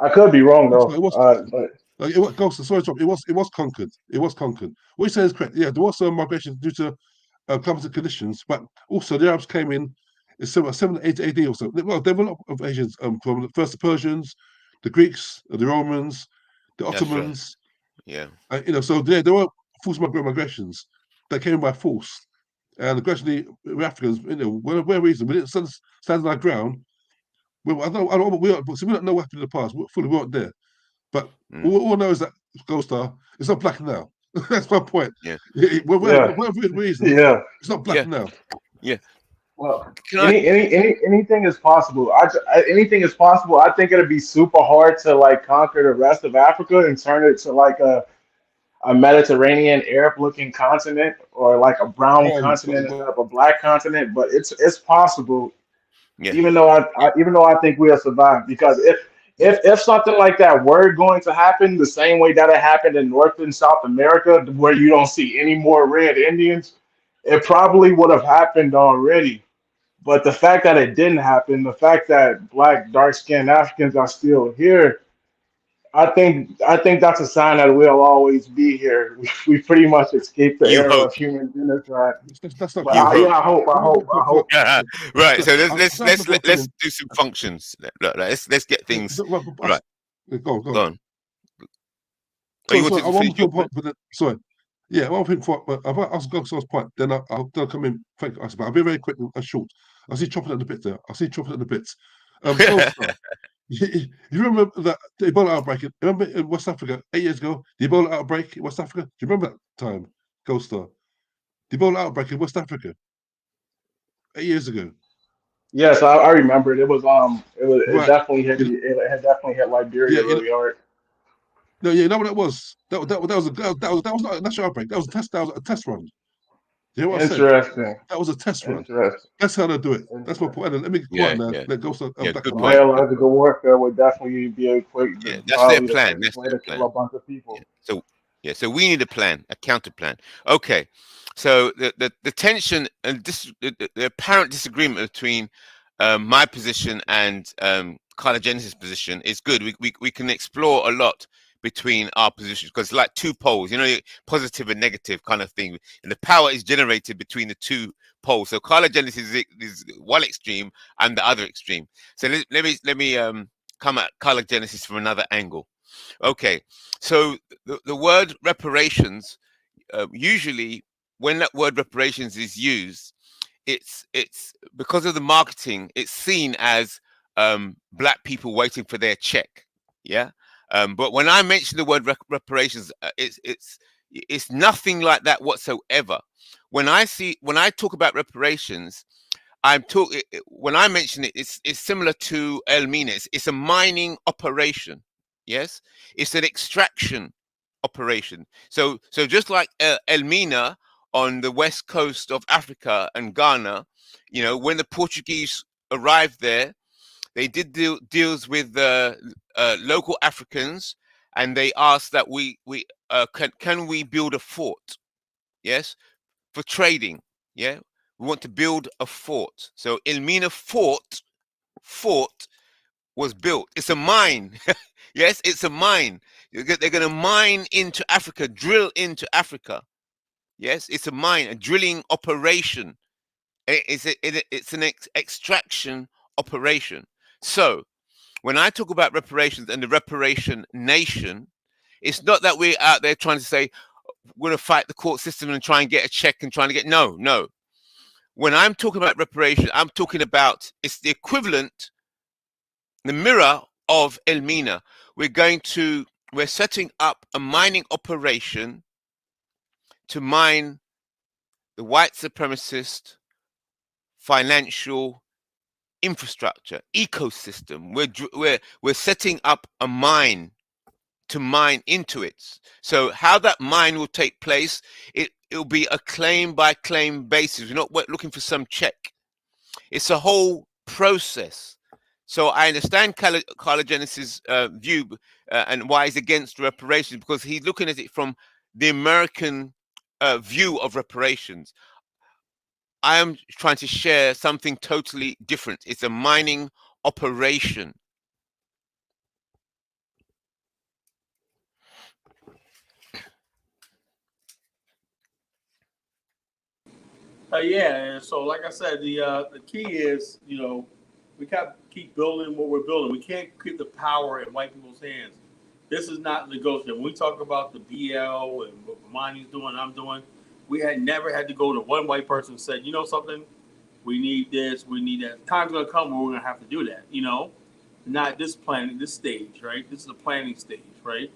I could be wrong So though. it was. Sorry, Tom. It was conquered. It was conquered. What you say is correct. Yeah, there was some migration due to climatic conditions, but also the Arabs came in 780 AD or so. Well, there were a lot of Asians from first the Persians, the Greeks, the Romans, the Ottomans. Yeah. So there were forced migrations that came in by force, and gradually we Africans, whatever reason, we didn't stand on our ground. We don't know what happened in the past. We weren't there. But all know is that Gold Star is not black now. That's my point. Yeah. Whatever reason, Yeah. it's not black now. Yeah. Well, anything is possible. Anything is possible. I think it'd be super hard to like conquer the rest of Africa and turn it to like a Mediterranean Arab-looking continent or like a brown continent instead of a black continent. But it's possible. Yeah. Even though I think we'll survive because if something like that were going to happen the same way that it happened in North and South America, where you don't see any more red Indians, it probably would have happened already. But the fact that it didn't happen, the fact that black, dark-skinned Africans are still here, I think that's a sign that we'll always be here. We pretty much escaped the You era hope. of human genocide. That's not But You I hope. Right. So let's do some functions. Let's get things right. Go Go on. Sorry. Yeah, one thing for I've asked Gold's point, then I'll come in. Thank you. I'll be very quick and short. I see chopping at the bit there. Goldstar. You remember that the Ebola outbreak? Remember in West Africa 8 years ago? The Ebola outbreak in West Africa. Do you remember that time, Goldstar? The Ebola outbreak in West Africa 8 years ago. Yes, I remember it. It Right. definitely hit it had definitely hit Liberia really hard. No, you know what that was? That was not a national outbreak. That was a test run. You know what I said? Interesting. That was a test run. Interesting. That's how they do it. That's my point. Let me go on there. Let Goldstar back good up. point. Biological warfare would definitely be a quick. Yeah, that's their plan. That's way to kill a bunch of people. So we need a plan, a counter plan. Okay. So the tension and the apparent disagreement between my position and Carla Genesis' position is good. We can explore a lot between our positions, because it's like two poles, you know, positive and negative kind of thing, and the power is generated between the two poles. So cologenesis is one extreme and the other extreme. So let me come at cologenesis from another angle. Okay, so the word reparations, usually when that word reparations is used, it's because of the marketing, it's seen as black people waiting for their check. Yeah. But when I mention the word reparations, it's nothing like that whatsoever. When I talk about reparations, when I mention it, it's similar to Elmina. It's a mining operation. Yes, it's an extraction operation. So just like Elmina on the west coast of Africa and Ghana, you know, when the Portuguese arrived there, they did deals with local Africans, and they asked that can we build a fort? Yes, for trading. Yeah, we want to build a fort. So Elmina fort was built. It's a mine. Yes, it's a mine. They're going to mine into Africa, drill into Africa. Yes, it's a mine, a drilling operation. It's an extraction operation. So when I talk about reparations and the reparation nation, it's not that we're out there trying to say we're going to fight the court system and try and get a check and trying to get no. When I'm talking about reparation, I'm talking about it's the equivalent, the mirror of Elmina. We're setting up a mining operation to mine the white supremacist financial infrastructure ecosystem. We're setting up a mine to mine into it. So how that mine will take place, it'll be a claim by claim basis. We're not looking for some check. It's a whole process. So I understand Cologenesis' view and why he's against reparations, because he's looking at it from the American view of reparations. I am trying to share something totally different. It's a mining operation. Yeah, and so like I said, the key is, you know, we got to keep building what we're building. We can't keep the power in white people's hands. This is not negotiable. When we talk about the BAIO and what Bomani's doing, I'm doing, we had never had to go to one white person and said, you know something, we need this, we need that. Time's gonna come where we're gonna have to do that, you know? Not this planning, this stage, right? This is the planning stage, right?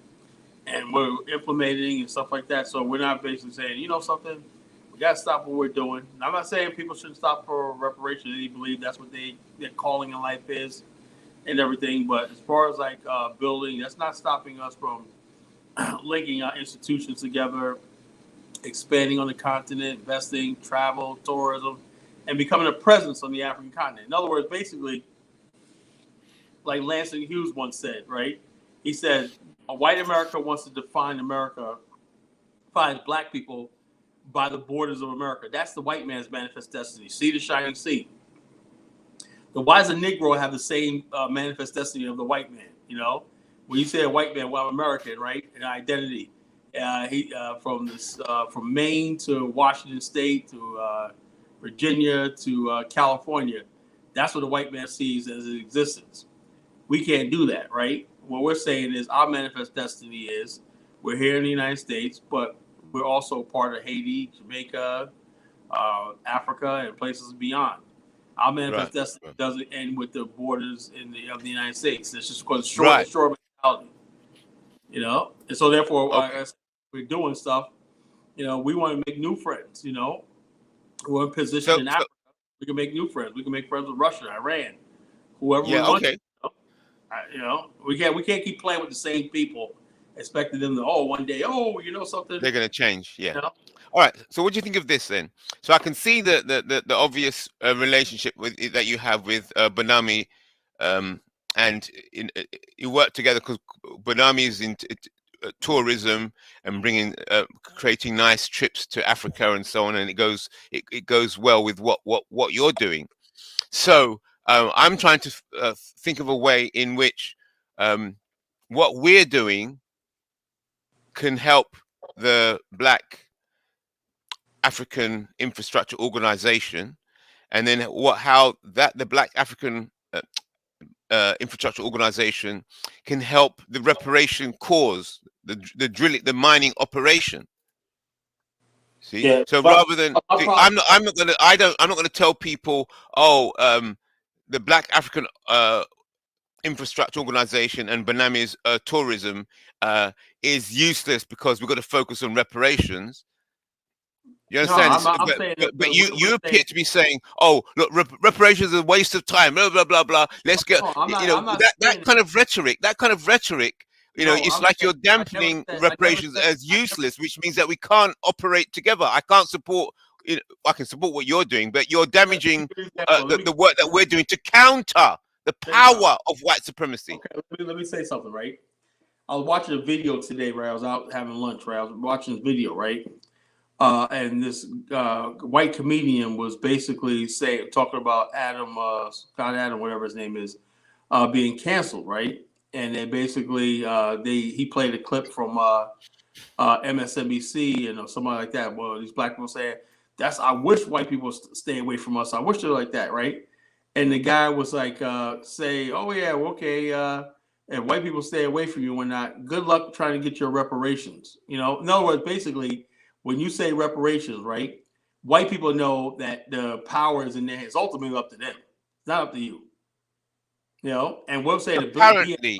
And we're implementing and stuff like that. So we're not basically saying, you know something, we gotta stop what we're doing. And I'm not saying people shouldn't stop for reparations. They believe that's what their calling in life is and everything. But as far as like building, that's not stopping us from linking our institutions together, expanding on the continent, investing, travel, tourism, and becoming a presence on the African continent. In other words, basically, like Langston Hughes once said, right? He said, a white America wants to define America, define black people by the borders of America. That's the white man's manifest destiny. See the shining sea. The why does a Negro have the same manifest destiny of the white man? You know, when you say a white man, well, American, right? An identity. From Maine to Washington State to Virginia to California. That's what the white man sees as an existence. We can't do that, right? What we're saying is our manifest destiny is we're here in the United States, but we're also part of Haiti, Jamaica, Africa, and places beyond. Our manifest destiny doesn't end with the borders of the United States. It's just because short mentality, you know. And so therefore, as we're doing stuff, you know, we want to make new friends. You know, we're in position in Africa. We can make new friends. We can make friends with Russia, Iran, whoever we want. Okay. You know, we can't keep playing with the same people, expecting them to one day, you know something, they're going to change. Yeah. You know? All right. So what do you think of this then? So I can see the obvious relationship that you have with Bomani, and you work together because Bomani is in tourism and creating nice trips to Africa and so on, and it goes well with what you're doing. So I'm trying to think of a way in which what we're doing can help the Black African Infrastructure Organization, and then how the Black African Infrastructure Organization can help the reparation cause, the mining operation. See, Yeah, so but rather than my I'm problem- not gonna tell people, oh, the Black African Infrastructure Organization and Bonami's tourism is useless because we've got to focus on reparations. You No, understand? I'm saying that But we're you appear saying- to be saying, "Oh, look, reparations is a waste of time." Blah blah blah blah. Let's get No, I'm not- you know I'm not that saying kind of rhetoric. That kind of rhetoric. You know, No, it's I'm like saying- you're I never dampening said- reparations as useless, which means that we can't operate together. I can't support. I can support what you're doing, but you're damaging the work that we're doing to counter the power of white supremacy. Okay, let me say something, right? I was watching a video today, right? I was out having lunch, right? I was watching this video, right? And this white comedian was basically talking about Scott Adam, whatever his name is, being canceled, right? And then basically he played a clip from MSNBC and somebody like that. Well, these black people saying, I wish white people stay away from us. I wish they're like that, right? And the guy was like, say, oh yeah, well, okay, and white people stay away from you when not. Good luck trying to get your reparations. In other words, basically, when you say reparations, right? White people know that the power is in their hands. It's ultimately up to them. It's not up to you. And we'll say Apparently,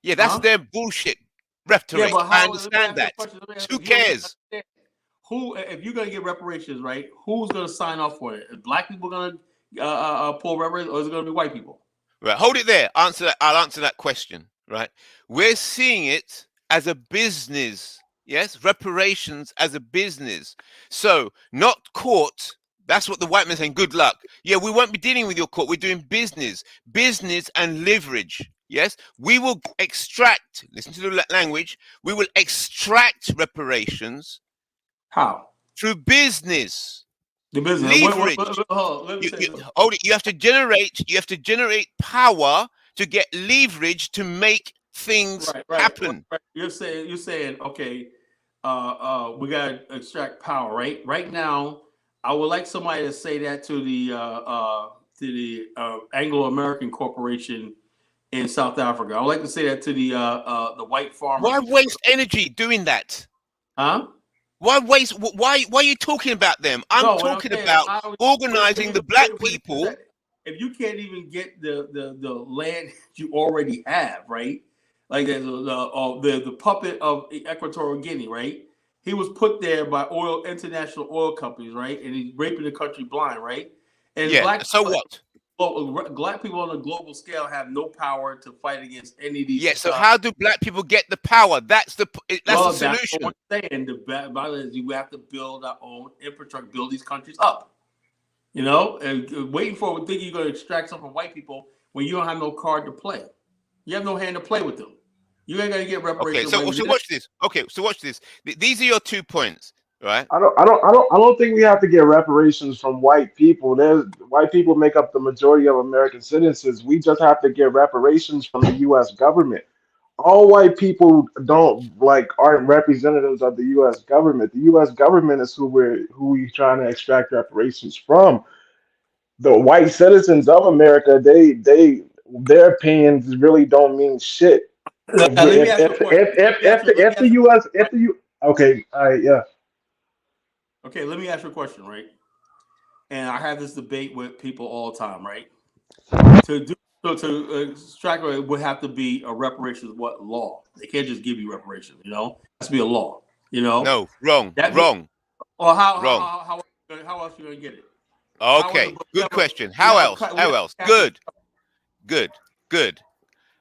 yeah, that's their bullshit rhetoric. Yeah, but I understand that. Who cares? If you're gonna get reparations, right? Who's gonna sign off for it? Is black people gonna pull reparations, or is it gonna be white people? Right, hold it there. I'll answer that question. Right, we're seeing it as a business. Yes, reparations as a business. So not court. That's what the white man saying. Good luck. Yeah, we won't be dealing with your court. We're doing business and leverage. Yes, we will extract. Listen to the language. We will extract reparations. How? Through business. The business Leverage. Hold it. You have to generate power to get leverage to make things happen. Right. You're saying, okay, we gotta extract power, right? Right now, I would like somebody to say that to the Anglo-American Corporation in South Africa. I would like to say that to the white farmers. Why waste energy doing that? Huh? Why waste? Why are you talking about them? I'm talking about organizing the black people. If you can't even get the land you already have, right? Like the puppet of Equatorial Guinea, right? He was put there by international oil companies, right? And he's raping the country blind, right? And yeah. So what? Black people on a global scale have no power to fight against any of these. Yeah. So how do black people get the power? That's the solution. That's what I'm saying. You have to build our own infrastructure, build these countries up. And waiting for thinking you're going to extract something from white people when you don't have no card to play. You have no hand to play with them. You ain't going to get reparations. Okay, so watch this. Okay, so watch this. These are your 2 points, right? I don't think we have to get reparations from white people. White people make up the majority of American citizens. We just have to get reparations from the U.S. government. All white people aren't representatives of the U.S. government. The U.S. government is who we trying to extract reparations from. The white citizens of America, their opinions really don't mean shit. If the U.S. Okay, all right, yeah. Okay, let me ask you a question, right? And I have this debate with people all the time, right? To extract would have to be a reparations law? They can't just give you reparations, it has to be a law, No, wrong. Or how else are you gonna get it? Okay, good question. How else? Good.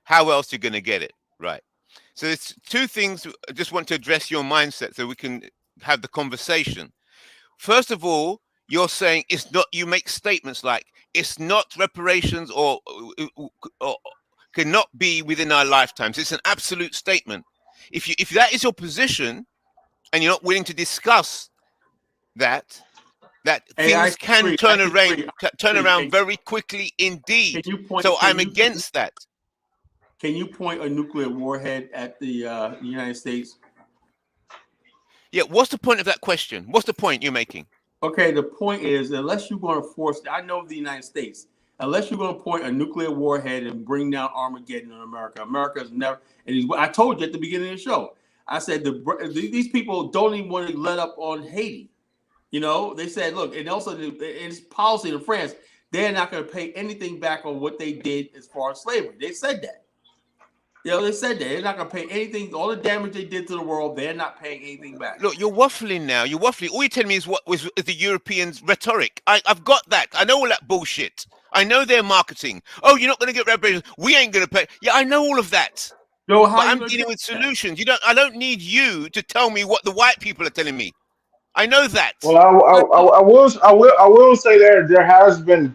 How else are you gonna get it? Right. So it's 2 things. I just want to address your mindset so we can have the conversation. First of all, you're saying it's not. You make statements like it's not reparations or cannot be within our lifetimes. It's an absolute statement. If that is your position, and you're not willing to discuss that things can turn around very quickly indeed. So I'm against that. Can you point a nuclear warhead at the United States? Yeah, what's the point of that question? What's the point you're making? Okay, the point is, unless you're going to force, I know the United States, unless you're going to point a nuclear warhead and bring down Armageddon on America, America's never. And I told you at the beginning of the show, I said these people don't even want to let up on Haiti. You know, they said, look, and also it's policy in France, they're not going to pay anything back on what they did as far as slavery. They said that. You know, they said that they're not going to pay anything. All the damage they did to the world, they're not paying anything back. Look, you're waffling now. You're waffling. All you're telling me is what was the Europeans' rhetoric. I've got that. I know all that bullshit. I know their marketing. Oh, you're not going to get reparations. We ain't going to pay. Yeah, I know all of that. No, how but you I'm gonna dealing get with that? solutions. I don't need you to tell me what the white people are telling me. I know that. Well, I will say there has been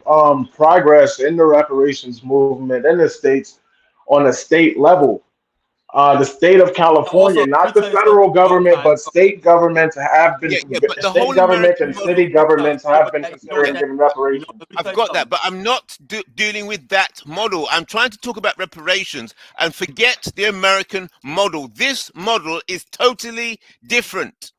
progress in the reparations movement in the states on a state level. The state of Also, California, let me not the tell you something. federal government, Guys, but state governments have been Yeah, but the state whole governments American and model. city governments you know have what been that, you know what considering that, giving you know, reparations. let me I've tell you got that, something. but I'm not dealing with that model. I'm trying to talk about reparations and forget the American model. This model is totally different.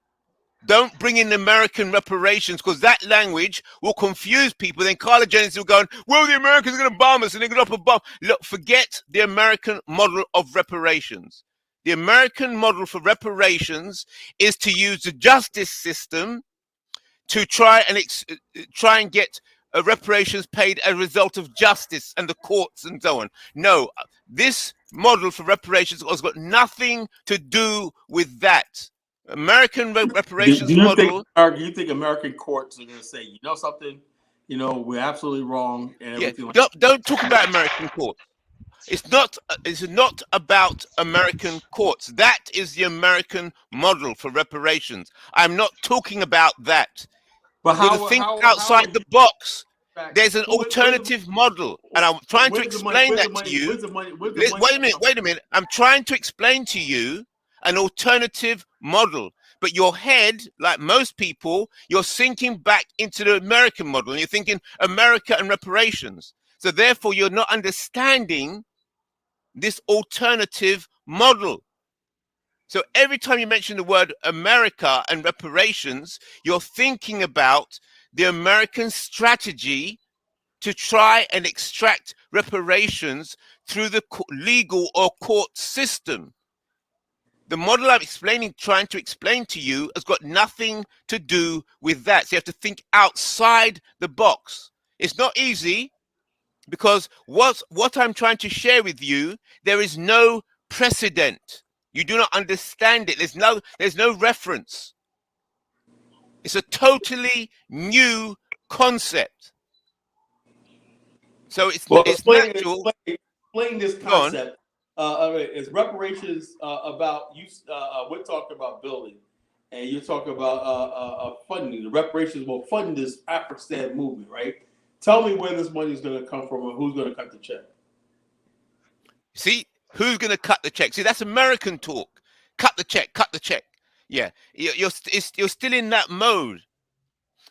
Don't bring in American reparations because that language will confuse people. Then Carla Jennings will go, well, the Americans are going to bomb us and they're going to drop a bomb. Look, forget the American model of reparations. The American model for reparations is to use the justice system to try and get reparations paid as a result of justice and the courts and so on. No, this model for reparations has got nothing to do with that. American reparations model. Do you think American courts are going to say, you know something, you know, we're absolutely wrong and Yeah, everything like don't talk about American courts. It's not about American courts. That is the American model for reparations. I'm not talking about that. But You've got to think outside the box. back? There's an alternative model, and I'm trying to explain Where's the that to money? you. Where's the money? Where's the money? Wait a minute. I'm trying to explain to you an alternative model. But your head, like most people, you're sinking back into the American model, and you're thinking America and reparations. So therefore, you're not understanding this alternative model. So every time you mention the word America and reparations, you're thinking about the American strategy to try and extract reparations through the legal or court system. The model I'm trying to explain to you has got nothing to do with that. So you have to think outside the box. It's not easy because what I'm trying to share with you, there is no precedent. You do not understand it. There's no reference. It's a totally new concept. So it's natural. Explain this concept. Is reparations about you? We're talking about building, and you're talking about funding. The reparations will fund this Afrikstan movement, right? Tell me where this money is going to come from and who's going to cut the check. See, who's going to cut the check? See, that's American talk. Cut the check, cut the check. Yeah, you're still in that mode.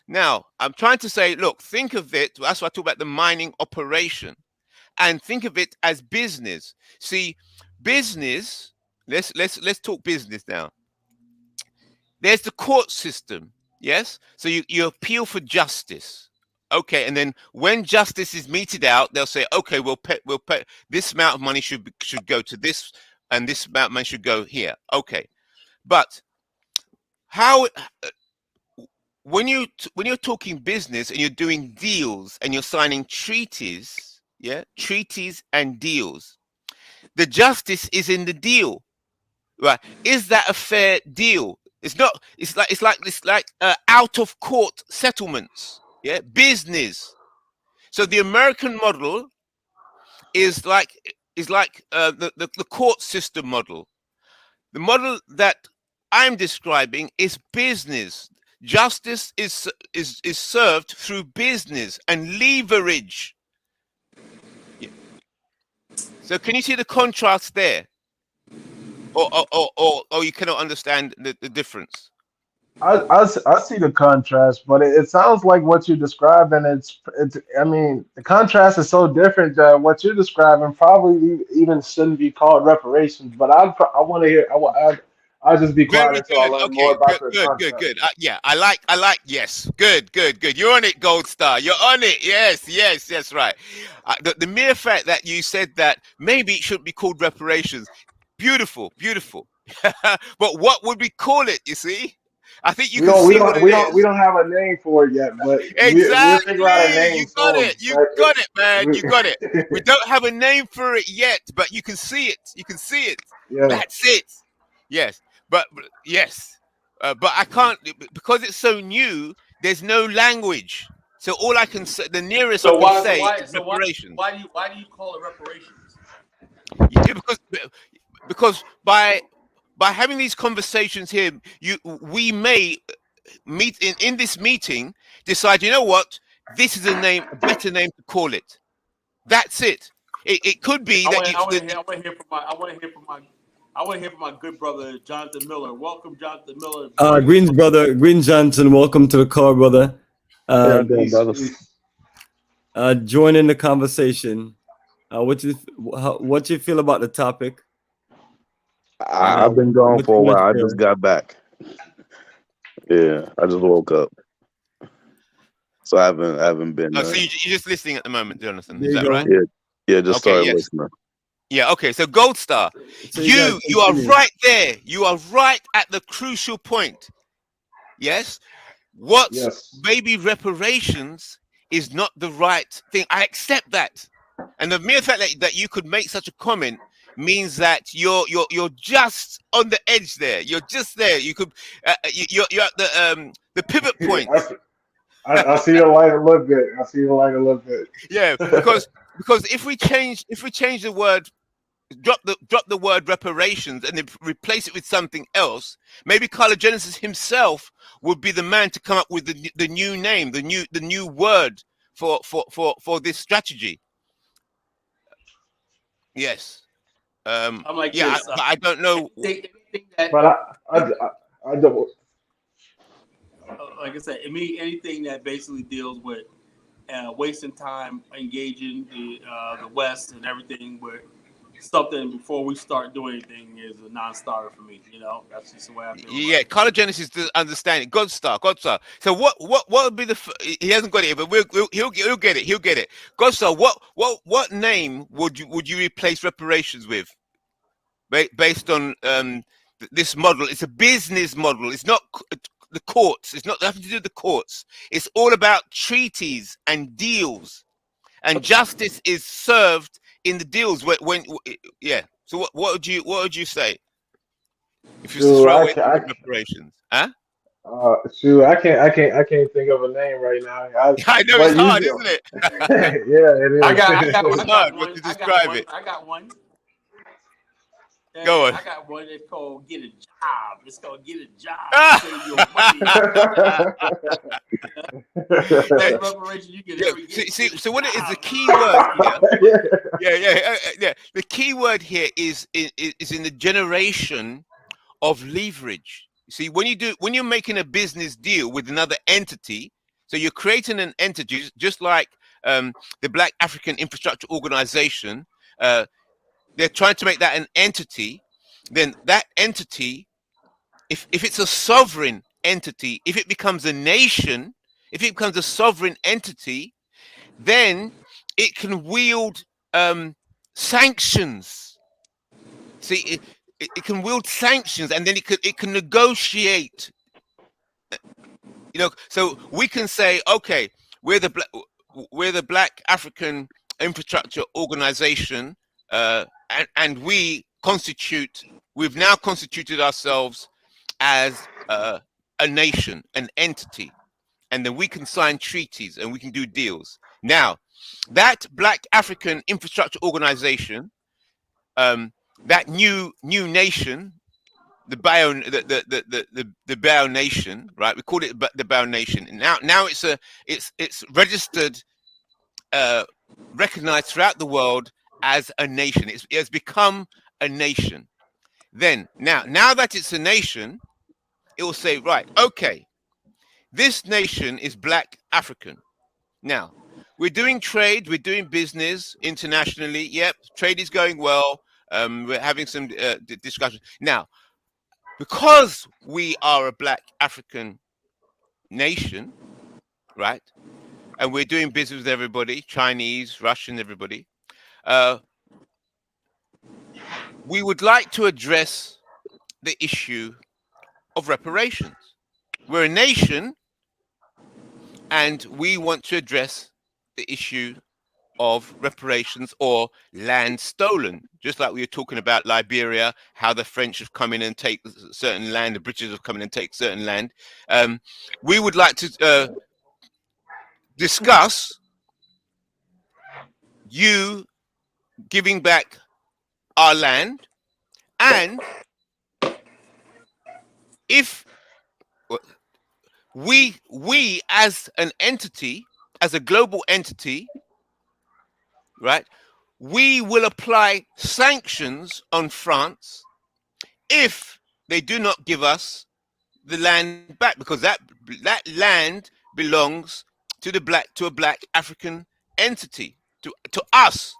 Now, I'm trying to say, look, think of it. That's why I talk about the mining operation, and think of it as business. See, business. Let's talk business now. There's the court system. Yes, so you appeal for justice. Okay, and then when justice is meted out, they'll say, okay, we'll pay this amount of money should go to this, and this amount of money should go here. Okay, but how when you're talking business and you're doing deals and you're signing treaties, treaties and deals, the justice is in the deal, right? Is that a fair deal? It's not. It's like out of court settlements, business. So the American model is like the court system model. The model that I'm describing is business. Justice is served through business and leverage. Yeah. So can you see the contrast there, or you cannot understand the difference? I see the contrast, but it sounds like what you're describing. It's. I mean, the contrast is so different that what you're describing probably even shouldn't be called reparations. But I want to hear. I'll just be quiet Very until I good. learn more Okay. about Good. your Good. Good. concept. Good. Yeah. I like. Yes. Good. Good. Good. You're on it, Gold Star. You're on it. Yes. Yes. Yes. Right. The mere fact that you said that maybe it shouldn't be called reparations. Beautiful. Beautiful. But what would we call it? You see. I think you We can don't we see what don't it we don't we is. don't have a name for it yet, but we'll figure out a Exactly. name You got soon. it. You got it, man. You got it. We don't have a name for it yet, but you can see it. You can see it. Yeah. That's it. Yes. But yes. But I can't because it's so new. There's no language. So all I can say, the nearest I can say is reparations. Why do you call it reparations? Yeah, because by having these conversations here, we may meet in this meeting decide, you know what, this is a better name to call it. That's it. It could be that I want to hear from my good brother Jonathan Miller. Welcome, Jonathan Miller. Green's brother, Green Johnson, welcome to the call, brother. Join in the conversation. What you feel about the topic? I've been gone for a while. I just got back. Yeah, I just woke up, so I haven't been. So you're just listening at the moment, Jonathan. Is that right? Yeah, just started listening. Yeah. Okay. So Gold Star, So you are right there. You are right at the crucial point. Yes. Maybe reparations is not the right thing. I accept that, and the mere fact that you could make such a comment means that you're just on the edge there. You're just there. You could you're at the pivot point. I see the light a little bit. Yeah, because if we change the word, drop the word reparations and then replace it with something else, maybe Carla Genesis himself would be the man to come up with the new name, the new word for this strategy. Yes. I'm like, yeah, this, I don't know. But I don't. Like I said, anything that basically deals with wasting time, engaging the West and everything with something before we start doing anything is a non-starter for me. You know, that's just the way I feel. Yeah, Carla Genesis does understand it. God star. So what would be he hasn't got it, but he'll get it. He'll get it. God star. What name would you replace reparations with? Based on this model, it's a business model. It's not the courts. It's not nothing to do with the courts. It's all about treaties and deals, and justice is served in the deals. Yeah. So what would you say if you throw in reparations? Huh? Shoot, I can't think of a name right now. I know it's hard, isn't it? Yeah, it is. I got one. Go on. I got one that's called Get a Job. It's called Get a Job. Save your money. Reparation, you can see, so what is the key word here? Yeah. The key word here is in the generation of leverage. See, when you're making a business deal with another entity, so you're creating an entity, just like the Black African Infrastructure Organization. They're trying to make that an entity. Then that entity, if it's a sovereign entity, if it becomes a nation, if it becomes a sovereign entity, then it can wield sanctions. See, it can wield sanctions, and then it can negotiate. You know, so we can say, okay, we're the Black African Infrastructure Organization, and we've now constituted ourselves as a nation, an entity, and then we can sign treaties and we can do deals. Now, that Black African Infrastructure Organization, that new nation, the BAIO, the BAIO nation, right? We called it the BAIO nation. And now it's registered, recognized throughout the world as a nation. It has become a nation. Then now that it's a nation, it will say, right, okay, this nation is Black African. Now we're doing trade, we're doing business internationally. Yep, trade is going well. We're having some discussion now. because we are a black African nation, right? And we're doing business with everybody, Chinese, Russian, everybody. We would like to address the issue of reparations. We're a nation, and we want to address the issue of reparations or land stolen. Just like we were talking about Liberia, how the French have come in and take certain land, the British have come in and take certain land. We would like to discuss you giving back our land, and if we as an entity, as a global entity, right, we will apply sanctions on France if they do not give us the land back, because that land belongs to a black African entity, to us.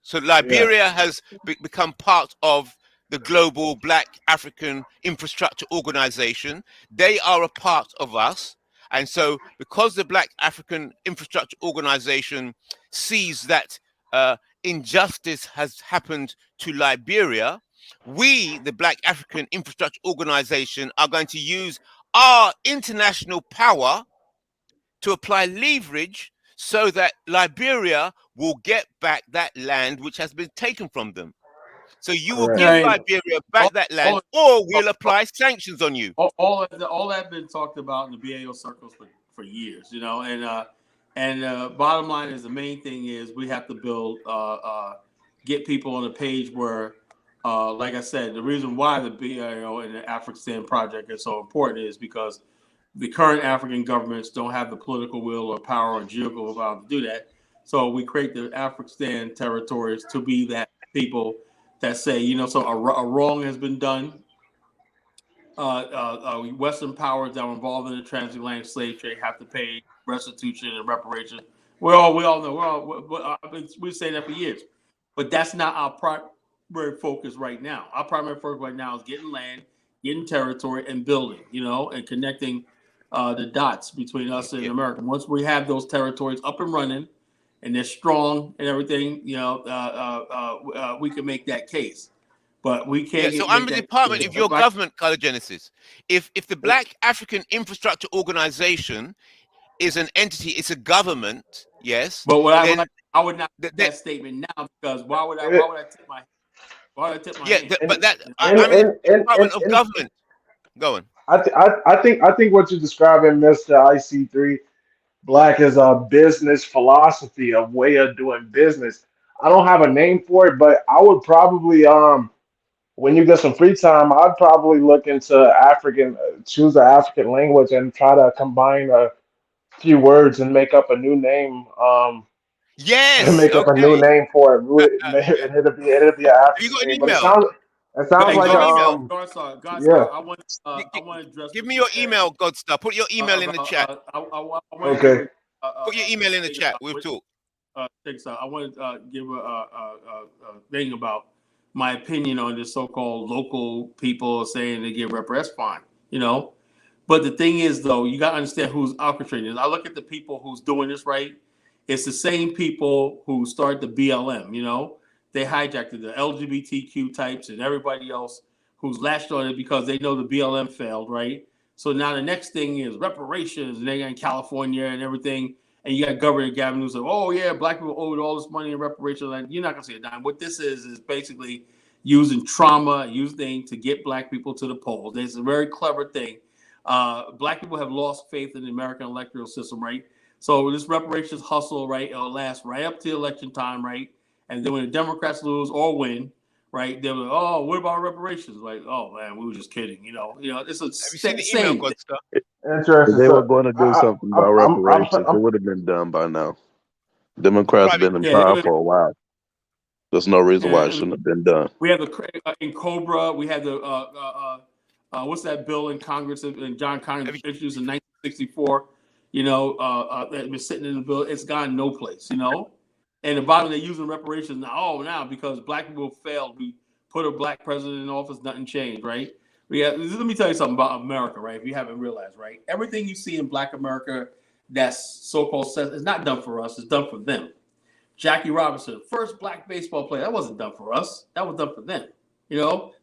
So Liberia has become part of the global Black African Infrastructure Organization. They are a part of us. And so because the Black African Infrastructure Organization sees that injustice has happened to Liberia, we, the Black African Infrastructure Organization, are going to use our international power to apply leverage so that Liberia will get back that land which has been taken from them. So you will give Liberia back that land, or we'll apply sanctions on you. All that been talked about in the BAO circles for years, you know, and bottom line is the main thing is we have to build, get people on a page where, like I said, the reason why the BAO and the Afrikstan project is so important is because the current African governments don't have the political will or power or geographical power to do that. So we create the Afrikstan territories to be that people that say, you know, so a wrong has been done. Western powers that were involved in the transatlantic slave trade have to pay restitution and reparations. We all know. We say that for years, but that's not our primary focus right now. Our primary focus right now is getting land, getting territory, and building. You know, and connecting the dots between us and America. Once we have those territories up and running, and they're strong and everything, you know, we can make that case. But we can't. So I'm the department of your government, Color Genesis. If the Black African Infrastructure Organization is an entity, it's a government, yes. But I would not make that statement now, because why would I tip my hand? But that I'm in the department of government. Go on. I think what you're describing, Mr. IC3, Black, is a business philosophy, a way of doing business. I don't have a name for it, but I would probably when you get some free time, I'd probably look into choose an African language and try to combine a few words and make up a new name. Make up a new name for it, and it'll be an African name. But it sounds like Godstar, I want to address. Give me your email, Godstar. Put your email in the chat. Okay. Put your email in the chat. We'll talk. Thanks. I want to give a thing about my opinion on this so-called local people saying they get reparations fine, you know. But the thing is, though, you got to understand who's orchestrating this. I look at the people who's doing this right. It's the same people who started the BLM, you know. They hijacked the LGBTQ types and everybody else who's latched on it because they know the BLM failed, right? So now the next thing is reparations, and they got in California and everything. And you got Governor Gavin who said, oh, yeah, black people owed all this money in reparations. And you're not going to see a dime. What this is basically using trauma, using to get black people to the polls. It's a very clever thing. Black people have lost faith in the American electoral system, right? So this reparations hustle, right, it'll last right up to election time, right? And then when the Democrats lose or win, right, they're like, oh, what about reparations? Like, oh, man, we were just kidding, you know. It's a same. Interesting. They were going to do something about reparations. It would have been done by now. Democrats have been in power for a while. There's no reason why it shouldn't have been done. We have in Cobra, we had the what's that bill in Congress and John Connors introduced in 1964. You know, that been sitting in the bill. It's gone no place. You know, and the bottom they're using reparations now. Oh, now because black people failed, we put a black president in office, nothing changed, right? Yeah, let me tell you something about America, right? If you haven't realized, right? Everything you see in Black America that's so-called is not done for us, it's done for them. Jackie Robinson, first Black baseball player, that wasn't done for us. That was done for them,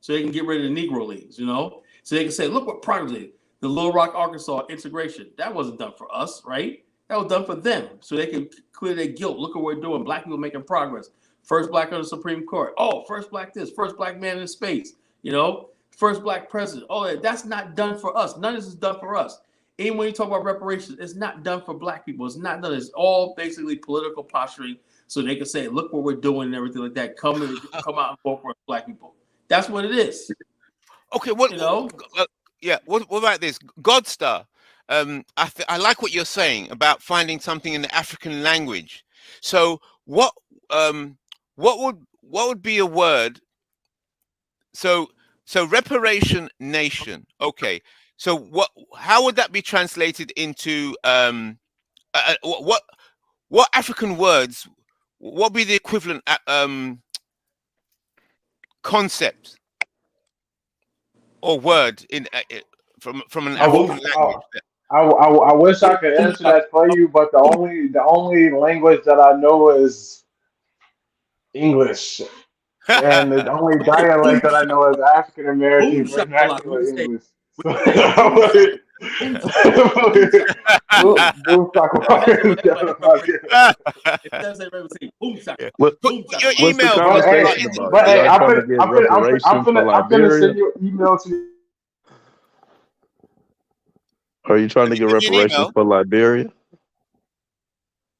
so they can get rid of the Negro Leagues, so they can say, look what progress is. The Little Rock, Arkansas integration, that wasn't done for us, right? That was done for them, so they can clear their guilt. Look what we're doing. Black people making progress. First Black on the Supreme Court. Oh, first Black this, first Black man in space, first Black president. Oh, that's not done for us. None of this is done for us. Even when you talk about reparations, it's not done for Black people. It's not done. It's all basically political posturing so they can say, look what we're doing and everything like that. Come out and vote for Black people. That's what it is. Okay, what about this? Godstar, I like what you're saying about finding something in the African language. So what would be a word? So reparation nation. Okay. So how would that be translated into what African words? What would be the equivalent concept or word in from an African language? I wish I could answer that for you, but the only language that I know is English, and the only dialect that I know is African American vernacular English. What's the email, conversation about? But hey, Y'all trying to get reparations for I'm gonna Liberia? send you an email to. Are you trying to get reparations for Liberia?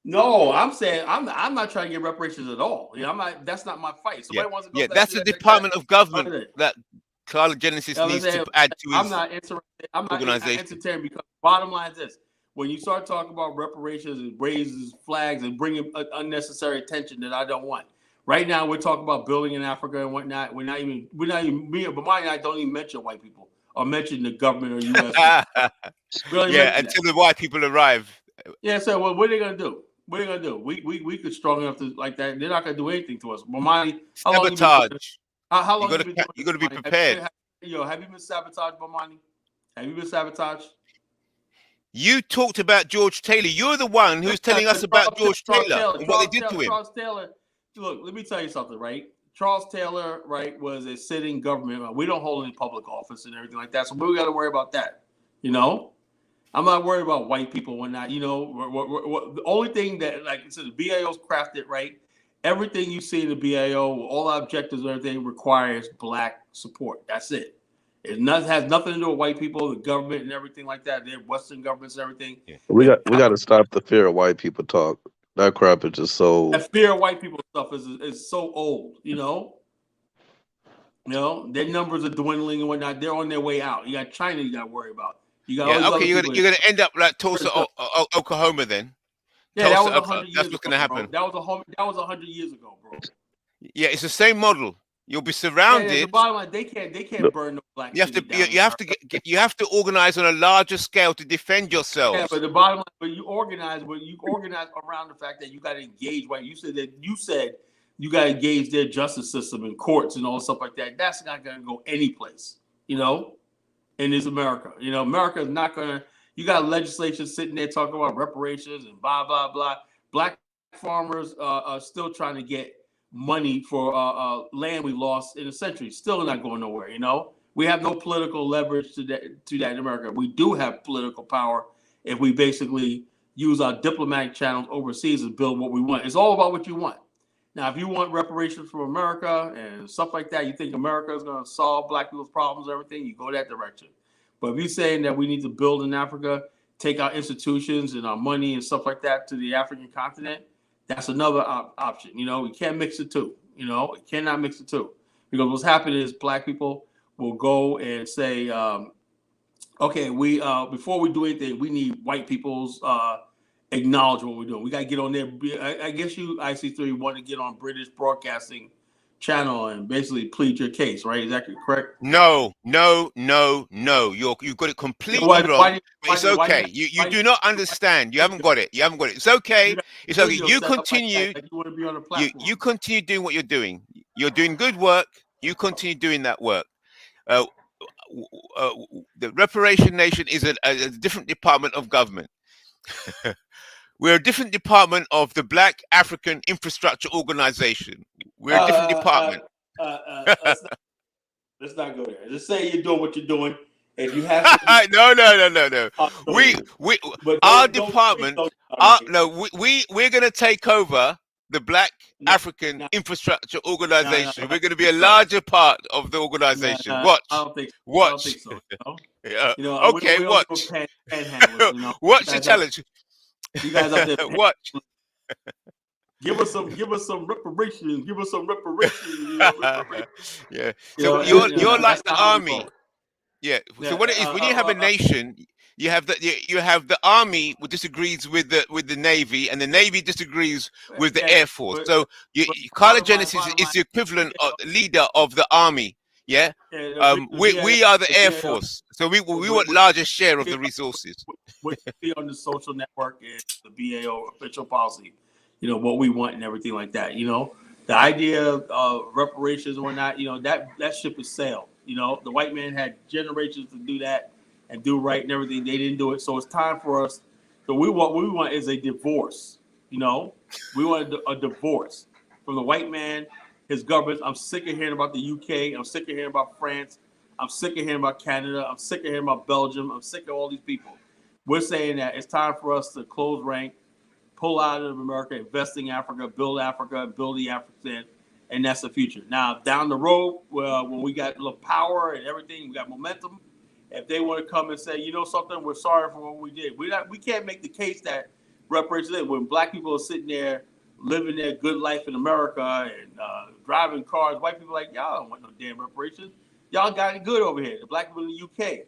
No, I'm saying I'm not trying to get reparations at all. I'm not. That's not my fight. Somebody wants to go. Yeah, that's the Department of Government that Carla Genesis needs to add to his I'm not interested. I'm not entertaining, because bottom line is this: when you start talking about reparations, it raises flags and bringing unnecessary attention that I don't want. Right now, we're talking about building in Africa and whatnot. We're not even. Me and Bomani and I don't even mention white people or mention the government or U.S. until the white people arrive. Yeah. So what are they gonna do? What are they gonna do? We could strong enough to like that. They're not gonna do anything to us. Bomani, sabotage. How long you got to be prepared. Have you been sabotaged, Bomani? Have you been sabotaged? You talked about George Taylor. You're the one who's telling us about George Taylor and what they did to him. Charles Taylor. Look, let me tell you something, right? Charles Taylor, right, was a sitting government. We don't hold any public office and everything like that, so we got to worry about that. I'm not worried about white people and whatnot. The only thing that, like I said, the BAO's crafted, right? Everything you see in the BAO, all our objectives and everything requires Black support. That's it. It has nothing to do with white people, the government, and everything like that. They're Western governments and everything. Yeah. We got to stop the fear of white people talk. That crap is just so. That fear of white people stuff is so old. Their numbers are dwindling and whatnot. They're on their way out. You got China you got to worry about. You're gonna end up like Tulsa, Oklahoma, then. Yeah, Tulsa, that was 100 years ago. That's what's gonna happen. That was 100 years ago, bro. Yeah, it's the same model. You'll be surrounded. The bottom line, they can't burn no Black. You have to organize on a larger scale to defend yourselves. Yeah, but the bottom line, but you organize around the fact that you got to engage. Right? You said you got to engage their justice system and courts and all stuff like that. That's not gonna go any place. In this America. America is not gonna. You got legislation sitting there talking about reparations and blah blah blah. Black farmers are still trying to get money for land we lost in a century. Still not going nowhere. We have no political leverage to that in America. We do have political power if we basically use our diplomatic channels overseas and build what we want. It's all about what you want. Now, if you want reparations from America and stuff like that, you think America is going to solve Black people's problems and everything, you go that direction. But if you're saying that we need to build in Africa, take our institutions and our money and stuff like that to the African continent, that's another option. We can't mix the two. You cannot mix the two. Because what's happening is Black people will go and say, okay, we before we do anything, we need white people's acknowledge what we're doing. We got to get on there. I guess you, IC3, want to get on British Broadcasting Channel and basically plead your case, right? Is that correct? No. You've got it completely wrong. It's okay. You do not understand. You haven't got it. It's okay. It's okay. You continue. You continue doing what you're doing. You're doing good work. You continue doing that work. the Reparation Nation is a different department of government. We're a different department of the Black African Infrastructure Organization. We're a different department. Let's not go there. Just say you're doing what you're doing. If you have to, no. Our department. We're going to take over the Black African Infrastructure Organization. We're going to be a larger part of the organization. Watch. I don't think. Watch. I don't think so. Yeah. You know, Okay. we Watch. Panhandlers, you know? Watch the challenge. You guys out there. Watch. Give us some reparations. Give us some reparations. You know, reparations. Yeah. So you're like the army. Yeah. So what it is, when you have a nation, you have the army who disagrees with the navy, and the navy disagrees with the air force. So Carla Genesis is the equivalent of leader of the army. Yeah. We are the air force. So we want larger share of the resources. What you see on the social network is the BAIO official policy. You know what we want and everything like that. You know, the idea of reparations or not. You know, that ship has sailed. You know, the white man had generations to do that and do right and everything. They didn't do it. So it's time for us. So what we want is a divorce. You know, we want a divorce from the white man, his government. I'm sick of hearing about the UK. I'm sick of hearing about France. I'm sick of hearing about Canada. I'm sick of hearing about Belgium. I'm sick of all these people. We're saying that it's time for us to close rank, pull out of America, invest in Africa, build the African, and that's the future. Now, down the road, when we got a little power and everything, we got momentum, if they want to come and say, you know something, we're sorry for what we did. We can't make the case that reparations, when black people are sitting there living their good life in America and driving cars, white people are like, y'all don't want no damn reparations. Y'all got it good over here. The black people in the UK.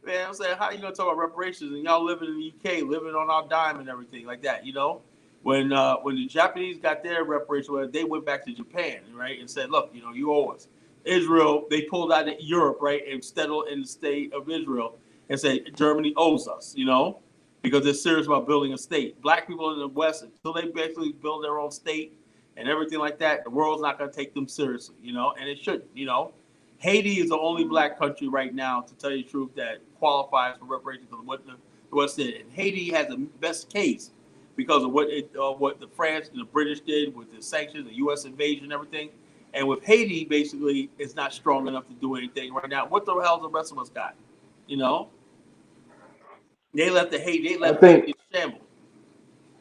Man, I'm saying, how you gonna talk about reparations and y'all living in the UK, living on our dime and everything like that, you know? When the Japanese got their reparations, they went back to Japan, right, and said, look, you know, you owe us. Israel, they pulled out of Europe, right, and settled in the state of Israel and said Germany owes us, you know, because they're serious about building a state. Black people in the West, until they basically build their own state and everything like that, the world's not gonna take them seriously, you know, and it shouldn't, you know. Haiti is the only black country right now, to tell you the truth, that qualifies for reparations of what the West did. And Haiti has the best case because of what the France and the British did with the sanctions, the U.S. invasion, and everything. And with Haiti, basically, it's not strong enough to do anything right now. What the hell the rest of us got? You know, they left Haiti in shambles.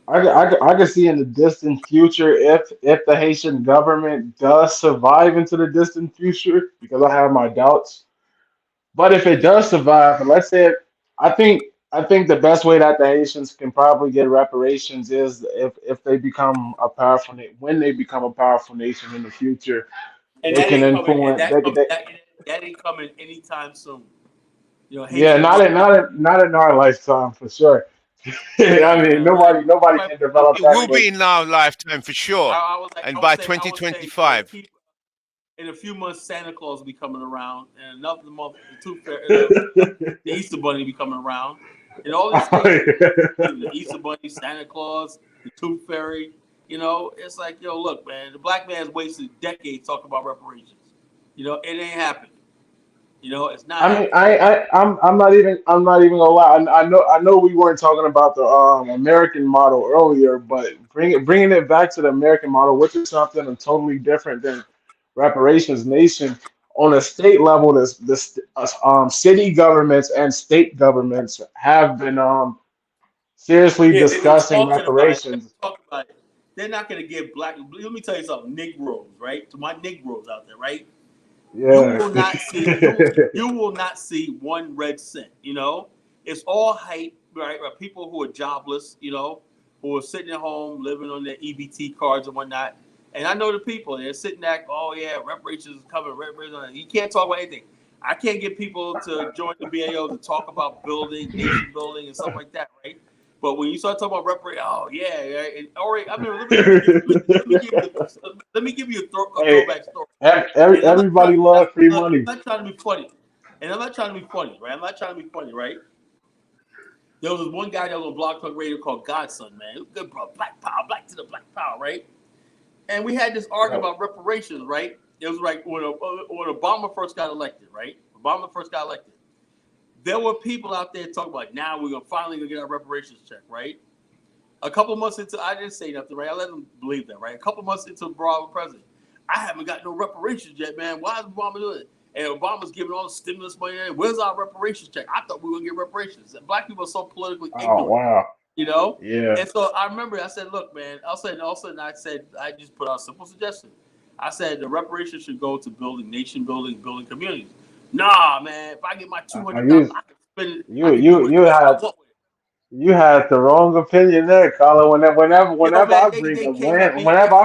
I can see in the distant future if the Haitian government does survive into the distant future, because I have my doubts. But if it does survive, and let's say I think the best way that the Haitians can probably get reparations is if they become a powerful when they become a powerful nation in the future, And they that can ain't coming. And influence. that ain't coming anytime soon. You know, Yeah, Haitian not in our lifetime for sure. I mean, nobody can develop It that will quick. be in our lifetime for sure. And by I would say 2025. in a few months, Santa Claus will be coming around, and another month, the Easter Bunny will be coming around, and all these things, the Easter Bunny, Santa Claus, the Tooth Fairy. You know, it's like, yo, look, man, the black man's wasted decades talking about reparations. You know, it ain't happening. You know, it's not I mean, happening. I'm not even gonna lie. I know we weren't talking about the American model earlier, but bringing it back to the American model, which is something totally different than reparations nation. On a state level, city governments and state governments have been seriously Yeah, they've been discussing talking about it. reparations. They're not going to give black. Let me tell you something, Negroes, right? To my Negroes out there, right? You Yeah. will not see you will not see one red cent. You know, it's all hype, right? People who are jobless, you know, who are sitting at home living on their EBT cards and whatnot. And I know the people, they're sitting there, oh yeah, reparations is coming, reparations. You can't talk about anything. I can't get people to join the BAO to talk about building, nation building, and stuff like that, right? But when you start talking about reparations, oh yeah, yeah. And all right, I mean, let me give you a Hey, throwback story. everybody loves free money. I'm not trying to be funny. And I'm not trying to be funny, right? I'm not trying to be funny, right? There was this one guy that was on Blog Talk Radio called Godson, man. It was good, bro. Black power, black to the black power, right? And we had this argument about reparations, right? It was like when Obama first got elected, right? Obama first got elected. There were people out there talking about now we're finally gonna get our reparations check, right? A couple months into, I didn't say nothing, right? I let them believe that, right? A couple months into Barack president, I haven't got no reparations yet, man. Why is Obama doing it? And Obama's giving all the stimulus money. Where's our reparations check? I thought we were gonna get reparations. And black people are so politically ignorant. Oh wow. You know? Yeah. And so I remember I said, look, man, all of a sudden I just put out a simple suggestion. I said the reparations should go to building nation building, building communities. Nah, man, if I get my $200, I can spend it. You had the wrong opinion there, Colin. Whenever I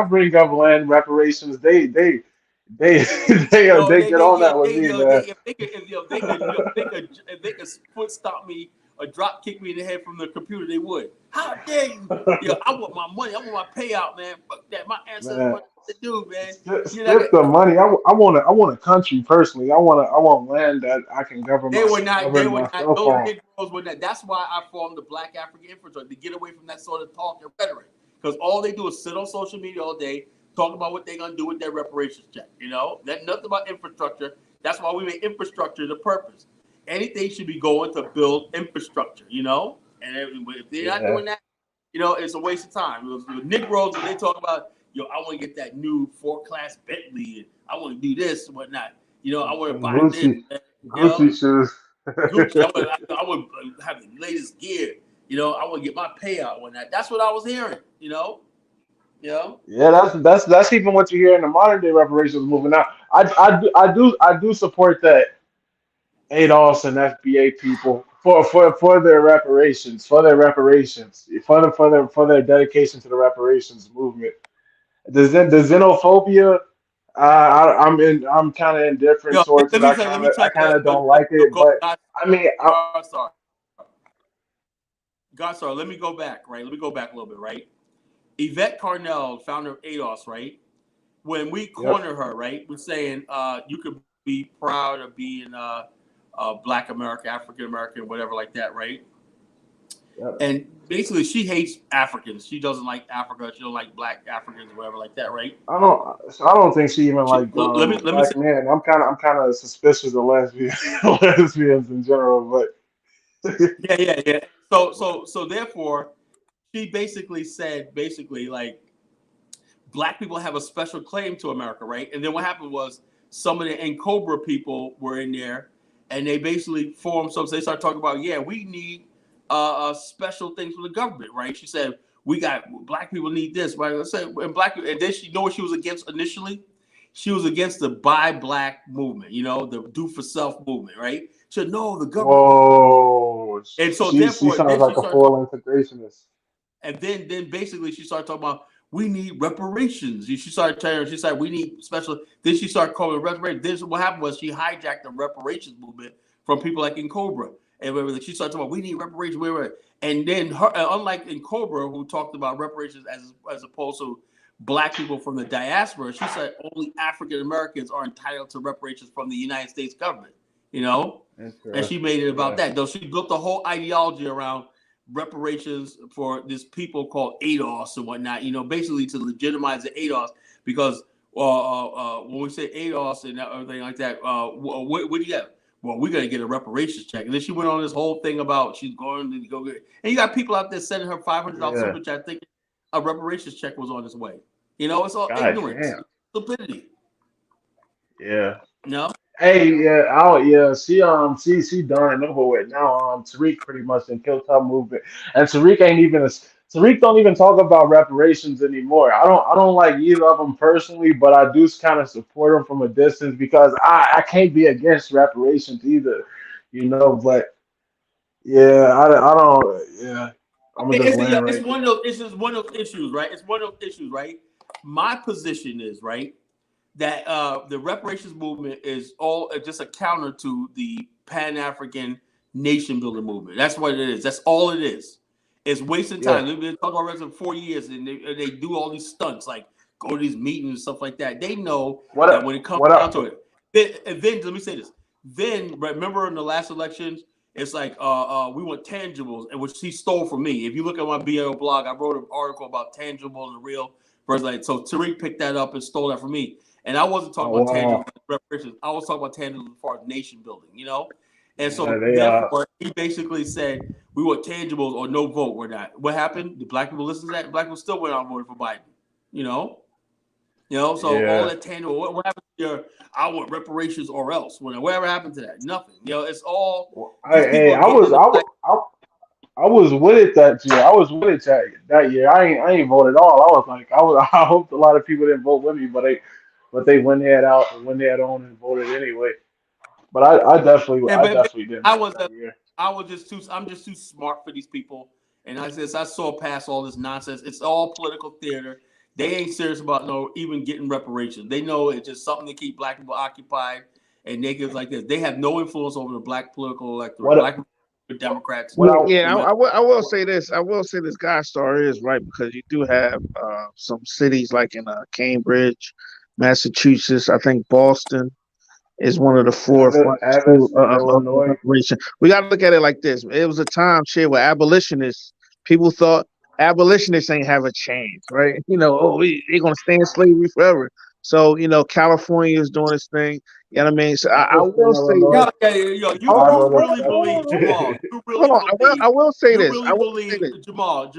bring up land reparations, they get on that with me, man. If they could foot stomp me or drop kick me in the head from the computer, they would. How dare you? I want my money. I want my payout, man. Fuck that. My ancestors what to do, man. Skip the money. I want a country personally. I want land that I can govern. They were not. Those Negroes were not. That's why I formed the Black African Infrastructure to get away from that sort of talk and rhetoric. Because all they do is sit on social media all day, talking about what they're gonna do with their reparations check. You know, that nothing about infrastructure. That's why we make infrastructure the purpose. Anything should be going to build infrastructure. You know, and if they're not doing that, you know, it's a waste of time. The Negroes, when they talk about, I want to get that new 4-class Bentley, and I want to do this and whatnot. You know, I want to buy Gucci shoes. Gucci, I want to have the latest gear. You know, I want to get my payout and whatnot. That's what I was hearing. You know. Yeah, that's even what you hear in the modern day reparations movement. Now, I do support that ADOS and FBA people for their reparations, for their dedication to the reparations movement. The xenophobia, I'm kind of indifferent towards it. I kind of don't like it, but I mean, sorry. Let me go back, right? Let me go back a little bit, right? Yvette Carnell, founder of ADOS, right? When we corner her, right, we're saying you could be proud of being Black American, African American, whatever like that, right? Yep. And basically, she hates Africans. She doesn't like Africa. She don't like Black Africans, whatever like that, right? I don't think she even like Black men. I'm kind of suspicious of lesbians in general, but yeah. So therefore, she basically said like Black people have a special claim to America, right? And then what happened was some of the N'Cobra people were in there, and they basically formed. So they started talking about, we need special things from the government, right? She said we got Black people need this, right? Let's say and then she know what she was against initially. She was against the Buy Black movement, the Do for Self movement, right? She said no, the government. Whoa! And so she sounds like a full integrationist. And then basically she started talking about we need reparations. She started telling her, she said we need special. Then she started calling it reparations. This what happened was she hijacked the reparations movement from people like N'Cobra. And she started talking about we need reparations. And then her, unlike N'Cobra, who talked about reparations as opposed to Black people from the diaspora, she said only African Americans are entitled to reparations from the United States government. And she made it about that. Though she built the whole ideology around reparations for this people called ADOS and whatnot. Basically to legitimize the ADOS because when we say ADOS and everything like that, what do you have? Well, we're going to get a reparations check. And then she went on this whole thing about she's going to go get. And you got people out there sending her $500 super chat thinking a reparations check was on its way. It's all ignorance, stupidity. Yeah. No. Hey, she done and over with now. Tariq pretty much done killed her movement, and Tariq don't even talk about reparations anymore. I don't like either of them personally, but I do kind of support them from a distance because I can't be against reparations either, But I don't. Yeah, I'm just it's one of those issues, right? It's one of those issues, right? My position is right. That the reparations movement is all just a counter to the Pan-African nation building movement. That's what it is. That's all it is. It's wasting time. They've been talking about it for 4 years, and they do all these stunts, like go to these meetings and stuff like that. They know that when it comes down to it. And then let me say this. Then remember in the last elections, it's like we want tangibles, and which he stole from me. If you look at my BAIO blog, I wrote an article about tangible and real Versus like, so Tariq picked that up and stole that from me. And I wasn't talking about tangible reparations. I was talking about tangible as far as nation building, you know? And so therefore, he basically said we want tangibles or no vote. We're not. What happened? The black people listened to that. Black people still went out and voted for Biden, you know? So all that tangible, what happened to your, I want reparations or else? Whatever happened to that? Nothing. You know, it's all. I was with it that year. I was with it that year. I ain't vote at all. I was like, I hoped a lot of people didn't vote with me, but they went head on and voted anyway. But I definitely didn't vote that year. I'm just too smart for these people. And I saw past all this nonsense. It's all political theater. They ain't serious about even getting reparations. They know it's just something to keep black people occupied and niggas like this. They have no influence over the black political electorate. Black Democrats. I will say this. I will say this guy's story is right, because you do have some cities like in Cambridge, Massachusetts. I think Boston is one of the forefront of reparation. We got to look at it like this. It was a time shit where abolitionists, people thought abolitionists ain't have a chance, right? They're going to stay in slavery forever. So, California is doing this thing. You know what I mean? So I will say you really believe, Jamal. You really believe. I will say this. I really believe, Jamal.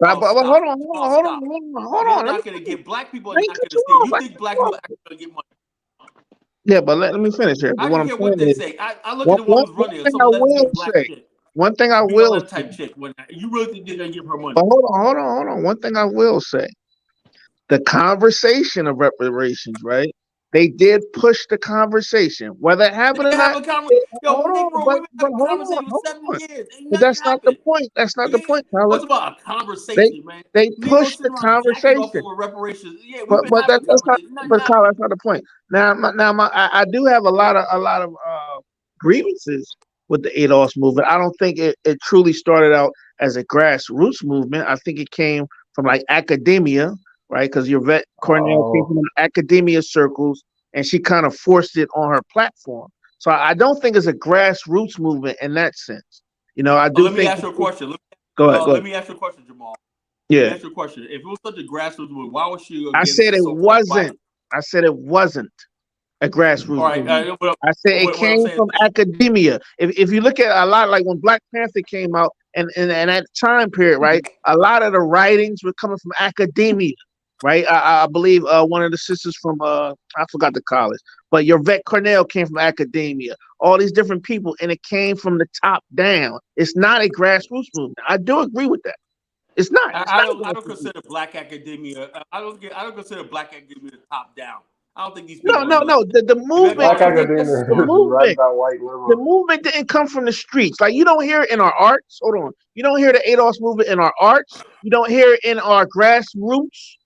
But hold on. You're not going to get black people. Are not going to stay. You think black people are actually going to get money? Yeah, but let me finish here. I don't care what they say. I look at the one who's running. One thing I will say. Type chick. You really think they're going to give her money? But hold on. One thing I will say. The conversation of reparations, right? They did push the conversation. Whether it happened or not. But that's not the point. That's not the point, Tyler. What's about a conversation, man? They pushed the conversation. Reparations. Yeah, but that's not. Tyler, that's not the point. Now, I do have a lot of grievances with the ADOS movement. I don't think it truly started out as a grassroots movement. I think it came from like academia. Right, because Yvette Cornell came from academia circles, and she kind of forced it on her platform. So I don't think it's a grassroots movement in that sense. I do. Let me ask you a question. Go ahead. Let me ask you a question, Jamal. Yeah. Let me ask you a question. If it was such a grassroots movement, why was she? I said it wasn't. I said it wasn't a grassroots movement. I said it came from academia. If you look at a lot, like when Black Panther came out, and that time period, right, a lot of the writings were coming from academia. Right, I believe one of the sisters from I forgot the college, but Yvette Cornell came from academia. All these different people, and it came from the top down. It's not a grassroots movement. I do agree with that. It's not. I don't consider Black academia. I don't consider Black academia top down. I don't think these people. No. The movement. The movement didn't come from the streets. Like you don't hear it in our arts. Hold on. You don't hear the ADOS movement in our arts. You don't hear it in our grassroots.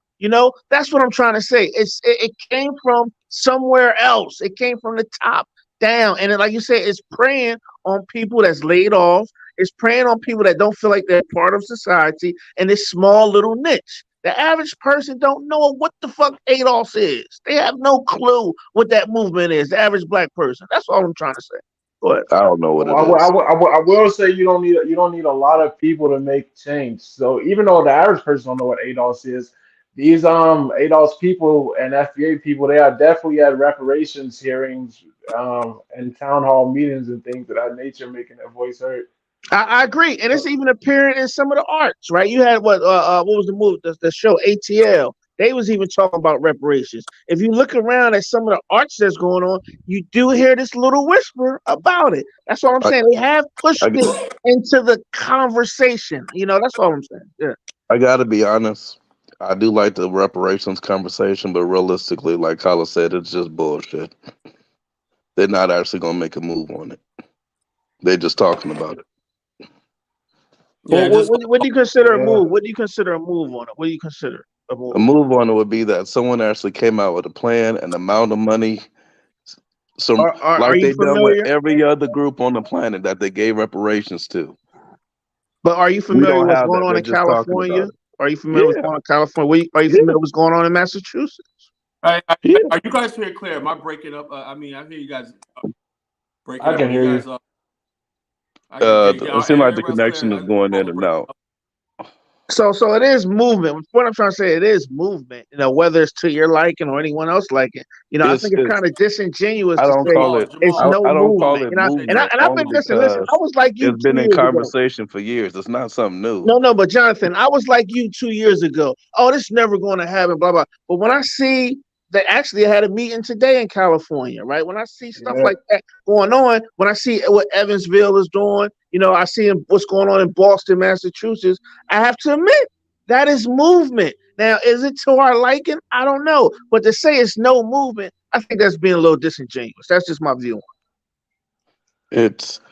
That's what I'm trying to say. It came from somewhere else. It came from the top down. And then, like you said, it's preying on people that's laid off. It's preying on people that don't feel like they're part of society in this small little niche. The average person don't know what the fuck ADOS is. They have no clue what that movement is. The average black person. That's all I'm trying to say. Go ahead. I don't know what it is. I will say you don't need a lot of people to make change. So even though the average person don't know what ADOS is, these ADOS people and FBA people, they are definitely at reparations hearings and town hall meetings and things of that nature, making their voice heard. I agree, and it's even appearing in some of the arts, right? You had what was the movie, the show ATL? They was even talking about reparations. If you look around at some of the arts that's going on, you do hear this little whisper about it. That's all I'm saying. They have pushed it into the conversation. That's all I'm saying. Yeah. I got to be honest. I do like the reparations conversation, but realistically, like Kala said, it's just bullshit. They're not actually going to make a move on it. They're just talking about it. What do you consider a move? What do you consider a move on it? What do you consider a move? A move on it would be that someone actually came out with a plan, an amount of money, like they've done with every other group on the planet that they gave reparations to. But are you familiar with what's going on in California? Are you familiar with what's going on in California? Are you familiar with what's going on in Massachusetts? Are you guys hearing clear? Am I breaking up? I hear you guys breaking up. I can hear you. It seems like the connection is going in and out. So it is movement. What I'm trying to say, it is movement. You know, whether it's to your liking or anyone else liking. You know, I think it's kind of disingenuous I to don't say call it. it's Jamal, no I don't call movement. it You know, and movement I've only been listen. I because was like you it's 2 been in years ago. conversation for years. It's not something new. No, but Jonathan, I was like you 2 years ago. Oh, this is never going to happen, blah, blah. But when I see that actually I had a meeting today in California, right? When I see stuff Yeah. like that going on, when I see what Evansville is doing, you know, I see what's going on in Boston, Massachusetts, I have to admit that is movement. Now, is it to our liking? I don't know. But to say it's no movement, I think that's being a little disingenuous. That's just my view. It's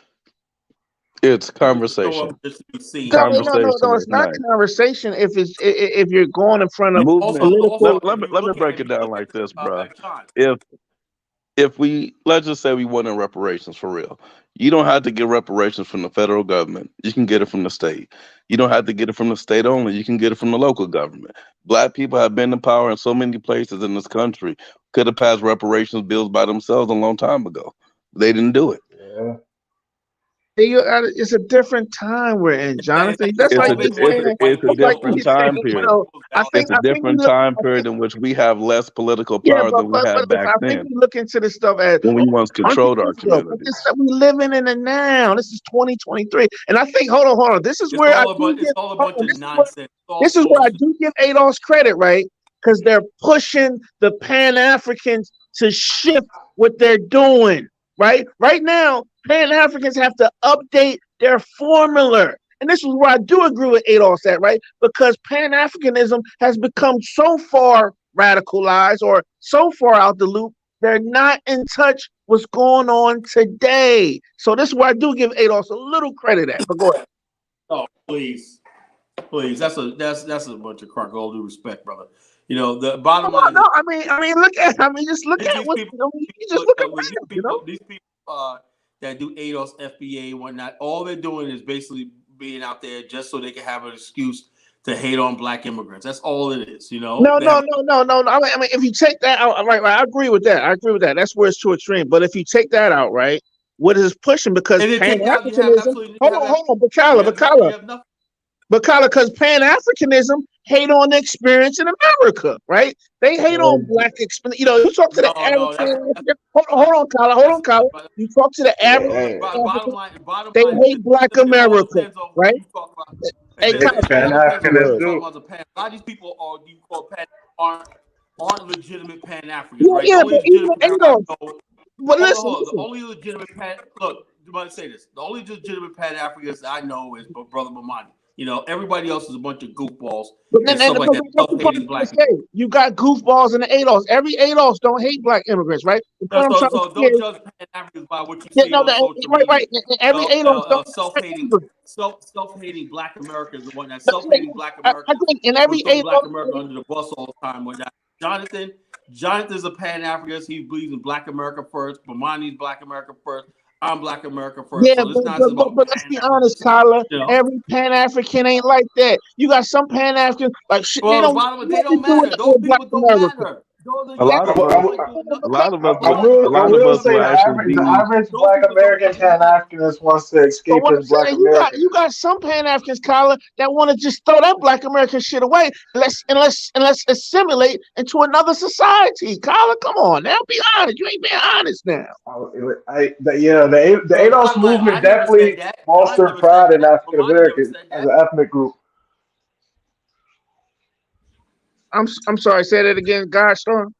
Just show conversation. up just to be seen. No, Conversation it's at not night. conversation if you're going in front of Movement. political. Let me if you break it look down at like this, bruh. John, If we let's just say we wanted reparations for real, you don't have to get reparations from the federal government. You can get it from the state. You don't have to get it from the state only. You can get it from the local government. Black people have been in power in so many places in this country. Could have passed reparations bills by themselves a long time ago. They didn't do it. Yeah. It's a different time we're in, Jonathan. That's It's like a me saying, it's a that's like me different saying, time you period. know, It's a I think we different look, time period in which we have less political yeah, power than we had but back I think then we look into this stuff as when we once 100 controlled our years ago. But communities. we living in the now. This is 2023, and I think hold on. This is where I do it's give. all a Hold bunch on, of nonsense. this is where I do give ADOS credit, right? Because they're pushing the Pan Africans to shift what they're doing, right? Right now, Pan Africans have to update their formula. And this is where I do agree with ADOS at, right? Because Pan Africanism has become so far radicalized or so far out the loop, they're not in touch what's going on today. So this is where I do give ADOS a little credit at. But go ahead. Oh, please. That's a bunch of crunk. All due respect, brother. You know, the bottom line No, I mean, just look at what you just look at these people that do ADOS, FBA, and whatnot. All they're doing is basically being out there just so they can have an excuse to hate on black immigrants. That's all it is, you know. No. I mean, if you take that out, right, I agree with that. That's where it's too extreme. But if you take that out, right, what is pushing because Pan Africanism? Hold on, Bacala. Because Pan Africanism hate on the experience in America, right? They hate on black experience. You know, you talk to the average hold on, Kyle. You talk to the average African, they hate black America, right? Hey, Pan Africanists A do. lot of these people you call Pan aren't legitimate Pan Africans, right? Yeah, but even The only legitimate Pan look, I'm about to say this. The only legitimate Pan Africans I know is Brother Bomani. You know, everybody else is a bunch of goofballs and stuff like that. Self-hating black people. You got goofballs in the ADOS. Every ADOS don't hate black immigrants, right? So don't judge Pan Africans by what you see on social media. Right. Every ADOS don't self-hating black Americans and whatnot. Self-hating black Americans. And every ADOS black America under the bus all the time. Whatnot. Jonathan's a Pan Africanist. He believes in Black America first. Bomani's Black America first. I'm Black America first. Yeah, so but let's be honest, Kyla. You know? Every Pan African ain't like that. You got some Pan Africans like shit. Well, they don't matter. Those people don't matter. A lot of us will actually the average Black American Pan Africanist wants to escape his Black American. You got some Pan Africans, Kyla, that want to just throw that Black American shit away. Let's assimilate into another society. Kyla, come on now, be honest. You ain't being honest now. The ADOS movement definitely bolstered pride in African Americans as an ethnic group. I'm sorry. Say that again, Godstone.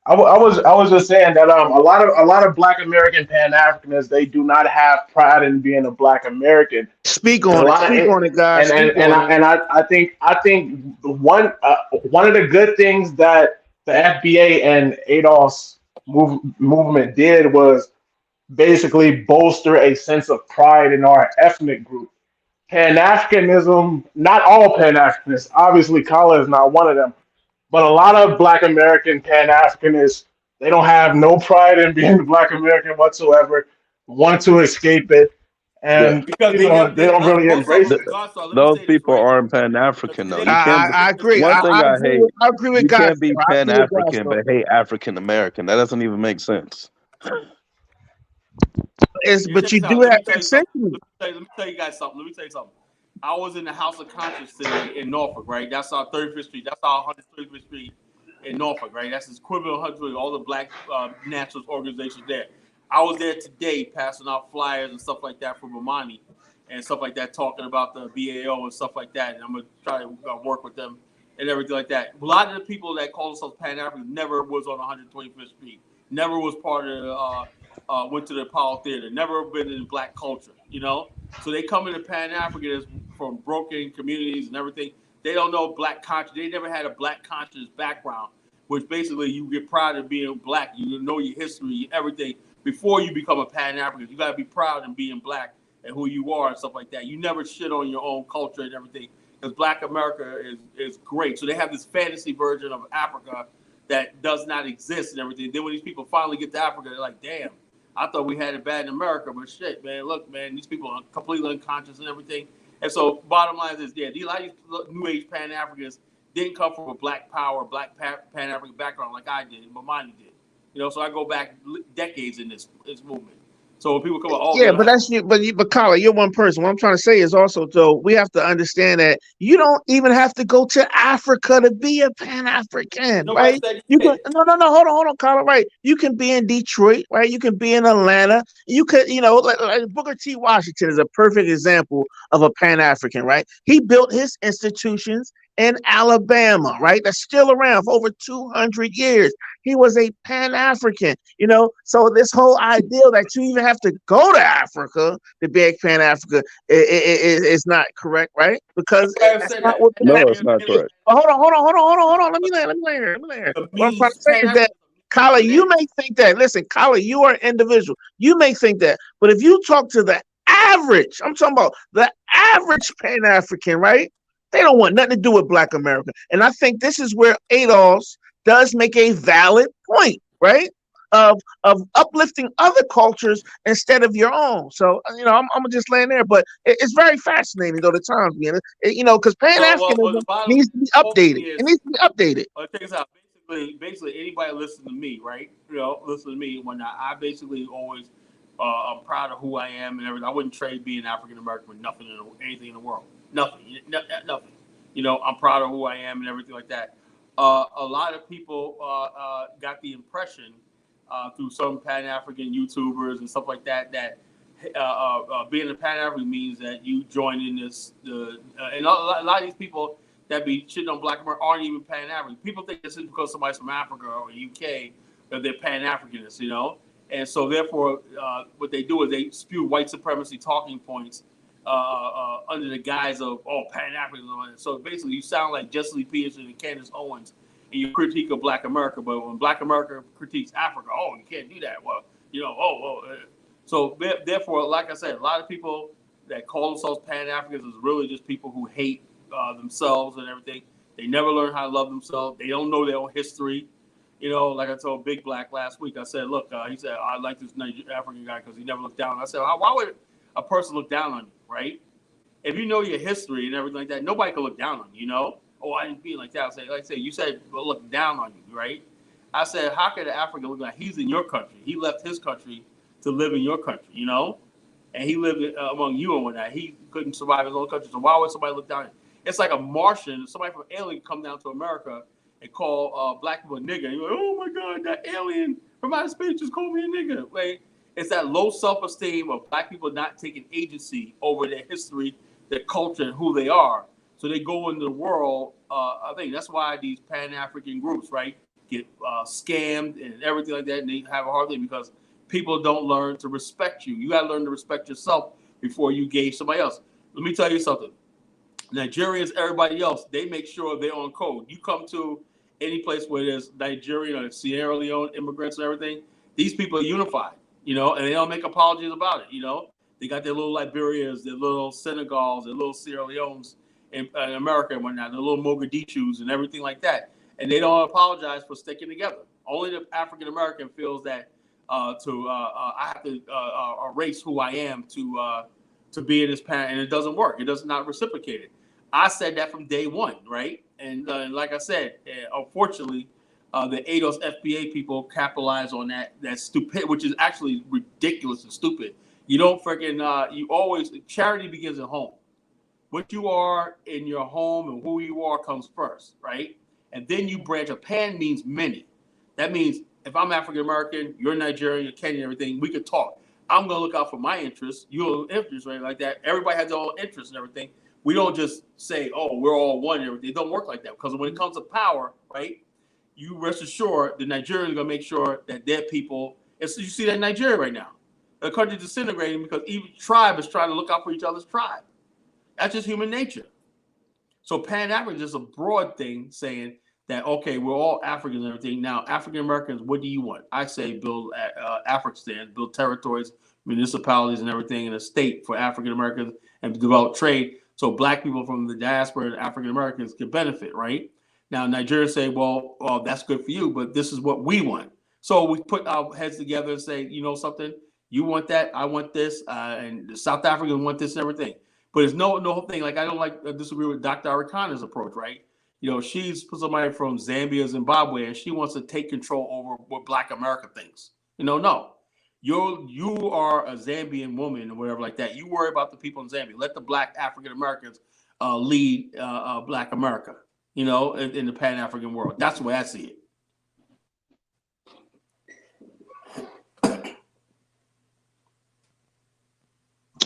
I was just saying that a lot of Black American Pan Africanists, they do not have pride in being a Black American. Speak on it, guys. I think one of the good things that the FBA and ADOS movement did was basically bolster a sense of pride in our ethnic group. Pan-Africanism, not all Pan-Africanists, obviously Kala is not one of them, but a lot of Black American Pan-Africanists, they don't have no pride in being Black American whatsoever, want to escape it, and they don't really embrace it. Those people aren't Pan-African, though. I agree. One thing I hate, I agree with you God. can't be Pan-African but hate African-American. That doesn't even make sense. But you do have that sentiment. Let me tell you guys something. I was in the House of Conscience today in Norfolk, right? That's our 35th Street. That's our 135th Street in Norfolk, right? That's equivalent 100 all the black nationalist organizations there. I was there today passing out flyers and stuff like that for Bomani and stuff like that, talking about the BAIO and stuff like that. And I'm going to try to work with them and everything like that. A lot of the people that call themselves Pan-Africans never was on 125th Street, never was part of went to the Apollo Theater, never been in black culture, you know? So they come into Pan-Africans from broken communities and everything. They don't know black conscience. They never had a black conscious background, which basically you get proud of being black. You know your history, everything. Before you become a Pan-African, you got to be proud in being black and who you are and stuff like that. You never shit on your own culture and everything, because Black America is great. So they have this fantasy version of Africa that does not exist and everything. Then when these people finally get to Africa, they're like, damn, I thought we had it bad in America, but shit, man, look, man, these people are completely unconscious and everything. And so bottom line is, yeah, these New Age Pan-Africans didn't come from a black power, black Pan-African background like I did and Bomani did. You know, so I go back decades in this movement. So when people come up, yeah, but that's you. But Carla, you're one person. What I'm trying to say is also, though, we have to understand that you don't even have to go to Africa to be a Pan-African, right? You can hold on, Carla, right? You can be in Detroit, right? You can be in Atlanta. You could, you know, like Booker T. Washington is a perfect example of a Pan-African, right? He built his institutions in Alabama, right? That's still around for over 200 years. He was a Pan-African, you know. So this whole ideal that you even have to go to Africa to be a Pan-African is not correct, right? Because that's not what. No, it's not correct. Hold on. Let me land here. What I'm trying to say is that, Kala, you may think that. Listen, Kala, you are an individual. You may think that, but if you talk to the average, I'm talking about the average Pan-African, right? They don't want nothing to do with Black America. And I think this is where ADOS does make a valid point, right? Of uplifting other cultures instead of your own. So, you know, I'm gonna just land there, but it's very fascinating though the times being, you know, because Pan-Africanism needs to be updated. It needs to be updated. Check this out. Basically, anybody listen to me, right? You know, listen to me when I basically always I'm proud of who I am and everything. I wouldn't trade being African American with anything in the world. Nothing. You know, I'm proud of who I am and everything like that. A lot of people got the impression through some Pan-African YouTubers and stuff like that being a Pan-African means that you join in and a lot of these people that be shitting on Black America aren't even Pan-African. People think this is because somebody's from Africa or UK that they're Pan-Africanists, you know? And so therefore, what they do is they spew white supremacy talking points under the guise of Pan-Africanism. So basically, you sound like Jesse Lee Peterson and Candace Owens in your critique of Black America. But when Black America critiques Africa, you can't do that. Well, you know, So therefore, like I said, a lot of people that call themselves Pan-Africans is really just people who hate themselves and everything. They never learn how to love themselves. They don't know their own history. You know, like I told Big Black last week, I said, look, he said, I like this African guy because he never looked down. I said, why would a person look down on you, right? If you know your history and everything like that, nobody can look down on you, you know? I didn't feel like that. I said, like I said, you said look down on you, right? I said, how could an African look like he's in your country? He left his country to live in your country, you know? And he lived among you and whatnot. He couldn't survive his own country. So why would somebody look down on you? It's like a Martian, somebody from alien come down to America and call Black people a nigga. And you're like, oh my God, that alien from outer space just called me a nigga. Like, it's that low self-esteem of Black people not taking agency over their history, their culture, and who they are. So they go into the world. I think that's why these Pan-African groups, right, get scammed and everything like that, and they have a hard thing because people don't learn to respect you. You got to learn to respect yourself before you gauge somebody else. Let me tell you something. Nigerians, everybody else, they make sure they're on code. You come to any place where there's Nigerian or Sierra Leone immigrants and everything, these people are unified, you know, and they don't make apologies about it, you know. They got their little Liberias, their little Senegals, their little Sierra Leones in America and whatnot, their little Mogadishus and everything like that. And they don't apologize for sticking together. Only the African American feels that I have to erase who I am to be in this pan, and it doesn't work. It does not reciprocate it. I said that from day one, right? And like I said, unfortunately, the ADOS FBA people capitalize on that stupid, which is actually ridiculous and stupid. You don't freaking, you always, charity begins at home. what you are in your home and who you are comes first, right? And then you branch. A pan means many. That means if I'm African American, you're Nigerian, you're Kenyan, everything, we could talk. I'm gonna look out for my interests, your interests, right? Like that. Everybody has their own interests and everything. We don't just say, oh, we're all one and everything. It don't work like that. Because when it comes to power, right, you rest assured the Nigerians are gonna make sure that their people, you see that in Nigeria right now. The country's disintegrating because each tribe is trying to look out for each other's tribe. That's just human nature. So Pan-African is just a broad thing saying that, okay, we're all Africans and everything. Now, African Americans, what do you want? I say build Afrikstan, build territories, municipalities and everything in a state for African Americans and develop trade so black people from the diaspora and African Americans can benefit, right? Now, Nigeria say, well, that's good for you, but this is what we want. So we put our heads together and say, you know something? You want that, I want this, and the South Africans want this and everything. But it's no whole thing. Like, I don't disagree with Dr. Arikana's approach, right? You know, she's somebody from Zambia, Zimbabwe, and she wants to take control over what Black America thinks. You know, no. You are a Zambian woman or whatever like that. You worry about the people in Zambia. Let the Black African Americans lead Black America, you know, in the Pan-African world. That's the way I see it.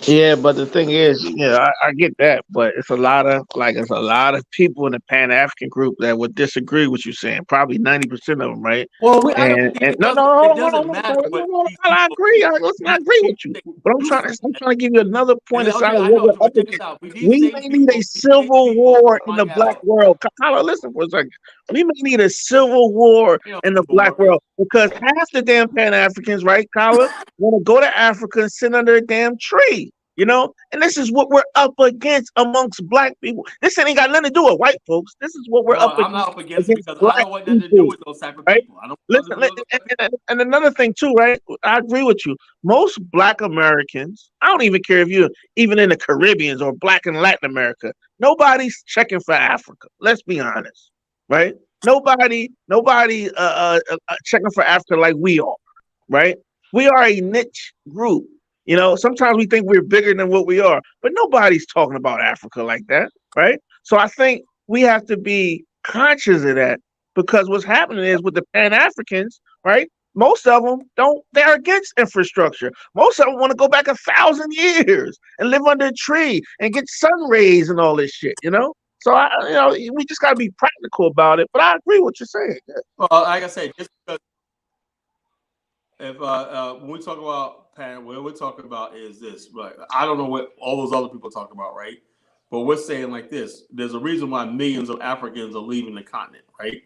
Yeah, but the thing is, I get that, but it's a lot of people in the Pan African group that would disagree with you saying. Probably 90% of them, right? Well, I And don't no, it doesn't matter. I agree. I agree with you, but I'm trying to give you another point aside of what we're up against. We may need a civil war in the Black world. Kyle, listen for a second. We may need a civil war in the Black world because half the damn Pan Africans, right, Kyle, want to go to Africa and sit under a damn tree. You know, and this is what we're up against amongst Black people. This ain't got nothing to do with white folks. This is what we're up against. I'm not up against it because I don't want nothing to do with those type of people. I don't listen. And another thing too, right? I agree with you. Most Black Americans, I don't even care if you're even in the Caribbean or Black in Latin America. Nobody's checking for Africa. Let's be honest, right? Nobody checking for Africa like we are, right? We are a niche group. You know, sometimes we think we're bigger than what we are, but nobody's talking about Africa like that, right? So I think we have to be conscious of that because what's happening is with the Pan-Africans, right? Most of them they're against infrastructure. Most of them want to go back 1,000 years and live under a tree and get sun rays and all this shit, you know? So, we just got to be practical about it, but I agree with what you're saying. Well, like I said, just because if when we talk about Pan, what we're talking about is this. Right? I don't know what all those other people talk about, right? But we're saying like this: there's a reason why millions of Africans are leaving the continent, right?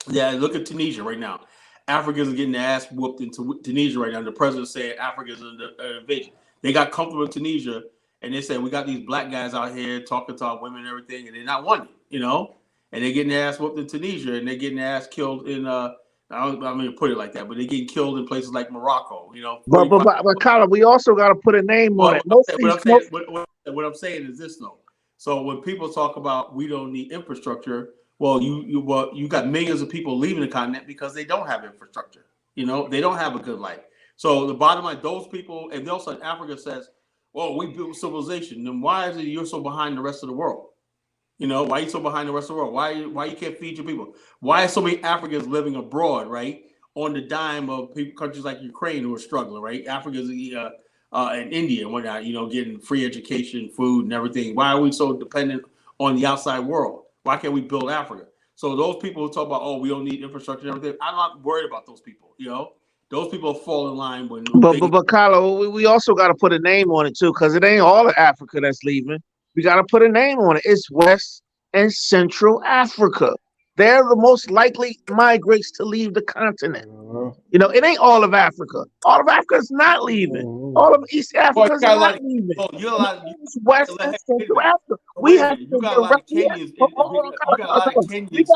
Yeah, look at Tunisia right now. Africans are getting their ass whooped into Tunisia right now. The president said Africans are the invasion. They got comfortable in Tunisia, and they said we got these black guys out here talking to our women and everything, and they're not wanted, you know. And they're getting their ass whooped in Tunisia, and they're getting their ass killed in I don't mean to put it like that, but they're getting killed in places like Morocco, you know. But Colin, we also got to put a name on it. What I'm saying is this though. So when people talk about we don't need infrastructure, well, you got millions of people leaving the continent because they don't have infrastructure. You know, they don't have a good life. So the bottom line, those people, and also Africa says, well, we built civilization. Then why is it you're so behind the rest of the world? You know, why are you so behind the rest of the world? Why you can't feed your people? Why are so many Africans living abroad, right, on the dime of countries like Ukraine who are struggling, right? Africans in India and whatnot, you know, getting free education, food, and everything. Why are we so dependent on the outside world? Why can't we build Africa? So those people who talk about, oh, we don't need infrastructure and everything, I'm not worried about those people, you know? Those people fall in line when. But Carlo, we also got to put a name on it too, because it ain't all of Africa that's leaving. We got to put a name on it. It's West and Central Africa. They're the most likely migrants to leave the continent. You know, it ain't all of Africa. All of Africa is not leaving. All of East Africa is not leaving. It's West and Central Africa. We have to we got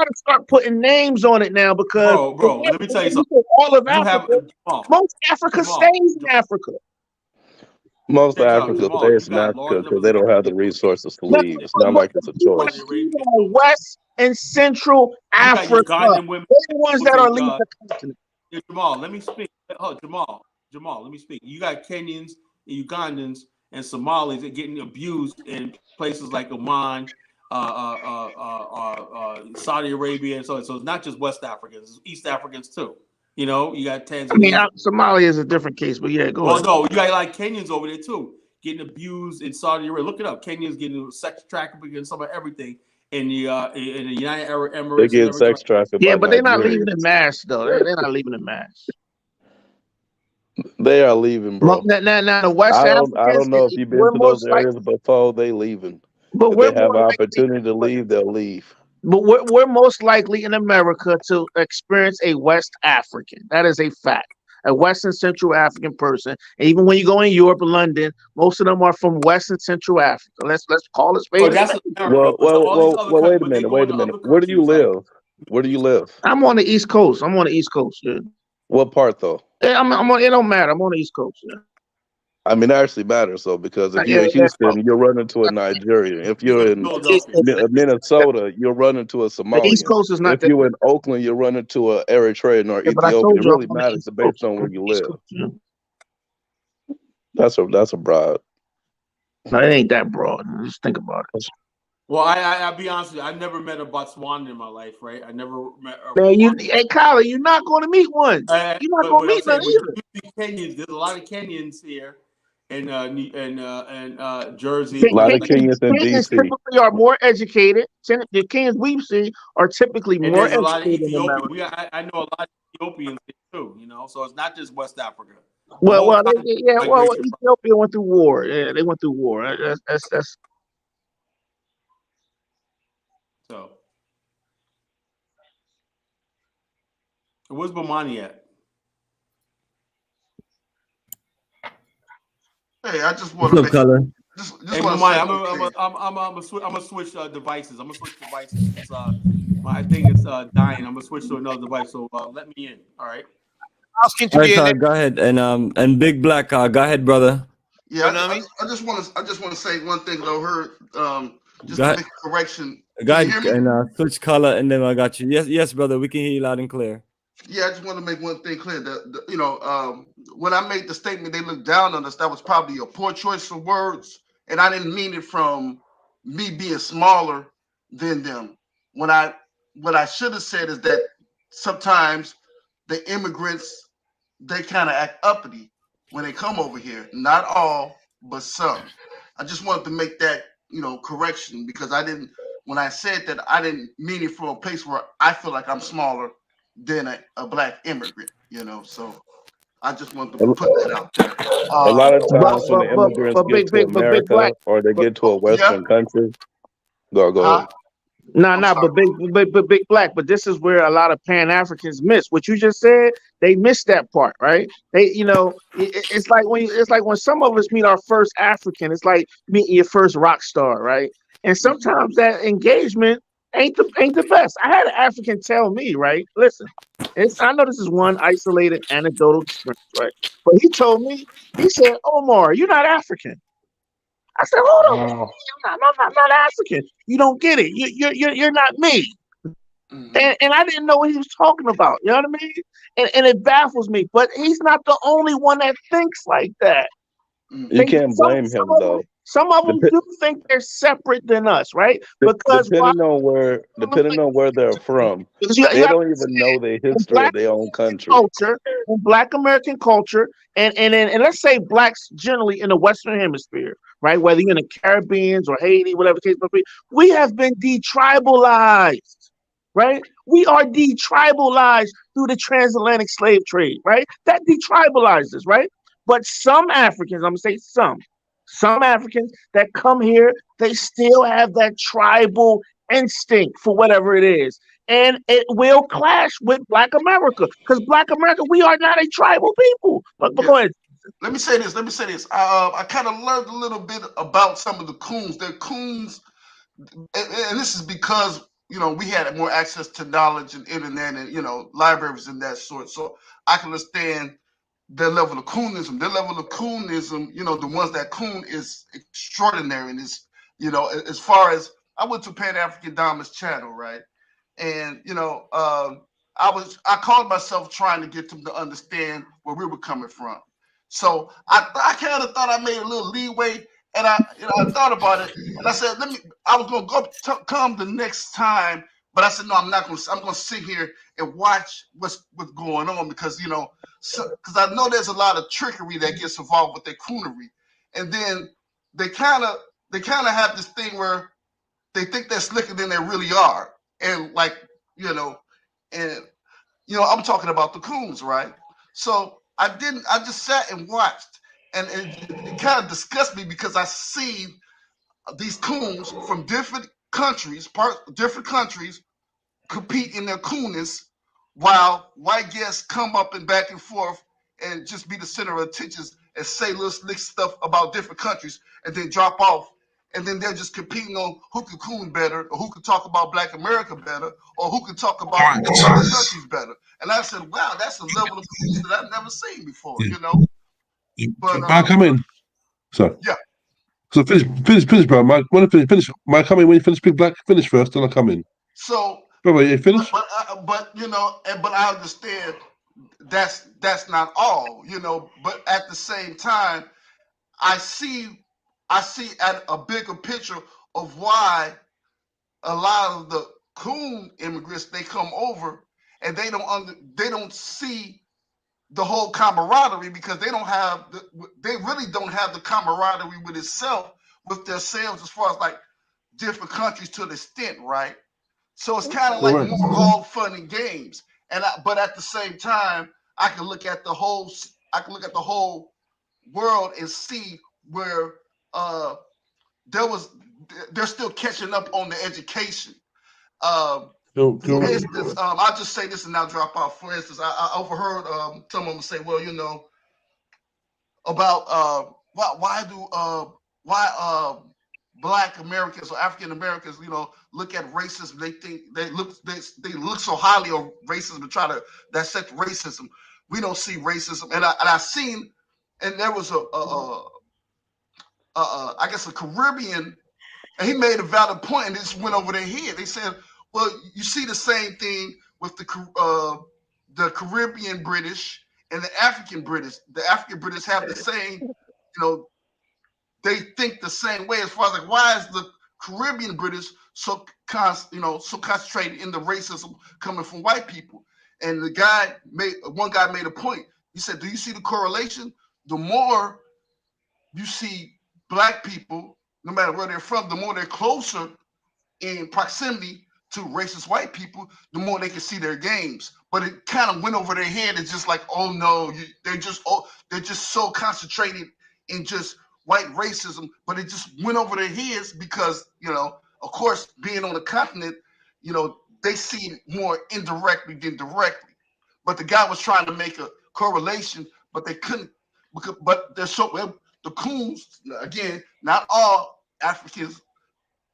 to start putting names on it now because bro, let me tell you something. All of Africa, most Africa stays in Africa. Most of Africa stays in Africa because they don't have the resources to leave. It's not like it's a choice. West and Central Africa. They're the ones that are leaving the continent. Jamal, let me speak. Oh, Jamal, let me speak. You got Kenyans and Ugandans and Somalis are getting abused in places like Oman, Saudi Arabia, and so on. So it's not just West Africans, it's East Africans too. You know, you got Tanzania. I mean, Somalia is a different case, but yeah, go ahead. No, you got like Kenyans over there too, getting abused in Saudi Arabia. Look it up. Kenyans getting sex trafficking and some of everything in the United Arab Emirates. They get sex trafficked. Yeah, by but they're not Nigerians. leaving in mass though. They're not leaving in mass. They are leaving, bro. Now the West Africans. I don't know if you've been to those areas before. They leaving. But if they have an opportunity to leave, they'll leave. But we're most likely in America to experience a West African. That is a fact. A West and Central African person. And even when you go in Europe or London, most of them are from West and Central Africa. Let's call it spade. Well, wait a minute. Where do you live? Where do you live? I'm on the East Coast. Yeah. What part though? Yeah, I'm on. It don't matter. I'm on the East Coast. Yeah. I mean, it actually matters, though, because if you're in Houston, you'll run into a Nigerian. If you're in Minnesota, you'll run into a Somalian. The East Coast is not. If you're in Oakland, you'll run into an Eritrean or Ethiopian. It really matters based on where you live. That's a broad. No, it ain't that broad. Just think about it. Well, I'll be honest with you. I've never met a Botswanan in my life, right? I never met a Man, hey, Kyler, you're not going to meet one. You're not going to meet none either. Kenyans, there's a lot of Kenyans here in Jersey. A lot of Kenyans in Kenyans DC. typically are more educated. The Kenyans we've seen are typically more educated. A lot of Ethiopians. I know a lot of Ethiopians too. You know, so it's not just West Africa. Ethiopia went through war. Yeah, they went through war. That's. So, where's Bomani at? Hey, I just want to make Hey, Bomani, I'm gonna switch devices. I'm gonna switch devices. My thing is dying. I'm gonna switch to another device. So let me in. All right. All right, go ahead, and Big Black, go ahead, brother. Yeah, I just want to say one thing that I heard. Just to make a correction. Go ahead and switch color, and then I got you. Yes, brother. We can hear you loud and clear. Yeah, I just want to make one thing clear that when I made the statement, they looked down on us. That was probably a poor choice of words, and I didn't mean it from me being smaller than them. What I should have said is that sometimes the immigrants, they kind of act uppity when they come over here. Not all, but some. I just wanted to make that correction, because when I said that, I didn't mean it from a place where I feel like I'm smaller than a black immigrant, so I just want to put that out there. A lot of times when the immigrants get to America or they get to a Western country, go ahead. But big Black. But this is where a lot of Pan-Africans miss what you just said. They miss that part, right? It's like when some of us meet our first African. It's like meeting your first rock star, right? And sometimes that engagement ain't the best. I had an African tell me, right? Listen, I know this is one isolated anecdotal experience, right? But he told me, he said, "Omar, you're not African." I said, "Hold on, I'm not African. You don't get it. You're not me." And I didn't know what he was talking about. You know what I mean? And it baffles me. But he's not the only one that thinks like that. You can't blame him though. Some of them do think they're separate than us, right? Because depending on where they're from, they don't even know the history of their own country. Culture, Black American culture, and let's say blacks generally in the Western Hemisphere, right? Whether you're in the Caribbean or Haiti, whatever the case may be, we have been detribalized, right? We are detribalized through the transatlantic slave trade, right? That detribalizes, right? But some Africans, I'm gonna say some Africans that come here, they still have that tribal instinct for whatever it is. And it will clash with Black America, because Black America, we are not a tribal people. But go ahead. Let me say this. I kind of learned a little bit about some of the coons. They're coons, and this is because we had more access to knowledge and internet and libraries and that sort. So I can understand their level of coonism. The ones that coon is extraordinary. And is, as far as I went to Pan-African Diamonds channel, right? And, I called myself trying to get them to understand where we were coming from. So I kind of thought I made a little leeway, and I thought about it, and I said, I was gonna come the next time, but I said no, I'm not gonna. I'm gonna sit here and watch what's going on because because I know there's a lot of trickery that gets involved with their coonery, and then they kind of have this thing where they think they're slicker than they really are, and I'm talking about the coons, right? So I just sat and watched, and it kind of disgusts me because I see these coons from different countries, compete in their coolness, while white guests come up and back and forth and just be the center of attention and say little slick stuff about different countries and then drop off. And then they're just competing on who can coon better, or who can talk about Black America better, or who can talk about other countries better. And I said, wow, that's a level of coolness that I've never seen before, But I come in. So yeah. So finish, bro. Want to finish? My come in when you finish Big Black. Finish first, then I come in. So, brother, you finish? But I understand that's not all, But at the same time, I see at a bigger picture of why a lot of the coon immigrants, they come over and they don't see the whole camaraderie because they really don't have the camaraderie with itself, with themselves, as far as like different countries to the extent, right? So it's kind of like more all fun and games, but at the same time, I can look at the whole world and see where they're still catching up on the education. For instance, I'll just say this and I'll drop off. For instance, I overheard some of them say, well, about why Black Americans or African Americans, look at racism. They think they look so highly on racism and try to dissect racism. We don't see racism, and I seen, and there was I guess a Caribbean, and he made a valid point, and it just went over their head. They said, well, you see the same thing with the Caribbean British and the African British. The African British have the same, they think the same way as far as like, why is the Caribbean British so concentrated in the racism coming from white people? And one guy made a point. He said, do you see the correlation? The more you see Black people, no matter where they're from, the more they're closer in proximity to racist white people, the more they can see their games. But it kind of went over their head. It's just like, oh no, they're just so concentrated in just white racism, but it just went over their heads because, of course, being on the continent, they see it more indirectly than directly. But the guy was trying to make a correlation, but they couldn't. But they're the coons, again, not all Africans,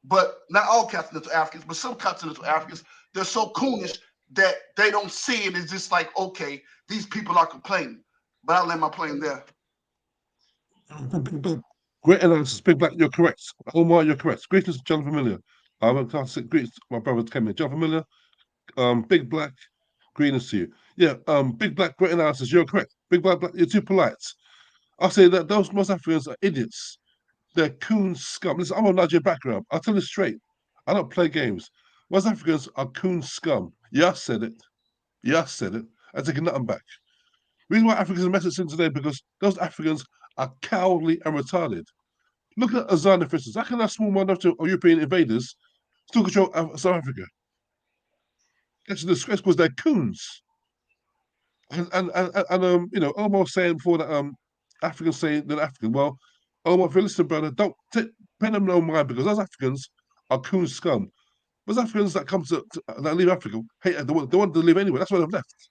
but not all continental Africans, but some continental Africans, they're so coonish that they don't see it. It's just like, okay, these people are complaining. But I'll let my plane there. Great analysis, Big Black. You're correct. Omar, you're correct. Greetings, John Familiar. I went to say greetings. My brother came in. John Familiar. Big Black. Greetings to you. Yeah. Big Black. Great analysis. You're correct. Big Black. You're too polite. I'll say that those most Africans are idiots. They're coon scum. Listen, I'm a Nigerian background. I'll tell you straight. I don't play games. Most Africans are coon scum. Yeah, I said it. Yeah, I said it. I take nothing back. The reason why Africans are messed in today because those Africans are cowardly and retarded. Look at Azania, for instance. How can that small minority of European invaders still control South Africa? That's a disgrace because they're coons. And almost saying before that Africans say they're African. Well, if you listen, brother, don't pay them no mind because those Africans are coon scum. Those Africans that come that leave Africa, they want to live anywhere. That's why they've left.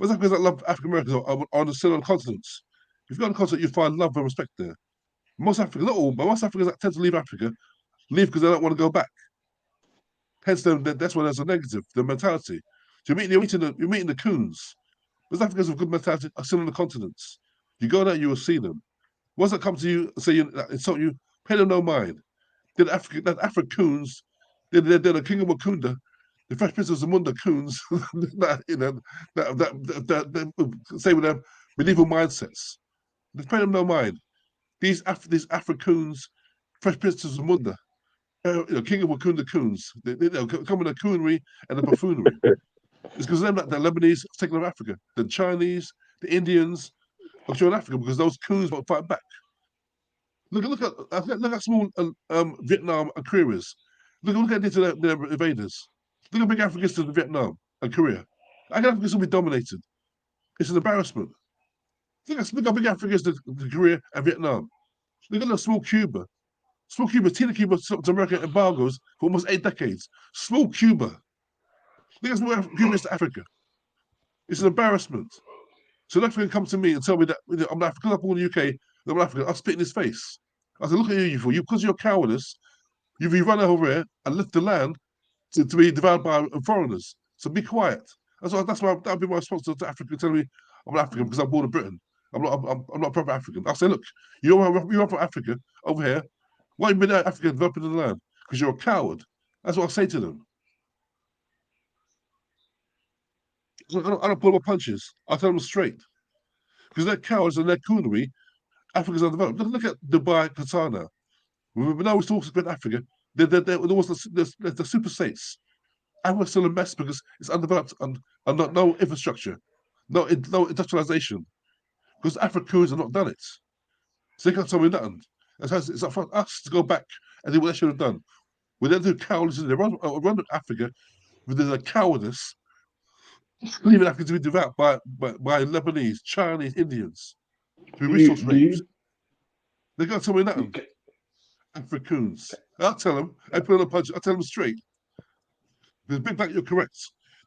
Those Africans that love African Americans are still on continents. If you go on the continent, you find love and respect there. Most Africans, not all, but most Africans that tend to leave Africa, leave because they don't want to go back. Hence, that's why there's a negative, the mentality. So you're meeting the coons. Those Africans with good mentality are still on the continents. You go there, you will see them. Once they come to you and say insult you, pay them no mind. They're that Africoons, they're the King of Wakunda, the Fresh Prince of Zamunda coons that say with their medieval mindsets. They pay them no mind. These Africans, Fresh Princes of Munda, King of Wakunda Coons, they come with the coonery and the buffoonery. It's because them that the Lebanese taking over Africa, the Chinese, the Indians are joining Africa because those coons won't fight back. Look at small Vietnam and Korea is. Look at their invaders. Look how big Africa is to Vietnam and Korea. Africa will be dominated. It's an embarrassment. Look how big Africa is to Korea and Vietnam. Look at the small Cuba. Small Cuba, Tina Cuba to American embargoes for almost 8 decades. Small Cuba. Look at small Cuba is to Africa. It's an embarrassment. So an African come to me and tell me that I'm African, I'm born in the UK, I'm African, I'll spit in his face. I said, look at you for you, because of your cowardice, you've run over here and left the land to be devoured by foreigners. So be quiet. That'd be my response to Africa telling me I'm an African because I'm born in Britain. I'm not a proper African. I'll say, look, you're from Africa over here. Why have you been Africa developing the land? Because you're a coward. That's what I say to them. I don't pull my punches. I tell them straight. Because they're cowards and they're coonery. Africa's undeveloped. Look at Dubai, Qatar now. Now we're talking about Africa. There was the super states. Africa's still a mess because it's undeveloped and no infrastructure, no industrialization. Because Africans have not done it. So they can't tell me nothing. It's up for us to go back and do what they should have done. We don't do cowardice. They run Africa with a cowardice, leaving Africa to be devoured by Lebanese, Chinese, Indians, who resource raped. They can't tell me nothing. Africans. I'll tell them. I put on a punch. I'll tell them straight. Because Big Black, you're correct.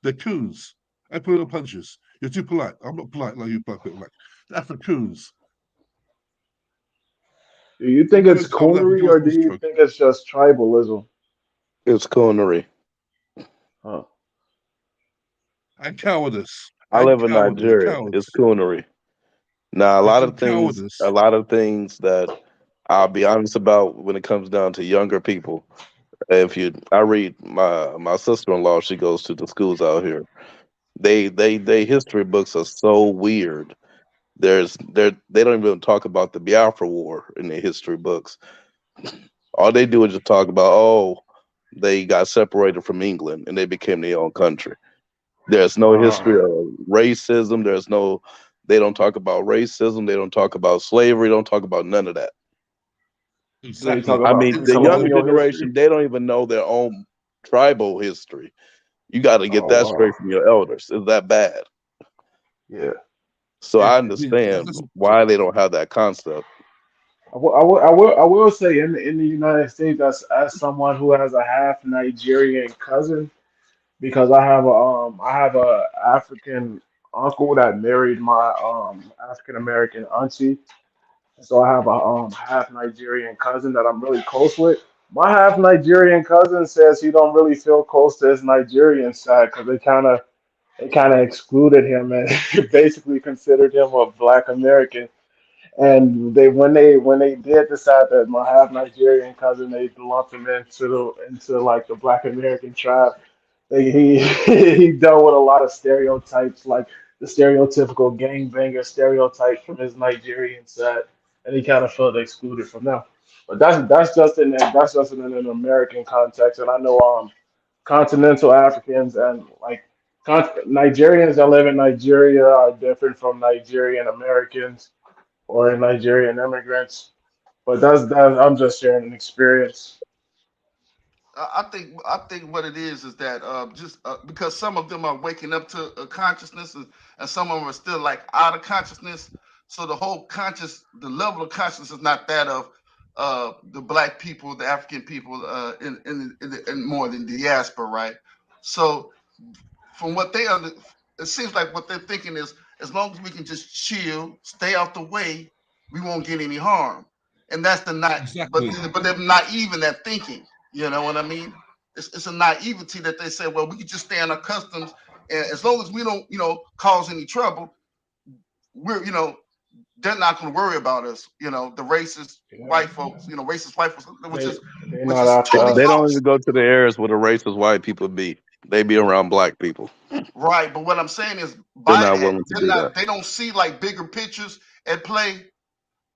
They're coons. I put on punches. You're too polite. I'm not polite like you, Black. Africans. Do you think it's coonery or do you think it's just tribalism? It's coonery. Huh. And cowardice. I live in Nigeria. It's coonery. Now, a lot of things that I'll be honest about when it comes down to younger people. I read my sister-in-law, she goes to the schools out here. They history books are so weird. They don't even talk about the Biafra War in the history books. All they do is just talk about, they got separated from England and they became their own country. There's no history of racism. They don't talk about racism. They don't talk about slavery. They don't talk about none of that. Exactly. I mean, the younger generation, they don't even know their own tribal history. You got to get that straight from your elders. It's that bad. Yeah. So I understand why they don't have that concept. I will say in the United States, as someone who has a half Nigerian cousin, because I have a African uncle that married my African American auntie. So I have a half Nigerian cousin that I'm really close with. My half Nigerian cousin says he don't really feel close to his Nigerian side because they kind of excluded him and basically considered him a Black American. And when they did decide that my half Nigerian cousin, they lumped him into like the Black American tribe. He he dealt with a lot of stereotypes, like the stereotypical gangbanger stereotype from his Nigerian side, and he kind of felt excluded from them. But that's just in an American context, and I know continental Africans and like Nigerians that live in Nigeria are different from Nigerian Americans or Nigerian immigrants. But that's I'm just sharing an experience. I think what it is that just because some of them are waking up to consciousness and some of them are still like out of consciousness. So the level of consciousness is not that of the Black people, the African people in more than diaspora, right? So from what it seems like what they're thinking is as long as we can just chill, stay out the way, we won't get any harm. And that's the not, exactly. but they're naive in that thinking. You know what I mean? It's a naivety that they say, well, we can just stay on our customs, and as long as we don't, cause any trouble, we're, they're not going to worry about us. The racist white folks, racist white folks, which is totally They don't false. even go to the areas where the racist white people be. They be around Black people. Right, but what I'm saying is, They're not willing to do that. They don't see like bigger pictures at play.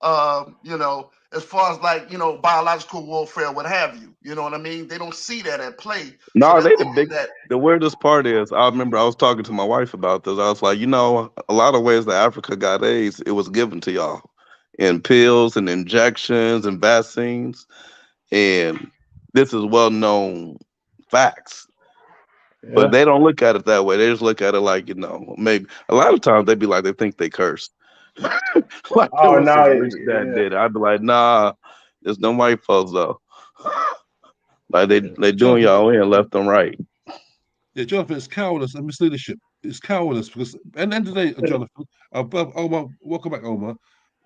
You know, as far as like, you know, biological warfare, what have you. You know what I mean? They don't see that at play. So No, they're they thinking that. the weirdest part is I remember I was talking to my wife about this. I was like, you know, a lot of ways that Africa got AIDS, it was given to y'all in pills and injections and vaccines. And this is well known facts. But Yeah. they don't look at it that way. They just look at it like, you know, maybe a lot of times they be like they think they cursed. Like it Oh was no, some rich that yeah. did it. I'd be like, nah, there's no white folks though. Like they doing Jonathan, y'all in left and right. yeah, Jonathan, it's cowardice and misleadership. It's cowardice because at the end of the day, Jonathan, Omar, welcome back, Omar.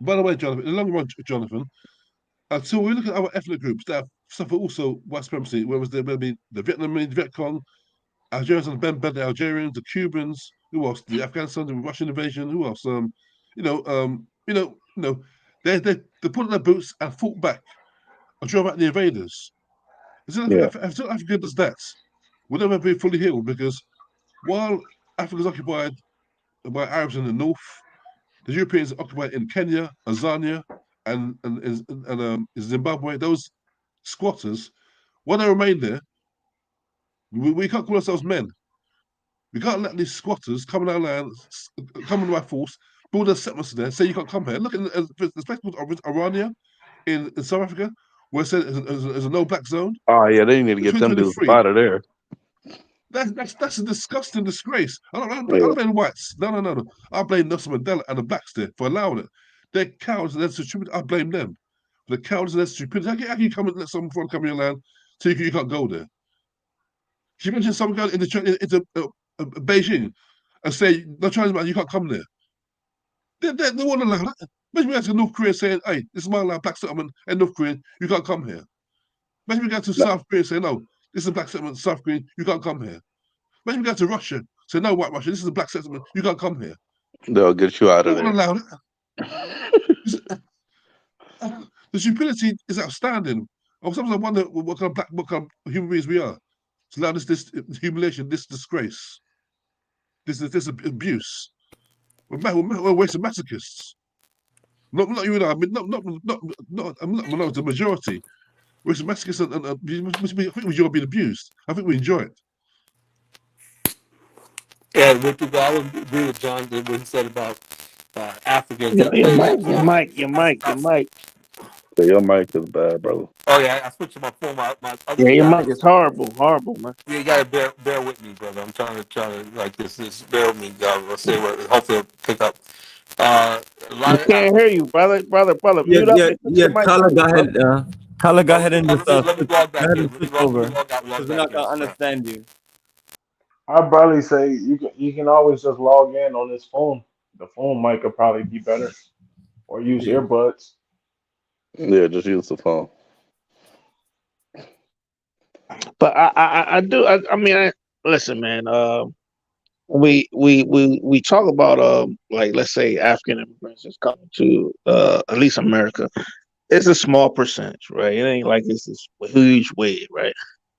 By the way, Jonathan, in the long run, Jonathan, until we look at our ethnic groups that suffer also white supremacy, where was there maybe the Vietnamese, Viet Cong, Algerians and the Algerians, the Cubans, who else? The Afghanistan, the Russian invasion, who else? They put on their boots and fought back and drove out the invaders. Yeah. Until Africa does that, we'll never be fully healed because while Africa is occupied by Arabs in the north, the Europeans are occupied in Kenya, Tanzania, and Zimbabwe. Those squatters, while they remain there, we can't call ourselves men. We can't let these squatters come in our land, come in by force, build a settlements there, say you can't come here. Look at the place called Orania in South Africa, where it says there's a no black zone. Oh yeah, they need to In get them dudes 2023, out of there. that's a disgusting disgrace. I Yeah. don't blame whites. No. I blame Nelson Mandela and the blacks there for allowing it. They're cowards and they're stupid. I blame them. The cowards and they're stupid. How can you come and let someone foreign come in your land so you can't go there? She mentioned some guy into Beijing and say, no Chinese man, you can't come there. They won't allow that. Imagine we go to North Korea saying, hey, this is my land, black settlement, and North Korea, you can't come here. Imagine we go to No, South Korea and say, no, this is a black settlement, South Korea, you can't come here. Imagine we go to Russia, say, no, white Russia, this is a black settlement, you can't come here. they'll get you out They of won't there. allow that. The stupidity is outstanding. Sometimes I wonder what kind of human beings we are. To allow this humiliation, this disgrace, this abuse. We're wasting masochists. Not you and I. I mean, I'm not the majority. We're masochists, and I think we enjoy being abused. I think we enjoy it. Yeah, I would agree with John what he said about Africans. They Your play mic, that. your mic, your mic, your mic. So your mic is bad, brother. Oh yeah, I switched to my phone. My other Yeah, your phone. mic is horrible, horrible, man. You gotta bear with me, brother. I'm trying to like this. Bear with me. Let's say what. Hopefully, it'll pick up. A We lot of can't hear you, brother. Mute up and put your mic Kala, on, go bro. ahead. Kala, go ahead and just let me log go back ahead in. and switch over Log because we're back not in. gonna understand you. I'd probably say you can always just log in on this phone. The phone mic could probably be better, or use earbuds. Yeah, just use the phone. But I do. I mean, listen, man. We talk about like, let's say African immigrants is coming to at least America. It's a small percentage, right? It ain't like it's this huge wave, right?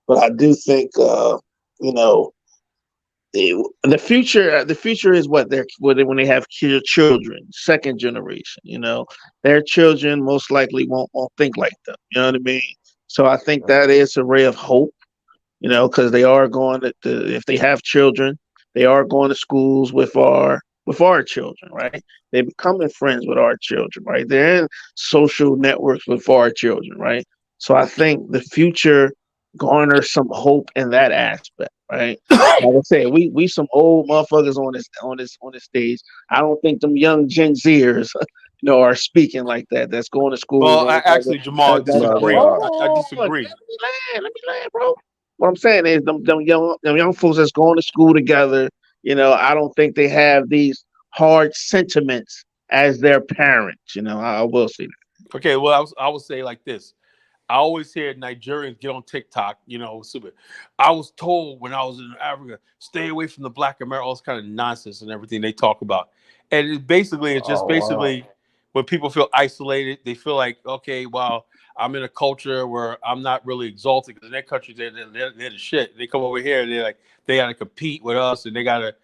But I do think you know the future is what they're when they have children, second generation. Their children most likely won't think like them. You know what I mean? So I think that is a ray of hope, because they are going if they have children, they are going to schools with our children, right? They're becoming friends with our children, right? They're in social networks with our children, right? So I think the future garners some hope in that aspect, right? Like I said, we some old motherfuckers on this stage. I don't think them young Gen Zers, are speaking like that. That's going to school. Well, actually, Jamal, I No, they disagree. are. I Hold on, disagree. let me land, bro. What I'm saying is them young folks that's going to school together, I don't think they have these hard sentiments as their parents. I will say that. Okay, well, I would say like this. I always hear Nigerians get on TikTok, super. I was told when I was in Africa, stay away from the Black America, all this kind of nonsense and everything they talk about. And it's just Oh wow. basically when people feel isolated, they feel like, okay, well, I'm in a culture where I'm not really exalted because in their country, they're the shit. They come over here and they're like, they got to compete with us and they got to,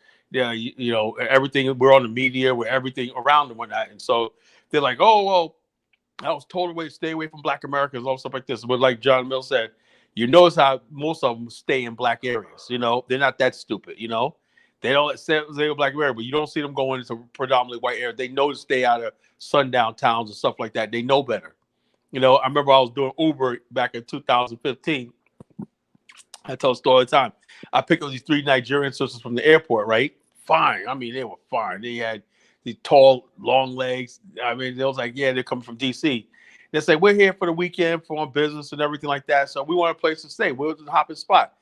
everything, we're on the media, we're everything around and whatnot. And so they're like, oh, well, I was told away to stay away from Black Americans, all stuff like this. But like John Mill said, you notice how most of them stay in Black areas. You know, they're not that stupid. You know, they don't say they're Black America, but you don't see them going into predominantly white areas. They know to stay out of sundown towns and stuff like that. They know better. You know, I remember I was doing Uber back in 2015. I tell a story all the time. I picked up these 3 Nigerian sisters from the airport, right? Fine. I mean, they were fine. They had these tall, long legs. I mean, they was like, yeah, they're coming from DC. They said, we're here for the weekend for on business and everything like that. So we want a place to stay. We're the hopping spot.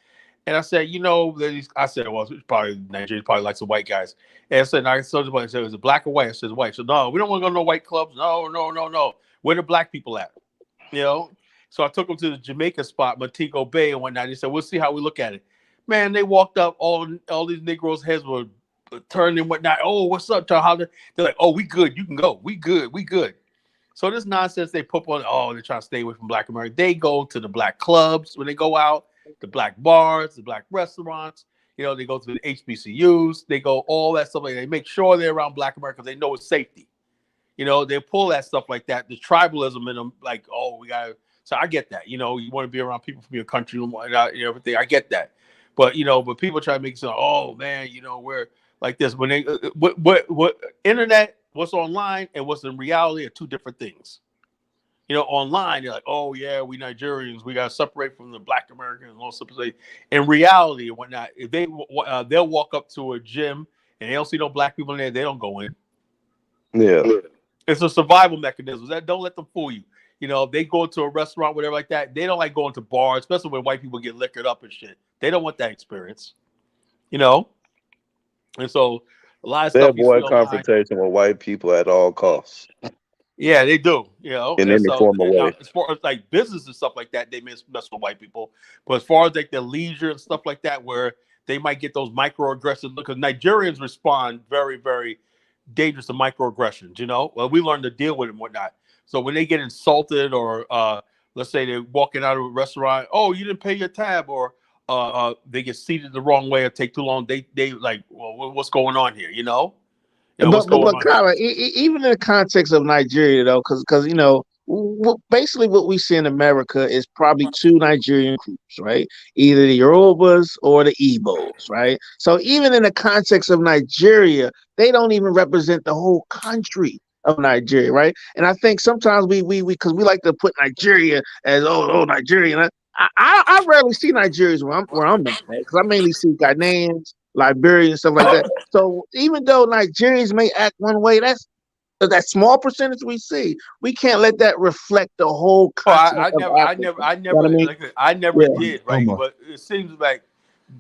And I said, you know, I said, well, it's probably Nigeria, probably like some white guys. And I said, I said, is it black or white? I said, white. So no, we don't want to go to no white clubs. No. Where the black people at? You know? So I took them to the Jamaica spot, Montego Bay and whatnot. He said, we'll see how we look at it. Man, they walked up, all these Negroes' heads were turned and whatnot. Oh, what's up, Tyehimba? They're like, oh, we good. You can go. We good. So this nonsense they put on, oh, they're trying to stay away from Black America. They go to the black clubs when they go out, the black bars, the black restaurants. You know, they go to the HBCUs. They go all that stuff. Like they make sure they're around Black Americans. They know it's safety. You know, they pull that stuff like that. The tribalism in them, like, oh, we got to. So I get that. You know, you want to be around people from your country and everything. I get that. But, you know, people try to make it sound, oh, man, you know, we're like this. When they, what internet, what's online and what's in reality are 2 different things. You know, online, you're like, oh, yeah, we Nigerians, we got to separate from the Black Americans and all stuff. In reality and whatnot, if they'll walk up to a gym and they don't see no Black people in there, they don't go in. Yeah. It's a survival mechanism. Don't let them fool you. You know, if they go to a restaurant, whatever like that, they don't like going to bars, especially when white people get liquored up and shit. They don't want that experience. You know? And so a lot of They stuff you see avoid online. confrontation with white people at all costs. Yeah, they do. You know, In and any so form of way. as far as like business and stuff like that, they mess with white people. But as far as like their leisure and stuff like that, where they might get those microaggressions, because Nigerians respond very, very dangerous to microaggressions. You know, well, we learn to deal with it and whatnot. So when they get insulted, or let's say they're walking out of a restaurant, oh, you didn't pay your tab, or they get seated the wrong way or take too long, they like, well, what's going on here? You know, what's going on? Kyla, even in the context of Nigeria, though, because you know, basically what we see in America is probably 2 Nigerian groups, right? Either the Yorubas or the Igbos, right? So even in the context of Nigeria, they don't even represent the whole country of Nigeria, right? And I think sometimes we because we like to put Nigeria as Nigerian. I rarely see Nigerians where I'm at, because I mainly see Ghanaians, Liberians, stuff like that. So even though Nigerians may act one way, that's that small percentage we see. We can't let that reflect the whole continent of Africa. I You know what I mean? did, right? But it seems like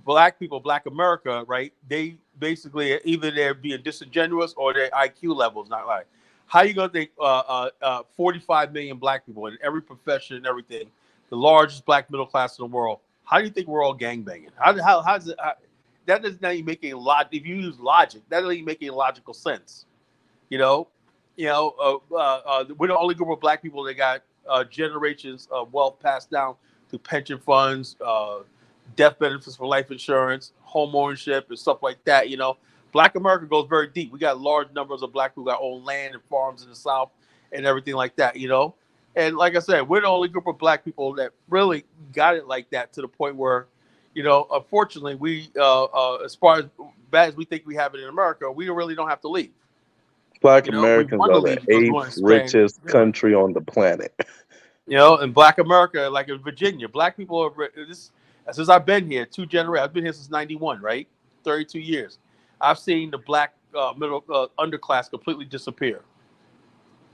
Black people, Black America, right? They basically either they're being disingenuous or their IQ level is not right. How you gonna think 45 million Black people in every profession and everything, the largest Black middle class in the world? How do you think we're all gangbanging? How does it? That doesn't even make any logic. If you use logic, that doesn't even make any logical sense. You know, we're the only group of Black people that got generations of wealth passed down through pension funds, death benefits for life insurance, home ownership, and stuff like that. You know, Black America goes very deep. We got large numbers of Black people who got own land and farms in the South and everything like that. You know, and like I said, we're the only group of Black people that really got it like that, to the point where, you know, unfortunately, we as far as bad as we think we have it in America, we really don't have to leave. Black Americans are the 8th richest country on the planet. You know, in Black America, like in Virginia, Black people are since I've been here, 2 generations. I've been here since '91, right? 32 years. I've seen the Black middle underclass completely disappear.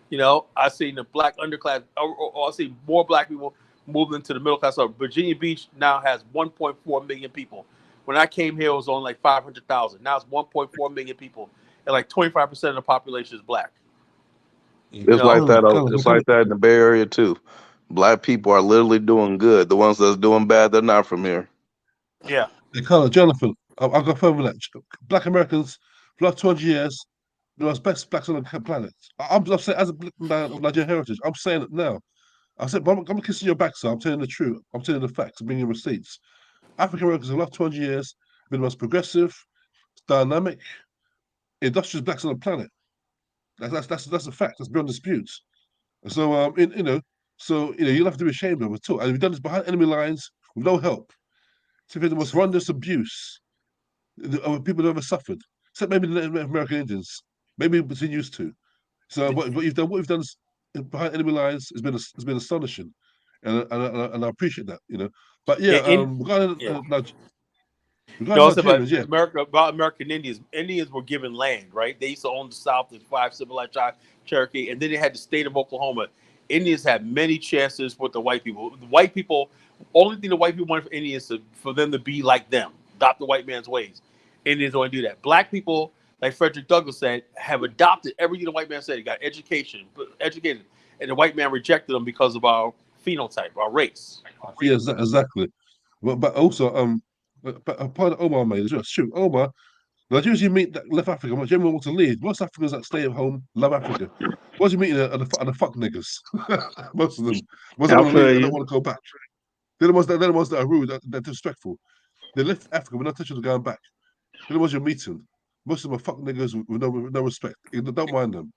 You know, I've seen the Black underclass, or I see more Black people moving into the middle class. So Virginia Beach now has 1.4 million people. When I came here, it was only like 500,000. Now it's 1.4 million people, and like 25% of the population is Black. It's like that. It's like that in the Bay Area too. Black people are literally doing good. The ones that's doing bad, they're not from here. Yeah. Hey, Carla, Jonathan, I'll go further with that. Black Americans, for the last 200 years, the most best blacks on the planet. I'm saying, as a man of Nigerian heritage, I'm saying it now. I said, I'm kissing your back, sir. I'm telling the truth. I'm telling the facts. I'm bringing receipts. African Americans, for the last 200 years, have been the most progressive, dynamic, industrious blacks on the planet. That's a fact. That's beyond dispute. So you'll have to be ashamed of it too. And we've done this behind enemy lines with no help. So the most horrendous abuse of people have ever suffered, except maybe the Native American Indians. Maybe it's been used to. So what we've done behind enemy lines has been astonishing, and I appreciate that. But yeah, regarding No, it's about Nigerians, yeah, America, about American Indians. Indians were given land, right? They used to own the South, the 5 civilized tribes, Cherokee, and then they had the state of Oklahoma. Indians had many chances with the white people. The white people, only thing the white people wanted for Indians is for them to be like them, adopt the white man's ways. Indians don't do that. Black people, like Frederick Douglass said, have adopted everything the white man said. He got educated, and the white man rejected them because of our phenotype, our race. yeah, exactly. But also, a point that Omar made is just true. Omar, Nigerians you meet that left Africa, much everyone wants to leave. Most Africans that stay at home love Africa. Once you meet are the fuck niggas. Most of them. Most of them I want to leave. feel They don't you. want to go back. They're the ones that are rude. They're disrespectful. They left Africa with no intention of going back. They're the ones you're meeting. Most of them are fuck niggas with no respect. Don't mind them.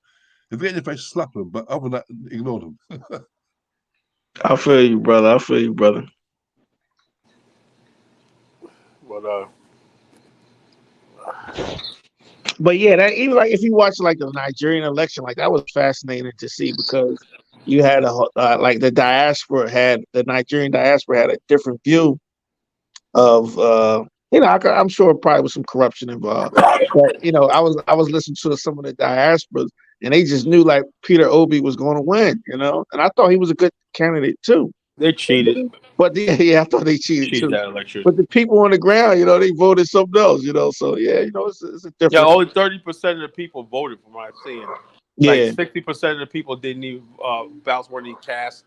If they get in your face, slap them. But other than that, ignore them. I feel you, brother. I feel you, brother. But But yeah, that even like if you watch like the Nigerian election, like that was fascinating to see because you had like the Nigerian diaspora had a different view of I'm sure probably was some corruption involved. But I was listening to some of the diasporas and they just knew like Peter Obi was going to win, and I thought he was a good candidate too. they cheated. But yeah, I thought they cheated Cheated too. that election. But the people on the ground, they voted something else, So yeah, it's a Yeah, different. only 30% of the people voted, from what I'm seeing. Like Yeah, 60% of the people didn't even ballots weren't even cast.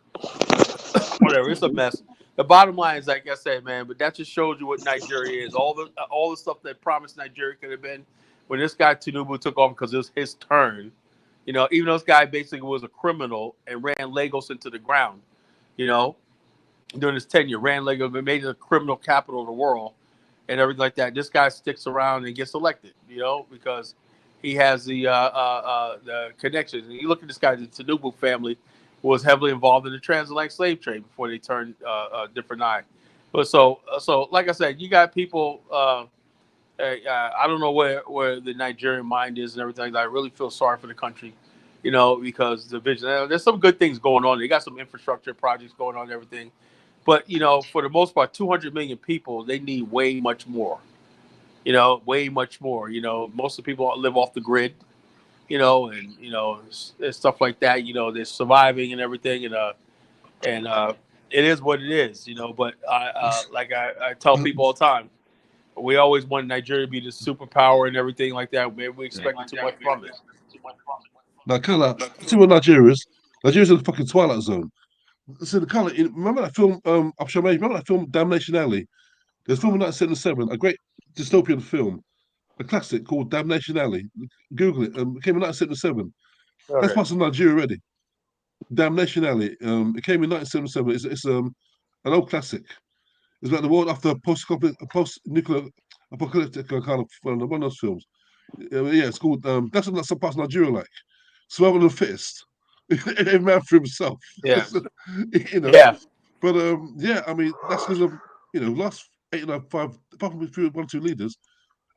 Whatever, it's a mess. The bottom line is, like I said, man, but that just shows you what Nigeria is. All the stuff that promised Nigeria could have been when this guy Tinubu took over because it was his turn. Even though this guy basically was a criminal and ran Lagos into the ground. During his tenure, ran Lagos, made it a criminal capital of the world, and everything like that. This guy sticks around and gets elected, because he has the connections. And you look at this guy, the Tinubu family was heavily involved in the transatlantic slave trade before they turned a different eye. But so like I said, you got people. I don't know where the Nigerian mind is and everything like that. I really feel sorry for the country, because the vision. There's some good things going on. They got some infrastructure projects going on and everything. But, for the most part, 200 million people, they need way much more, way much more. Most of the people live off the grid, and stuff like that. They're surviving and everything. And it is what it is, But I tell people all the time, we always want Nigeria to be the superpower and everything like that. Maybe we expect too much from it. Now, Kala, see what Nigeria's in the fucking Twilight Zone. So the color. Remember that film? I'm sure maybe remember that film, Damnation Alley. There's a film in 1977, a great dystopian film, a classic called Damnation Alley. Google it. It came in 1977. That's Okay. parts of Nigeria already. Damnation Alley. It came in 1977. It's an old classic. It's about the world after post-nuclear apocalyptic kind of one of those films. Yeah, it's called. That's what some parts of Nigeria like. Survival of the fittest. Every man for himself. Yeah. Yeah. But yeah, I mean that's because of last 8.5, apart from a few 1 or 2 leaders,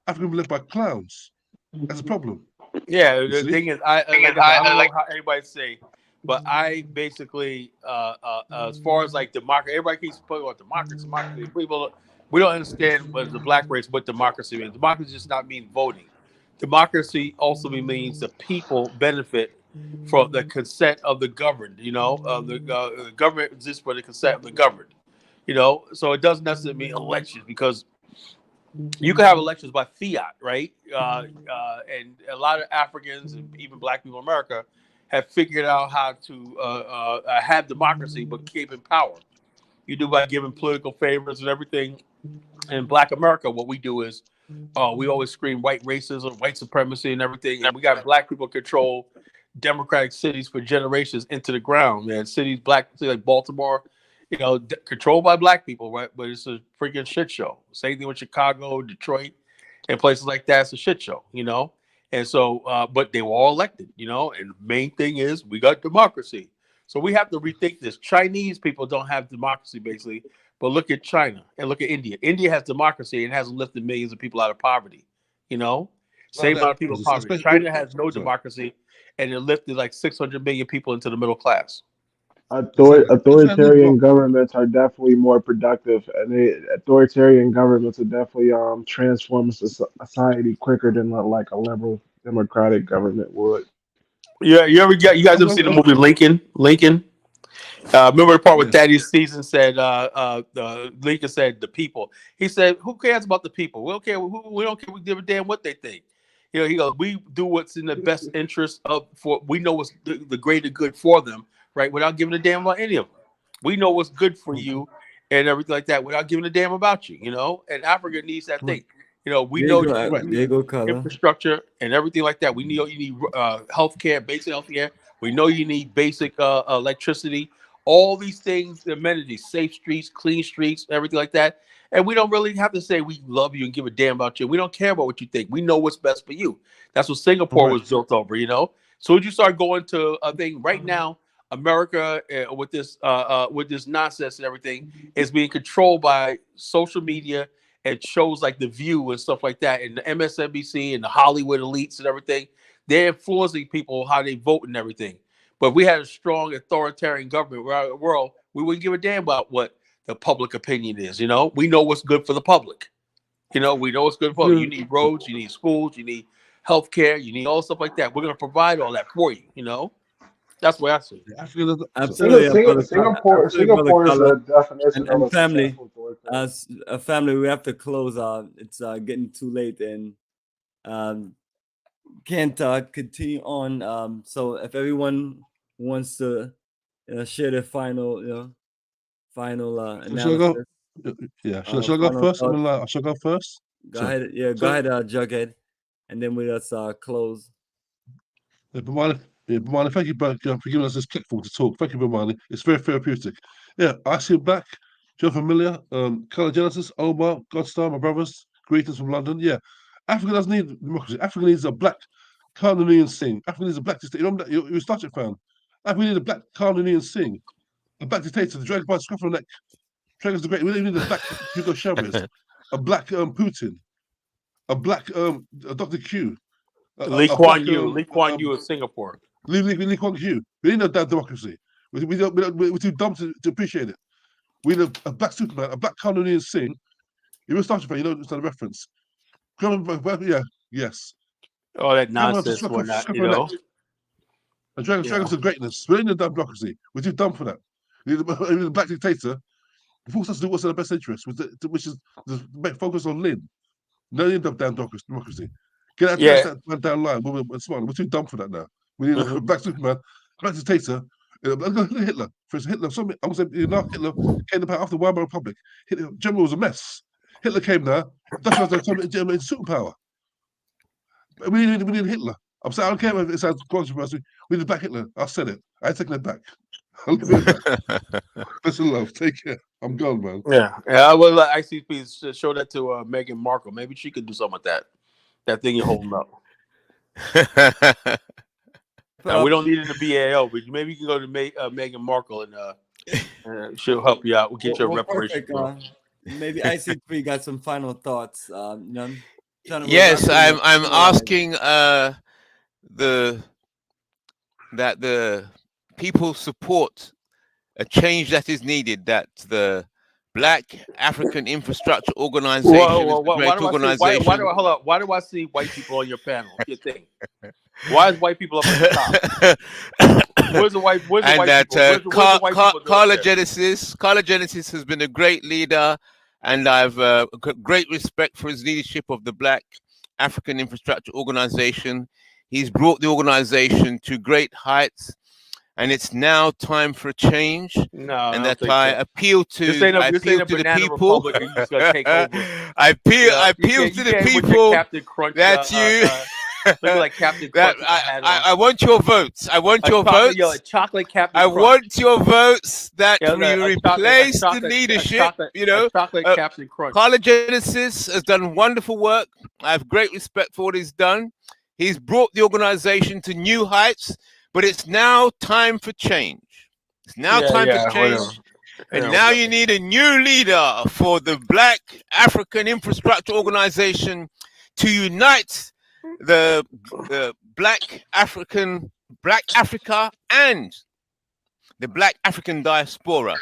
Africa been led by clowns. That's a problem. Yeah, You the see? thing is, I don't know how everybody say, but I basically, as far as like democracy, everybody keeps putting on democracy. People, we don't understand what the black race, what democracy means. Democracy does not mean voting. Democracy also means the people benefit from the consent of the governed. The government exists for the consent of the governed. So it doesn't necessarily mean elections because you can have elections by fiat, right? And a lot of Africans and even black people in America have figured out how to have democracy but keep in power. You do by giving political favors and everything. In Black America, what we do is we always scream white racism, white supremacy, and everything. And we got black people control democratic cities for generations into the ground, man. Cities like Baltimore, controlled by black people, right? But it's a freaking shit show. Same thing with Chicago, Detroit, and places like that. It's a shit show, And so, but they were all elected, And the main thing is we got democracy. So we have to rethink this. Chinese people don't have democracy, basically, but look at China and look at India. India has democracy and hasn't lifted millions of people out of poverty. You know, same amount of people in poverty. China has no democracy, and it lifted like 600 million people into the middle class. Authoritarian governments are definitely more productive, and authoritarian governments will definitely transform society quicker than like a liberal democratic government would. Yeah, you guys ever seen the movie Lincoln? Lincoln. Remember the part where Thaddeus Season said, Lincoln said, the people. He said, who cares about the people? We don't care. We don't care. We give a damn what they think. You know, he goes, we do what's in the best interest we know what's the greater good for them, right? Without giving a damn about any of them. We know what's good for you and everything like that without giving a damn about you, you know? And Africa needs that thing. You know, we know infrastructure and everything like that. We know you need healthcare, basic healthcare. We know you need basic electricity, all these things, amenities, safe streets, clean streets, everything like that. And we don't really have to say we love you and give a damn about you. We don't care about what you think. We know what's best for you. That's what Singapore was built over, you know? So as you start going to a thing right now, America with this nonsense and everything is being controlled by social media and shows like The View and stuff like that, and the MSNBC and the Hollywood elites and everything. They're influencing people how they vote and everything. But if we had a strong authoritarian government around the world, we wouldn't give a damn about what the public opinion is. You know, we know what's good for the public. You know, we know what's good for the public. You need roads, you need schools, you need healthcare, you need all stuff like that. We're going to provide all that for you. You know, that's what I see. Absolutely, Singapore is a definition of a family. As a family, we have to close. It's getting too late, and can't continue on. So if everyone wants to share their final, analysis. Should I go first? Should I go first? Go ahead. Yeah, go ahead, Jughead, and then we just close. Bomani, thank you for giving us this platform to talk. Thank you, Bomani. It's very therapeutic. Yeah, I see Black, Joe Familiar, Color Genesis, Omar, Godstar, my brothers, greetings from London. Yeah, Africa doesn't need democracy. Africa needs a Black Carnelian Singh. Africa needs a Black dictator. You know that? You're a Star Trek fan. Africa needs a Black Carnelian Singh. A Black dictator, the dragon by the scruff of the neck. Dragon's the great. We need a Black Hugo Chavez. A Black Putin. A Black Dr. Q. Lee Kuan Yew of Singapore. Lee Kuan Yew. We need no damn democracy. We're too dumb to appreciate it. We need a Black Superman, a Black Carnelian Singh. You're a Star Trek fan, you know it's not a reference. Yeah, yes. Oh, that nonsense. A dragon's of greatness. We need no damn democracy. We're too dumb for that. We need a Black dictator who forces us to do what's in our best interest, which is to focus on Lynn. No need of damn democracy. Get that down line. We're smart. We're too dumb for that now. We need a Black Superman, Black dictator. Hitler. For Hitler, I'm saying Hitler came to power after the Weimar Republic. Germany was a mess. Hitler came there. That's why they turned into superpower. We need Hitler. I'm saying I don't care if it sounds controversial. We need Black Hitler. I said it. I ain't taking it back. I'll leave it back. Listen, love. Take care. I'm gone, man. Yeah. I would like ICP show that to Meghan Markle. Maybe she could do something with that. That thing you're holding up. Now, we don't need it to be BAIO, but maybe you can go to Meghan Markle and she'll help you out. We'll get your reparation. Maybe ICP got some final thoughts. Yes, I'm asking that the people support a change that is needed, that the Black African Infrastructure Organization is a great organization. Why do I see white people on your panel? Your thing. Why is white people up at the top? Where's the white people? Carla Genesis has been a great leader, and I've great respect for his leadership of the Black African Infrastructure Organization. He's brought the organization to great heights, and it's now time for a change. And that I appeal to the people. I appeal to the people that you. Like Captain Crunch. I want your votes. I want your votes. Chocolate Captain Crunch. Want your votes that replace the leadership. Chocolate Captain Crunch. Carla Genesis has done wonderful work. I have great respect for what he's done. He's brought the organization to new heights, but it's now time for change. It's now time to change. Whatever. And now you need a new leader for the Black African Infrastructure Organization to unite the Black Africa and the Black African Diaspora.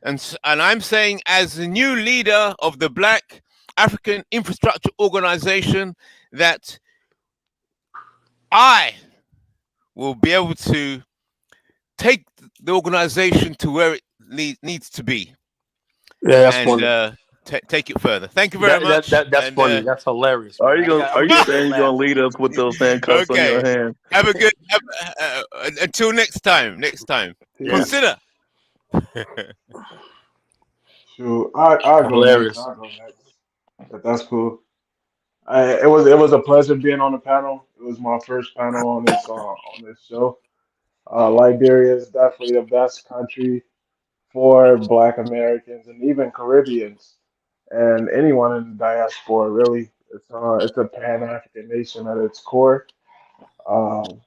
And I'm saying, as the new leader of the Black African Infrastructure Organization, that I will be able to take the organization to where it needs to be. Yeah, that's and funny. Take it further. Thank you very much. That's funny. That's hilarious. Are Man. you saying you're gonna lead us with those handcuffs on your Okay. hand? Have a good until next time. Yeah. Consider. Shoot, I'll go Hilarious. next. I'll go next. But that's cool. It was a pleasure being on the panel. It was my first panel on this show. Liberia is definitely the best country for Black Americans and even Caribbeans and anyone in the diaspora. Really, it's a Pan African nation at its core. Um,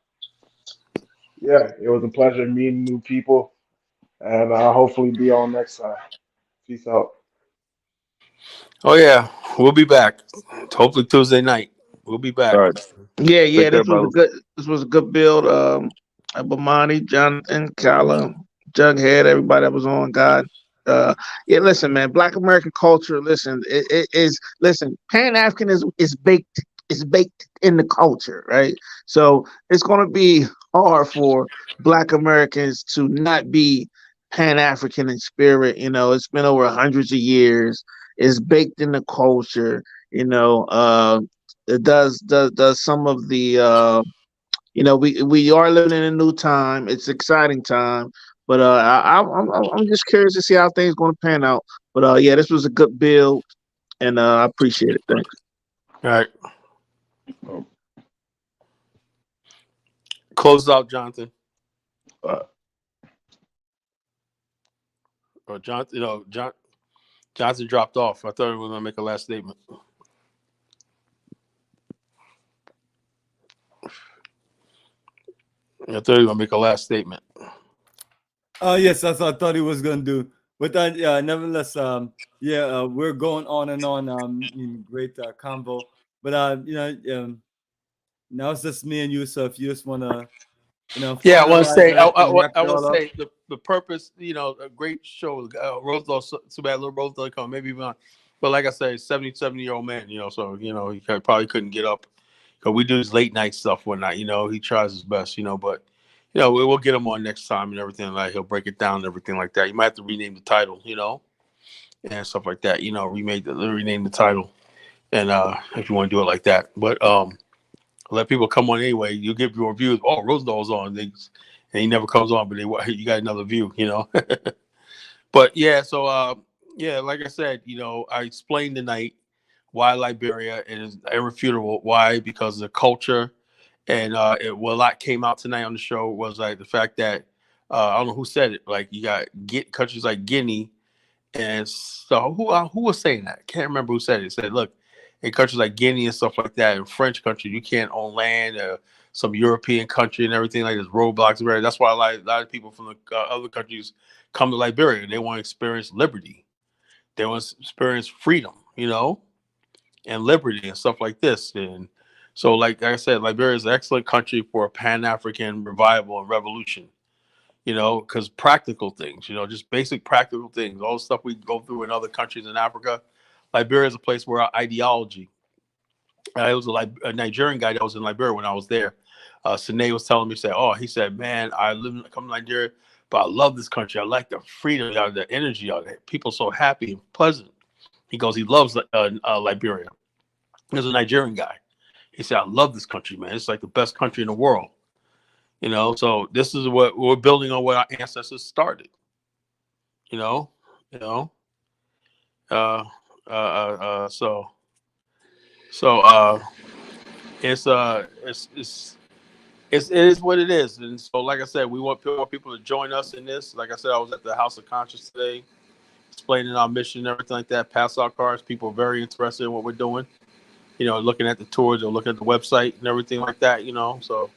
yeah, it was a pleasure meeting new people, and I'll hopefully be on next time. Peace out. Oh yeah, we'll be back. Hopefully Tuesday night. We'll be back. All right. Yeah, Take care, this was a brothers. good. This was a good build. Bomani, Jonathan, Kala, Jughead, everybody that was on. God, yeah. Listen, man, Black American culture. Listen, it is. Listen, Pan Africanism is baked. Is baked in the culture, right? So it's going to be hard for Black Americans to not be Pan African in spirit. You know, it's been over hundreds of years. It's baked in the culture. You know, it does some of the we are living in a new time. It's an exciting time, but I'm just curious to see how things going to pan out. But yeah, this was a good build, and I appreciate it. Thanks. All right. Close out, Jonathan. Or Jonathan, Johnson dropped off. I thought he was going to make a last statement. I thought he was going to make a last statement. Yes, that's what I thought he was gonna do. But nevertheless, we're going on and on. In great convo. But now it's just me and you. So if you just wanna, Yeah, I want to finalize say, everything, wrap I it want all to up. say the purpose. A great show. Rosedale, too bad little Rosedale come, maybe even on. But like I say, 70-year-old man. So he probably couldn't get up because we do this late night stuff whatnot. He tries his best. But we'll get him on next time and everything. Like he'll break it down and everything like that. You might have to rename the title. And stuff like that. Rename the title, and if you want to do it like that, but let people come on anyway. You give your reviews. Oh, Rosedale's on, and he never comes on, but you got another view, But yeah, so like I said, I explained tonight why Liberia is irrefutable. Why? Because the culture, and a lot came out tonight on the show was like the fact that I don't know who said it. Like you got countries like Guinea. And so who was saying that? Can't remember who said it. It said, look, in countries like Guinea and stuff like that, in French country, you can't own land, some European country and everything like this, roadblocks. That's why a lot of people from the other countries come to Liberia. They want to experience liberty. They want to experience freedom, and liberty and stuff like this. And so, like I said, Liberia is an excellent country for a Pan-African revival and revolution. Because practical things, just basic practical things, all the stuff we go through in other countries in Africa. Liberia is a place where our ideology. It was a Nigerian guy that was in Liberia when I was there. Sine was telling me, he said, man, come to Nigeria, but I love this country. I like the freedom, the energy of it. People so happy and pleasant. He goes, he loves Liberia. He's a Nigerian guy. He said, I love this country, man. It's like the best country in the world. So this is what we're building on what our ancestors started. So it is what it is. And so, like I said, we want more people to join us in this. Like I said, I was at the House of Conscience today, explaining our mission and everything like that. Pass out cards. People are very interested in what we're doing. Looking at the tours or looking at the website and everything like that. So.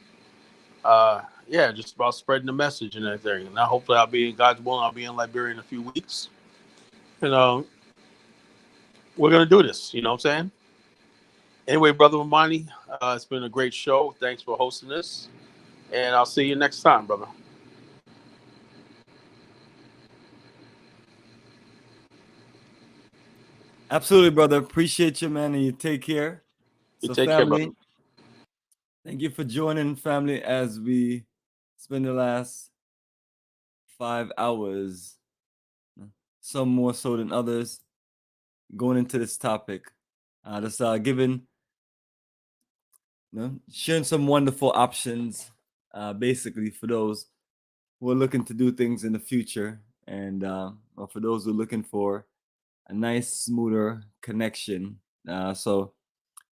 yeah, just about spreading the message and everything. Now, hopefully, I'll be, God's willing, I'll be in Liberia in a few weeks. And we're gonna do this. You know what I'm saying? Anyway, brother Bomani, it's been a great show. Thanks for hosting this, and I'll see you next time, brother. Absolutely, brother. Appreciate you, man, and you take care. You So, take care, brother. family, thank you for joining, family, as we spend the last 5 hours, some more so than others, going into this topic. Just giving, sharing some wonderful options, basically for those who are looking to do things in the future, and or for those who are looking for a nice, smoother connection. So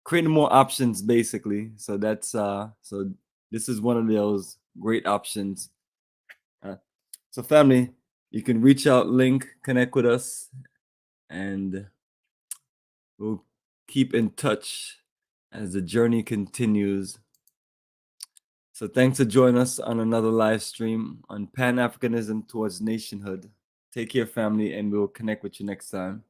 creating more options, basically. So that's so this is one of those great options. So family, you can reach out, link, connect with us, and we'll keep in touch as the journey continues. So thanks for joining us on another live stream on Pan-Africanism towards nationhood. Take care, family, and we'll connect with you next time.